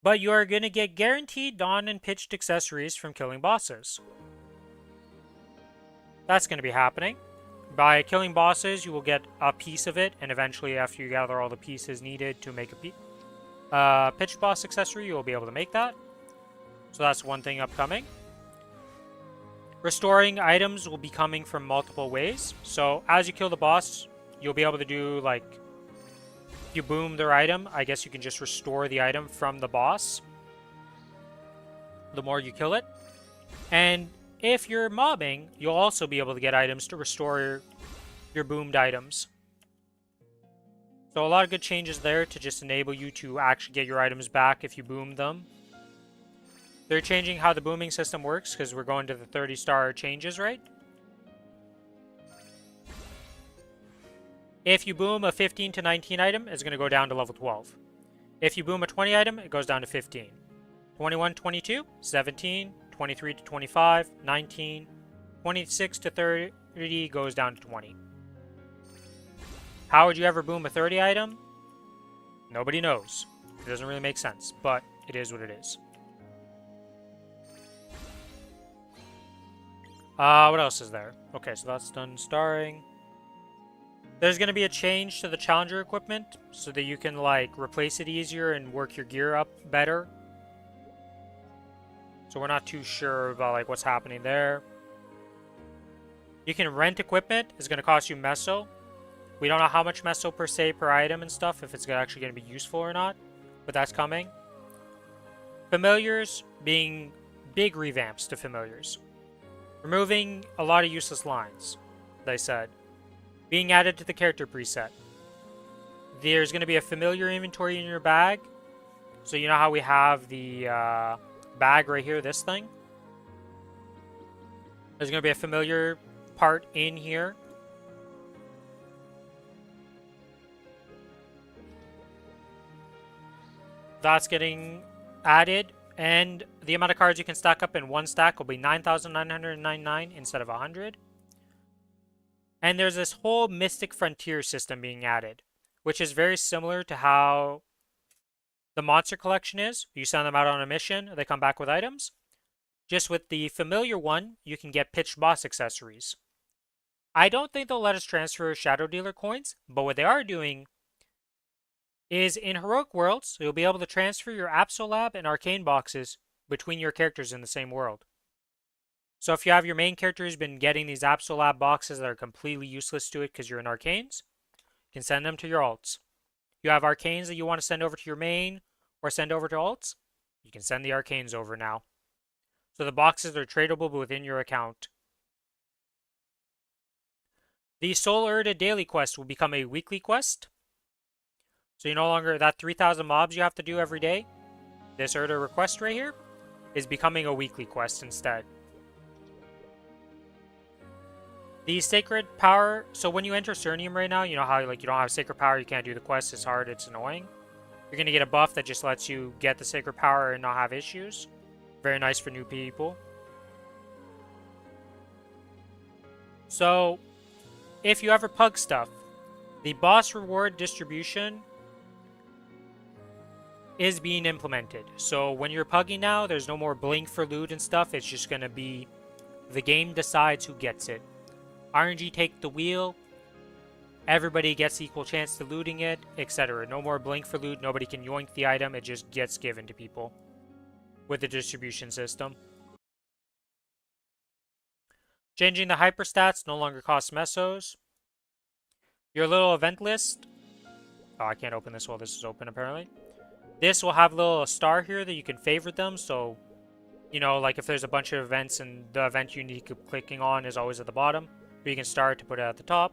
But you are going to get guaranteed dawn and pitched accessories from killing bosses. That's going to be happening. By killing bosses, you will get a piece of it, and eventually, after you gather all the pieces needed to make a pitched boss accessory, you will be able to make that. So that's one thing upcoming. Restoring items will be coming from multiple ways. So as you kill the boss, you'll be able to do, like, if you boom their item, I guess you can just restore the item from the boss the more you kill it. And if you're mobbing, you'll also be able to get items to restore your boomed items. So a lot of good changes there to just enable you to actually get your items back if you boom them. They're changing how the booming system works because we're going to the 30-star changes, right? If you boom a 15 to 19 item, it's going to go down to level 12. If you boom a 20 item, it goes down to 15. 21, 22, 17, 23 to 25, 19, 26 to 30 goes down to 20. How would you ever boom a 30 item? Nobody knows. It doesn't really make sense, but it is what it is. What else is there? Okay, so that's done starring. There's going to be a change to the challenger equipment so that you can, like, replace it easier and work your gear up better. So we're not too sure about, like, what's happening there. You can rent equipment. It's going to cost you meso. We don't know how much meso per se per item and stuff, if it's actually going to be useful or not, but that's coming. Familiars being big revamps to familiars. Removing a lot of useless lines, they said. Being added to the character preset. There's going to be a familiar inventory in your bag. So you know how we have the bag right here, this thing? There's going to be a familiar part in here. That's getting added, and the amount of cards you can stack up in one stack will be 9,999 instead of 100. And there's this whole Mystic Frontier system being added, which is very similar to how the Monster Collection is. You send them out on a mission, they come back with items. Just with the familiar one, you can get pitched boss accessories. I don't think they'll let us transfer Shadow Dealer coins, but what they are doing is in Heroic Worlds, you'll be able to transfer your Absolab and Arcane boxes between your characters in the same world. So if you have your main character who's been getting these Absolab boxes that are completely useless to it because you're in Arcanes, you can send them to your alts. You have Arcanes that you want to send over to your main or send over to alts, you can send the Arcanes over now. So the boxes are tradable within your account. The Soul Erda daily quest will become a weekly quest. So you no longer, that 3,000 mobs you have to do every day, this Erda request right here, is becoming a weekly quest instead. The Sacred Power, so when you enter Cernium right now, you know how like you don't have Sacred Power, you can't do the quest, it's hard, it's annoying. You're going to get a buff that just lets you get the Sacred Power and not have issues. Very nice for new people. So, if you ever pug stuff, the boss reward distribution is being implemented. So when you're pugging now, there's no more blink for loot and stuff. It's just going to be the game decides who gets it. RNG take the wheel. Everybody gets equal chance to looting it, etc. No more blink for loot. Nobody can yoink the item. It just gets given to people with the distribution system. Changing the hyperstats no longer costs mesos. Your little event list. Oh, I can't open this while this is open apparently. This will have a little star here that you can favorite them, so, you know, like if there's a bunch of events and the event you need to keep clicking on is always at the bottom, but you can start to put it at the top.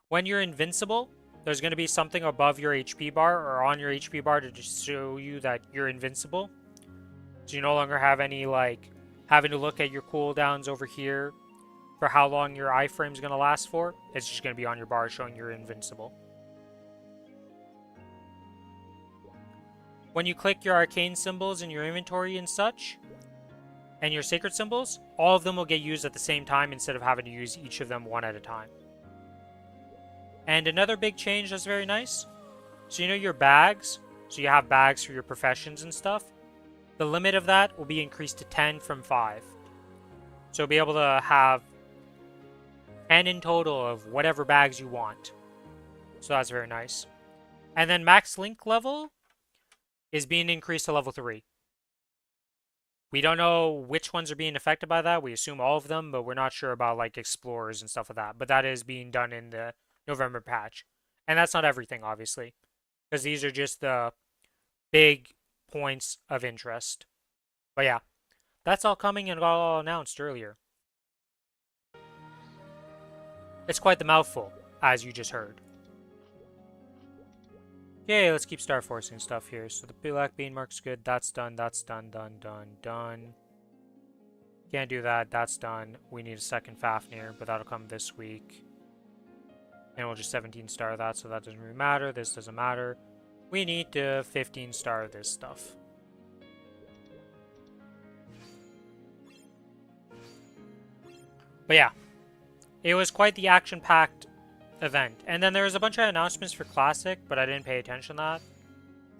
When you're invincible, there's going to be something above your HP bar or on your HP bar to just show you that you're invincible. So you no longer have any, like, having to look at your cooldowns over here for how long your iframe is going to last for. It's just going to be on your bar showing you're invincible. When you click your arcane symbols in your inventory and such, and your sacred symbols, all of them will get used at the same time instead of having to use each of them one at a time. And another big change that's very nice, so you know your bags, so you have bags for your professions and stuff, the limit of that will be increased to 10 from 5. So you'll be able to have 10 in total of whatever bags you want. So that's very nice. And then max link level is being increased to level 3. We don't know which ones are being affected by that. We assume all of them, but we're not sure about like explorers and stuff like that. But that is being done in the November patch. And that's not everything, obviously, because these are just the big points of interest. But yeah, that's all coming and all announced earlier. It's quite the mouthful. as you just heard. Okay, let's keep star forcing stuff here. So the black bean mark's good. That's done. That's done. Done. Done. Done. Can't do that. That's done. We need a second Fafnir, but that'll come this week. And we'll just 17 star that, so that doesn't really matter. This doesn't matter. We need to 15 star this stuff. But yeah, it was quite the action-packed event. And then there was a bunch of announcements for Classic, but I didn't pay attention to that.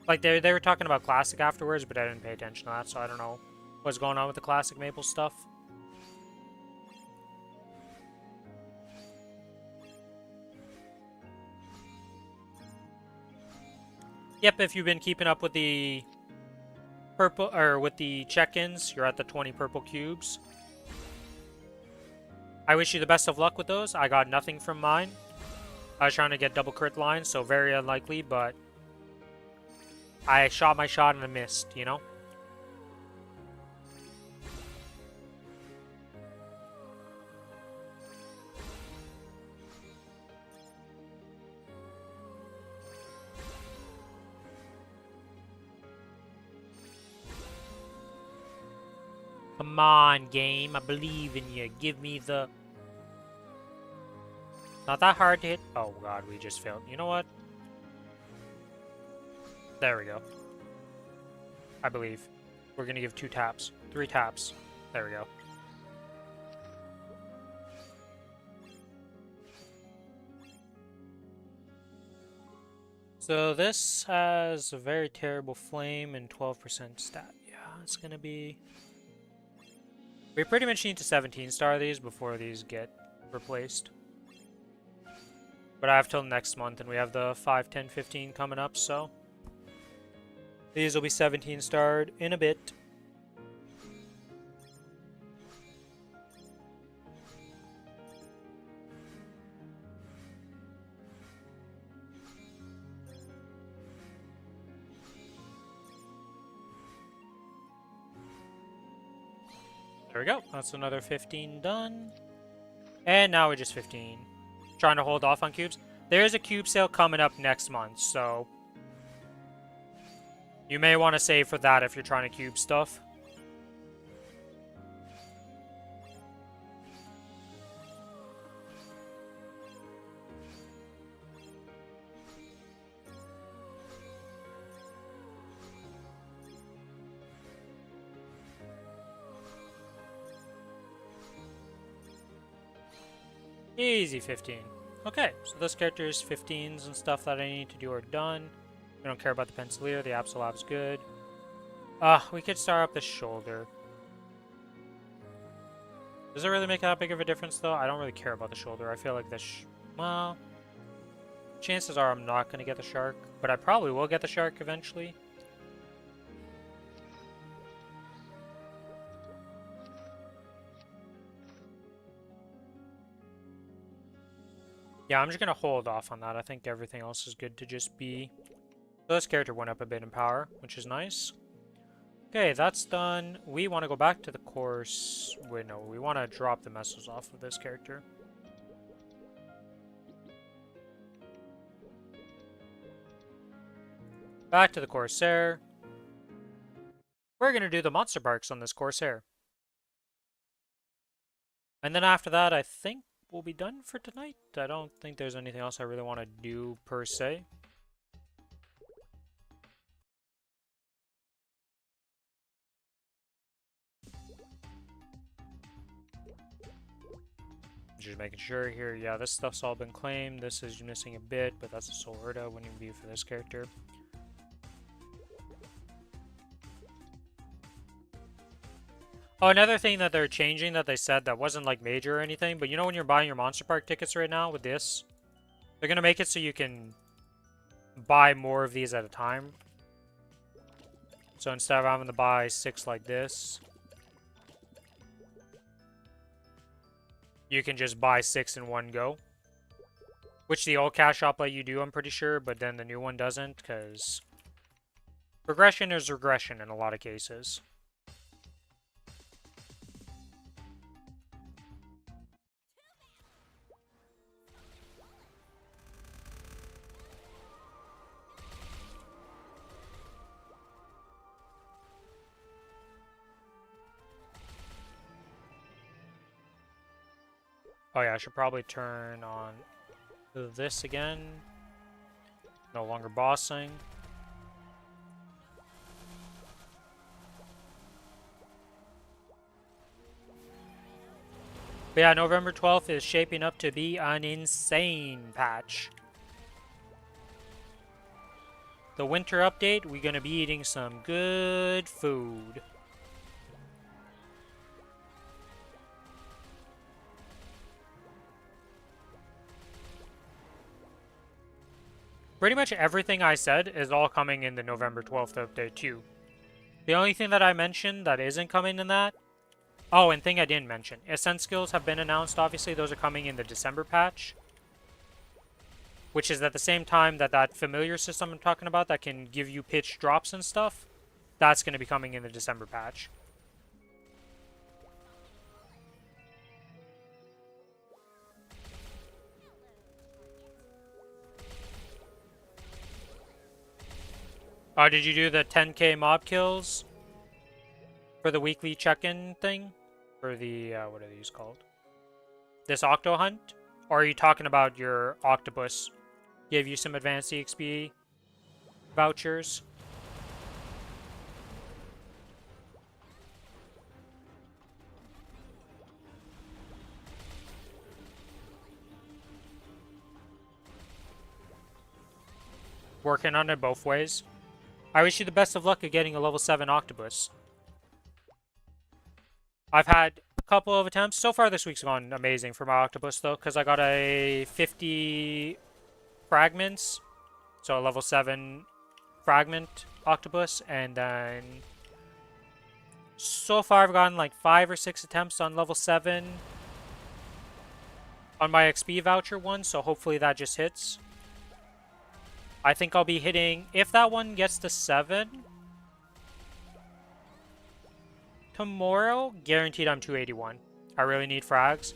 Like, they were talking about Classic afterwards, but I didn't pay attention to that, so I don't know what's going on with the Classic Maple stuff. Yep, if you've been keeping up with the purple, or with the check-ins, you're at the 20 purple cubes. I wish you the best of luck with those. I got nothing from mine. I was trying to get double crit lines, so very unlikely, but I shot my shot and I missed, you know? Come on, game. I believe in you. Give me the... Not that hard to hit. Oh, God. We just failed. You know what? There we go. I believe. We're going to give 2 taps. 3 taps. There we go. So this has a very terrible flame and 12% stat. Yeah, it's going to be... We pretty much need to 17 star these before these get replaced. But I have till next month, and we have the 5, 10, 15 coming up, so... These will be 17 starred in a bit. There we go. That's another 15 done. And now we're just 15. Trying to hold off on cubes. There is a cube sale coming up next month, so... You may want to save for that if you're trying to cube stuff. Easy 15. Okay, so this character's 15s and stuff that I need to do are done. We don't care about the Pencilier, the Absolab's good. We could start up the shoulder. Does it really make that big of a difference though? I don't really care about the shoulder. I feel like the well, chances are I'm not going to get the shark, but I probably will get the shark eventually. Yeah, I'm just going to hold off on that. I think everything else is good to just be... So this character went up a bit in power, which is nice. Okay, that's done. We want to go back to the course. Wait, no, we want to drop the messes off of this character. Back to the Corsair. We're going to do the monster parks on this Corsair. And then after that, I think we'll be done for tonight. I don't think there's anything else I really want to do per se. Just making sure here. Yeah, this stuff's all been claimed. This is missing a bit, but that's a Soul Urda. Wouldn't even be for this character. Oh, another thing that they're changing that they said that wasn't like major or anything, but you know when you're buying your Monster Park tickets right now with this, they're going to make it so you can buy more of these at a time. So instead of having to buy 6 like this, you can just buy 6 in one go. Which the old cash shop let you do, I'm pretty sure, but then the new one doesn't, because progression is regression in a lot of cases. Oh yeah, I should probably turn on this again. No longer bossing. But yeah, November 12th is shaping up to be an insane patch. The winter update, we're going to be eating some good food. Pretty much everything I said is all coming in the November 12th update too. The only thing that I mentioned that isn't coming in that... Oh, and thing I didn't mention. Ascent skills have been announced, obviously. Those are coming in the December patch. Which is at the same time that that familiar system I'm talking about that can give you pitch drops and stuff. That's going to be coming in the December patch. Oh, did you do the 10k mob kills? For the weekly check-in thing? For the, what are these called? This Octo Hunt? Or are you talking about your Octopus? Give you some advanced EXP vouchers? Working on it both ways. I wish you the best of luck at getting a level 7 Octopus. I've had a couple of attempts. So far this week's gone amazing for my Octopus though, because I got a 50 fragments. So a level 7 fragment Octopus, and then so far I've gotten like 5 or 6 attempts on level 7 on my XP voucher one, so hopefully that just hits. I think I'll be hitting, if that one gets to 7 tomorrow, guaranteed I'm 281. I really need frags.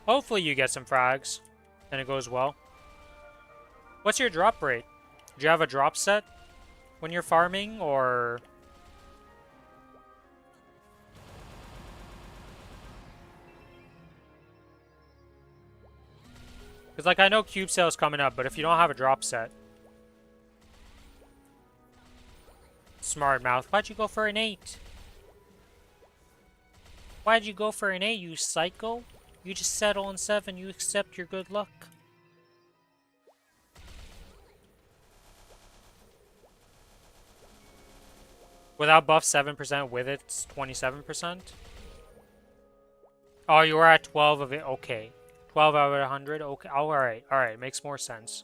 Hopefully you get some frags and it goes well. What's your drop rate? Do you have a drop set when you're farming, or... Because, like, I know cube sale's coming up, but if you don't have a drop set... Smart mouth. Why'd you go for an 8? Why'd you go for an 8, you psycho? You just settle on 7. You accept your good luck. Without buff 7%, with it, it's 27%. Oh, you were at 12 of it? Okay. 12 out of 100? Okay. Oh, alright. Alright. Makes more sense.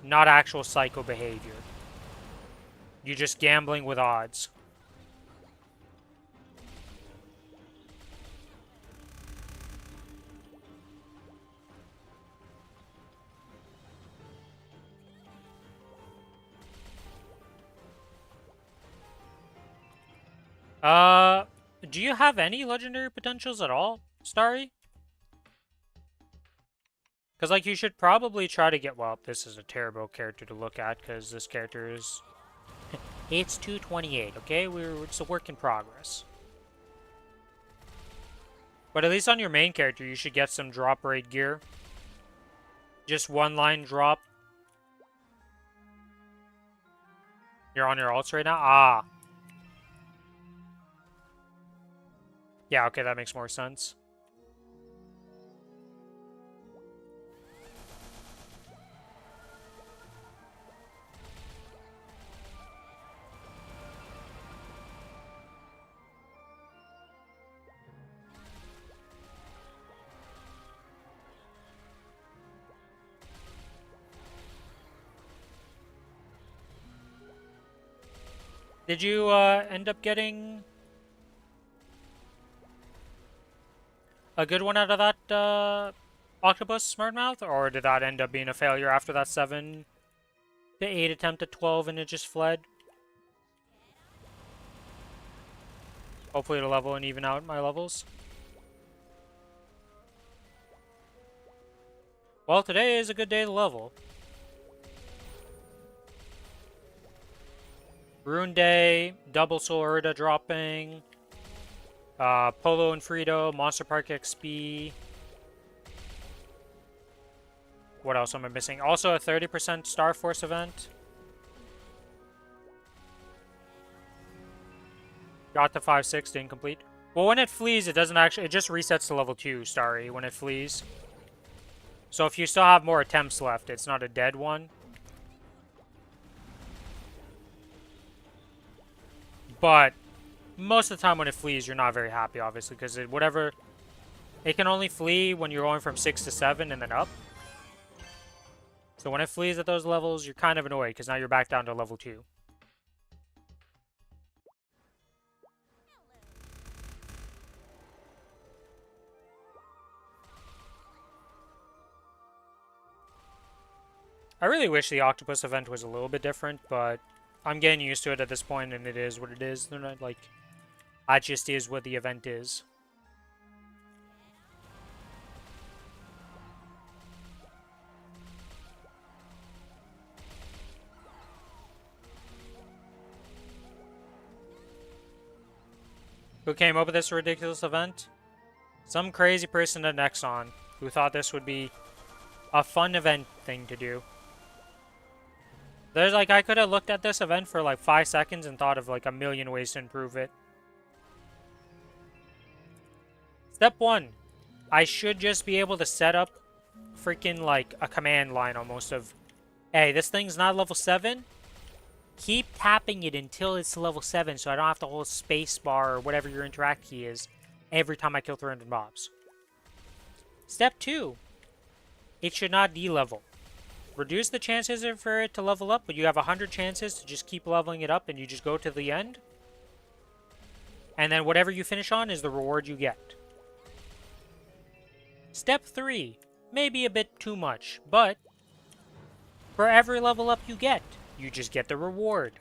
Not actual psycho behavior. You're just gambling with odds. Do you have any legendary potentials at all, Starry? Because, like, you should probably try to get... Well, this is a terrible character to look at, because this character is... It's 228, okay? It's a work in progress. But at least on your main character, you should get some drop rate gear. Just one line drop. You're on your ults right now? Ah. Yeah, okay, that makes more sense. Did you end up getting a good one out of that Octopus Smartmouth, or did that end up being a failure after that 7 to 8 attempt at 12 and it just fled? Hopefully it'll level and even out my levels. Well, today is a good day to level. Rune Day, double Soul Urda dropping. Polo and Frito, Monster Park XP. What else am I missing? Also a 30% Star Force event. Got to 5-6, didn't complete. Well, when it flees, it doesn't actually... It just resets to level 2, Starry, when it flees. So if you still have more attempts left, it's not a dead one. But most of the time when it flees, you're not very happy, obviously, because whatever... It can only flee when you're going from 6 to 7 and then up. So when it flees at those levels, you're kind of annoyed, because now you're back down to level 2. I really wish the octopus event was a little bit different, but I'm getting used to it at this point, and it is what it is. They're not like, that just is what the event is. Who came up with this ridiculous event? Some crazy person at Nexon who thought this would be a fun event thing to do. There's like, I could have looked at this event for like 5 seconds and thought of like a million ways to improve it. Step 1. I should just be able to set up freaking like a command line almost of, hey, this thing's not level 7. Keep tapping it until it's level 7 so I don't have to hold space bar or whatever your interact key is every time I kill 300 mobs. Step 2. It should not de-level. Reduce the chances for it to level up, but you have 100 chances to just keep leveling it up and you just go to the end. And then whatever you finish on is the reward you get. Step 3. Maybe a bit too much, but for every level up you get, you just get the reward.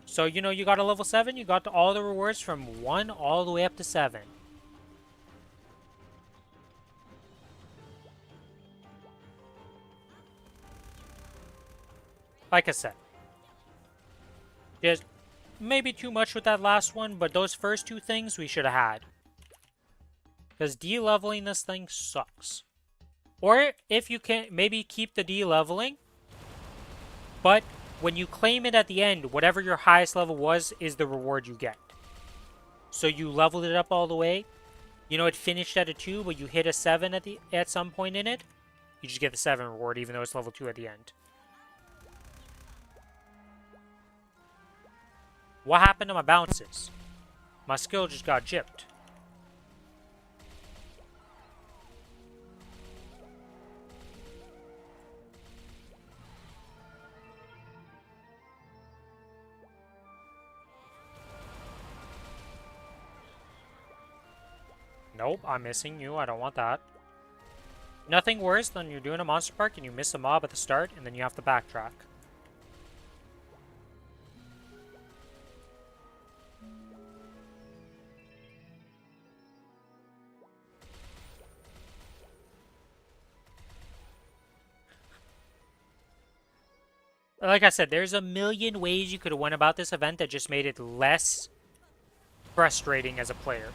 So, you know, you got a level 7, you got all the rewards from 1 all the way up to 7. Like I said, just maybe too much with that last one, but those first 2 things we should have had. Because de-leveling this thing sucks. Or if you can, maybe keep the de-leveling, but when you claim it at the end, whatever your highest level was is the reward you get. So you leveled it up all the way. You know, it finished at a 2, but you hit a 7 at some point in it. You just get the 7 reward, even though it's level 2 at the end. What happened to my bounces? My skill just got gypped. Nope, I'm missing you. I don't want that. Nothing worse than you're doing a monster park and you miss a mob at the start and then you have to backtrack. Like I said, there's a million ways you could have went about this event that just made it less frustrating as a player.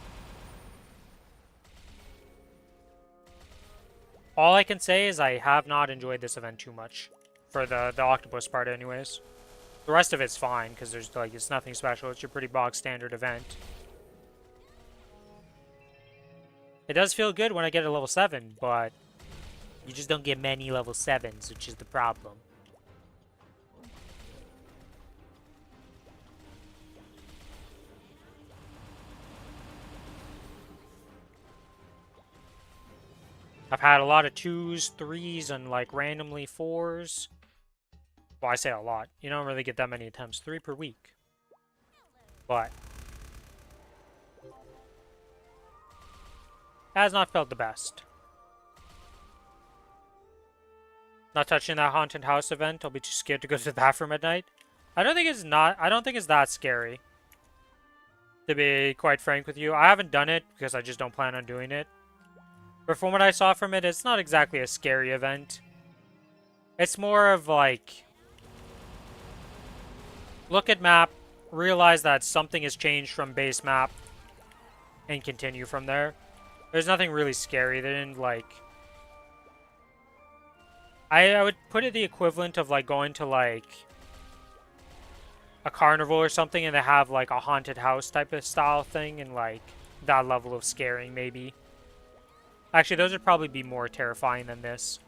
All I can say is I have not enjoyed this event too much. For the octopus part anyways. The rest of it's fine, because there's like, it's nothing special. It's your pretty bog standard event. It does feel good when I get a level 7, but you just don't get many level 7s, which is the problem. I've had a lot of 2s, 3s, and like randomly 4s. Well, I say a lot. You don't really get that many attempts. 3 per week. But has not felt the best. Not touching that haunted house event. I'll be too scared to go to the bathroom at night. I don't think it's that scary. To be quite frank with you. I haven't done it because I just don't plan on doing it. But from what I saw from it, it's not exactly a scary event. It's more of like, look at map, realize that something has changed from base map and continue from there. There's nothing really scary. They didn't, like... I would put it the equivalent of, like, going to, like, a carnival or something and they have, like, a haunted house type of style thing and, like, that level of scaring, maybe. Actually, those would probably be more terrifying than this.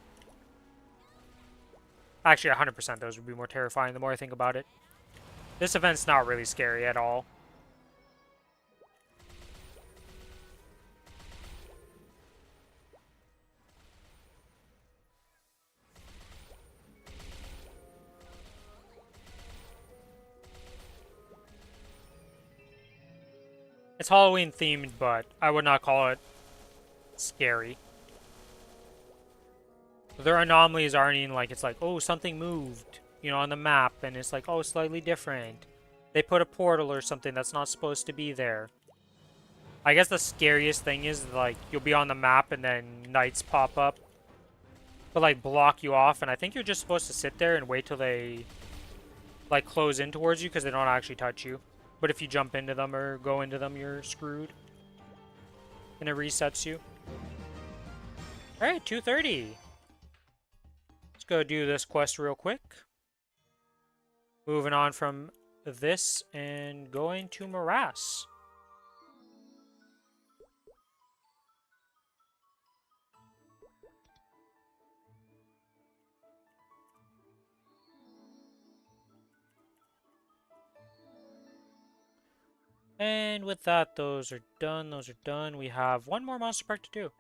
Actually, 100% those would be more terrifying the more I think about it. This event's not really scary at all. It's Halloween themed, but I would not call it scary. Their anomalies aren't even like, it's like, oh, something moved, you know, on the map, and it's like, oh, slightly different. They put a portal or something that's not supposed to be there. I guess the scariest thing is, like, you'll be on the map and then knights pop up, but, like, block you off, and I think you're just supposed to sit there and wait till they, like, close in towards you because they don't actually touch you. But if you jump into them or go into them, you're screwed. And it resets you. Alright, 2:30. Let's go do this quest real quick. Moving on from this and going to Morass. And with that, those are done. Those are done. We have one more monster park to do.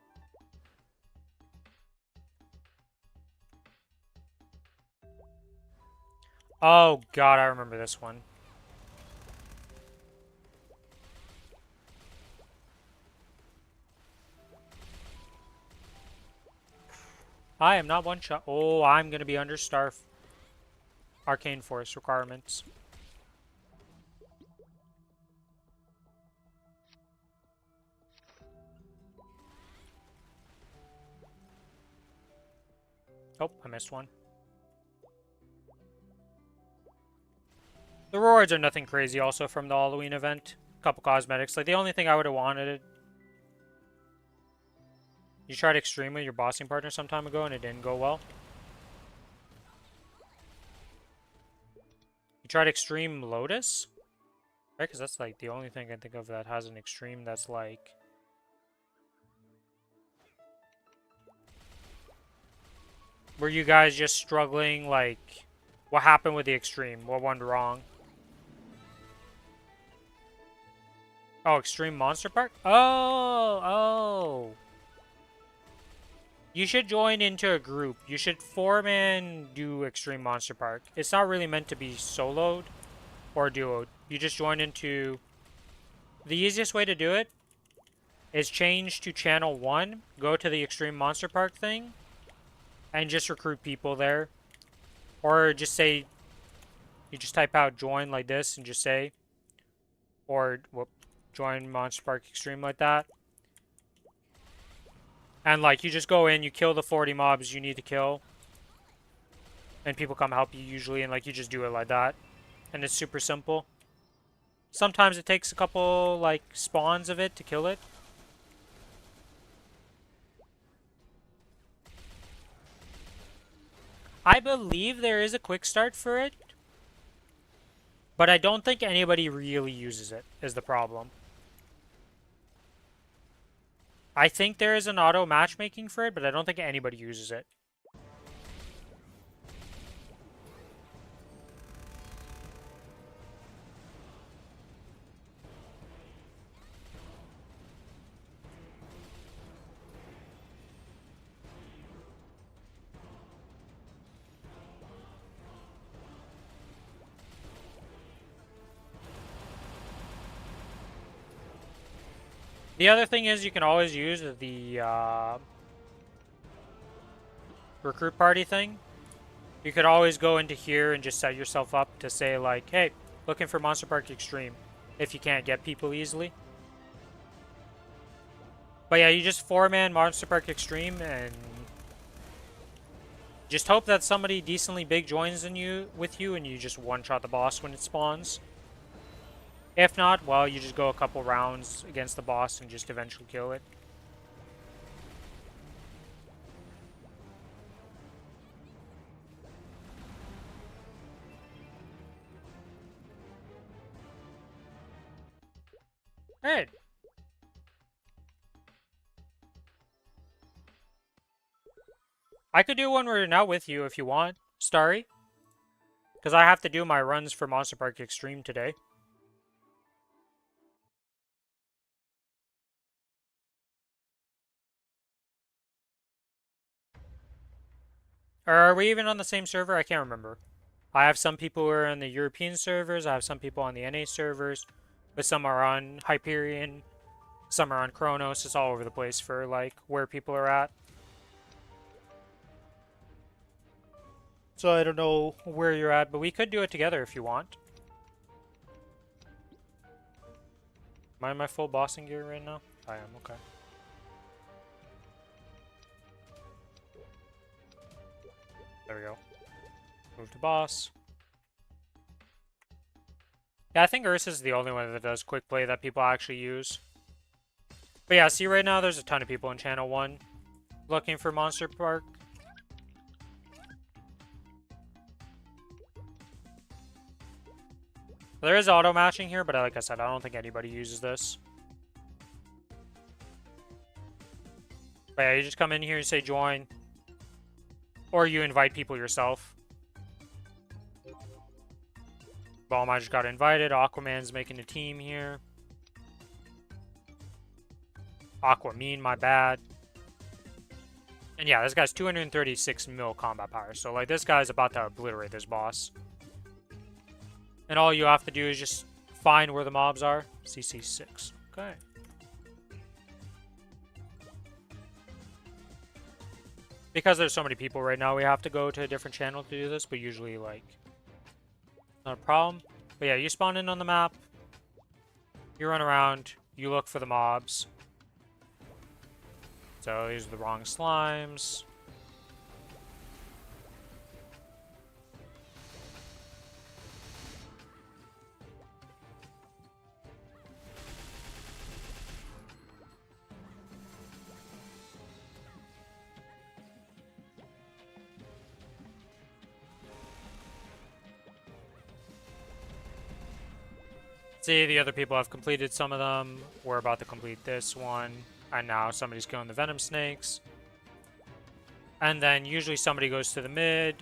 Oh god, I remember this one. I am not one shot. Oh, I'm gonna be under Arcane Force requirements. Oh, I missed one. The rewards are nothing crazy also from the Halloween event. A couple cosmetics. Like, the only thing I would have wanted... You tried Extreme with your bossing partner some time ago and it didn't go well. You tried Extreme Lotus? Right, because that's, like, the only thing I can think of that has an Extreme that's, like... Were you guys just struggling, like... What happened with the Extreme? What went wrong? Oh, Extreme Monster Park? Oh! You should join into a group. You should form and do Extreme Monster Park. It's not really meant to be soloed or duoed. You just join into... The easiest way to do it is change to Channel 1, go to the Extreme Monster Park thing, and just recruit people there. Or just say... You just type out join like this and just say... Or... Whoop. Join Monster Park Extreme like that. And, like, you just go in, you kill the 40 mobs you need to kill. And people come help you usually, and, like, you just do it like that. And it's super simple. Sometimes it takes a couple, like, spawns of it to kill it. I believe there is a quick start for it. But I don't think anybody really uses it, is the problem. I think there is an auto matchmaking for it, but I don't think anybody uses it. The other thing is you can always use the recruit party thing. You could always go into here and just set yourself up to say like, hey, looking for Monster Park Extreme if you can't get people easily. But yeah, you just 4-man Monster Park Extreme and just hope that somebody decently big joins with you and you just one-shot the boss when it spawns. If not, well, you just go a couple rounds against the boss and just eventually kill it. Hey! I could do one where you're not with you if you want, Starry. Because I have to do my runs for Monster Park Extreme today. Or are we even on the same server? I can't remember. I have some people who are on the European servers, I have some people on the NA servers, but some are on Hyperion, some are on Kronos. It's all over the place for, like, where people are at. So I don't know where you're at, but we could do it together if you want. Am I in my full bossing gear right now? I am, okay. There we go. Move to boss. Yeah, I think Ursa's the only one that does quick play that people actually use. But yeah, see right now there's a ton of people in Channel 1 looking for Monster Park. There is auto matching here, but like I said, I don't think anybody uses this. But yeah, you just come in here, you say join. Or you invite people yourself. Balma just got invited. Aquaman's making a team here. Aquaman, my bad. And yeah, this guy's 236 mil combat power. So like this guy's about to obliterate this boss. And all you have to do is just find where the mobs are. CC6. Okay. Because there's so many people right now, we have to go to a different channel to do this, but usually, like, not a problem. But yeah, you spawn in on the map, you run around, you look for the mobs. So these are the wrong slimes. See, the other people have completed some of them. We're about to complete this one. And now somebody's killing the venom snakes. And then usually somebody goes to the mid.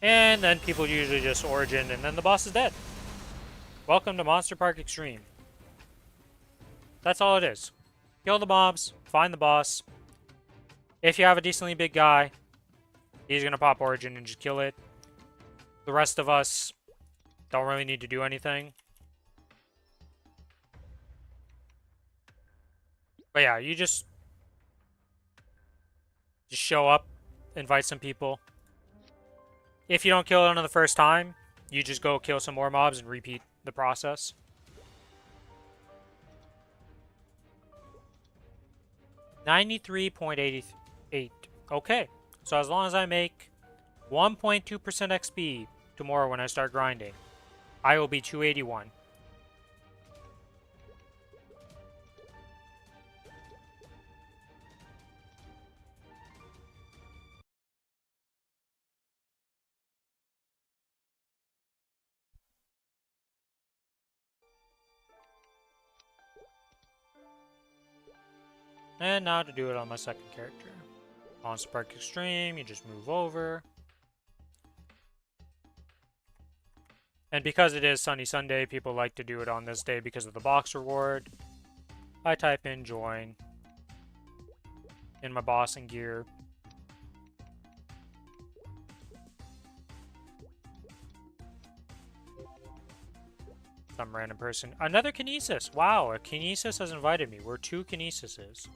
And then people usually just origin, and then the boss is dead. Welcome to Monster Park Extreme. That's all it is. Kill the mobs, find the boss. If you have a decently big guy, he's going to pop origin and just kill it. The rest of us don't really need to do anything. But yeah, you just show up, invite some people. If you don't kill it on the first time, you just go kill some more mobs and repeat the process. $93.88. Okay, so as long as I make 1.2% XP tomorrow when I start grinding, I will be 281. And now to do it on my second character. Monster Park Extreme, you just move over. And because it is Sunny Sunday, people like to do it on this day because of the box reward. I type in join in my bossing gear. Some random person. Another Kinesis! Wow, a Kinesis has invited me. We're 2 Kinesises.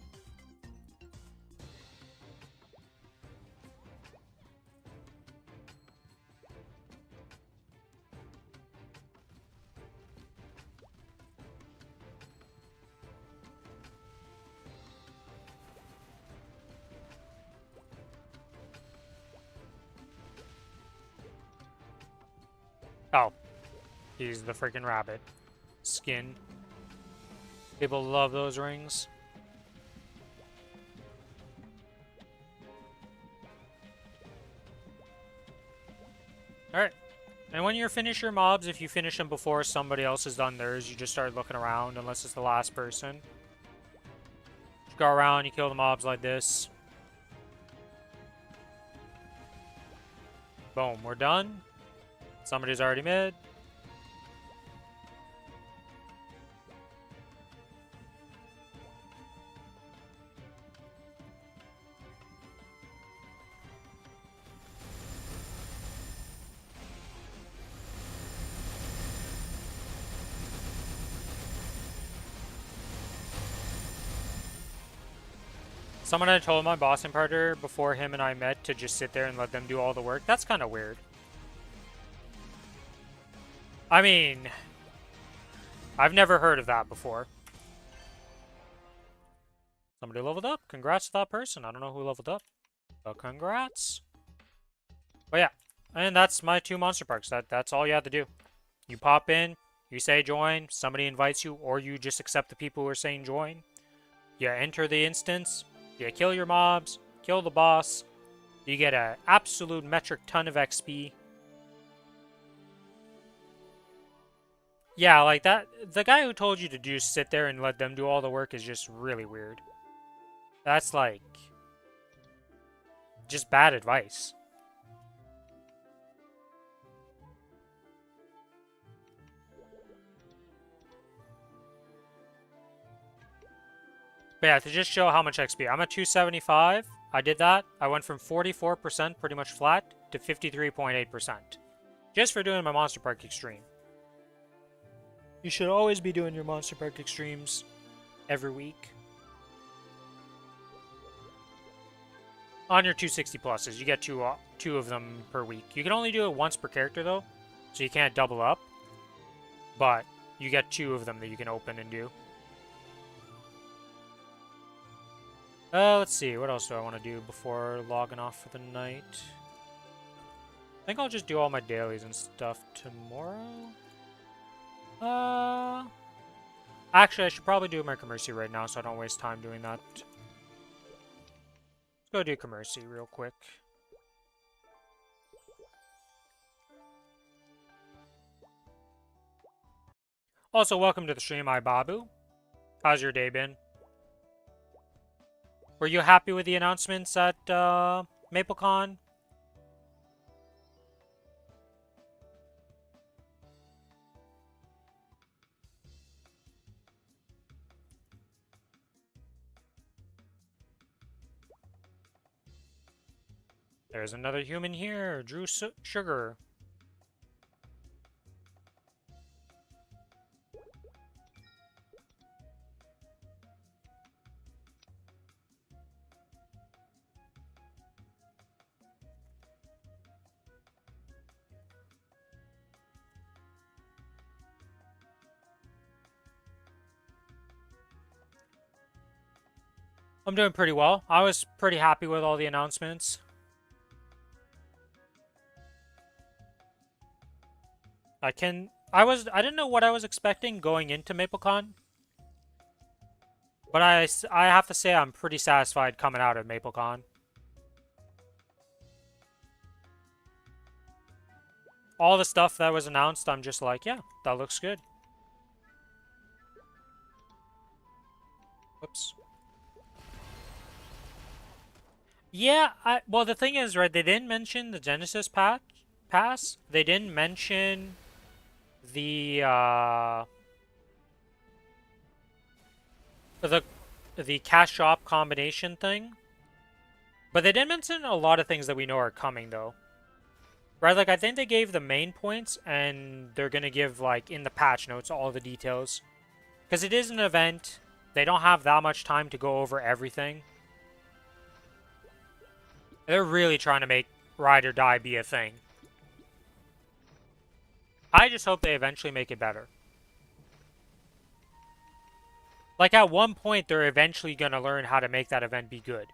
Oh. He's the freaking rabbit. Skin. People love those rings. Alright. And when you finish your mobs, if you finish them before somebody else has done theirs, you just start looking around unless it's the last person. You go around, you kill the mobs like this. Boom, we're done. Somebody's already mid. Someone had told my bossing partner before him and I met to just sit there and let them do all the work. That's kind of weird. I mean, I've never heard of that before. Somebody leveled up. Congrats to that person. I don't know who leveled up, but congrats. But yeah, and that's my 2 monster parks. That's all you have to do. You pop in, you say join, somebody invites you, or you just accept the people who are saying join. You enter the instance, you kill your mobs, kill the boss, you get an absolute metric ton of XP. Yeah, like that. The guy who told you to just sit there and let them do all the work is just really weird. That's like just bad advice. But yeah, to just show how much XP. I'm at 275. I did that. I went from 44% pretty much flat to 53.8%. Just for doing my Monster Park Extreme. You should always be doing your Monster Park Extremes every week. On your 260 pluses, you get two of them per week. You can only do it once per character though, so you can't double up. But you get 2 of them that you can open and do. Let's see, what else do I want to do before logging off for the night? I think I'll just do all my dailies and stuff tomorrow. Actually, I should probably do my Commercy right now so I don't waste time doing that. Let's go do Commercy real quick. Also, welcome to the stream, Babu. How's your day been? Were you happy with the announcements at MapleCon? There's another human here, Drew Sugar. I'm doing pretty well. I was pretty happy with all the announcements. I didn't know what I was expecting going into MapleCon. But I have to say I'm pretty satisfied coming out of MapleCon. All the stuff that was announced, I'm just like, yeah, that looks good. Whoops. Yeah, well, the thing is, right, they didn't mention the Genesis Pass. They didn't mention the cash shop combination thing. But they did mention a lot of things that we know are coming, though. Right, like, I think they gave the main points, and they're gonna give, like, in the patch notes, all the details. Because it is an event. They don't have that much time to go over everything. They're really trying to make Ride or Die be a thing. I just hope they eventually make it better. Like, at one point, they're eventually gonna learn how to make that event be good.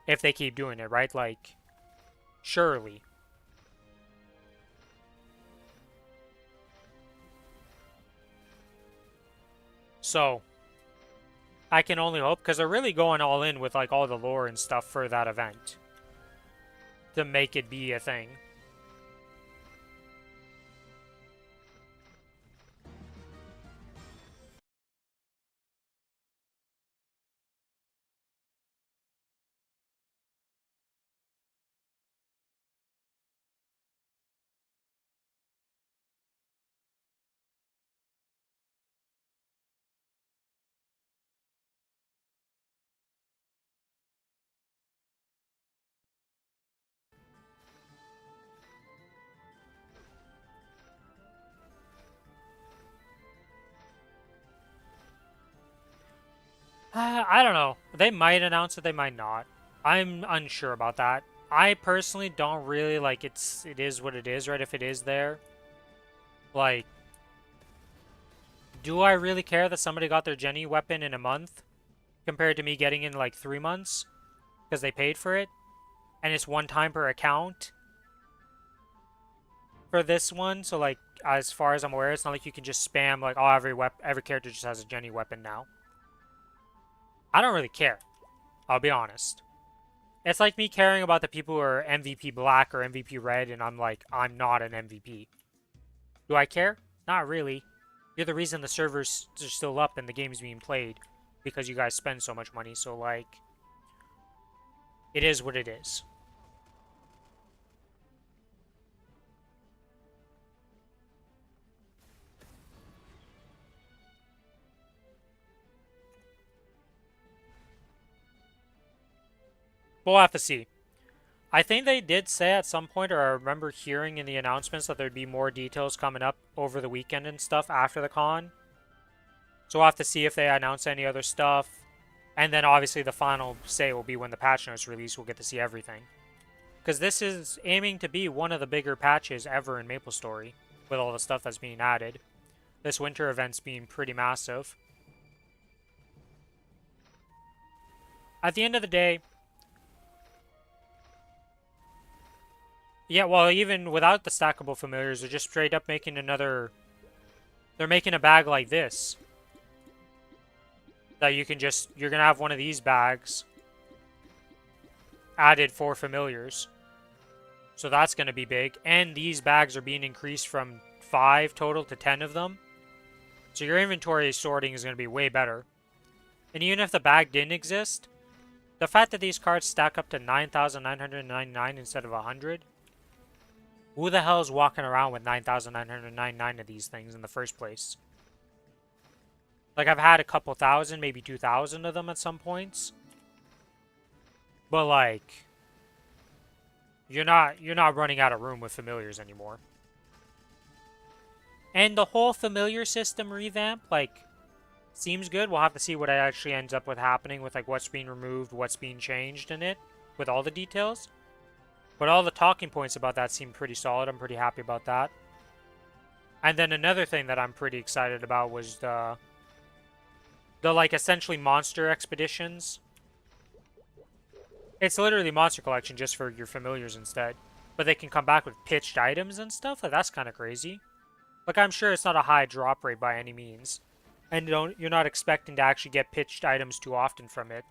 If they keep doing it, right? Like, surely. So, I can only hope, because they're really going all in with, like, all the lore and stuff for that event. To make it be a thing. I don't know. They might announce it, they might not. I'm unsure about that. I personally don't really like it is what it is, right? If it is there. Like, do I really care that somebody got their Jenny weapon in a month compared to me getting in like 3 months because they paid for it? And it's one time per account for this one, so like as far as I'm aware, it's not like you can just spam like, oh, every character just has a Jenny weapon now. I don't really care. I'll be honest. It's like me caring about the people who are MVP Black or MVP Red, and I'm like, I'm not an MVP. Do I care? Not really. You're the reason the servers are still up and the game's being played, because you guys spend so much money, so like, it is what it is. We'll have to see. I think they did say at some point, or I remember hearing in the announcements, that there'd be more details coming up over the weekend and stuff after the con. So we'll have to see if they announce any other stuff. And then obviously the final say will be when the patch notes release, we'll get to see everything. Because this is aiming to be one of the bigger patches ever in Maplestory, with all the stuff that's being added. This winter event's being pretty massive. At the end of the day, yeah, well, even without the stackable familiars, they're just straight up making another... They're making a bag like this. That you can just... You're going to have one of these bags added for familiars. So that's going to be big. And these bags are being increased from 5 total to 10 of them. So your inventory sorting is going to be way better. And even if the bag didn't exist, the fact that these cards stack up to 9,999 instead of 100... Who the hell is walking around with 9,999 of these things in the first place? Like, I've had a couple thousand, maybe 2,000 of them at some points. But, like, you're not running out of room with familiars anymore. And the whole familiar system revamp, like, seems good. We'll have to see what actually ends up with happening with, like, what's being removed, what's being changed in it, with all the details. But all the talking points about that seem pretty solid. I'm pretty happy about that. And then another thing that I'm pretty excited about was the like, essentially monster expeditions. It's literally monster collection just for your familiars instead. But they can come back with pitched items and stuff. Like, that's kind of crazy. Like, I'm sure it's not a high drop rate by any means. And you're not expecting to actually get pitched items too often from it.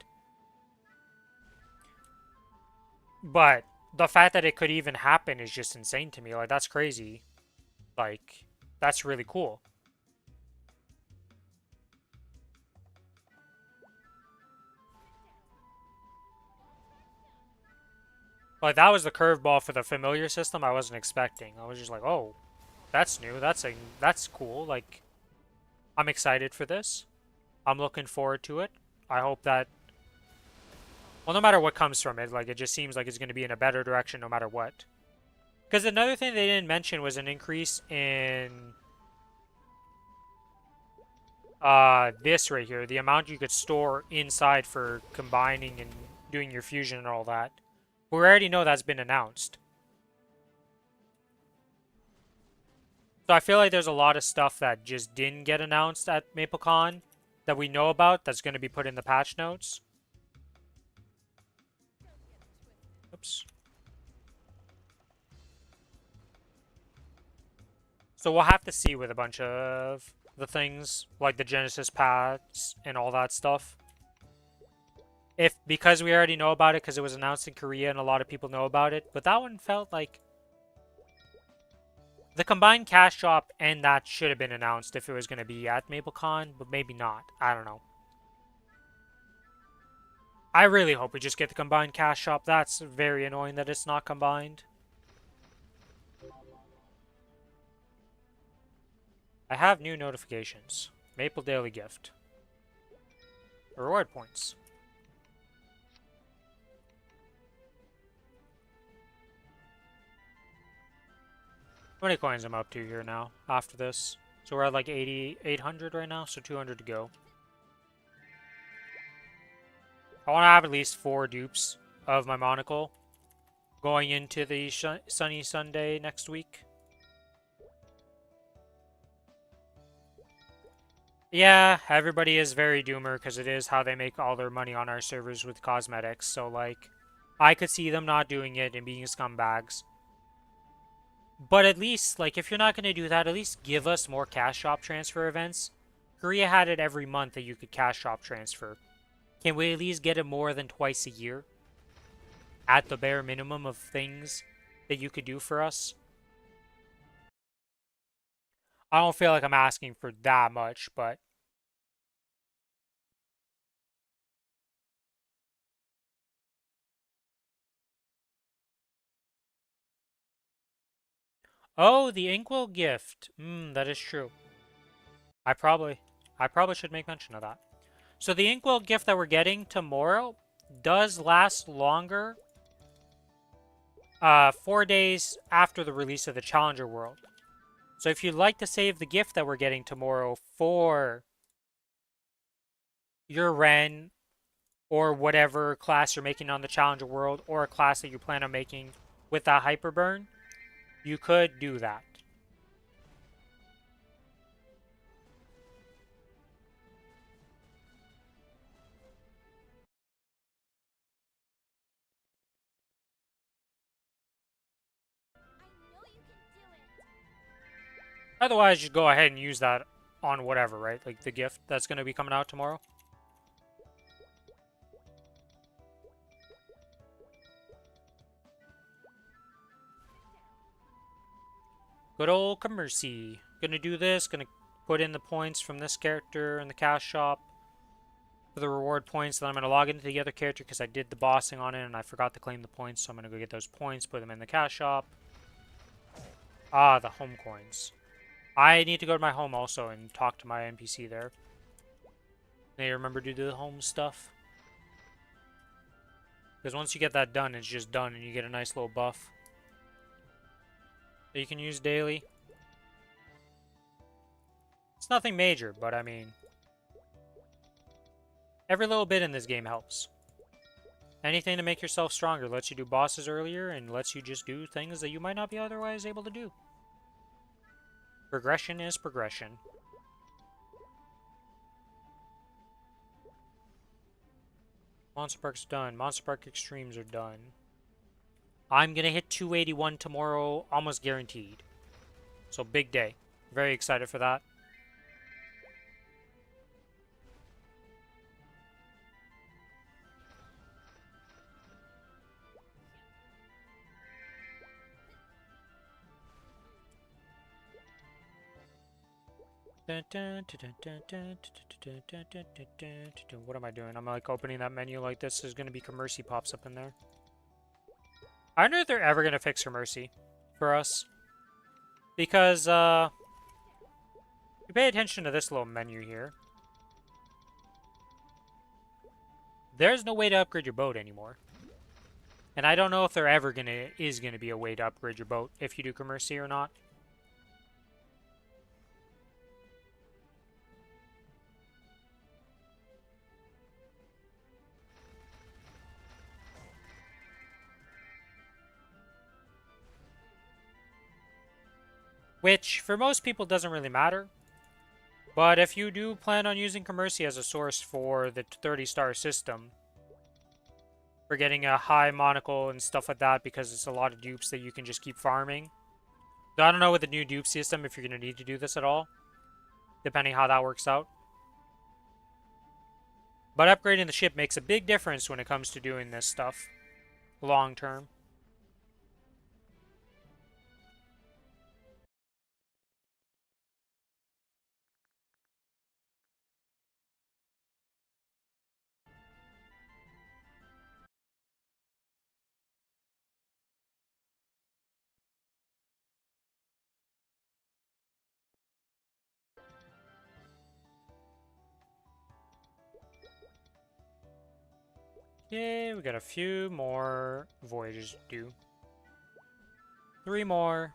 But the fact that it could even happen is just insane to me. Like, that's crazy. Like, that's really cool. Like, that was the curveball for the familiar system I wasn't expecting. I was just like, oh, that's new. That's cool. Like, I'm excited for this. I'm looking forward to it. I hope that... Well, no matter what comes from it, like, it just seems like it's going to be in a better direction no matter what. Because another thing they didn't mention was an increase in this right here, the amount you could store inside for combining and doing your fusion and all that. We already know that's been announced. So I feel like there's a lot of stuff that just didn't get announced at MapleCon that we know about that's going to be put in the patch notes. Oops. So we'll have to see with a bunch of the things, like the Genesis paths and all that stuff. Because we already know about it because it was announced in Korea and a lot of people know about it. But that one felt like the combined cash shop and that should have been announced if it was going to be at MapleCon, but maybe not. I don't know. I really hope we just get the combined cash shop. That's very annoying that it's not combined. I have new notifications. Maple Daily Gift. Reward points. How many coins am I up to here now after this? So we're at like 800 right now, so 200 to go. I want to have at least 4 dupes of my monocle going into the sunny Sunday next week. Yeah, everybody is very doomer because it is how they make all their money on our servers with cosmetics. So, like, I could see them not doing it and being scumbags. But at least, like, if you're not going to do that, at least give us more cash shop transfer events. Korea had it every month that you could cash shop transfer. Can we at least get it more than twice a year? At the bare minimum of things that you could do for us? I don't feel like I'm asking for that much, but... Oh, the Inkwell gift. That is true. I probably should make mention of that. So the Inkwell gift that we're getting tomorrow does last longer 4 days after the release of the Challenger World. So if you'd like to save the gift that we're getting tomorrow for your Ren or whatever class you're making on the Challenger World or a class that you plan on making with that Hyperburn, you could do that. Otherwise, just go ahead and use that on whatever, right? Like the gift that's going to be coming out tomorrow. Good old Commercy. Gonna do this, gonna put in the points from this character in the cash shop for the reward points. Then I'm gonna log into the other character because I did the bossing on it and I forgot to claim the points. So I'm gonna go get those points, put them in the cash shop. Ah, the home coins. I need to go to my home also and talk to my NPC there. May remember to do the home stuff. Because once you get that done, it's just done and you get a nice little buff that you can use daily. It's nothing major, but I mean, every little bit in this game helps. Anything to make yourself stronger lets you do bosses earlier and lets you just do things that you might not be otherwise able to do. Progression is progression. Monster Park's done. Monster Park Extremes are done. I'm going to hit 281 tomorrow, almost guaranteed. So big day. Very excited for that. What am I doing? I'm like opening that menu like this. There's going to be Commercy pops up in there. I wonder if they're ever going to fix Commercy for us. Because, you pay attention to this little menu here. There's no way to upgrade your boat anymore. And I don't know if there ever is gonna be a way to upgrade your boat if you do Commercy or not. Which, for most people, doesn't really matter. But if you do plan on using Commercy as a source for the 30-star system, for getting a high monocle and stuff like that, because it's a lot of dupes that you can just keep farming. So I don't know with the new dupe system if you're going to need to do this at all, depending how that works out. But upgrading the ship makes a big difference when it comes to doing this stuff long term. Yay, we got a few more voyages to do. 3 more.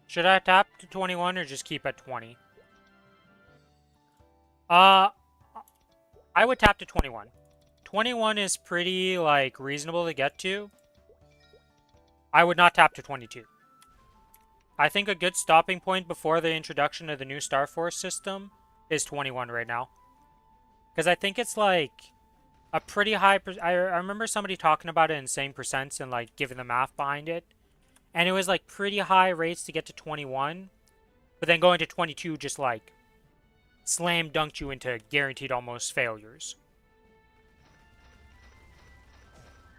Should I tap to 21 or just keep at 20? I would tap to 21. 21 is pretty, like, reasonable to get to. I would not tap to 22. I think a good stopping point before the introduction of the new Star Force system is 21 right now. Because I think it's, like, a pretty high... I remember somebody talking about it in saying percents and, like, giving the math behind it. And it was, like, pretty high rates to get to 21. But then going to 22 just, like, slam dunked you into guaranteed almost failures.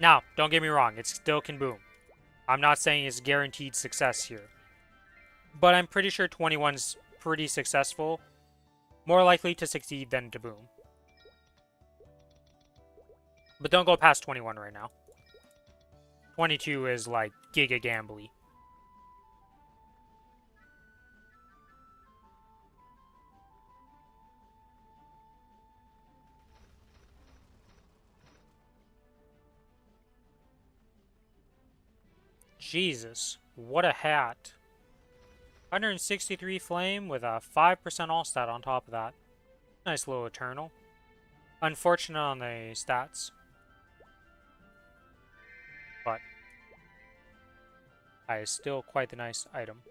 Now, don't get me wrong, it still can boom. I'm not saying it's guaranteed success here. But I'm pretty sure 21's pretty successful. More likely to succeed than to boom. But don't go past 21 right now. 22 is like giga gambly. Jesus, what a hat. 163 flame with a 5% all stat on top of that. Nice little eternal. Unfortunate on the stats. But is still quite a nice item.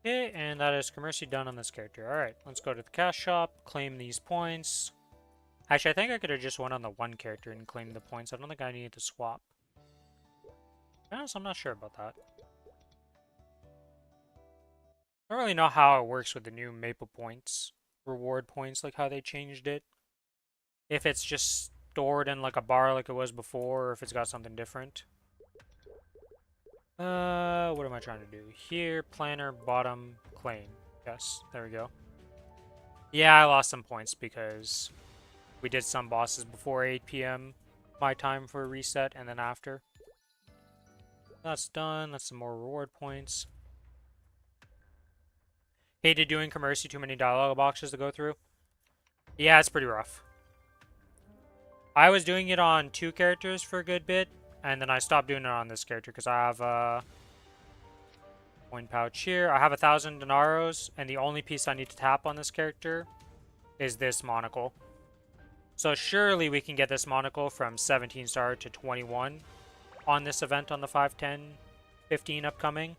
Okay, and that is Commercy done on this character. Alright, let's go to the cash shop, claim these points. Actually, I think I could have just went on the one character and claimed the points. I don't think I needed to swap. To be honest, I'm not sure about that. I don't really know how it works with the new Maple points. Reward points, like how they changed it. If it's just stored in like a bar like it was before, or if it's got something different. What am I trying to do? Here, planner, bottom, claim. Yes, there we go. Yeah, I lost some points because we did some bosses before 8 p.m. my time for a reset, and then after. That's done. That's some more reward points. Hated doing Commercy, too many dialogue boxes to go through. Yeah, it's pretty rough. I was doing it on 2 characters for a good bit, and then I stopped doing it on this character because I have a coin pouch here. I have 1,000 Dinaros, and the only piece I need to tap on this character is this monocle. So surely we can get this monocle from 17 star to 21 on this event on the 5, 10, 15 upcoming.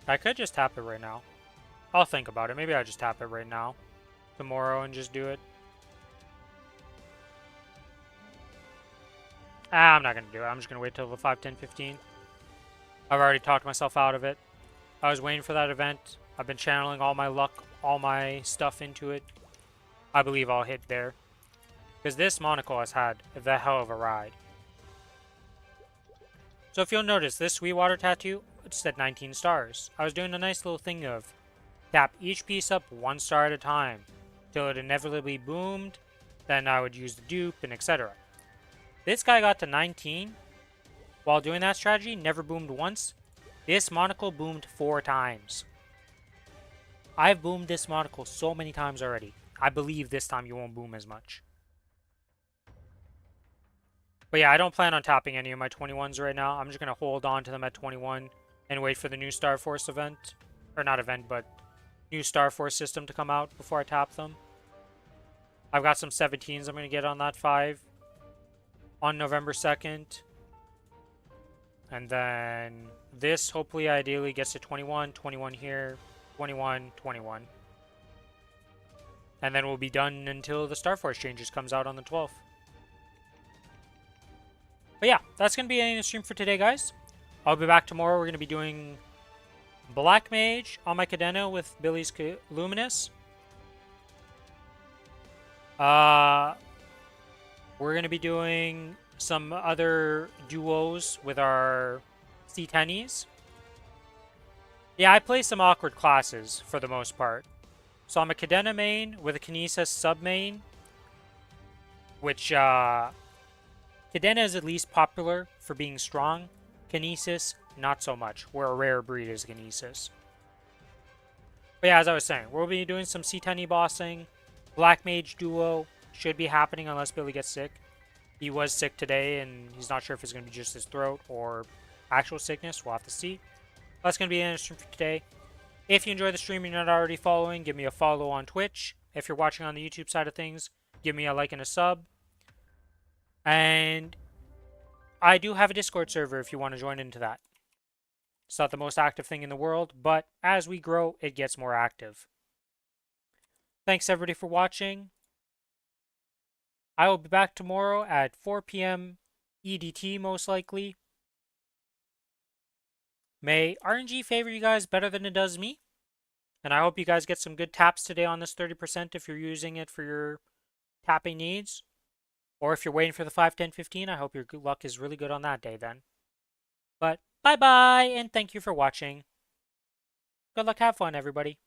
I could just tap it right now. I'll think about it. Maybe I'll just tap it right now. tomorrow and just do it. I'm not gonna do it. I'm just gonna wait till the 5, 10, 15. I've already talked myself out of it. I was waiting for that event. I've been channeling all my luck, all my stuff into it. I believe I'll hit there. Because this monocle has had the hell of a ride. So if you'll notice, this Sweetwater tattoo, it's at 19 stars. I was doing a nice little thing of tap each piece up 1 star at a time, till it inevitably boomed, then I would use the dupe, and etc. This guy got to 19. While doing that strategy, never boomed once. This monocle boomed 4 times. I've boomed this monocle so many times already. I believe this time you won't boom as much. But yeah, I don't plan on tapping any of my 21s right now. I'm just going to hold on to them at 21 and wait for the new Star Force event. Or not event, but new Star Force system to come out before I tap them. I've got some 17s I'm going to get on that 5 on November 2nd. And then this, hopefully, ideally gets to 21, 21 here, 21, 21. And then we'll be done until the Star Force changes comes out on the 12th. But yeah, that's going to be the stream for today, guys. I'll be back tomorrow. We're going to be doing Black Mage on my Cadena with Billy's Luminous. We're going to be doing some other duos with our C10Es. Yeah, I play some awkward classes for the most part. So I'm a Cadena main with a Kinesis sub main, which Cadena is at least popular for being strong. Kinesis, not so much. We're a rare breed as Kinesis. But yeah, as I was saying, we'll be doing some C10E bossing. Black Mage duo should be happening unless Billy gets sick. He was sick today, and he's not sure if it's going to be just his throat or actual sickness. We'll have to see. That's going to be the stream for today. If you enjoy the stream and you're not already following, give me a follow on Twitch. If you're watching on the YouTube side of things, give me a like and a sub. And I do have a Discord server if you want to join into that. It's not the most active thing in the world, but as we grow, it gets more active. Thanks everybody for watching. I will be back tomorrow at 4 p.m. EDT most likely. May RNG favor you guys better than it does me. And I hope you guys get some good taps today on this 30% if you're using it for your tapping needs. Or if you're waiting for the 5, 10, 15, I hope your luck is really good on that day then. But bye-bye, and thank you for watching. Good luck, have fun, everybody.